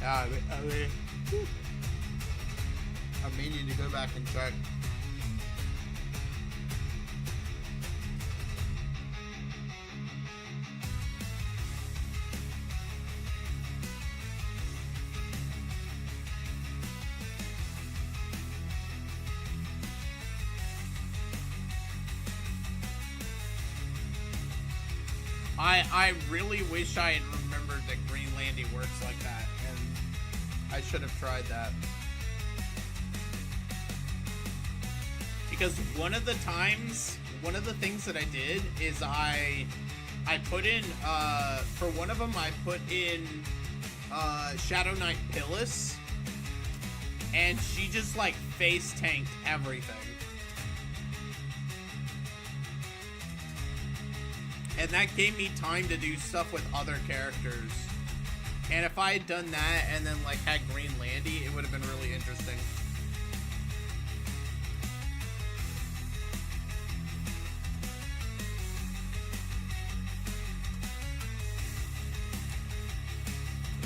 Yeah, I'm meaning to go back and check. I really wish I had remembered that Greenlandy works like that, and I should have tried that. Because one of the things that I did is I put in, for one of them I put in Shadow Knight Pillis, and she just like face tanked everything. And that gave me time to do stuff with other characters. And if I had done that and then like had Greenlandy, it would have been really interesting.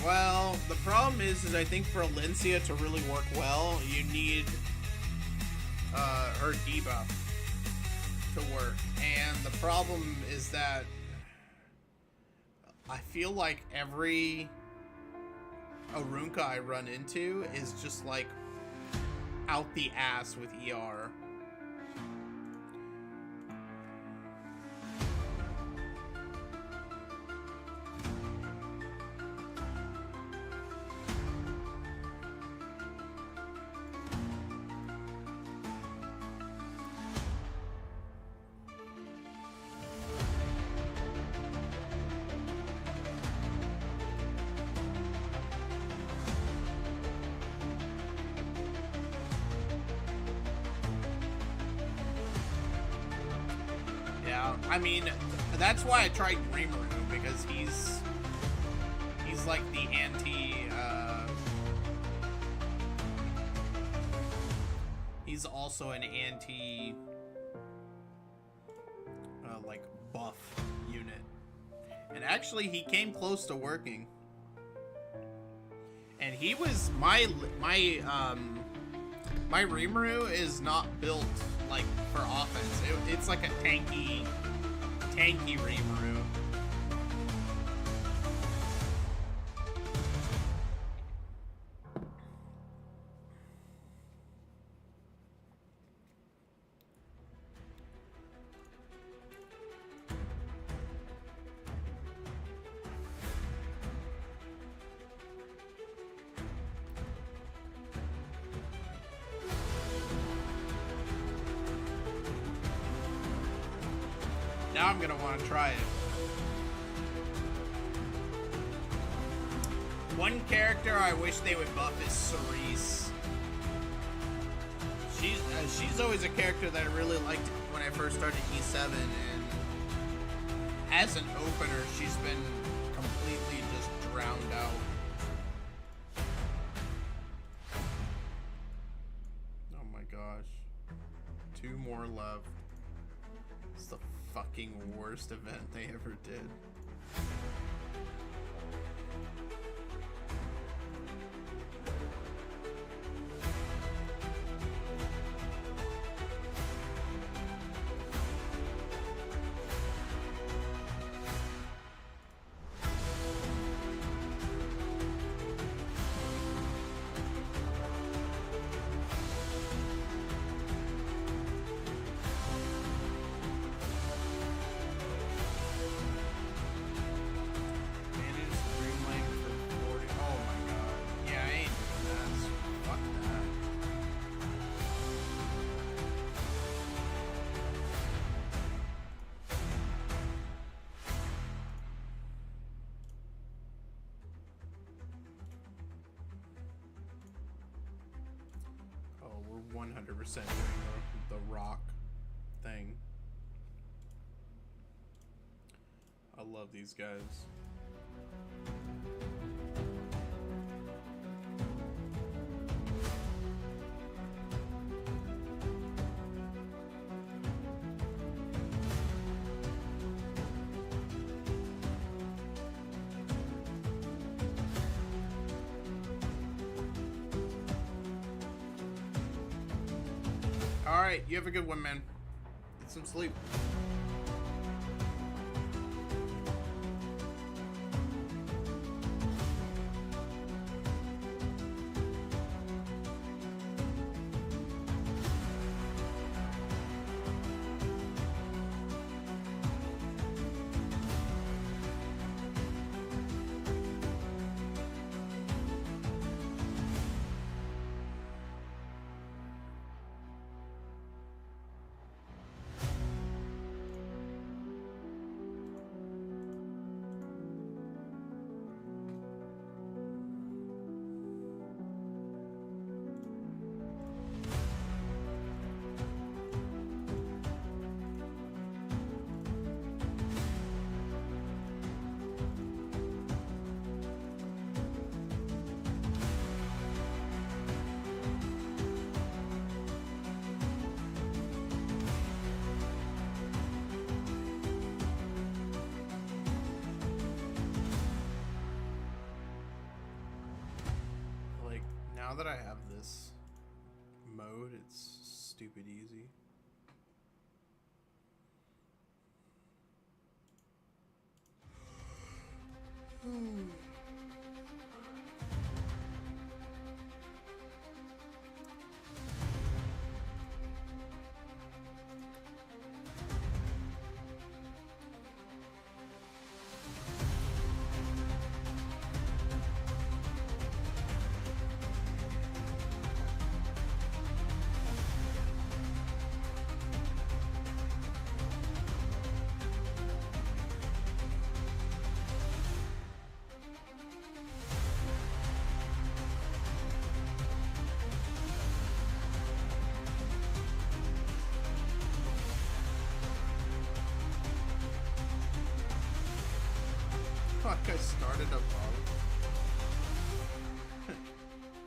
Well, the problem is I think for Alencia to really work well, you need her debuff to work. And the problem is that I feel like every Arunka I run into is just like out the ass with ER. out. I mean, that's why I tried Rimuru, because he's like the he's also an anti like buff unit. And actually he came close to working. And he was my Rimuru is not built like for offense. It's like a tanky Rimuru. Now I'm gonna want to try it. One character I wish they would buff is Cerise. She's always a character that I really liked when I first started E7, and as an opener, she's been completely just drowned out. Oh my gosh. 2 more left. It's the fucking worst event they ever did. We're 100% doing the rock thing. I love these guys. Alright, you have a good one, man. Get some sleep. Now that I have this mode, it's stupid easy. think I started above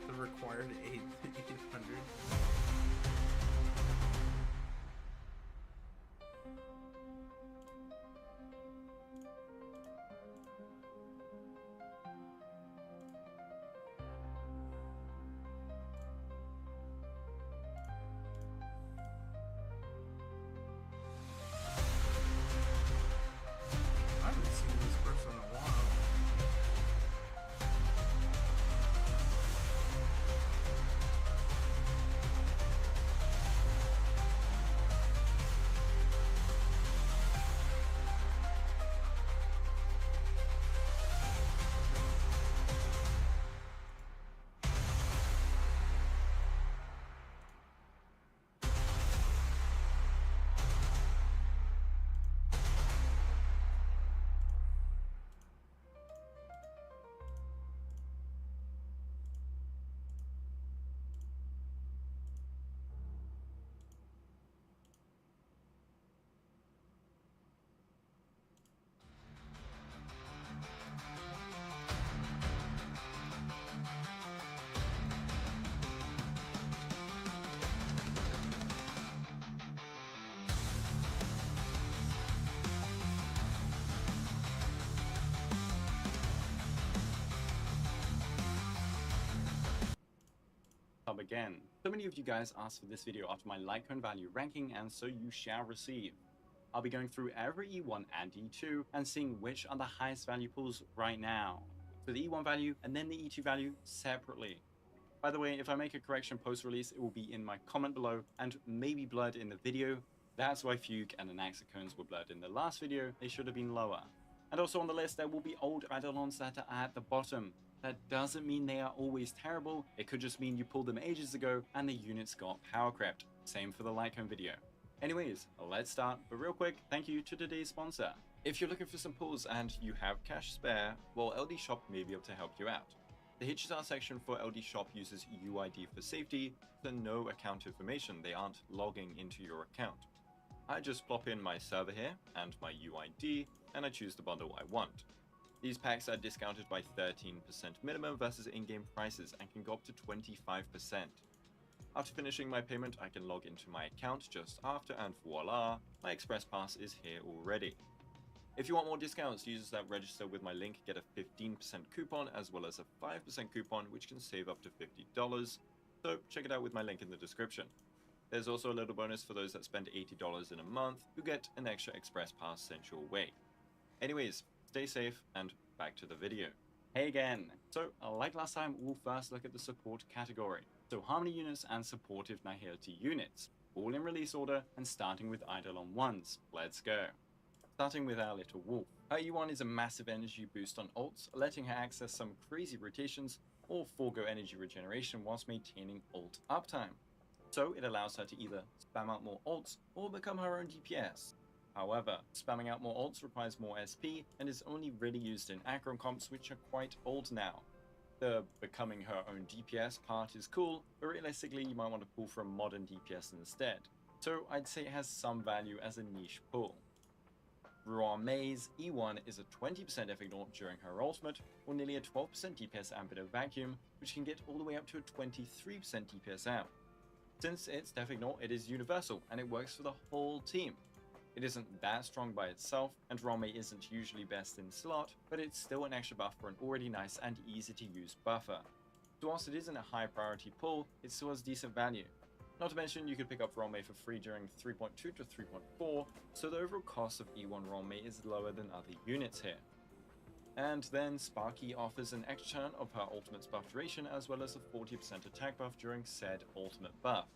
the required 800. I haven't seen this person in a while. Again. So many of you guys asked for this video after my Litecoin value ranking, and so you shall receive. I'll be going through every E1 and E2 and seeing which are the highest value pools right now. So the E1 value and then the E2 value separately. By the way, if I make a correction post-release, it will be in my comment below and maybe blurred in the video. That's why Fugue and Anaxacones were blurred in the last video. They should have been lower. And also on the list, there will be old Eidolons that are at the bottom. That doesn't mean they are always terrible. It could just mean you pulled them ages ago and the units got power crept. Same for the Litecoin video. Anyways, let's start, but real quick, thank you to today's sponsor. If you're looking for some pulls and you have cash spare, well, LD Shop may be able to help you out. The HSR section for LD Shop uses UID for safety, so no account information, they aren't logging into your account. I just plop in my server here and my UID, and I choose the bundle I want. These packs are discounted by 13% minimum versus in-game prices and can go up to 25%. After finishing my payment, I can log into my account just after, and voila, my Express Pass is here already. If you want more discounts, users that register with my link get a 15% coupon as well as a 5% coupon which can save up to $50, so check it out with my link in the description. There's also a little bonus for those that spend $80 in a month who get an extra Express Pass sent your way. Anyways, stay safe and back to the video. Hey again! So, like last time, we'll first look at the support category. So Harmony units and supportive Nihility units, all in release order and starting with Eidolon 1s. Let's go! Starting with our little wolf. Her E1 is a massive energy boost on ults, letting her access some crazy rotations or forego energy regeneration whilst maintaining ult uptime. So it allows her to either spam out more ults or become her own DPS. However, spamming out more ults requires more SP and is only really used in aggro comps which are quite old now. The becoming her own DPS part is cool, but realistically you might want to pull from modern DPS instead. So I'd say it has some value as a niche pull. Raw Mei's E1 is a 20% Effignort during her ultimate, or nearly a 12% DPS amp in a vacuum, which can get all the way up to a 23% DPS amp. Since it's Effignort, it is universal, and it works for the whole team. It isn't that strong by itself, and Raw Mei isn't usually best in slot, but it's still an extra buff for an already nice and easy to use buffer. So whilst it isn't a high priority pull, it still has decent value. Not to mention, you could pick up Raw Mei for free during 3.2 to 3.4, so the overall cost of E1 Raw Mei is lower than other units here. And then Sparky offers an extra turn of her ultimate's buff duration as well as a 40% attack buff during said ultimate buff.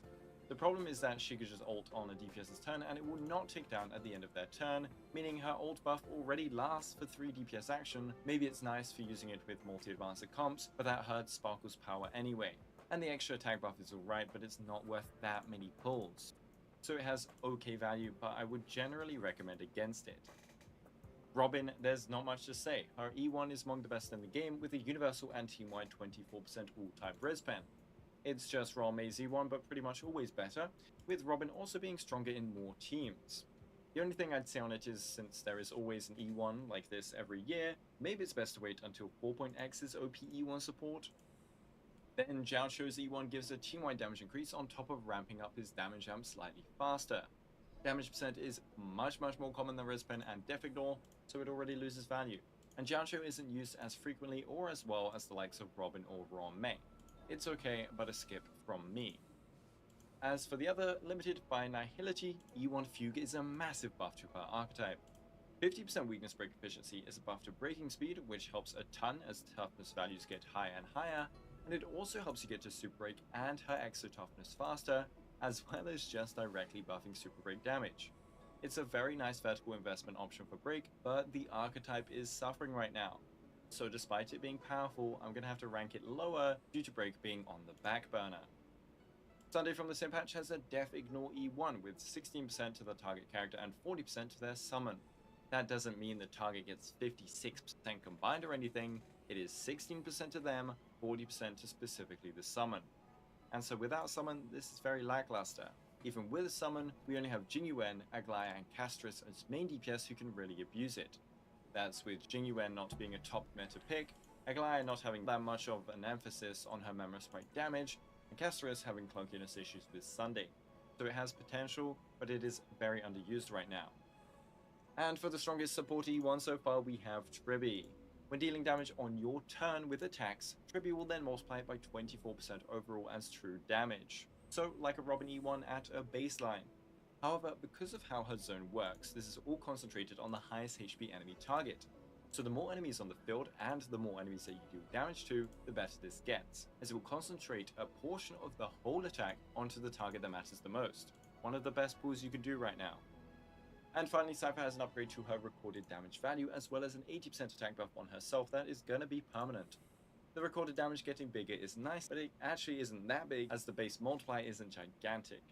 The problem is that she could just ult on a DPS's turn and it will not take down at the end of their turn, meaning her ult buff already lasts for 3 DPS action. Maybe it's nice for using it with multi-advanced comps, but that hurts Sparkle's power anyway. And the extra attack buff is alright, but it's not worth that many pulls. So it has okay value, but I would generally recommend against it. Robin, there's not much to say. Her E1 is among the best in the game with a universal and team-wide 24% all-type respan. It's just Raw Mei's E1, but pretty much always better, with Robin also being stronger in more teams. The only thing I'd say on it is, since there is always an E1 like this every year, maybe it's best to wait until 4.X's OP E1 support. Then Zhao Shou's E1 gives a team-wide damage increase on top of ramping up his damage amp slightly faster. Damage percent is much more common than Respen and Death Ignore, so it already loses value. And Zhao Shou isn't used as frequently or as well as the likes of Robin or Ron Mei. It's okay, but a skip from me. As for the other, limited by Nihility, E1 Fugue is a massive buff to her archetype. 50% weakness break efficiency is a buff to breaking speed, which helps a ton as toughness values get higher and higher, and it also helps you get to super break and her exo toughness faster, as well as just directly buffing super break damage. It's a very nice vertical investment option for break, but the archetype is suffering right now. So despite it being powerful, I'm going to have to rank it lower due to break being on the back burner. Sunday from the Sim patch has a Death Ignore E1 with 16% to the target character and 40% to their summon. That doesn't mean the target gets 56% combined or anything, it is 16% to them, 40% to specifically the summon. And so without summon, this is very lackluster. Even with a summon, we only have Jingyuan, Aglaya and Castris as main DPS who can really abuse it. That's with Jingyuan not being a top meta pick, Aglaya not having that much of an emphasis on her Memory Sprite damage, and Castris having clunkiness issues with Sunday. So it has potential, but it is very underused right now. And for the strongest support E1 so far, we have Tribby. When dealing damage on your turn with attacks, Tribby will then multiply it by 24% overall as true damage. So like a Robin E1 at a baseline. However, because of how her zone works, this is all concentrated on the highest HP enemy target. So the more enemies on the field and the more enemies that you deal damage to, the better this gets, as it will concentrate a portion of the whole attack onto the target that matters the most. One of the best pulls you can do right now. And finally, Cypher has an upgrade to her recorded damage value, as well as an 80% attack buff on herself that is gonna be permanent. The recorded damage getting bigger is nice, but it actually isn't that big, as the base multiplier isn't gigantic.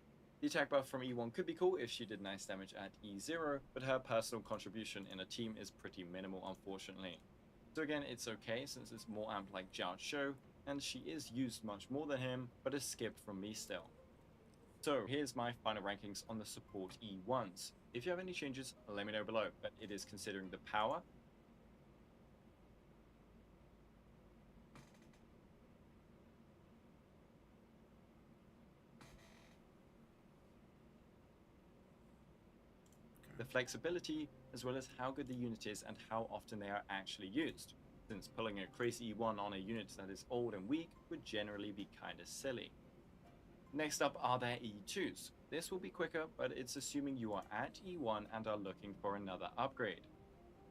The attack buff from E1 could be cool if she did nice damage at E0, but her personal contribution in a team is pretty minimal, unfortunately. So again, it's okay since it's more amped like Zhao Shou, and she is used much more than him, but a skip from me still. So here's my final rankings on the support E1s. If you have any changes, let me know below, but it is considering the power, the flexibility, as well as how good the unit is and how often they are actually used, since pulling a crazy E1 on a unit that is old and weak would generally be kinda silly. Next up are their E2s. This will be quicker, but it's assuming you are at E1 and are looking for another upgrade.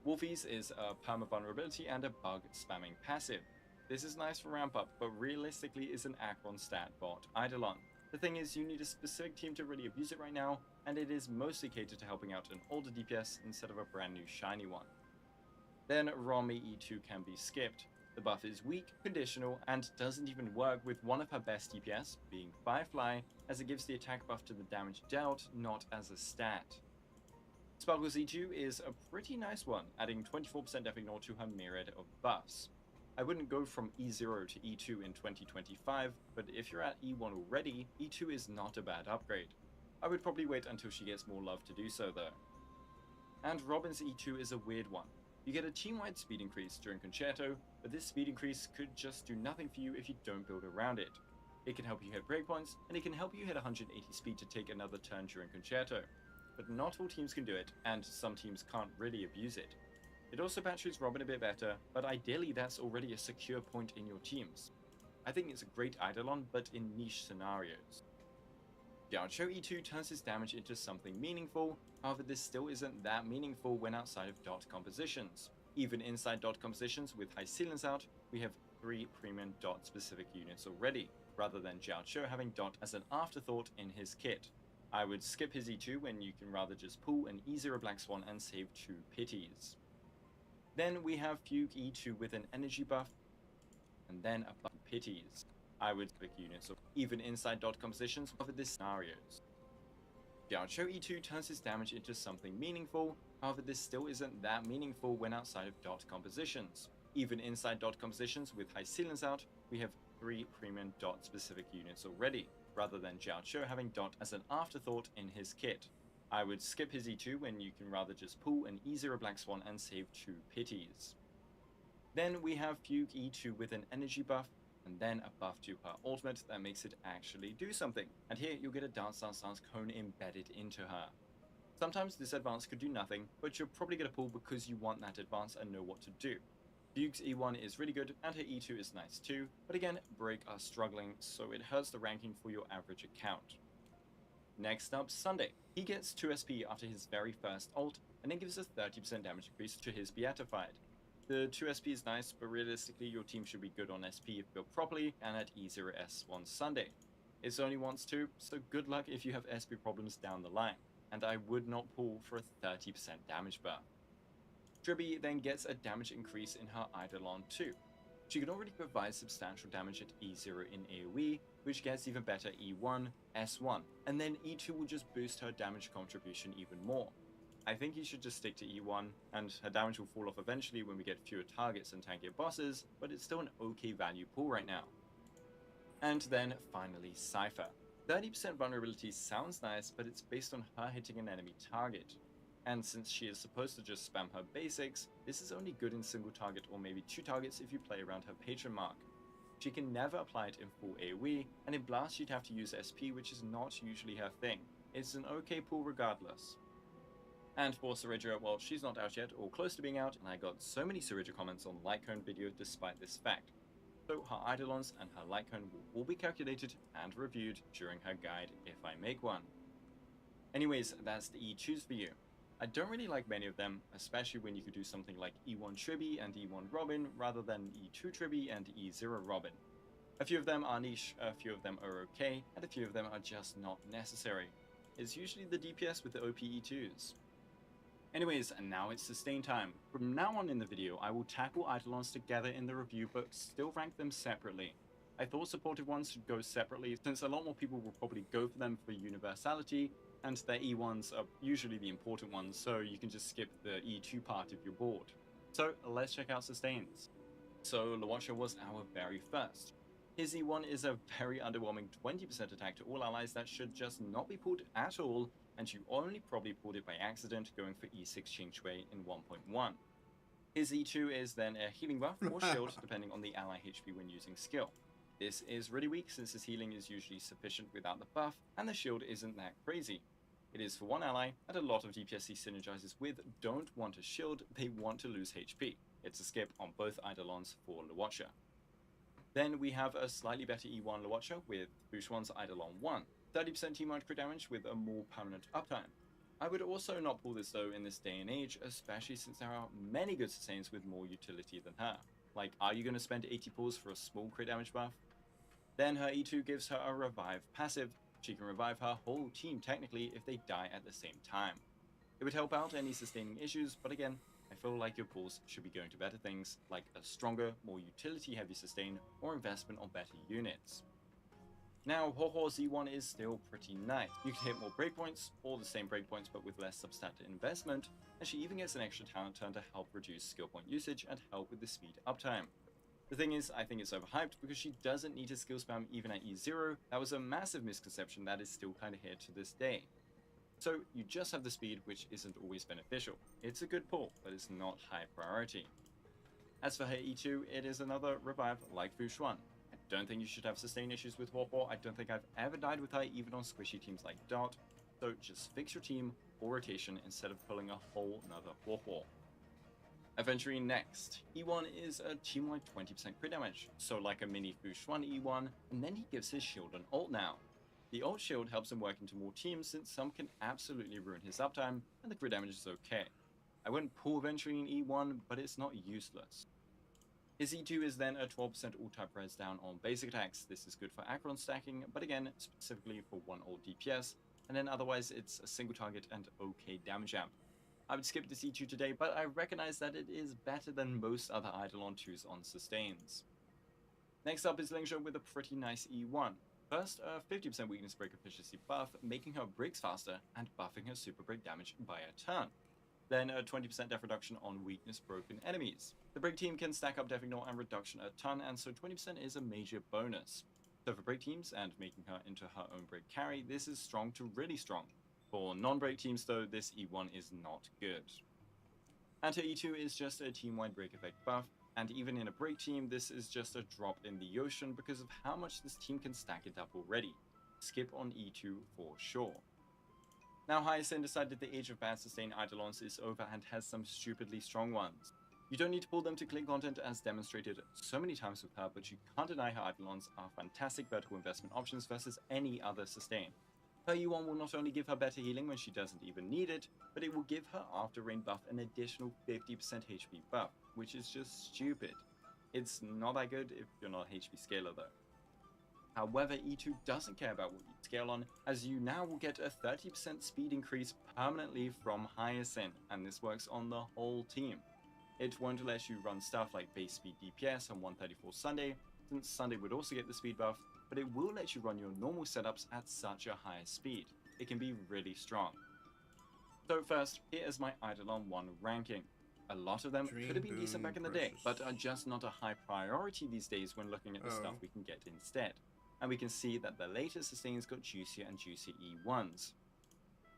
Wolfie's is a perma vulnerability and a bug spamming passive. This is nice for ramp up, but realistically is an Akron stat bot Eidolon. The thing is, you need a specific team to really abuse it right now, and it is mostly catered to helping out an older DPS instead of a brand new shiny one. Then Romy E2 can be skipped. The buff is weak, conditional, and doesn't even work with one of her best DPS, being Firefly, as it gives the attack buff to the damage dealt, not as a stat. Sparkle's E2 is a pretty nice one, adding 24% Death Ignore to her myriad of buffs. I wouldn't go from E0 to E2 in 2025, but if you're at E1 already, E2 is not a bad upgrade. I would probably wait until she gets more love to do so though. And Robin's E2 is a weird one. You get a team-wide speed increase during Concerto, but this speed increase could just do nothing for you if you don't build around it. It can help you hit breakpoints, and it can help you hit 180 speed to take another turn during Concerto. But not all teams can do it, and some teams can't really abuse it. It also batteries Robin a bit better, but ideally that's already a secure point in your teams. I think it's a great Eidolon, but in niche scenarios. Zhao Shou E2 turns his damage into something meaningful, however this still isn't that meaningful when outside of dot compositions. Even inside dot compositions with high ceilings out, we have 3 premium dot specific units already, rather than Zhao Shou having dot as an afterthought in his kit. I would skip his E2 when you can rather just pull an E0 Black Swan and save 2 pities. Then we have Fugue E2 with an energy buff, and then a buff pities. I would pick units, even inside dot compositions, over this scenarios. Zhao Shou E2 turns his damage into something meaningful, however this still isn't that meaningful when outside of dot compositions. Even inside dot compositions with high ceilings out, we have 3 premium dot specific units already, rather than Zhao Shou having dot as an afterthought in his kit. I would skip his E2 when you can rather just pull an E0 Black Swan and save 2 pities. Then we have Fugue E2 with an energy buff, and then a buff to her ultimate that makes it actually do something. And here you'll get a Dance Dance Dance cone embedded into her. Sometimes this advance could do nothing, but you're probably going to pull because you want that advance and know what to do. Fugue's E1 is really good, and her E2 is nice too, but again, Break are struggling, so it hurts the ranking for your average account. Next up, Sunday. He gets 2 SP after his very first ult, and then gives a 30% damage increase to his Beatified. The 2 SP is nice, but realistically your team should be good on SP if built properly, and at E0S on Sunday. It's only once 2, so good luck if you have SP problems down the line, and I would not pull for a 30% damage buff. Dribby then gets a damage increase in her Eidolon too. She can already provide substantial damage at E0 in AoE, which gets even better E1, S1, and then E2 will just boost her damage contribution even more. I think you should just stick to E1, and her damage will fall off eventually when we get fewer targets and tankier bosses, but it's still an okay value pull right now. And then finally Cypher. 30% vulnerability sounds nice, but it's based on her hitting an enemy target. And since she is supposed to just spam her basics, this is only good in single target or maybe 2 targets if you play around her patron mark. She can never apply it in full AoE, and in Blast she'd have to use SP, which is not usually her thing. It's an okay pull regardless. And for Saridra, well, she's not out yet or close to being out, and I got so many Saridra comments on Lightcone video despite this fact. So her Eidolons and her Lightcone will all be calculated and reviewed during her guide if I make one. Anyways, that's the E2s for you. I don't really like many of them, especially when you could do something like E1 Tribby and E1 Robin rather than E2 Tribby and E0 Robin. A few of them are niche, a few of them are okay, and a few of them are just not necessary. It's usually the DPS with the OP E2s. Anyways, and now it's sustain time. From now on in the video, I will tackle Eidolons together in the review but still rank them separately. I thought supportive ones should go separately since a lot more people will probably go for them for universality, and their E1s are usually the important ones, so you can just skip the E2 part if you're bored. So let's check out sustains. So LeWatcher was our very first. His E1 is a very underwhelming 20% attack to all allies that should just not be pulled at all, and you only probably pulled it by accident going for E6 Qing Shui in 1.1. His E2 is then a healing buff or shield depending on the ally HP when using skill. This is really weak since his healing is usually sufficient without the buff, and the shield isn't that crazy. It is for one ally, and a lot of DPS he synergizes with don't want a shield, they want to lose HP. It's a skip on both Eidolons for LeWatcher. Then we have a slightly better E1 LeWatcher with Bushwan's Eidolon 1, 30% team-wide crit damage with a more permanent uptime. I would also not pull this though in this day and age, especially since there are many good sustains with more utility than her. Like, are you going to spend 80 pulls for a small crit damage buff? Then her E2 gives her a revive passive. She can revive her whole team technically if they die at the same time. It would help out any sustaining issues, but again, I feel like your pulls should be going to better things, like a stronger, more utility-heavy sustain, or investment on better units. Now, Ho-Ho's E1 is still pretty nice. You can hit more breakpoints, or the same breakpoints but with less substantive investment, and she even gets an extra talent turn to help reduce skill point usage and help with the speed uptime. The thing is, I think it's overhyped because she doesn't need to skill spam even at E0. That was a massive misconception that is still kinda here to this day. So you just have the speed, which isn't always beneficial. It's a good pull, but it's not high priority. As for her E2, it is another revive like Fushuan. I don't think you should have sustain issues with Ho-Ho. I don't think I've ever died with her even on squishy teams like Dot. So just fix your team or rotation instead of pulling a whole nother Ho-Ho. Adventuring next. E1 is a team-wide 20% crit damage, so like a mini Fushuan E1, and then he gives his shield an ult now. The ult shield helps him work into more teams since some can absolutely ruin his uptime, and the crit damage is okay. I wouldn't pull Venturing E1, but it's not useless. His E2 is then a 12% all-type res down on basic attacks. This is good for Akron stacking, but again, specifically for one ult DPS, and then otherwise it's a single target and okay damage amp. I would skip this E2 today, but I recognize that it is better than most other Eidolon 2s on sustains. Next up is Lingsha with a pretty nice E1. First, a 50% weakness break efficiency buff, making her breaks faster and buffing her super break damage by a turn. Then a 20% def reduction on weakness broken enemies. The break team can stack up def ignore and reduction a ton, and so 20% is a major bonus. So for break teams and making her into her own break carry, this is strong to really strong. For non-break teams though, this E1 is not good. And her E2 is just a team-wide break effect buff, and even in a break team, this is just a drop in the ocean because of how much this team can stack it up already. Skip on E2 for sure. Now Hyacinth decided the age of bad sustain Eidolons is over and has some stupidly strong ones. You don't need to pull them to clean content as demonstrated so many times with her, but you can't deny her Eidolons are fantastic vertical investment options versus any other sustain. Her U1 will not only give her better healing when she doesn't even need it, but it will give her after rain buff an additional 50% HP buff, which is just stupid. It's not that good if you're not a HP scaler though. However, E2 doesn't care about what you scale on, as you now will get a 30% speed increase permanently from Hyacinth, and this works on the whole team. It won't let you run stuff like base speed DPS on 134 Sunday, since Sunday would also get the speed buff, but it will let you run your normal setups at such a higher speed. It can be really strong. So first, here is my Eidolon 1 ranking. A lot of them could have been decent back in the day, but are just not a high priority these days when looking at the stuff we can get instead. And we can see that the later sustains got juicier and juicier E1s.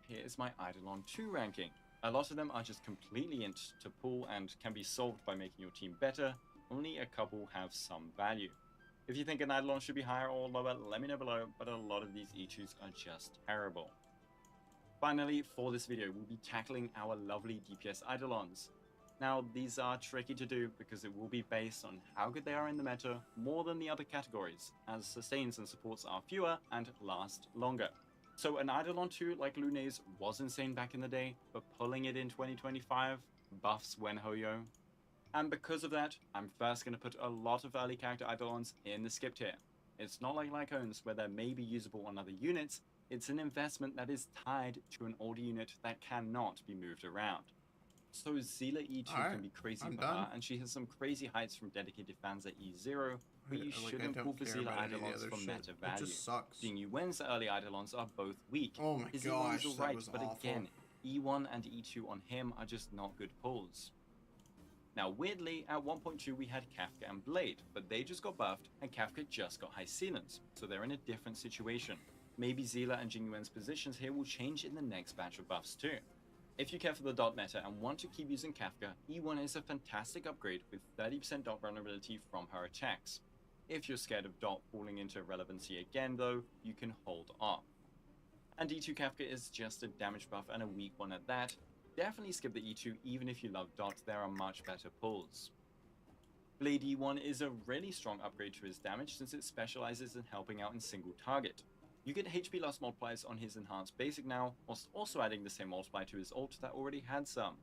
Here is my Eidolon 2 ranking. A lot of them are just completely int to pull and can be solved by making your team better, only a couple have some value. If you think an Eidolon should be higher or lower, let me know below, but a lot of these E2s are just terrible. Finally, for this video, we'll be tackling our lovely DPS Eidolons. Now, these are tricky to do because it will be based on how good they are in the meta more than the other categories, as sustains and supports are fewer and last longer. So an Eidolon 2 like Lune's was insane back in the day, but pulling it in 2025 buffs Wenhoyo. And because of that, I'm first going to put a lot of early character Eidolons in the skip tier. It's not like Lycones where they may be usable on other units, it's an investment that is tied to an older unit that cannot be moved around. So Zila E2 can be crazy for her, and she has some crazy heights from dedicated fans at E0, but you shouldn't pull for Zila Eidolons for meta value. Jingyuen's early Eidolons are both weak. Oh my His gosh, E1 is that alright, was but awful. again, E1 and E2 on him are just not good pulls. Now weirdly, at 1.2 we had Kafka and Blade, but they just got buffed and Kafka just got high ceilings, so they're in a different situation. Maybe Zila and Jingyuen's positions here will change in the next batch of buffs too. If you care for the dot meta and want to keep using Kafka, E1 is a fantastic upgrade with 30% dot vulnerability from her attacks. If you're scared of dot falling into relevancy again though, you can hold off. And E2 Kafka is just a damage buff and a weak one at that. Definitely skip the E2 even if you love dot, there are much better pulls. Blade E1 is a really strong upgrade to his damage since it specializes in helping out in single target. You get HP loss multipliers on his enhanced basic now, whilst also adding the same multiplier to his ult that already had some.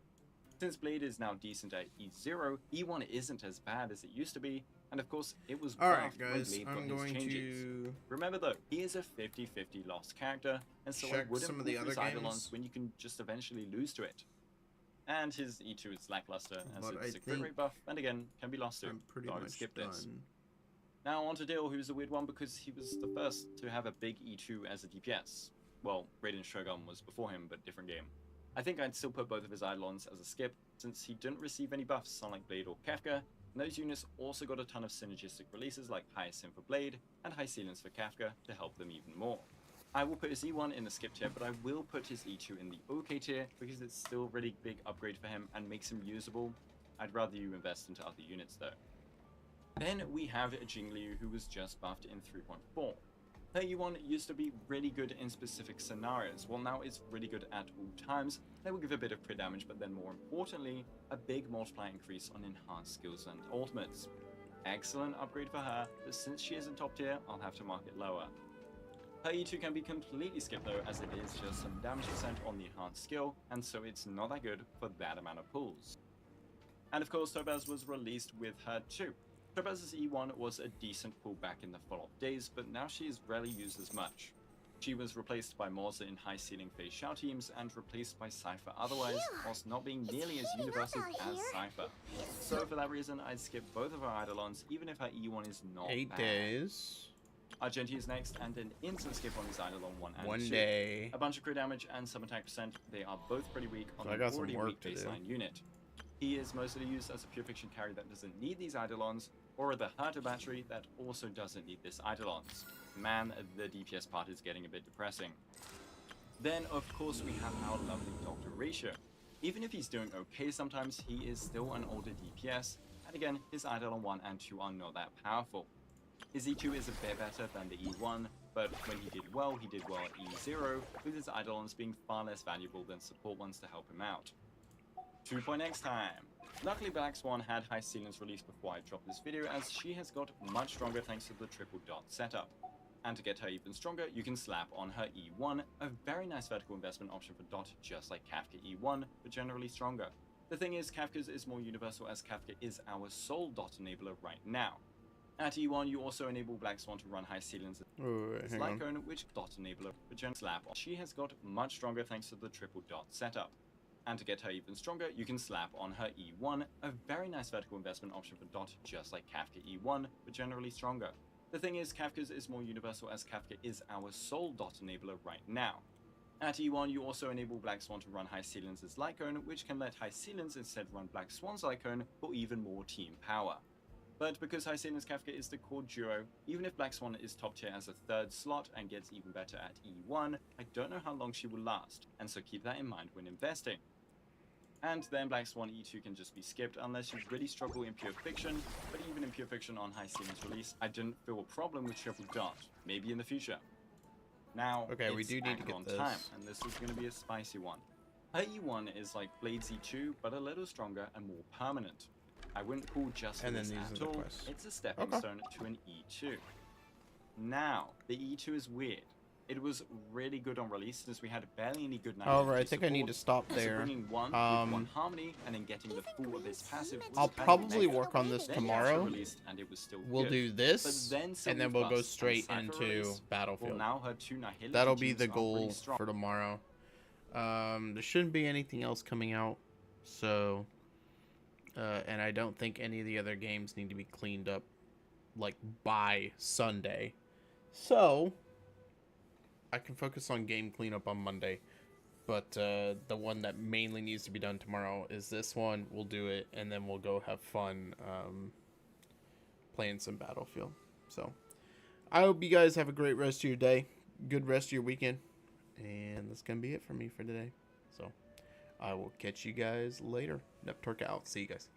Since Blade is now decent at E0, E1 isn't as bad as it used to be, and of course it was buffed when Blade got his changes. Remember though, he is a 50-50 lost character, and so I wouldn't pull his Eidolons when you can just eventually lose to it. And his E2 is lackluster as it's a crit rate buff, and again, can be lost to, so I would skip this. Now on to Dill, who's a weird one because he was the first to have a big E2 as a DPS. Well, Raiden Shogun was before him, but different game. I think I'd still put both of his Eidolons as a skip, since he didn't receive any buffs unlike Blade or Kafka, and those units also got a ton of synergistic releases like Hyacinth for Blade and High Ceilings for Kafka to help them even more. I will put his E1 in the skip tier, but I will put his E2 in the OK tier because it's still a really big upgrade for him and makes him usable. I'd rather you invest into other units though. Then we have Jingliu, who was just buffed in 3.4. Her E1 used to be really good in specific scenarios, while now it's really good at all times. They will give a bit of crit damage, but then more importantly, a big multiplier increase on enhanced skills and ultimates. Excellent upgrade for her, but since she isn't top tier, I'll have to mark it lower. Her E2 can be completely skipped though, as it is just some damage percent on the enhanced skill, and so it's not that good for that amount of pulls. And of course, Topaz was released with her too. Topaz's E1 was a decent pull back in the follow-up days, but now she is rarely used as much. She was replaced by Morza in high ceiling phase Xiao teams and replaced by Cypher otherwise, whilst not being nearly as universal as Cypher. So for that reason, I'd skip both of her Eidolons, even if her E1 is not 8 bad. days. Argenti is next, and an instant skip on his Eidolon 1 and 2. 1 day. A bunch of crit damage and some attack percent. They are both pretty weak on So I an got some already work weak to do. baseline unit. He is mostly used as a pure fiction carry that doesn't need these Eidolons, or the Herta battery that also doesn't need this Eidolons. Man, the DPS part is getting a bit depressing. Then, of course, we have our lovely Dr. Ratio. Even if he's doing okay sometimes, he is still an older DPS, and again, his Eidolon 1 and 2 are not that powerful. His E2 is a bit better than the E1, but when he did well at E0, with his Eidolons being far less valuable than support ones to help him out. 2.x time! Luckily, Black Swan had high ceilings released before I dropped this video, as she has got much stronger thanks to the triple dot setup. And to get her even stronger, you can slap on her E1, a very nice vertical investment option for dot, just like Kafka E1, but generally stronger. The thing is, Kafka's is more universal, as Kafka is our sole dot enabler right now. At E1, you also enable Black Swan to run high ceilings as Lycone, which dot enabler, but generally slap on. She has got much stronger thanks to the triple dot setup. And to get her even stronger, you can slap on her E1, a very nice vertical investment option for dot, just like Kafka E1, but generally stronger. The thing is, Kafka's is more universal, as Kafka is our sole dot enabler right now. At E1, you also enable Black Swan to run high ceilings as Lycone, which can let high ceilings instead run Black Swan's Lycone for even more team power. But because High Ceilings Kafka is the core duo, even if Black Swan is top tier as a third slot and gets even better at E1, I don't know how long she will last, and so keep that in mind when investing. And then Black Swan E2 can just be skipped unless you really struggle in Pure Fiction, but even in Pure Fiction on High Ceilings release, I didn't feel a problem with triple dot, maybe in the future. Now, okay, we it's do need to Acheron get this. time, and this is going to be a spicy one. Her E1 is like Blade's E2, but a little stronger and more permanent. I wouldn't call just And then this these at are the all, quests. it's a stepping stone to an E2. Now, the E2 is weird. It was really good on release since we had barely any good Alright, I think I need to stop there. So bringing one with one harmony and then getting the full of its passive. I'll probably work on this tomorrow. Released and it was still We'll good. do this, and then we'll go straight into Battlefield. That'll be the goal for tomorrow. There shouldn't be anything else coming out, so and I don't think any of the other games need to be cleaned up like by Sunday, so I can focus on game cleanup on Monday. But the one that mainly needs to be done tomorrow is this one. We'll do it, and then we'll go have fun playing some Battlefield. So I hope you guys have a great rest of your day, good rest of your weekend, and that's gonna be it for me for today. So I will catch you guys later. Neptork out. See you guys.